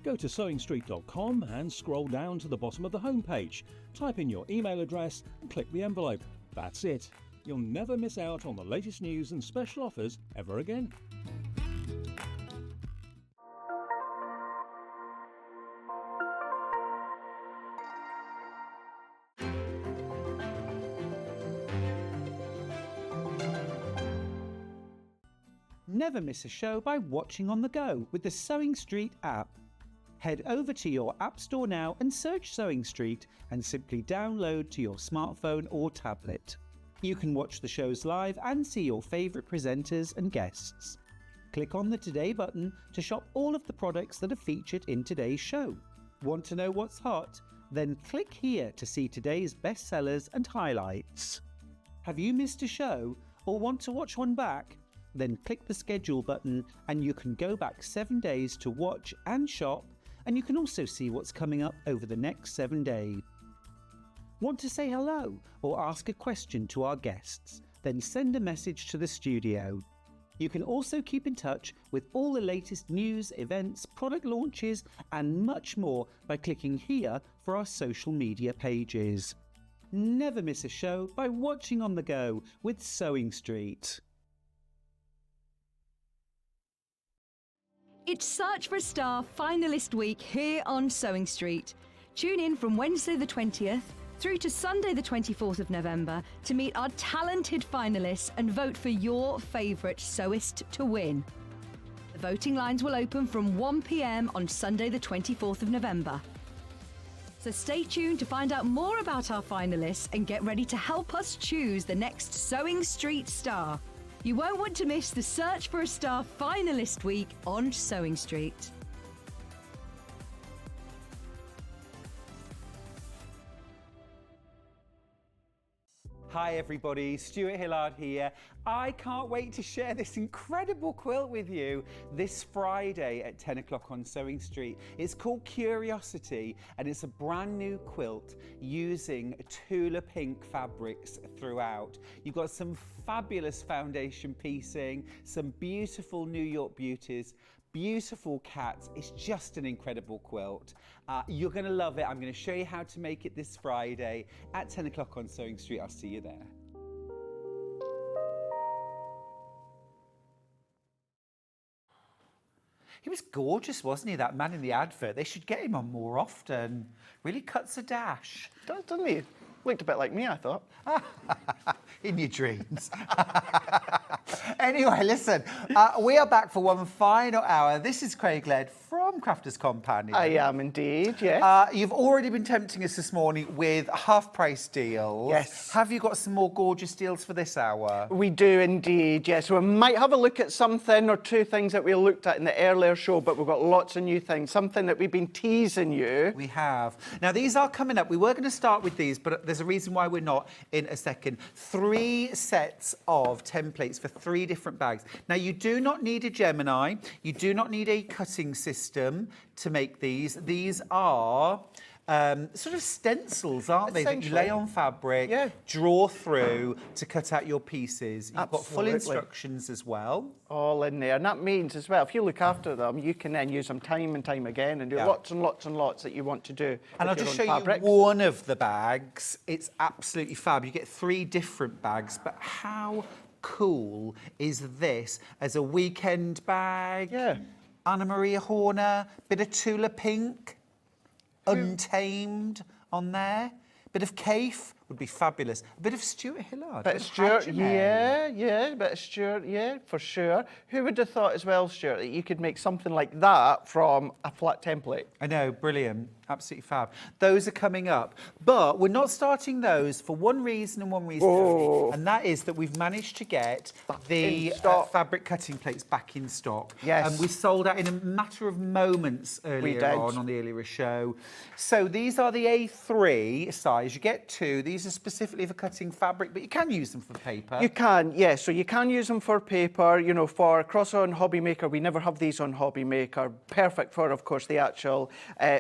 Go to sewingstreet.com and scroll down to the bottom of the homepage. Type in your email address and click the envelope. That's it. You'll never miss out on the latest news and special offers ever again. Never miss a show by watching on the go with the Sewing Street app. Head over to your App Store now and search Sewing Street and simply download to your smartphone or tablet. You can watch the shows live and see your favourite presenters and guests. Click on the Today button to shop all of the products that are featured in today's show. Want to know what's hot? Then click here to see today's bestsellers and highlights. Have you missed a show or want to watch one back? Then click the schedule button and you can go back 7 days to watch and shop, and you can also see what's coming up over the next 7 days. Want to say hello or ask a question to our guests? Then send a message to the studio. You can also keep in touch with all the latest news, events, product launches and much more by clicking here for our social media pages. Never miss a show by watching on the go with Sewing Street. It's Search for a Star finalist week here on Sewing Street. Tune in from Wednesday the 20th through to Sunday the 24th of November to meet our talented finalists and vote for your favourite sewist to win. The voting lines will open from 1 p.m. on Sunday the 24th of November. So stay tuned to find out more about our finalists and get ready to help us choose the next Sewing Street star. You won't want to miss the Search for a Star finalist week on Sewing Street. Hi everybody, Stuart Hillard here. I can't wait to share this incredible quilt with you this Friday at 10 o'clock on Sewing Street. It's called Curiosity and it's a brand new quilt using Tula Pink fabrics throughout. You've got some fabulous foundation piecing, some beautiful New York beauties, beautiful cats. It's just an incredible quilt. You're going to love it. I'm going to show you how to make it this Friday at 10 o'clock on Sewing Street. I'll see you there. He was gorgeous, wasn't he, that man in the advert? They should get him on more often. Really cuts a dash. Doesn't he? Looked a bit like me, I thought. In your dreams. Anyway, listen, we are back for one final hour. This is Craig Laird from Crafters Companion. I am indeed, yes. You've already been tempting us this morning with half-price deals. Yes. Have you got some more gorgeous deals for this hour? We do indeed, yes. We might have a look at something or two things that we looked at in the earlier show, but we've got lots of new things. Something that we've been teasing you. We have. Now, these are coming up. We were going to start with these, but there's a reason why we're not in a second. 3 sets of templates for 3 different bags. Now, you do not need a Gemini. You do not need a cutting system. system to make these. These are sort of stencils, aren't they? That you Essentially. lay on fabric, Yeah. draw through to cut out your pieces. You've got full Absolutely. instructions as well. All in there. And that means as well, if you look after them, you can then use them time and time again and do Yeah. lots and lots and lots that you want to do. And I'll with just your show own fabrics. you one of the bags. It's absolutely fab. You get 3 different bags, but how cool is this as a weekend bag? Yeah. Anna Maria Horner, bit of Tula Pink, Untamed on there. Bit of Kaif would be fabulous. A bit of Stuart Hillard. Bit of Stuart, yeah, bit of Stuart, yeah, for sure. Who would have thought as well, Stuart, that you could make something like that from a flat template? I know, brilliant. Absolutely fab. Those are coming up. But we're not starting those for one reason and one reason only, and that is that we've managed to get the in stock. fabric cutting plates back in stock. Yes. And we sold out in a matter of moments earlier did. on the earlier show. So these are the A3 size. You get 2. These are specifically for cutting fabric, but you can use them for paper. You can, yes. So you can use them for paper, you know, for crosser on Hobby Maker. We never have these on Hobby Maker. Perfect for, of course, the actual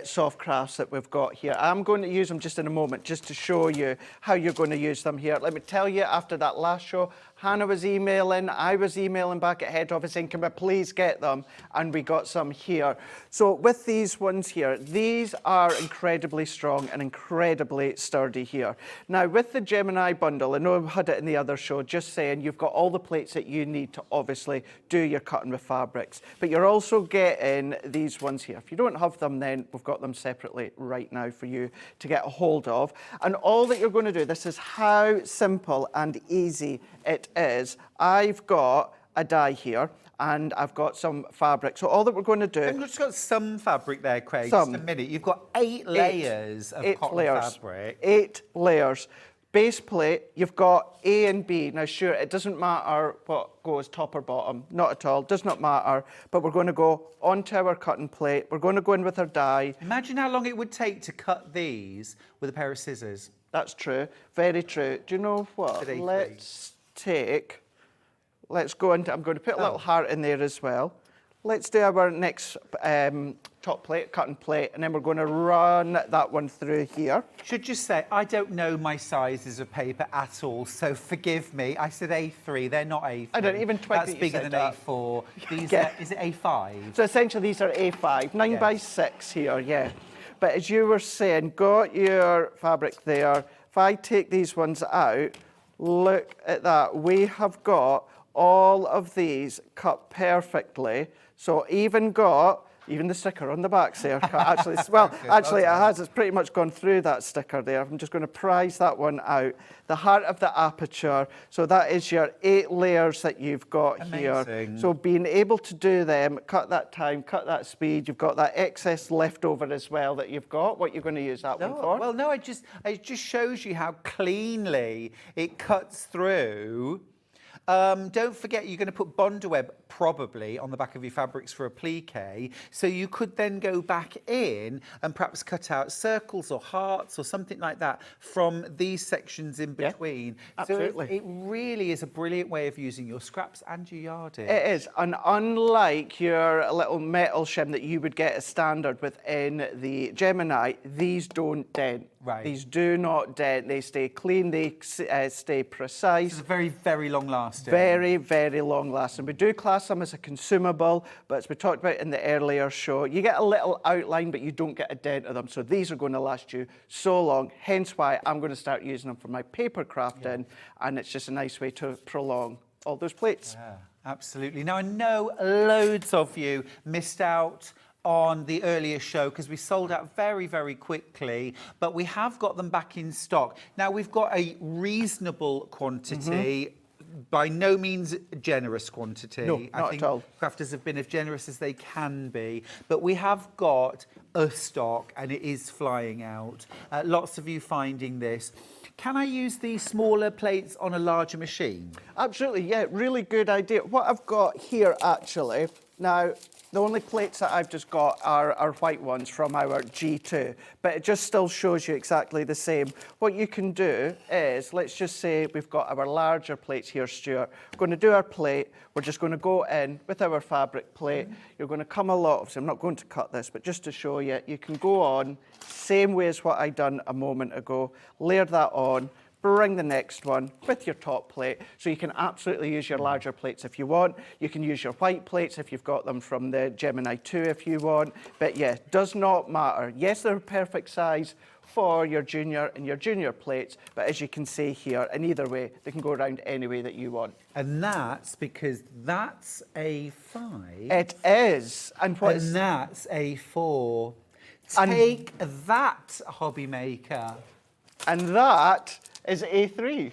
soft crafts that we've got here. I'm going to use them just in a moment, just to show you how you're going to use them here. Let me tell you, after that last show, Hannah was emailing, I was emailing back at head office saying, can we please get them? And we got some here. So with these ones here, these are incredibly strong and incredibly sturdy here. Now with the Gemini bundle, I know I had it in the other show, just saying you've got all the plates that you need to obviously do your cutting with fabrics, but you're also getting these ones here. If you don't have them, then we've got them separately right now for you to get a hold of. And all that you're going to do, this is how simple and easy it is. I've got a die here and I've got some fabric. So all that we're going to do... I've just got some fabric there, Craig. Some. Just a minute. You've got 8 layers of cotton fabric. 8 layers. Base plate, you've got A and B. Now, sure, it doesn't matter what goes top or bottom. Not at all. Does not matter. But we're going to go onto our cutting plate. We're going to go in with our die. Imagine how long it would take to cut these with a pair of scissors. That's true. Very true. Do you know what? Today, Let's go into... I'm going to put a little heart in there as well. Let's do our next top plate, cutting plate, and then we're going to run that one through here. Should just say, I don't know my sizes of paper at all, so forgive me. I said A3, they're not A3. I don't even 20 That's you bigger said than that. A4. These Yeah. are, is it A5? So essentially these are A5, 9 by 6 here, yeah. But as you were saying, got your fabric there. If I take these ones out, look at that. We have got all of these cut perfectly. So even the sticker on the back there. Actually, well, actually it has. It's pretty much gone through that sticker there. I'm just going to prise that one out. The heart of the aperture. So that is your 8 layers that you've got here. Amazing. So being able to do them, cut that time, cut that speed. You've got that excess leftover as well that you've got. What you're going to use that one for? Well, no, it just shows you how cleanly it cuts through. Don't forget, you're going to put Bondaweb probably on the back of your fabrics for applique. So you could then go back in and perhaps cut out circles or hearts or something like that from these sections in between. Absolutely. So it really is a brilliant way of using your scraps and your yardage. It is, and unlike your little metal shim that you would get as standard within the Gemini, these don't dent. Right. These do not dent. They stay clean. They stay precise. It's very, very long lasting. Very, very long lasting. We do class them as a consumable, but as we talked about in the earlier show, you get a little outline, but you don't get a dent of them. So these are going to last you so long, hence why I'm going to start using them for my paper crafting, and it's just a nice way to prolong all those plates. Yeah, absolutely. Now, I know loads of you missed out on the earlier show because we sold out very, very quickly, but we have got them back in stock. Now, we've got a reasonable quantity, by no means generous quantity. No, I not think at all. crafters have been as generous as they can be, but we have got a stock and it is flying out. Lots of you finding this. Can I use these smaller plates on a larger machine? Absolutely, yeah, really good idea. What I've got here, actually, Now, the only plates that I've just got are white ones from our G2, but it just still shows you exactly the same. What you can do is, let's just say we've got our larger plates here, Stuart. We're going to do our plate. We're just going to go in with our fabric plate. You're going to come along, obviously I'm not going to cut this, but just to show you, you can go on, same way as what I done a moment ago, layer that on, bring the next one with your top plate. So you can absolutely use your larger plates if you want. You can use your white plates if you've got them from the Gemini 2 if you want. But yeah, does not matter. Yes, they're perfect size for your junior and your junior plates, but as you can see here, in either way, they can go around any way that you want. And that's because that's A5. It is. And what is that's A4. And- Take that, hobby maker. And that is A3.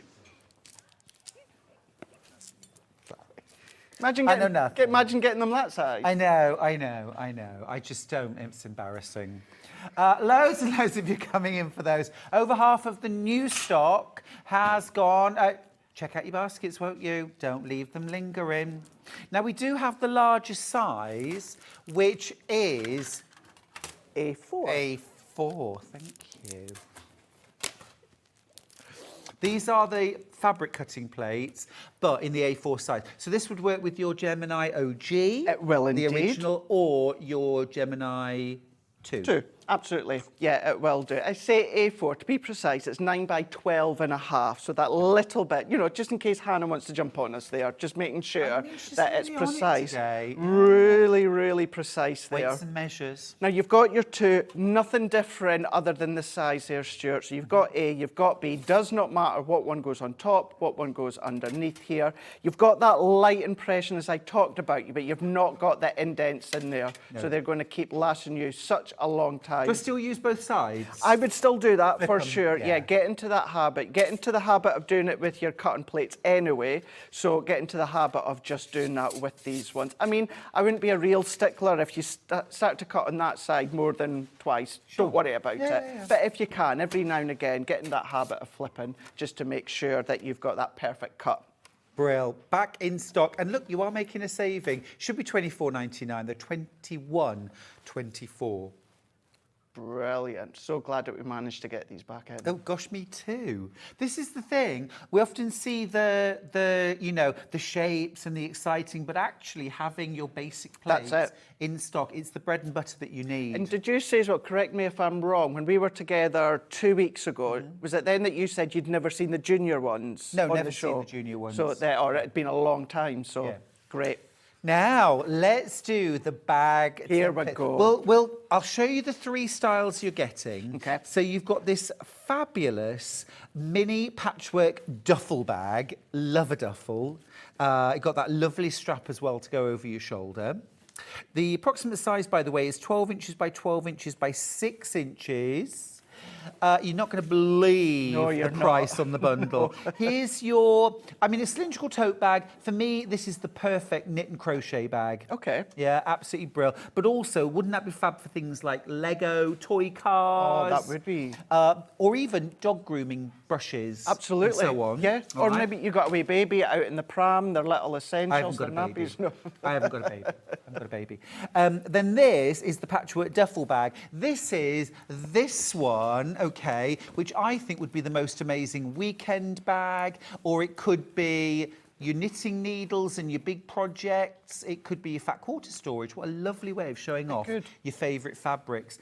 Imagine I know nothing. imagine getting them that size. I know. I just don't. It's embarrassing. Loads and loads of you coming in for those. Over half of the new stock has gone. Check out your baskets, won't you? Don't leave them lingering. Now, we do have the largest size, which is A4. A4. Thank you. These are the fabric cutting plates, but in the A4 size. So this would work with your Gemini OG, It will the indeed. original, or your Gemini 2. 2, absolutely. Yeah, it will do. I say A4, to be precise, it's 9 by 12 and a half. So that little bit, you know, just in case Hannah wants to jump on us there, just making sure that it's really on it precise. today. Really, really precise there. Weights and measures. Now you've got your 2, nothing different other than the size there, Stuart. So you've got A, you've got B. Does not matter what one goes on top, what one goes underneath here. You've got that light impression as I talked about, but you've not got the indents in there. No. So they're going to keep lasting you such a long time. Do I still use both sides? I would still do that for sure. Yeah. Yeah, get into that habit. Get into the habit of doing it with your cutting plates anyway. So get into the habit of just doing that with these ones. I mean, I wouldn't be a real stickler if you start to cut on that side more than twice. Don't worry about it. Yeah. But if you can, every now and again, get in that habit of flipping just to make sure that you've got that perfect cut. Brill. Back in stock. And look, you are making a saving. Should be $24.99. They're $21.24. Brilliant. So glad that we managed to get these back in. Oh gosh, me too. This is the thing. We often see the you know, the shapes and the exciting, but actually having your basic plates That's it. in stock, it's the bread and butter that you need. And did you say as well, correct me if I'm wrong, when we were together 2 weeks ago, was it then that you said you'd never seen the junior ones No, on never the seen show? the junior ones. So, or it had been a long time, so Yeah. great. Now, let's do the bag. Here we template. go. I'll show you the 3 styles you're getting. Okay. So you've got this fabulous mini patchwork duffel bag. Love a duffel. It got that lovely strap as well to go over your shoulder. The approximate size, by the way, is 12 inches by 12 inches by 6 inches. You're not going to believe you're the price on the bundle. Here's your, I mean, a cylindrical tote bag. For me, this is the perfect knit and crochet bag. Okay. Yeah, absolutely brilliant. But also, wouldn't that be fab for things like Lego, toy cars? Oh, that would be. Or even dog grooming brushes. Absolutely. And so on. Yeah. All Or right? maybe you got a wee baby out in the pram, their little I essentials, haven't their got a baby. nappies. No. I haven't got a baby. Then this is the patchwork duffel bag. This is this one, okay, which I think would be the most amazing weekend bag, or it could be your knitting needles and your big projects. It could be your fat quarter storage. What a lovely way of showing off good. your favourite fabrics.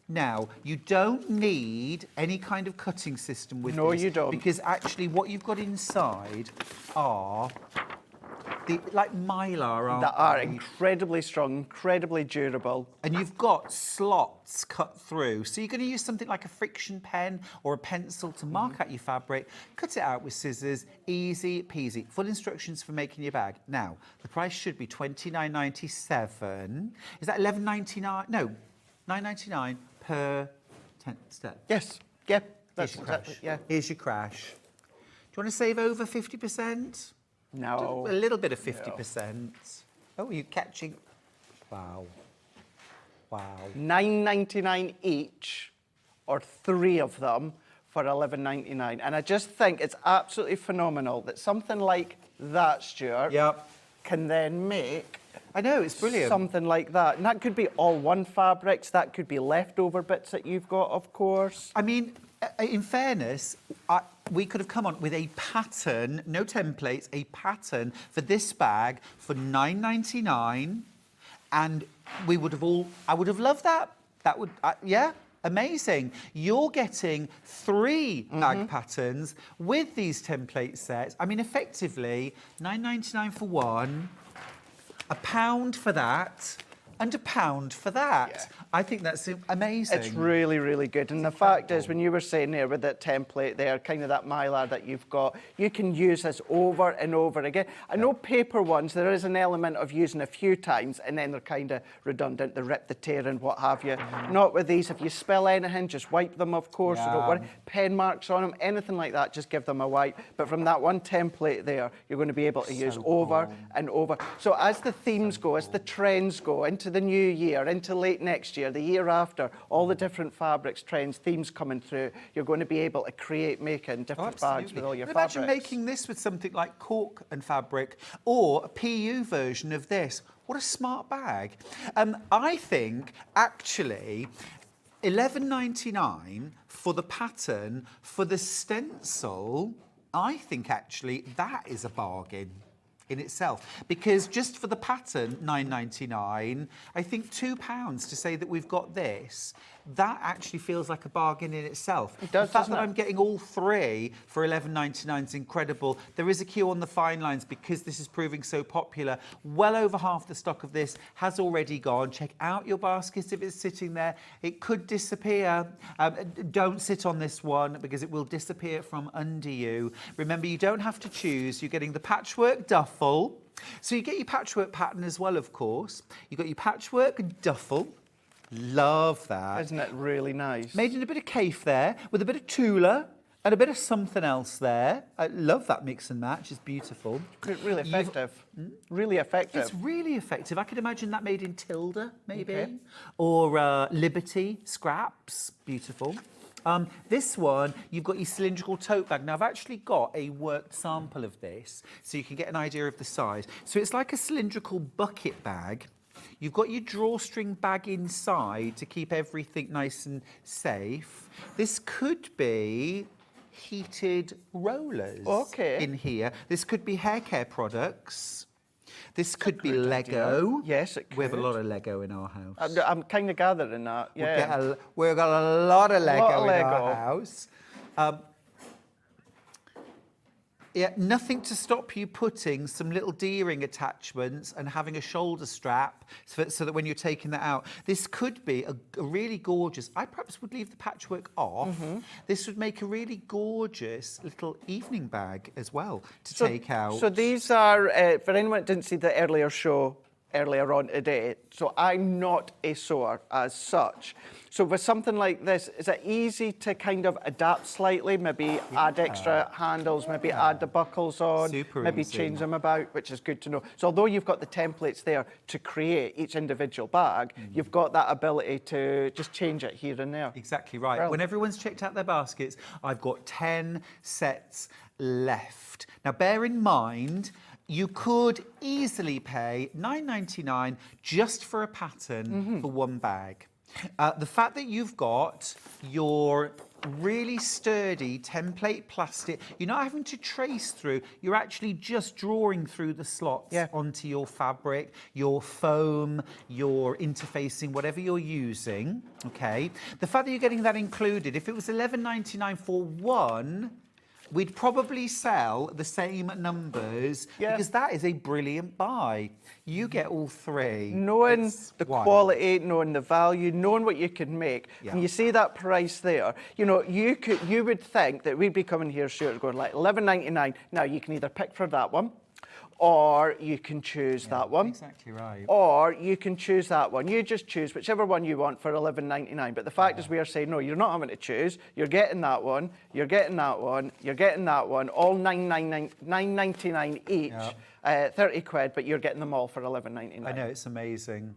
Now, you don't need any kind of cutting system with No, this. you don't. Because actually what you've got inside are like mylar, aren't That are they? incredibly strong, incredibly durable. And you've got slots cut through. So you're going to use something like a friction pen or a pencil to mark out your fabric, cut it out with scissors, easy peasy. Full instructions for making your bag. Now, the price should be $29.97. Is that $11.99? No, $9.99 per 10th step. Yes. Yep. Here's That's your exactly. crash. Yeah. Here's your crash. Do you want to save over 50%? No. A little bit of 50%. Oh, you're catching. Wow. Wow. $9.99 each, or 3 of them for $11.99. And I just think it's absolutely phenomenal that something like that, Stuart, Yep. can then make I know, it's brilliant. Something like that. And that could be all one fabrics, that could be leftover bits that you've got, of course. I mean, in fairness, we could have come on with a pattern, no templates, a pattern for this bag for $9.99, and we would have I would have loved that. That would, yeah, amazing. You're getting 3 bag patterns with these template sets. I mean, effectively, $9.99 for one, £1 for that, and £1 for that. Yeah. I think that's amazing. It's really, really good. And the fact is, when you were saying there with that template there, kind of that mylar that you've got, you can use this over and over again. I know paper ones, there is an element of using a few times and then they're kind of redundant, they rip, the tear and what have you. Not with these. If you spill anything, just wipe them, of course. So don't worry. Pen marks on them, anything like that, just give them a wipe. But from that one template there, you're going to be able to use over and over. So as the themes go, as the trends go into the new year, into late next year, the year after, all the different fabrics, trends, themes coming through, you're going to be able to create, making different bags with all your fabrics. Imagine making this with something like cork and fabric, or a PU version of this. What a smart bag. I think, actually, $11.99 for the pattern, for the stencil, I think, actually, that is a bargain in itself, because just for the pattern, $9.99, I think £2 to say that we've got this, that actually feels like a bargain in itself. It does, the fact doesn't that it? I'm getting all 3 for $11.99 is incredible. There is a queue on the fine lines because this is proving so popular. Well over half the stock of this has already gone. Check out your basket if it's sitting there. It could disappear. Don't sit on this one because it will disappear from under you. Remember, you don't have to choose. You're getting the patchwork duffel. So you get your patchwork pattern as well, of course. You've got your patchwork duffel. Love that. Isn't it really nice? Made in a bit of Kaif there, with a bit of Tula and a bit of something else there. I love that mix and match. It's beautiful. Really effective. Really effective. It's really effective. I could imagine that made in Tilda, maybe. Or Liberty scraps. Beautiful. This one, you've got your cylindrical tote bag. Now, I've actually got a worked sample of this, so you can get an idea of the size. So it's like a cylindrical bucket bag. You've got your drawstring bag inside to keep everything nice and safe. This could be heated rollers in here. This could be hair care products. This could be Lego. Idea. Yes, it could. We have a lot of Lego in our house. I'm kind of gathering that, yeah. We've got a lot of Lego in our house. Yeah, nothing to stop you putting some little D-ring attachments and having a shoulder strap so that when you're taking that out. This could be a really gorgeous, I perhaps would leave the patchwork off. This would make a really gorgeous little evening bag as well to take out. So these are, for anyone that didn't see the earlier show earlier on today, so I'm not a sewer as such. So with something like this, is it easy to kind of adapt slightly, maybe add extra handles, maybe add the buckles on, maybe change them about, which is good to know. So although you've got the templates there to create each individual bag, you've got that ability to just change it here and there. Exactly right. Brilliant. When everyone's checked out their baskets, I've got 10 sets left. Now, bear in mind, you could easily pay $9.99 just for a pattern for one bag. The fact that you've got your really sturdy template plastic, you're not having to trace through, you're actually just drawing through the slots onto your fabric, your foam, your interfacing, whatever you're using, okay? The fact that you're getting that included, if it was $11.99 for one, we'd probably sell the same numbers because that is a brilliant buy. You get all 3. Knowing the quality, knowing the value, knowing what you can make. And you see that price there, you know, you would think that we'd be coming here, Stuart, going like $11.99. Now, you can either pick for that one, or you can choose that one. Exactly right. Or you can choose that one. You just choose whichever one you want for $11.99. But the fact is we are saying, no, you're not having to choose. You're getting that one, you're getting that one, you're getting that one, all $9.99 each, 30 quid, but you're getting them all for $11.99. I know, it's amazing.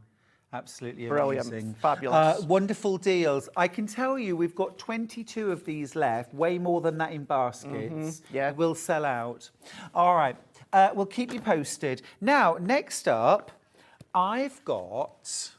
Absolutely Brilliant. amazing. Fabulous. Wonderful deals. I can tell you we've got 22 of these left, way more than that in baskets. Yeah. It will sell out. All right. We'll keep you posted. Now, next up, I've got...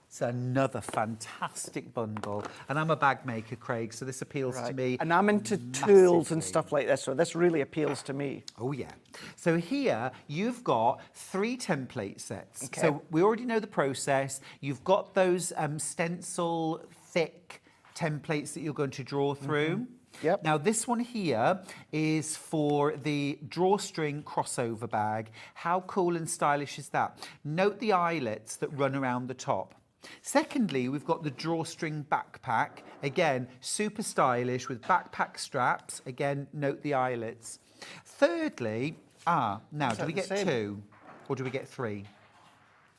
It's another fantastic bundle. And I'm a bag maker, Craig, so this appeals to me. And I'm into tools and massively. stuff like this, so this really appeals to me. Oh, yeah. So here you've got 3 template sets. Okay. So we already know the process. You've got those stencil thick templates that you're going to draw through. Yep. Now this one here is for the drawstring crossover bag. How cool and stylish is that? Note the eyelets that run around the top. Secondly, we've got the drawstring backpack. Again, super stylish with backpack straps. Again, note the eyelets. Thirdly, now do we get 2 or do we get 3?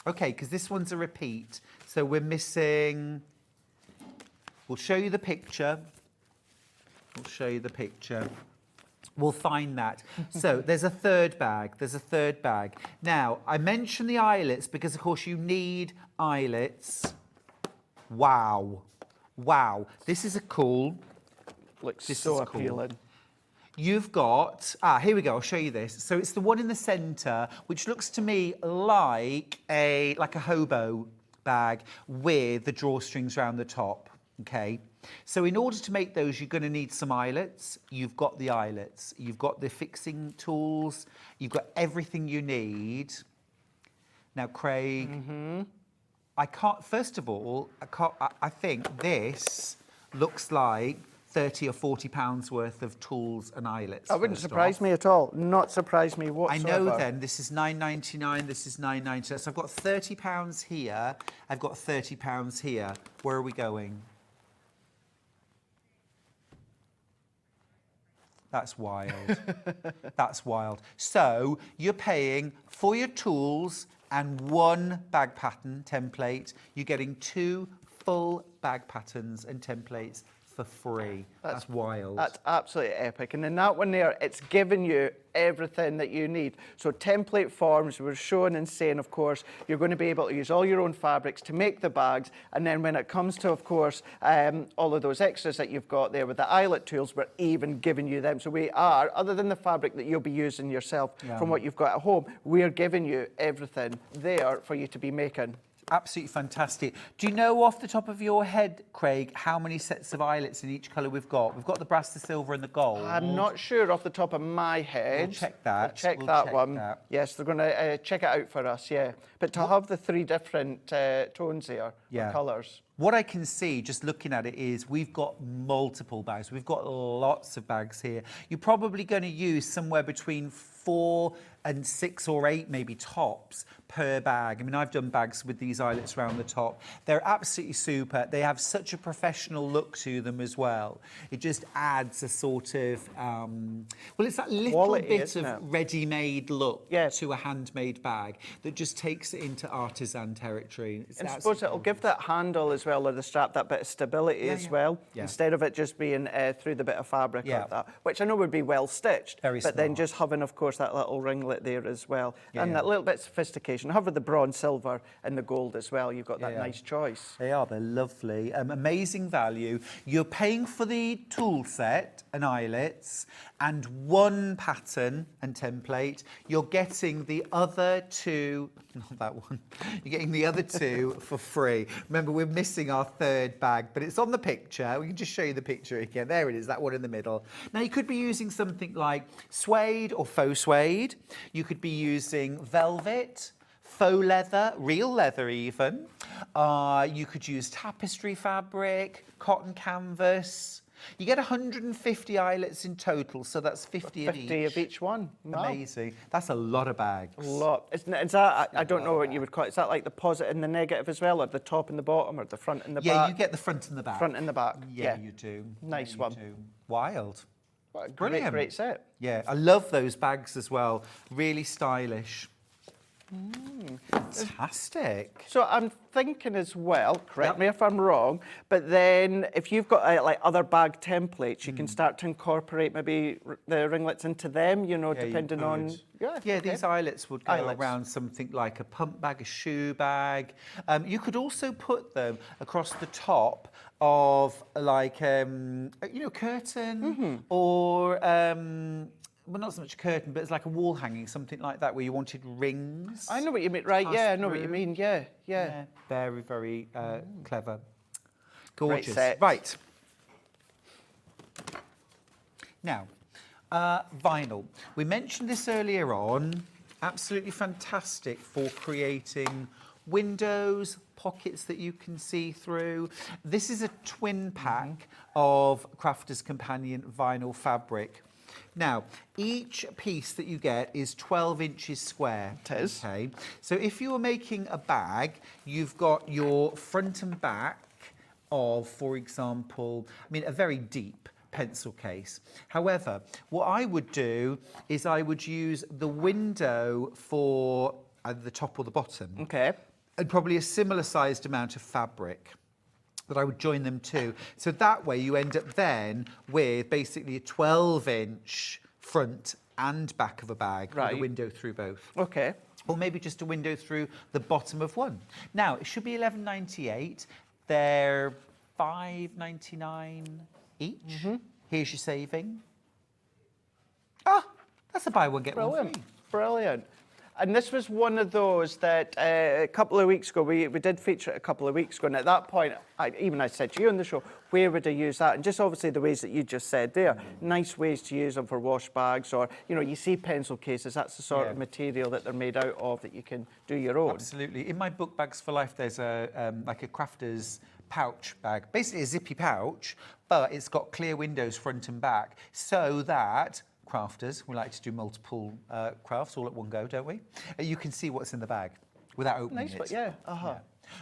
Okay, because this one's a repeat. So we're missing, we'll show you the picture. We'll show you the picture. We'll find that. So there's a third bag. There's a third bag. Now, I mentioned the eyelets because, of course, you need eyelets. Wow. Wow. This is a cool. Looks This so is cool. appealing. You've got, here we go, I'll show you this. So it's the one in the centre, which looks to me like a hobo bag with the drawstrings around the top, okay? So in order to make those, you're going to need some eyelets. You've got the eyelets. You've got the fixing tools. You've got everything you need. Now, Craig, I can't, first of all, I think this looks like 30 or 40 pounds worth of tools and eyelets. That wouldn't first surprise off. me at all. Not surprise me I whatsoever. know then, this is £9.99, this is £9.99. So I've got £30 here, I've got £30 here. Where are we going? That's wild. That's wild. So you're paying for your tools and 1 bag pattern template. You're getting 2 full bag patterns and templates for free. That's wild. That's absolutely epic. And in that one there, it's giving you everything that you need. So template forms, we're showing and saying, of course, you're going to be able to use all your own fabrics to make the bags. And then when it comes to, of course, all of those extras that you've got there with the eyelet tools, we're even giving you them. So we are, other than the fabric that you'll be using yourself from what you've got at home, we're giving you everything there for you to be making. Absolutely fantastic. Do you know off the top of your head, Craig, how many sets of eyelets in each colour we've got? We've got the brass, the silver and the gold. I'm not sure off the top of my head. We'll check that. We'll check We'll that check one. that. Yes, they're going to check it out for us, yeah. But to have the 3 different tones there, Yeah. colours. What I can see, just looking at it, is we've got multiple bags. We've got lots of bags here. You're probably going to use somewhere between 4 and 6 or 8 maybe tops per bag. I mean, I've done bags with these eyelets around the top. They're absolutely super. They have such a professional look to them as well. It just adds a sort of, well, it's that little Quality, bit isn't of it? ready-made look Yeah. to a handmade bag that just takes it into artisan territory. It's And I absolutely suppose it'll give that handle as well, or the strap, that bit of stability as well, Yeah. instead of it just being through the bit of fabric Yeah. like that, which I know would be well stitched. Very but then smart. just having, of course, that little ringlet there as well, and Yeah. that little bit of sophistication. Having the bronze, silver, and the gold as well, you've got that Yeah. nice choice. They are, they're lovely. Amazing value. You're paying for the tool set and eyelets and 1 pattern and template. You're getting the other 2, not that one, you're getting the other 2 for free. Remember, we're missing our 3rd bag, but it's on the picture. We can just show you the picture again. There it is, that one in the middle. Now, you could be using something like suede or faux suede. You could be using velvet, faux leather, real leather even. You could use tapestry fabric, cotton canvas. You get 150 eyelets in total, so that's 50 of 50 each. of each one. Wow. Amazing. That's a lot of bags. A lot. Is that, I don't know what you would call it. Is that like the positive and the negative as well, or the top and the bottom, or the front and the Yeah, back? you get the front and the back. Front and the back. Yeah, you do. Nice Yeah, you one. do. Wild. What a Brilliant. great set. Yeah, I love those bags as well. Really stylish. Fantastic. So I'm thinking as well, correct me if I'm wrong, but then if you've got like other bag templates, you can start to incorporate maybe the ringlets into them, you know, Yeah, you depending on... could. Yeah, Yeah, okay. these eyelets would go Eyelets. around something like a pump bag, a shoe bag. You could also put them across the top of like, you know, curtain or well, not so much a curtain, but it's like a wall hanging, something like that, where you wanted rings. I know what you mean. Right, Pass yeah, I know what you through. mean. Yeah, yeah. Very, very clever. Gorgeous. set. Right. Now, vinyl. We mentioned this earlier on. Absolutely fantastic for creating windows, pockets that you can see through. This is a twin pack of Crafter's Companion vinyl fabric. Now, each piece that you get is 12 inches square. It is. Okay. So if you are making a bag, you've got your front and back of, for example, I mean, a very deep pencil case. However, what I would do is I would use the window for either the top or the bottom. Okay. And probably a similar sized amount of fabric that I would join them to. So that way you end up then with basically a 12-inch front and back of a bag with a Right. window through both. Okay. Or maybe just a window through the bottom of one. Now, it should be £11.98. They're £5.99 each. Here's your saving. Ah, that's a buy one, get one Brilliant. free. Brilliant. And this was one of those that a couple of weeks ago, we did feature it a couple of weeks ago. And at that point, I said to you on the show, where would I use that? And just obviously the ways that you just said there, nice ways to use them for wash bags, or, you know, you see pencil cases, that's the sort of material that they're made out of that you can do your own. Absolutely. In my book Bags for Life, there's a like a crafter's pouch bag, basically a zippy pouch, but it's got clear windows front and back, so that crafters, we like to do multiple crafts all at one go, don't we? You can see what's in the bag without opening Nice, it. but yeah,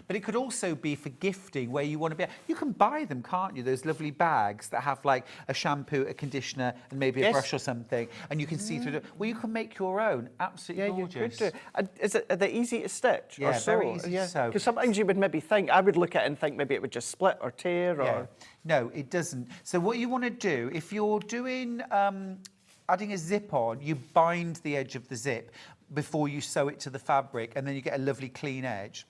But it could also be for gifting, where you want to be. You can buy them, can't you? Those lovely bags that have like a shampoo, a conditioner, and maybe a Yes. brush or something, and you can see through it. Well, you can make your own. Absolutely Yeah, gorgeous. you could do. And are they easy to stitch? Yeah, or sew? very easy to sew. Because sometimes you would maybe think, I would look at it and think maybe it would just split or tear or... Yeah. No, it doesn't. So what you want to do, if you're doing adding a zip on, you bind the edge of the zip before you sew it to the fabric, and then you get a lovely clean edge.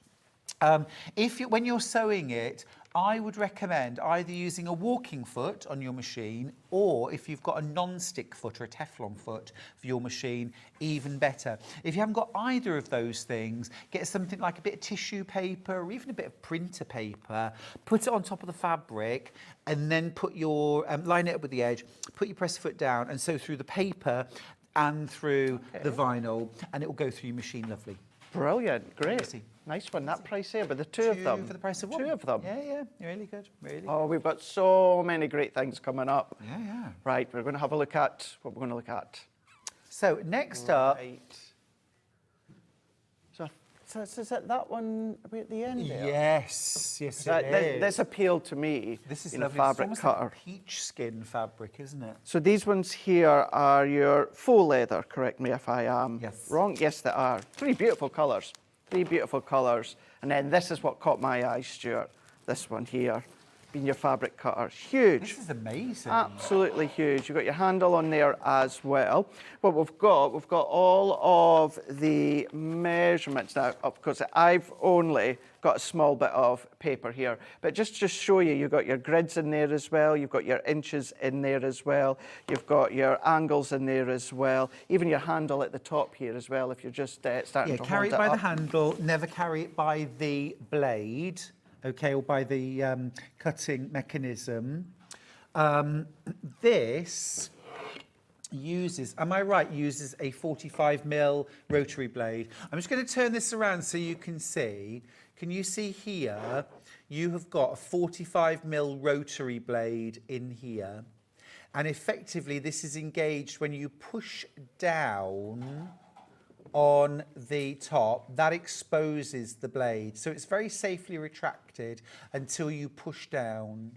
When you're sewing it, I would recommend either using a walking foot on your machine, or if you've got a non-stick foot or a Teflon foot for your machine, even better. If you haven't got either of those things, get something like a bit of tissue paper or even a bit of printer paper, put it on top of the fabric, and then put your line it up with the edge, put your press foot down, and sew through the paper and through the vinyl, and it will go through your machine lovely. Brilliant, great. Easy. Nice one, that price here, but the two of them. For the price of one. Two of them. Yeah, really good, really good. Oh, we've got so many great things coming up. Yeah. Right, we're going to have a look at what we're going to look at. So next up, Right. So is it that one way at the end there? yes, it That, is. this appealed to me This is in a lovely. fabric It's almost cutter. like peach skin fabric, isn't it? So these ones here are your faux leather, correct me if I am Yes. wrong. Yes, they are. Three beautiful colours. And then this is what caught my eye, Stuart. This one here, being your fabric cutter. Huge. This is amazing. Absolutely huge. You've got your handle on there as well. What we've got all of the measurements now. Of course, I've only got a small bit of paper here, but just to show you, you've got your grids in there as well. You've got your inches in there as well. You've got your angles in there as well. Even your handle at the top here as well, if you're just starting to Carry hold it by the up. handle, never carry it by the blade, okay, or by the cutting mechanism. This uses, am I right, uses a 45mm rotary blade. I'm just going to turn this around so you can see. Can you see here? You have got a 45mm rotary blade in here. And effectively, this is engaged when you push down on the top, that exposes the blade. So it's very safely retracted until you push down.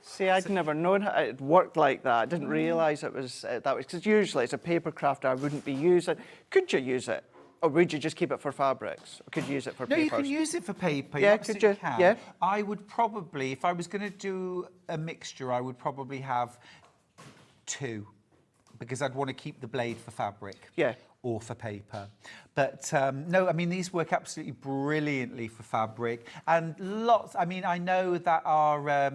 See, I'd never known how it worked like that. I didn't realise it was that way. Because usually, as a paper crafter, I wouldn't be using. Could you use it, or would you just keep it for fabrics? Or could you use it for No, papers? you can use it for paper. Yeah, you could absolutely you? Can. Yeah. I would probably, if I was going to do a mixture, I would probably have two, because I'd want to keep the blade for fabric. Yeah. Or for paper. But no, I mean, these work absolutely brilliantly for fabric. And lots, I mean, I know that our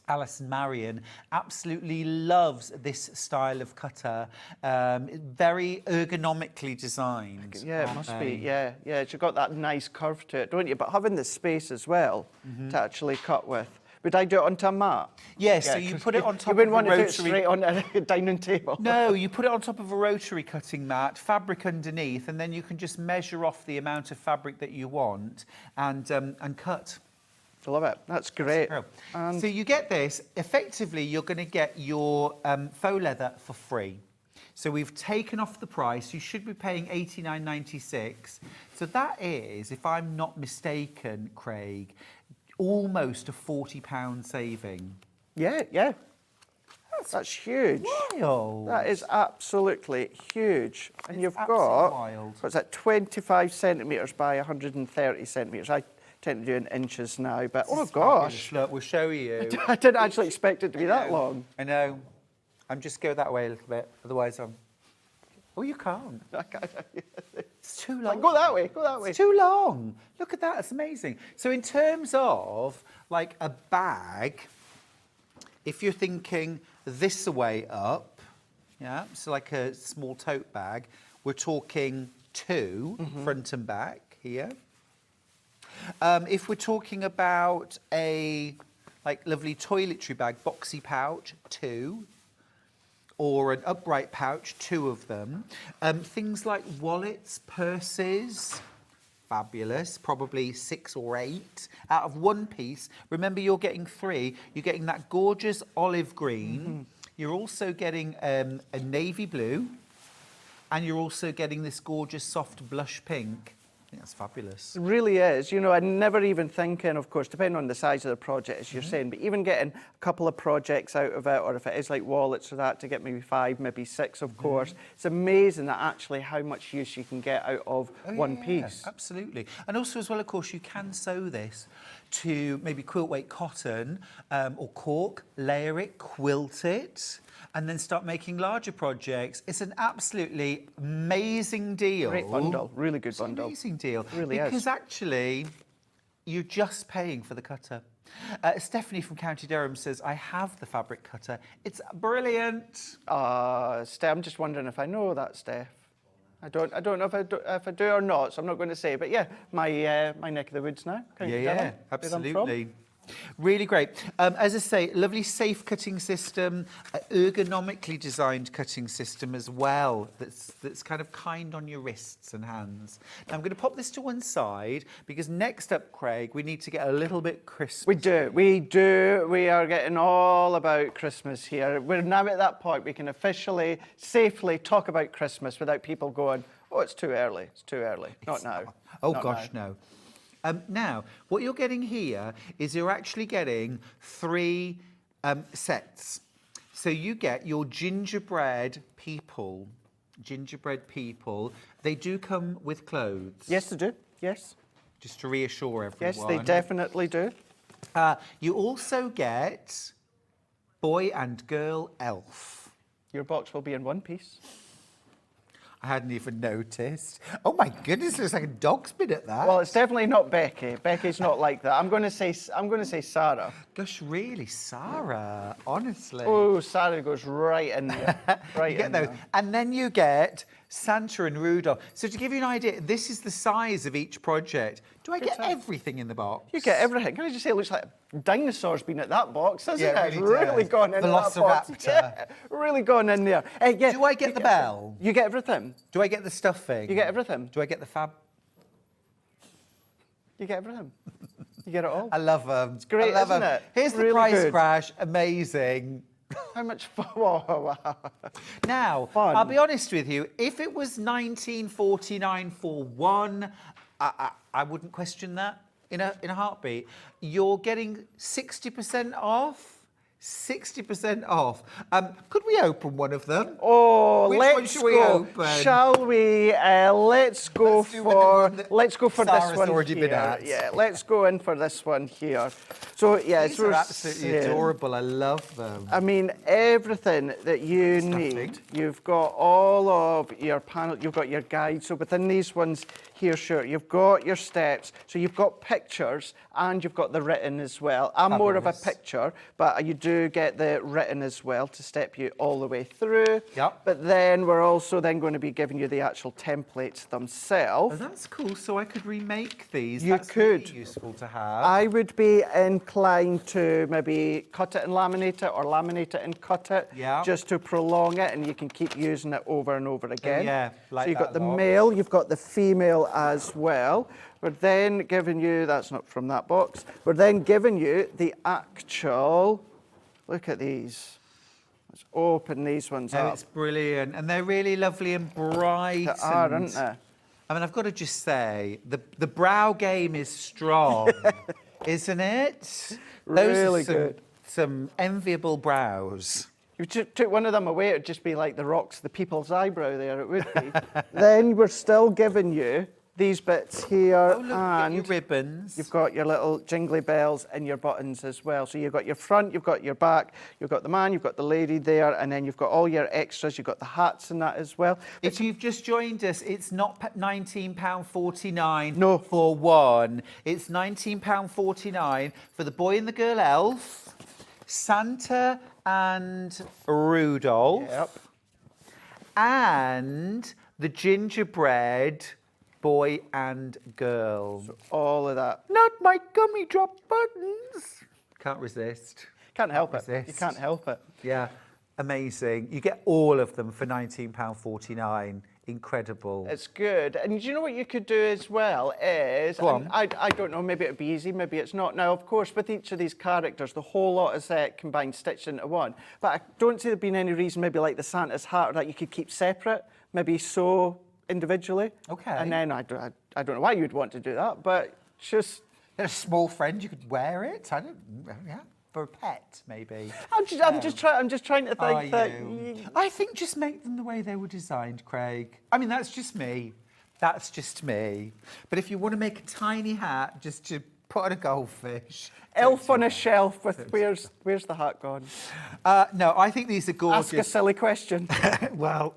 Alison Marion absolutely loves this style of cutter. Very ergonomically designed. Yeah, it must be. Yeah, yeah. You've got that nice curve to it, don't you? But having the space as well to actually cut with. Would I do it onto a mat? Yeah, so you put it on top You wouldn't of want a to do it rotary... straight on a dining table. No, you put it on top of a rotary cutting mat, fabric underneath, and then you can just measure off the amount of fabric that you want and cut. I love it. That's great. So you get this. Effectively, you're going to get your faux leather for free. So we've taken off the price. You should be paying $89.96. So that is, if I'm not mistaken, Craig, almost a £40 saving. Yeah, yeah. That's huge. Wild. That is absolutely huge. And It's you've absolutely got, wild. what's that, 25 centimetres by 130 centimetres. I tend to do in inches now, but oh gosh. Look, we'll show you. I didn't actually expect it to be that long. I know. I'm just go that way a little bit, otherwise I'm... Oh, you can't. It's too long. Go that way, go that way. It's too long. Look at that, it's amazing. So in terms of like a bag, if you're thinking this way up, yeah, so like a small tote bag, we're talking two, front and back here. If we're talking about a like lovely toiletry bag, boxy pouch, two, or an upright pouch, two of them. Things like wallets, purses, fabulous, probably 6 or 8 out of one piece. Remember, you're getting 3. You're getting that gorgeous olive green. You're also getting a navy blue, and you're also getting this gorgeous soft blush pink. I think that's fabulous. It really is. You know, I never even thinking, of course, depending on the size of the project, as you're saying, but even getting a couple of projects out of it, or if it is like wallets or that, to get maybe 5, maybe 6, of course. It's amazing that actually how much use you can get out of one piece. Absolutely. And also as well, of course, you can sew this to maybe quilt weight cotton or cork, layer it, quilt it, and then start making larger projects. It's an absolutely amazing deal. Great bundle, really good It's an bundle. amazing deal. It really because is. actually, you're just paying for the cutter. Stephanie from County Durham says, I have the fabric cutter. It's brilliant. Steph, I'm just wondering if I know that, Steph. I don't know if I do or not, so I'm not going to say. But yeah, my neck of the woods now. County Durham, where I'm from. Absolutely. Really great. As I say, lovely safe cutting system, ergonomically designed cutting system as well. That's kind of kind on your wrists and hands. Now I'm going to pop this to one side because next up, Craig, we need to get a little bit Christmas. We do. We are getting all about Christmas here. We're now at that point we can officially, safely talk about Christmas without people going, oh, it's too early. It's too early. Not now. Oh Not gosh, now. no. Now, what you're getting here is you're actually getting 3 sets. So you get your gingerbread people. They do come with clothes. Yes, they do. Yes. Just to reassure everyone. Yes, they definitely do. You also get boy and girl elf. Your box will be in one piece. I hadn't even noticed. Oh my goodness, looks like a dog's been at that. Well, it's definitely not Becky. Becky's not like that. I'm going to say Sarah. Gosh, really, Sarah, honestly. Oh, Sarah goes right in there. Right You get in those. there. And then you get Santa and Rudolph. So to give you an idea, this is the size of each project. Do I get everything in the box? You get everything. Can I just say, it looks like a dinosaur's been at that box, hasn't Yeah, it? it It's really really does. gone in that box. Velociraptor. Yeah, really gone in there. Yeah, Do I get the bell? You get everything. Do I get the stuffing? You get everything. Do I get the fab? You get everything. You get it all. I love them. It's great, I love isn't 'em. it? Here's the Really price good. crash. Amazing. How much fun? Wow. Now, Fun. I'll be honest with you. If it was $19.49 for one, I wouldn't question that in a heartbeat. You're getting 60% off. 60% off. Could we open one of them? Oh, Which one let's should we go. open? Shall we? Let's go Let's do one for that this Sarah's one already here. been at. Yeah, let's go in for this one here. So yeah, These are absolutely adorable. I love them. I mean, everything that you need. You've got all of your panel. You've got your guide. So within these ones here, sure, you've got your steps. So you've got pictures and you've got the written as well. I'm more of a picture, but you do get the written as well to step you all the way through. Yep. But then we're also then going to be giving you the actual templates themselves. Oh, that's cool. So I could remake these. You That's could. Really useful to have. I would be inclined to maybe cut it and laminate it, or laminate it and cut it, Yeah. just to prolong it, and you can keep using it over and over again. yeah, like so you've that got the lot. male, you've got the female as well. We're then giving you, that's not from that box, we're then giving you the actual, look at these. Let's open these ones Oh, up. it's brilliant. And they're really lovely and bright. They are, aren't they? I mean, I've got to just say, the brow game is strong, isn't it? Really Those are good. some enviable brows. You took one of them away, it'd just be like the rocks, the people's eyebrow there, it would be. Then we're still giving you these bits here, Oh, look, you've got and your ribbons. you've got your little jingly bells and your buttons as well. So you've got your front, you've got your back, you've got the man, you've got the lady there, and then you've got all your extras, you've got the hats and that as well. If you've just joined us, it's not £19.49 No. for one. It's £19.49 for the boy and the girl elf, Santa and Rudolph, Yep. and the gingerbread boy and girl. All of that. Not my gummy drop buttons. Can't resist. Can't help it. Resist. You can't help it. Yeah, amazing. You get all of them for £19.49. Incredible. It's good. And you know what you could do as well is, Go and on. I don't know, maybe it'd be easy, maybe it's not. Now, of course, with each of these characters, the whole lot is combined, stitched into one. But I don't see there being any reason, maybe like the Santa's hat, or that you could keep separate, maybe sew individually. Okay. And then I don't know why you'd want to do that, but just... There's a small friend, you could wear it. I don't, yeah, for a pet, maybe. I'm just trying to think Are that... you? I think just make them the way they were designed, Craig. I mean, that's just me. That's just me. But if you want to make a tiny hat, just to put on a goldfish. Elf on a shelf with where's the hat gone? No, I think these are gorgeous. Ask a silly question. Well,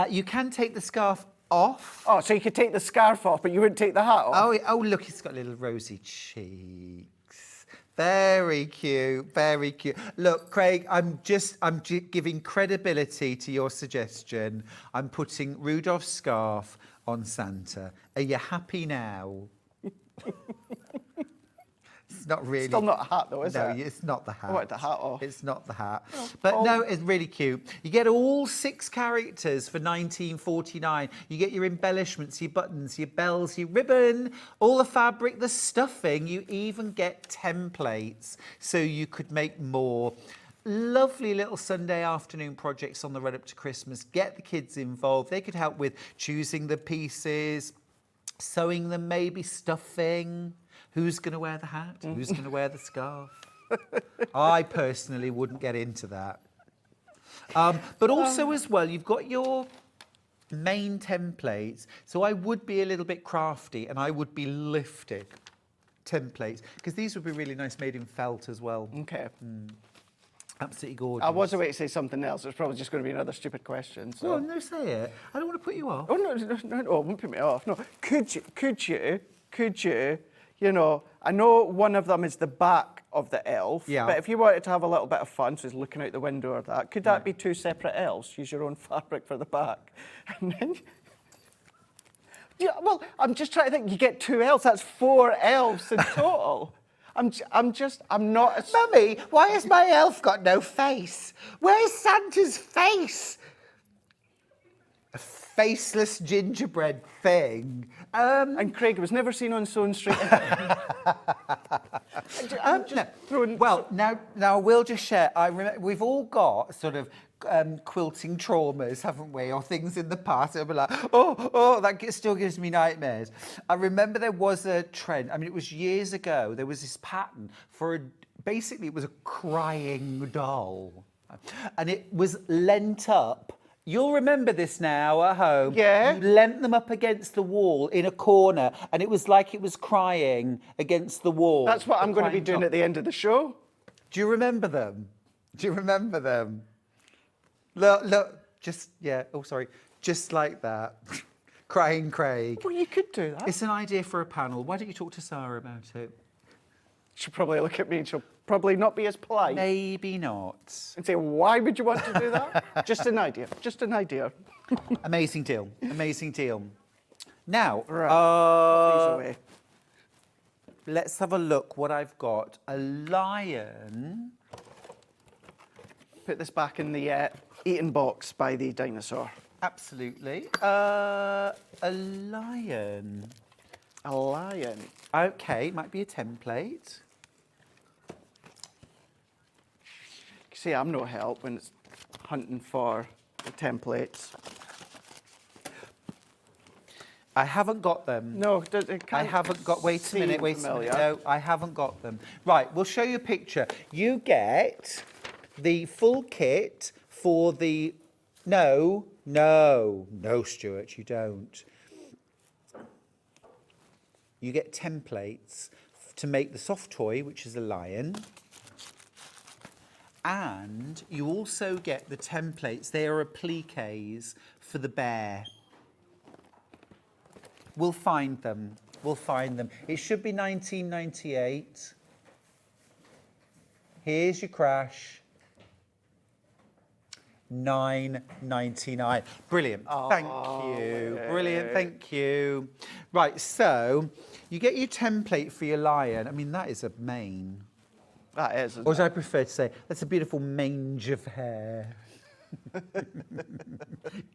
you can take the scarf off. Oh, so you could take the scarf off, but you wouldn't take the hat off? Oh, look, it's got little rosy cheeks. Very cute, very cute. Look, Craig, I'm giving credibility to your suggestion. I'm putting Rudolph's scarf on Santa. Are you happy now? It's not really. Still not a hat though, is it? No, it's not the hat. I wanted the hat off. It's not the hat. But no, it's really cute. You get all 6 characters for £19.49. You get your embellishments, your buttons, your bells, your ribbon, all the fabric, the stuffing. You even get templates so you could make more. Lovely little Sunday afternoon projects on the run up to Christmas. Get the kids involved. They could help with choosing the pieces, sewing them, maybe stuffing. Who's going to wear the hat? Who's going to wear the scarf? I personally wouldn't get into that. But also as well, you've got your main templates. So I would be a little bit crafty and I would be lifting templates because these would be really nice made in felt as well. Okay. Absolutely gorgeous. I was away to say something else. It's probably just going to be another stupid question. So. Well, no, say it. I don't want to put you off. Oh, no, it won't put me off. No. Could you, you know, I know one of them is the back of the elf, Yeah. but if you wanted to have a little bit of fun, so he's looking out the window or that, could that be 2 separate elves? Use your own fabric for the back. And then, yeah, well, I'm just trying to think, you get 2 elves, that's 4 elves in total. I'm not... Mummy, why has my elf got no face? Where's Santa's face? A faceless gingerbread thing. And Craig was never seen on Sewing Street. Well, now we'll just share. I remember we've all got sort of quilting traumas, haven't we, or things in the past. It'll be like, oh, that still gives me nightmares. I remember there was a trend. I mean, it was years ago. There was this pattern for a basically it was a crying doll. And it was lent up. You'll remember this now at home. Yeah. You lent them up against the wall in a corner, and it was like it was crying against the wall. That's what The I'm going to be crying doing doll. at the end of the show. Do you remember them? Do you remember them? Look, just, just like that. Crying Craig. Well, you could do that. It's an idea for a panel. Why don't you talk to Sarah about it? She'll probably look at me and she'll probably not be as polite. Maybe not. And say, why would you want to do that? Just an idea. Just an idea. Amazing deal. Amazing deal. Now, Right. These away. let's have a look what I've got. A lion. Put this back in the eaten box by the dinosaur. Absolutely. A lion. A lion. Okay, might be a template. See, I'm no help when it's hunting for the templates. I haven't got them. No, it can't I haven't got. Wait a minute. seem Wait a familiar. minute. No, I haven't got them. Right, we'll show you a picture. You get the full kit for the. No, Stuart, you don't. You get templates to make the soft toy, which is a lion. And you also get the templates. They are appliques for the bear. We'll find them. We'll find them. It should be 1998. Here's your crash. $9.99. Brilliant. Thank you. Brilliant. Thank you. Right. So you get your template for your lion. I mean, that is a mane. That is. Or as I prefer to say, that's a beautiful mange of hair.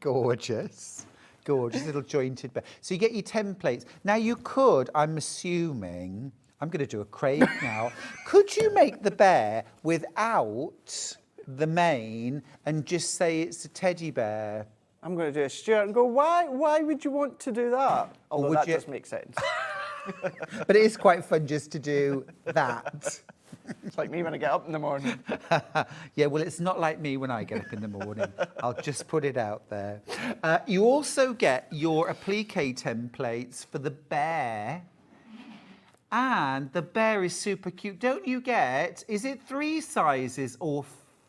Gorgeous. Gorgeous little jointed bear. So you get your templates. Now you could, I'm assuming, I'm going to do a Craig now. Could you make the bear without the mane and just say it's a teddy bear? I'm going to do a Stuart and go, why would you want to do that? Although would that you- does make sense. But it is quite fun just to do that. It's like me when I get up in the morning. Yeah, well, it's not like me when I get up in the morning. I'll just put it out there. You also get your applique templates for the bear. And the bear is super cute. Don't you get, is it 3 sizes or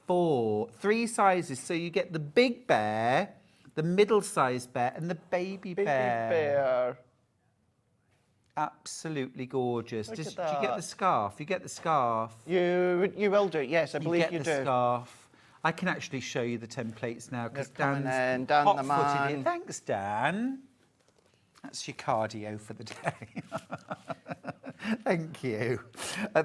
4? 3 sizes. So you get the big bear, the middle-sized bear, and the baby Baby bear. bear. Absolutely gorgeous. Look Do at you get the that. scarf? You get the scarf. You will do it, yes, I believe get you the do. scarf. I can actually show you the templates now because They're coming Dan's in. Dan the hot-footed man. in. Thanks, Dan. That's your cardio for the day. Thank you.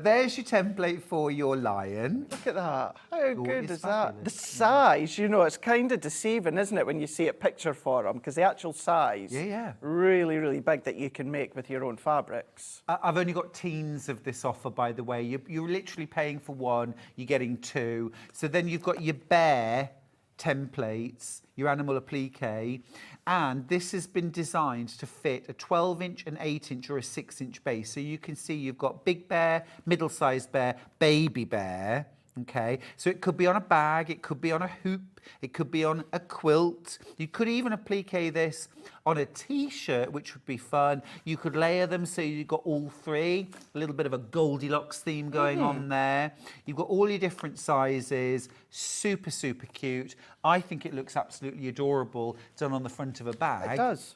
There's your template for your lion. Look at that. How good it's is that? fabulous. The size, you know, it's kind of deceiving, isn't it, when you see it picture for them? Because the actual size, Yeah. really, really big that you can make with your own fabrics. I've only got teens of this offer, by the way. You're literally paying for 1, you're getting 2. So then you've got your bear templates, your animal applique, and this has been designed to fit a 12-inch, an 8-inch or a 6-inch base. So you can see you've got big bear, middle-sized bear, baby bear, okay? So it could be on a bag, it could be on a hoop, it could be on a quilt. You could even applique this on a T-shirt, which would be fun. You could layer them so you've got all 3. A little bit of a Goldilocks theme going on there. You've got all your different sizes. Super, super cute. I think it looks absolutely adorable done on the front of a bag. It does.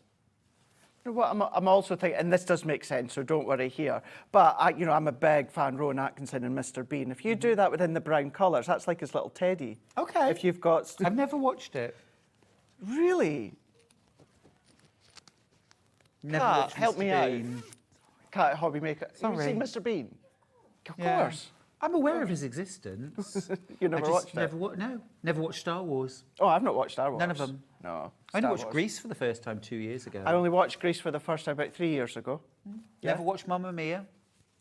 You know what, I'm also thinking, and this does make sense, so don't worry here, but I'm a big fan, Rowan Atkinson and Mr. Bean. If you do that within the brown colours, that's like his little teddy. Okay. If you've got... I've never watched it. Really? Never Kat, watched help Mr. me out. Bean. Cat Hobby Maker. Sorry. Have you seen Mr. Bean? Of Yeah. course. I'm aware of his existence. You never I just watched never it? No, never watched Star Wars. Oh, I've not watched Star Wars. None of them. No. I only Star watched Wars. Grease for the first time 2 years ago. I only watched Grease for the first time about 3 years ago. Yeah. Never watched Mamma Mia.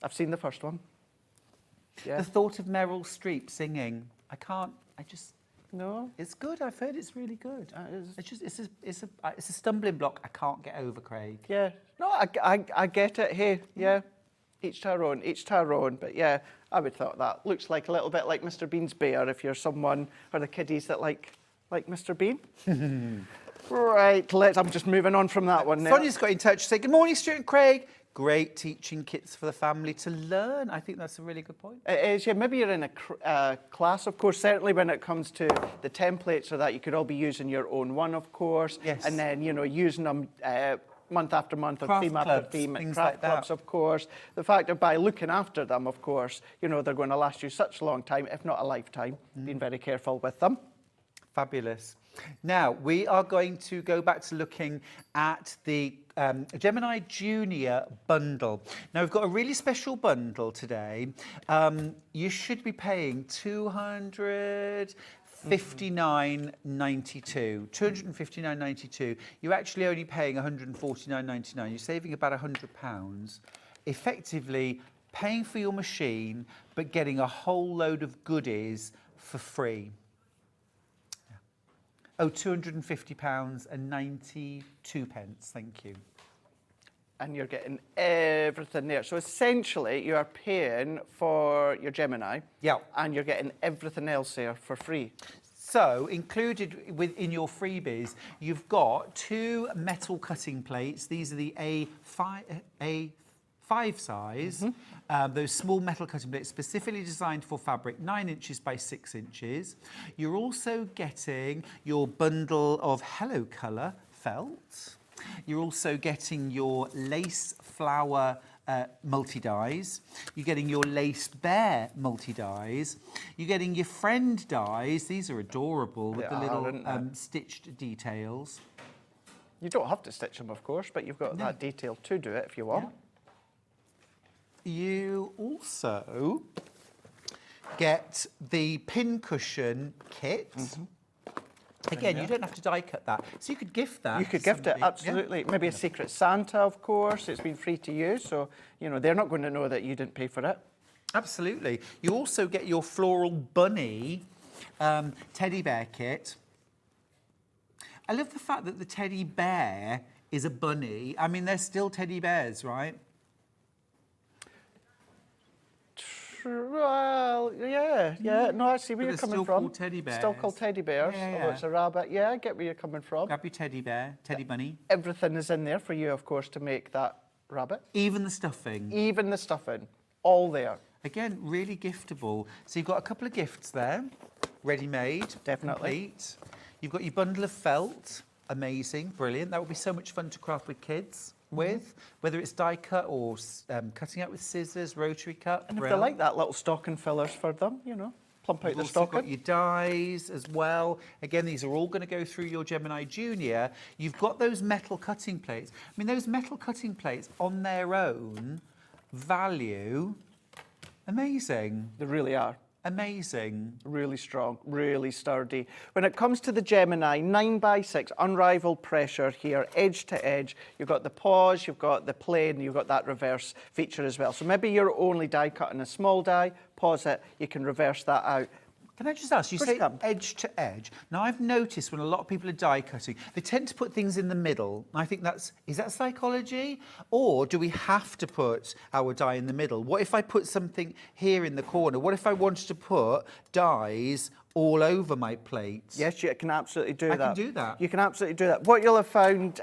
I've seen the first one. Yeah. The thought of Meryl Streep singing, I just, No. it's good. I've heard it's really good. It is. It's just, it's a stumbling block I can't get over, Craig. Yeah. No, I get it. Hey, yeah. Each to our own, each to our own. But yeah, I would thought that looks like a little bit like Mr. Bean's bear if you're someone or the kiddies that like Mr. Bean. Right, I'm just moving on from that one now. Sonia's got in touch to say, good morning, Stuart and Craig. Great teaching kits for the family to learn. I think that's a really good point. It is, yeah. Maybe you're in a class, of course. Certainly when it comes to the templates or that, you could all be using your own one, of course. Yes. And then, you know, using them month after month or Craft theme clubs, after theme. things Craft like that. clubs, of course. The fact that by looking after them, of course, you know, they're going to last you such a long time, if not a lifetime. Being very careful with them. Fabulous. Now, we are going to go back to looking at the Gemini Junior bundle. Now, we've got a really special bundle today. You should be paying $259.92. $259.92. You're actually only paying $149.99. You're saving about £100. Effectively paying for your machine, but getting a whole load of goodies for free. Oh, £250.92. Thank you. And you're getting everything there. So essentially, you are paying for your Gemini. Yeah. And you're getting everything else there for free. So, included within your freebies, you've got 2 metal cutting plates. These are the A5 size. Those small metal cutting plates specifically designed for fabric, 9 inches by 6 inches. You're also getting your bundle of Hello Colour felt. You're also getting your lace flower multi-dyes. You're getting your lace bear multi-dyes. You're getting your friend dyes. These are adorable with the little stitched details. You don't have to stitch them, of course, but you've got that detail to do it if you want. Yeah. You also get the pincushion kit. Again, you don't have to die cut that. So you could gift that. You could to gift it, somebody. absolutely. Maybe a Secret Santa, of course. It's been free to use, so, you know, they're not going to know that you didn't pay for it. Absolutely. You also get your floral bunny teddy bear kit. I love the fact that the teddy bear is a bunny. I mean, they're still teddy bears, right? Well, yeah. No, I see where But you're they're coming still from. called teddy bears. Still called teddy bears. Yeah. Although it's a rabbit. Yeah, I get where you're coming from. Grab your teddy bear, teddy bunny. Everything is in there for you, of course, to make that rabbit. Even the stuffing. Even the stuffing. All there. Again, really giftable. So you've got a couple of gifts there, ready-made, Definitely. complete. You've got your bundle of felt, amazing, brilliant. That would be so much fun to craft with kids with, whether it's die cut or cutting out with scissors, rotary cut. And if they like that, little stocking fillers for them, you know, plump out You've the also got stocking. your dies as well. Again, these are all going to go through your Gemini Junior. You've got those metal cutting plates. I mean, those metal cutting plates on their own value, amazing. They really are. Amazing. Really strong, really sturdy. When it comes to the Gemini, 9x6, unrivaled pressure here, edge to edge. You've got the pause, you've got the plane, you've got that reverse feature as well. So maybe you're only die cutting a small die, pause it, you can reverse that out. Can I just ask, you say edge to edge. Now, I've noticed when a lot of people are die cutting, they tend to put things in the middle. I think is that psychology? Or do we have to put our die in the middle? What if I put something here in the corner? What if I wanted to put dies all over my plate? Yes, you can absolutely do that. I can do that. You can absolutely do that. What you'll have found,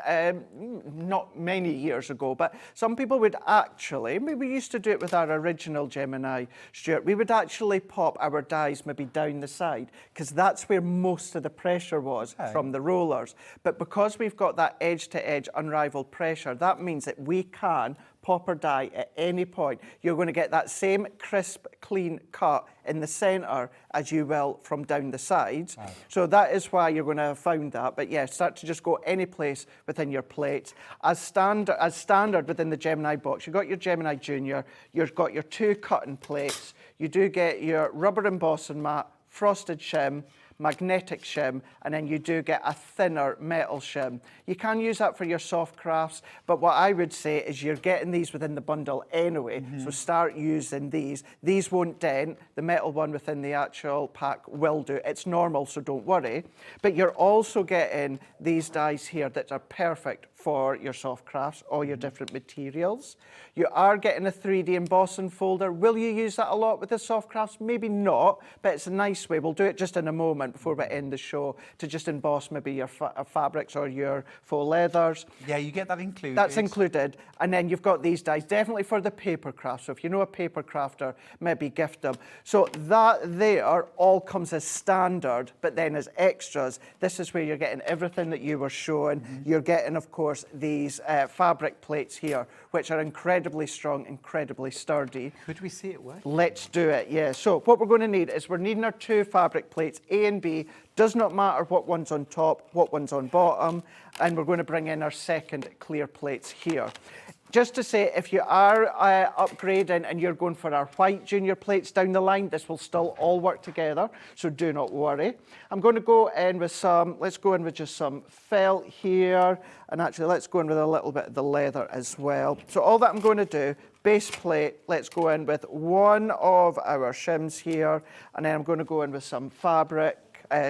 not many years ago, but some people would actually, maybe we used to do it with our original Gemini, Stuart, we would actually pop our dies maybe down the side, because that's where most of the pressure was from the rollers. But because we've got that edge-to-edge unrivaled pressure, that means that we can pop or die at any point. You're going to get that same crisp, clean cut in the centre as you will from down the sides. Wow. So that is why you're going to have found that. But yeah, start to just go any place within your plates. As standard within the Gemini box, you've got your Gemini Junior, you've got your 2 cutting plates, you do get your rubber embossing mat, frosted shim, magnetic shim, and then you do get a thinner metal shim. You can use that for your soft crafts, but what I would say is you're getting these within the bundle anyway, so start using these. These won't dent. The metal one within the actual pack will do. It's normal, so don't worry. But you're also getting these dies here that are perfect for your soft crafts, all your different materials. You are getting a 3D embossing folder. Will you use that a lot with the soft crafts? Maybe not, but it's a nice way. We'll do it just in a moment before we end the show to just emboss maybe your fabrics or your faux leathers. Yeah, you get that included. That's included. And then you've got these dies, definitely for the paper craft. So if you know a paper crafter, maybe gift them. So that there all comes as standard, but then as extras. This is where you're getting everything that you were showing. You're getting, of course, these fabric plates here, which are incredibly strong, incredibly sturdy. Could we see it work? Let's do it, yeah. So what we're going to need is we're needing our 2 fabric plates, A and B. Does not matter what one's on top, what one's on bottom. And we're going to bring in our second clear plates here. Just to say, if you are upgrading and you're going for our white junior plates down the line, this will still all work together, so do not worry. I'm going to go in with let's go in with just some felt here, and actually let's go in with a little bit of the leather as well. So all that I'm going to do, base plate, let's go in with one of our shims here, and then I'm going to go in with some fabric,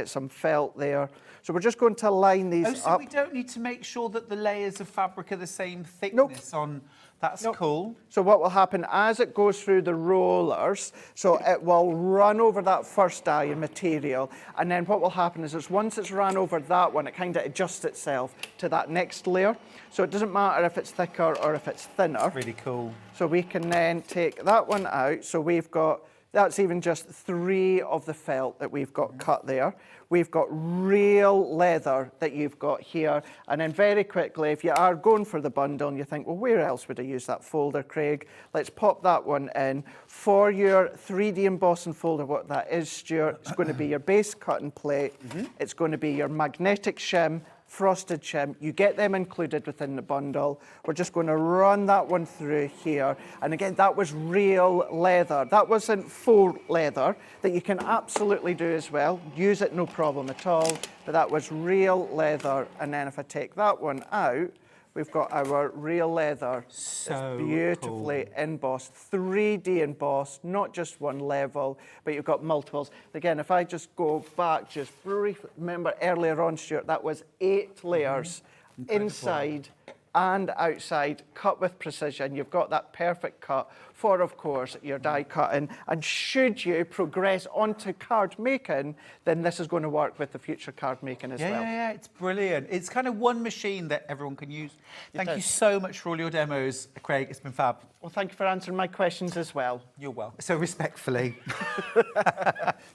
some felt there. So we're just going to line these so up. we don't need to make sure that the layers of fabric are the same thickness on... That's cool. So what will happen as it goes through the rollers, so it will run over that first dye and material, and then what will happen is once it's run over that one, it kind of adjusts itself to that next layer. So it doesn't matter if it's thicker or if it's thinner. That's really cool. So we can then take that one out. So we've got, that's even just 3 of the felt that we've got cut there. We've got real leather that you've got here. And then very quickly, if you are going for the bundle and you think, well, where else would I use that folder, Craig? Let's pop that one in. For your 3D embossing folder, what that is, Stuart, it's going to be your base cut and plate. It's going to be your magnetic shim, frosted shim. You get them included within the bundle. We're just going to run that one through here. And again, that was real leather. That wasn't faux leather that you can absolutely do as well. Use it, no problem at all. But that was real leather. And then if I take that one out, we've got our real leather. So it's beautifully embossed, 3D embossed, not just one level, but you've got multiples. Again, if I just go back just briefly, remember earlier on, Stuart, that was 8 layers inside and outside, cut with precision. You've got that perfect cut for, of course, your die cutting. And should you progress onto card making, then this is going to work with the future card making as well. Yeah, it's brilliant. It's kind of one machine that everyone can use. Thank you so much for all your demos, Craig. It's been fab. Well, thank you for answering my questions as well. You're welcome. So respectfully.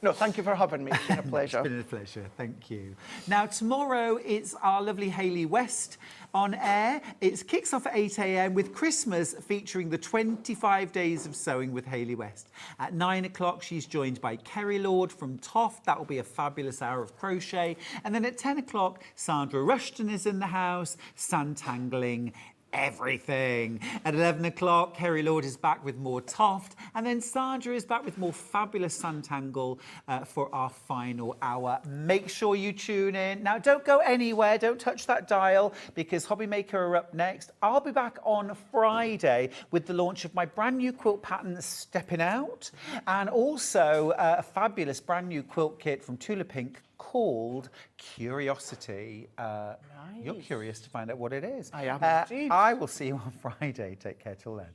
No, thank you for having me. It's been a pleasure. It's been a pleasure. Thank you. Now, tomorrow it's our lovely Hayley West on air. It kicks off at 8 a.m. with Christmas featuring the 25 days of sewing with Hayley West. At 9 o'clock, she's joined by Kerry Lord from Toft. That will be a fabulous hour of crochet. And then at 10 o'clock, Sandra Rushton is in the house, santangling everything. At 11 o'clock, Kerry Lord is back with more Toft, and then Sandra is back with more fabulous Suntangle for our final hour. Make sure you tune in. Now, don't go anywhere, don't touch that dial, because Hobbymaker are up next. I'll be back on Friday with the launch of my brand new quilt pattern, Stepping Out, and also a fabulous brand new quilt kit from Tula Pink called Curiosity. You're curious to find out what it is. I am indeed. I will see you on Friday. Take care till then.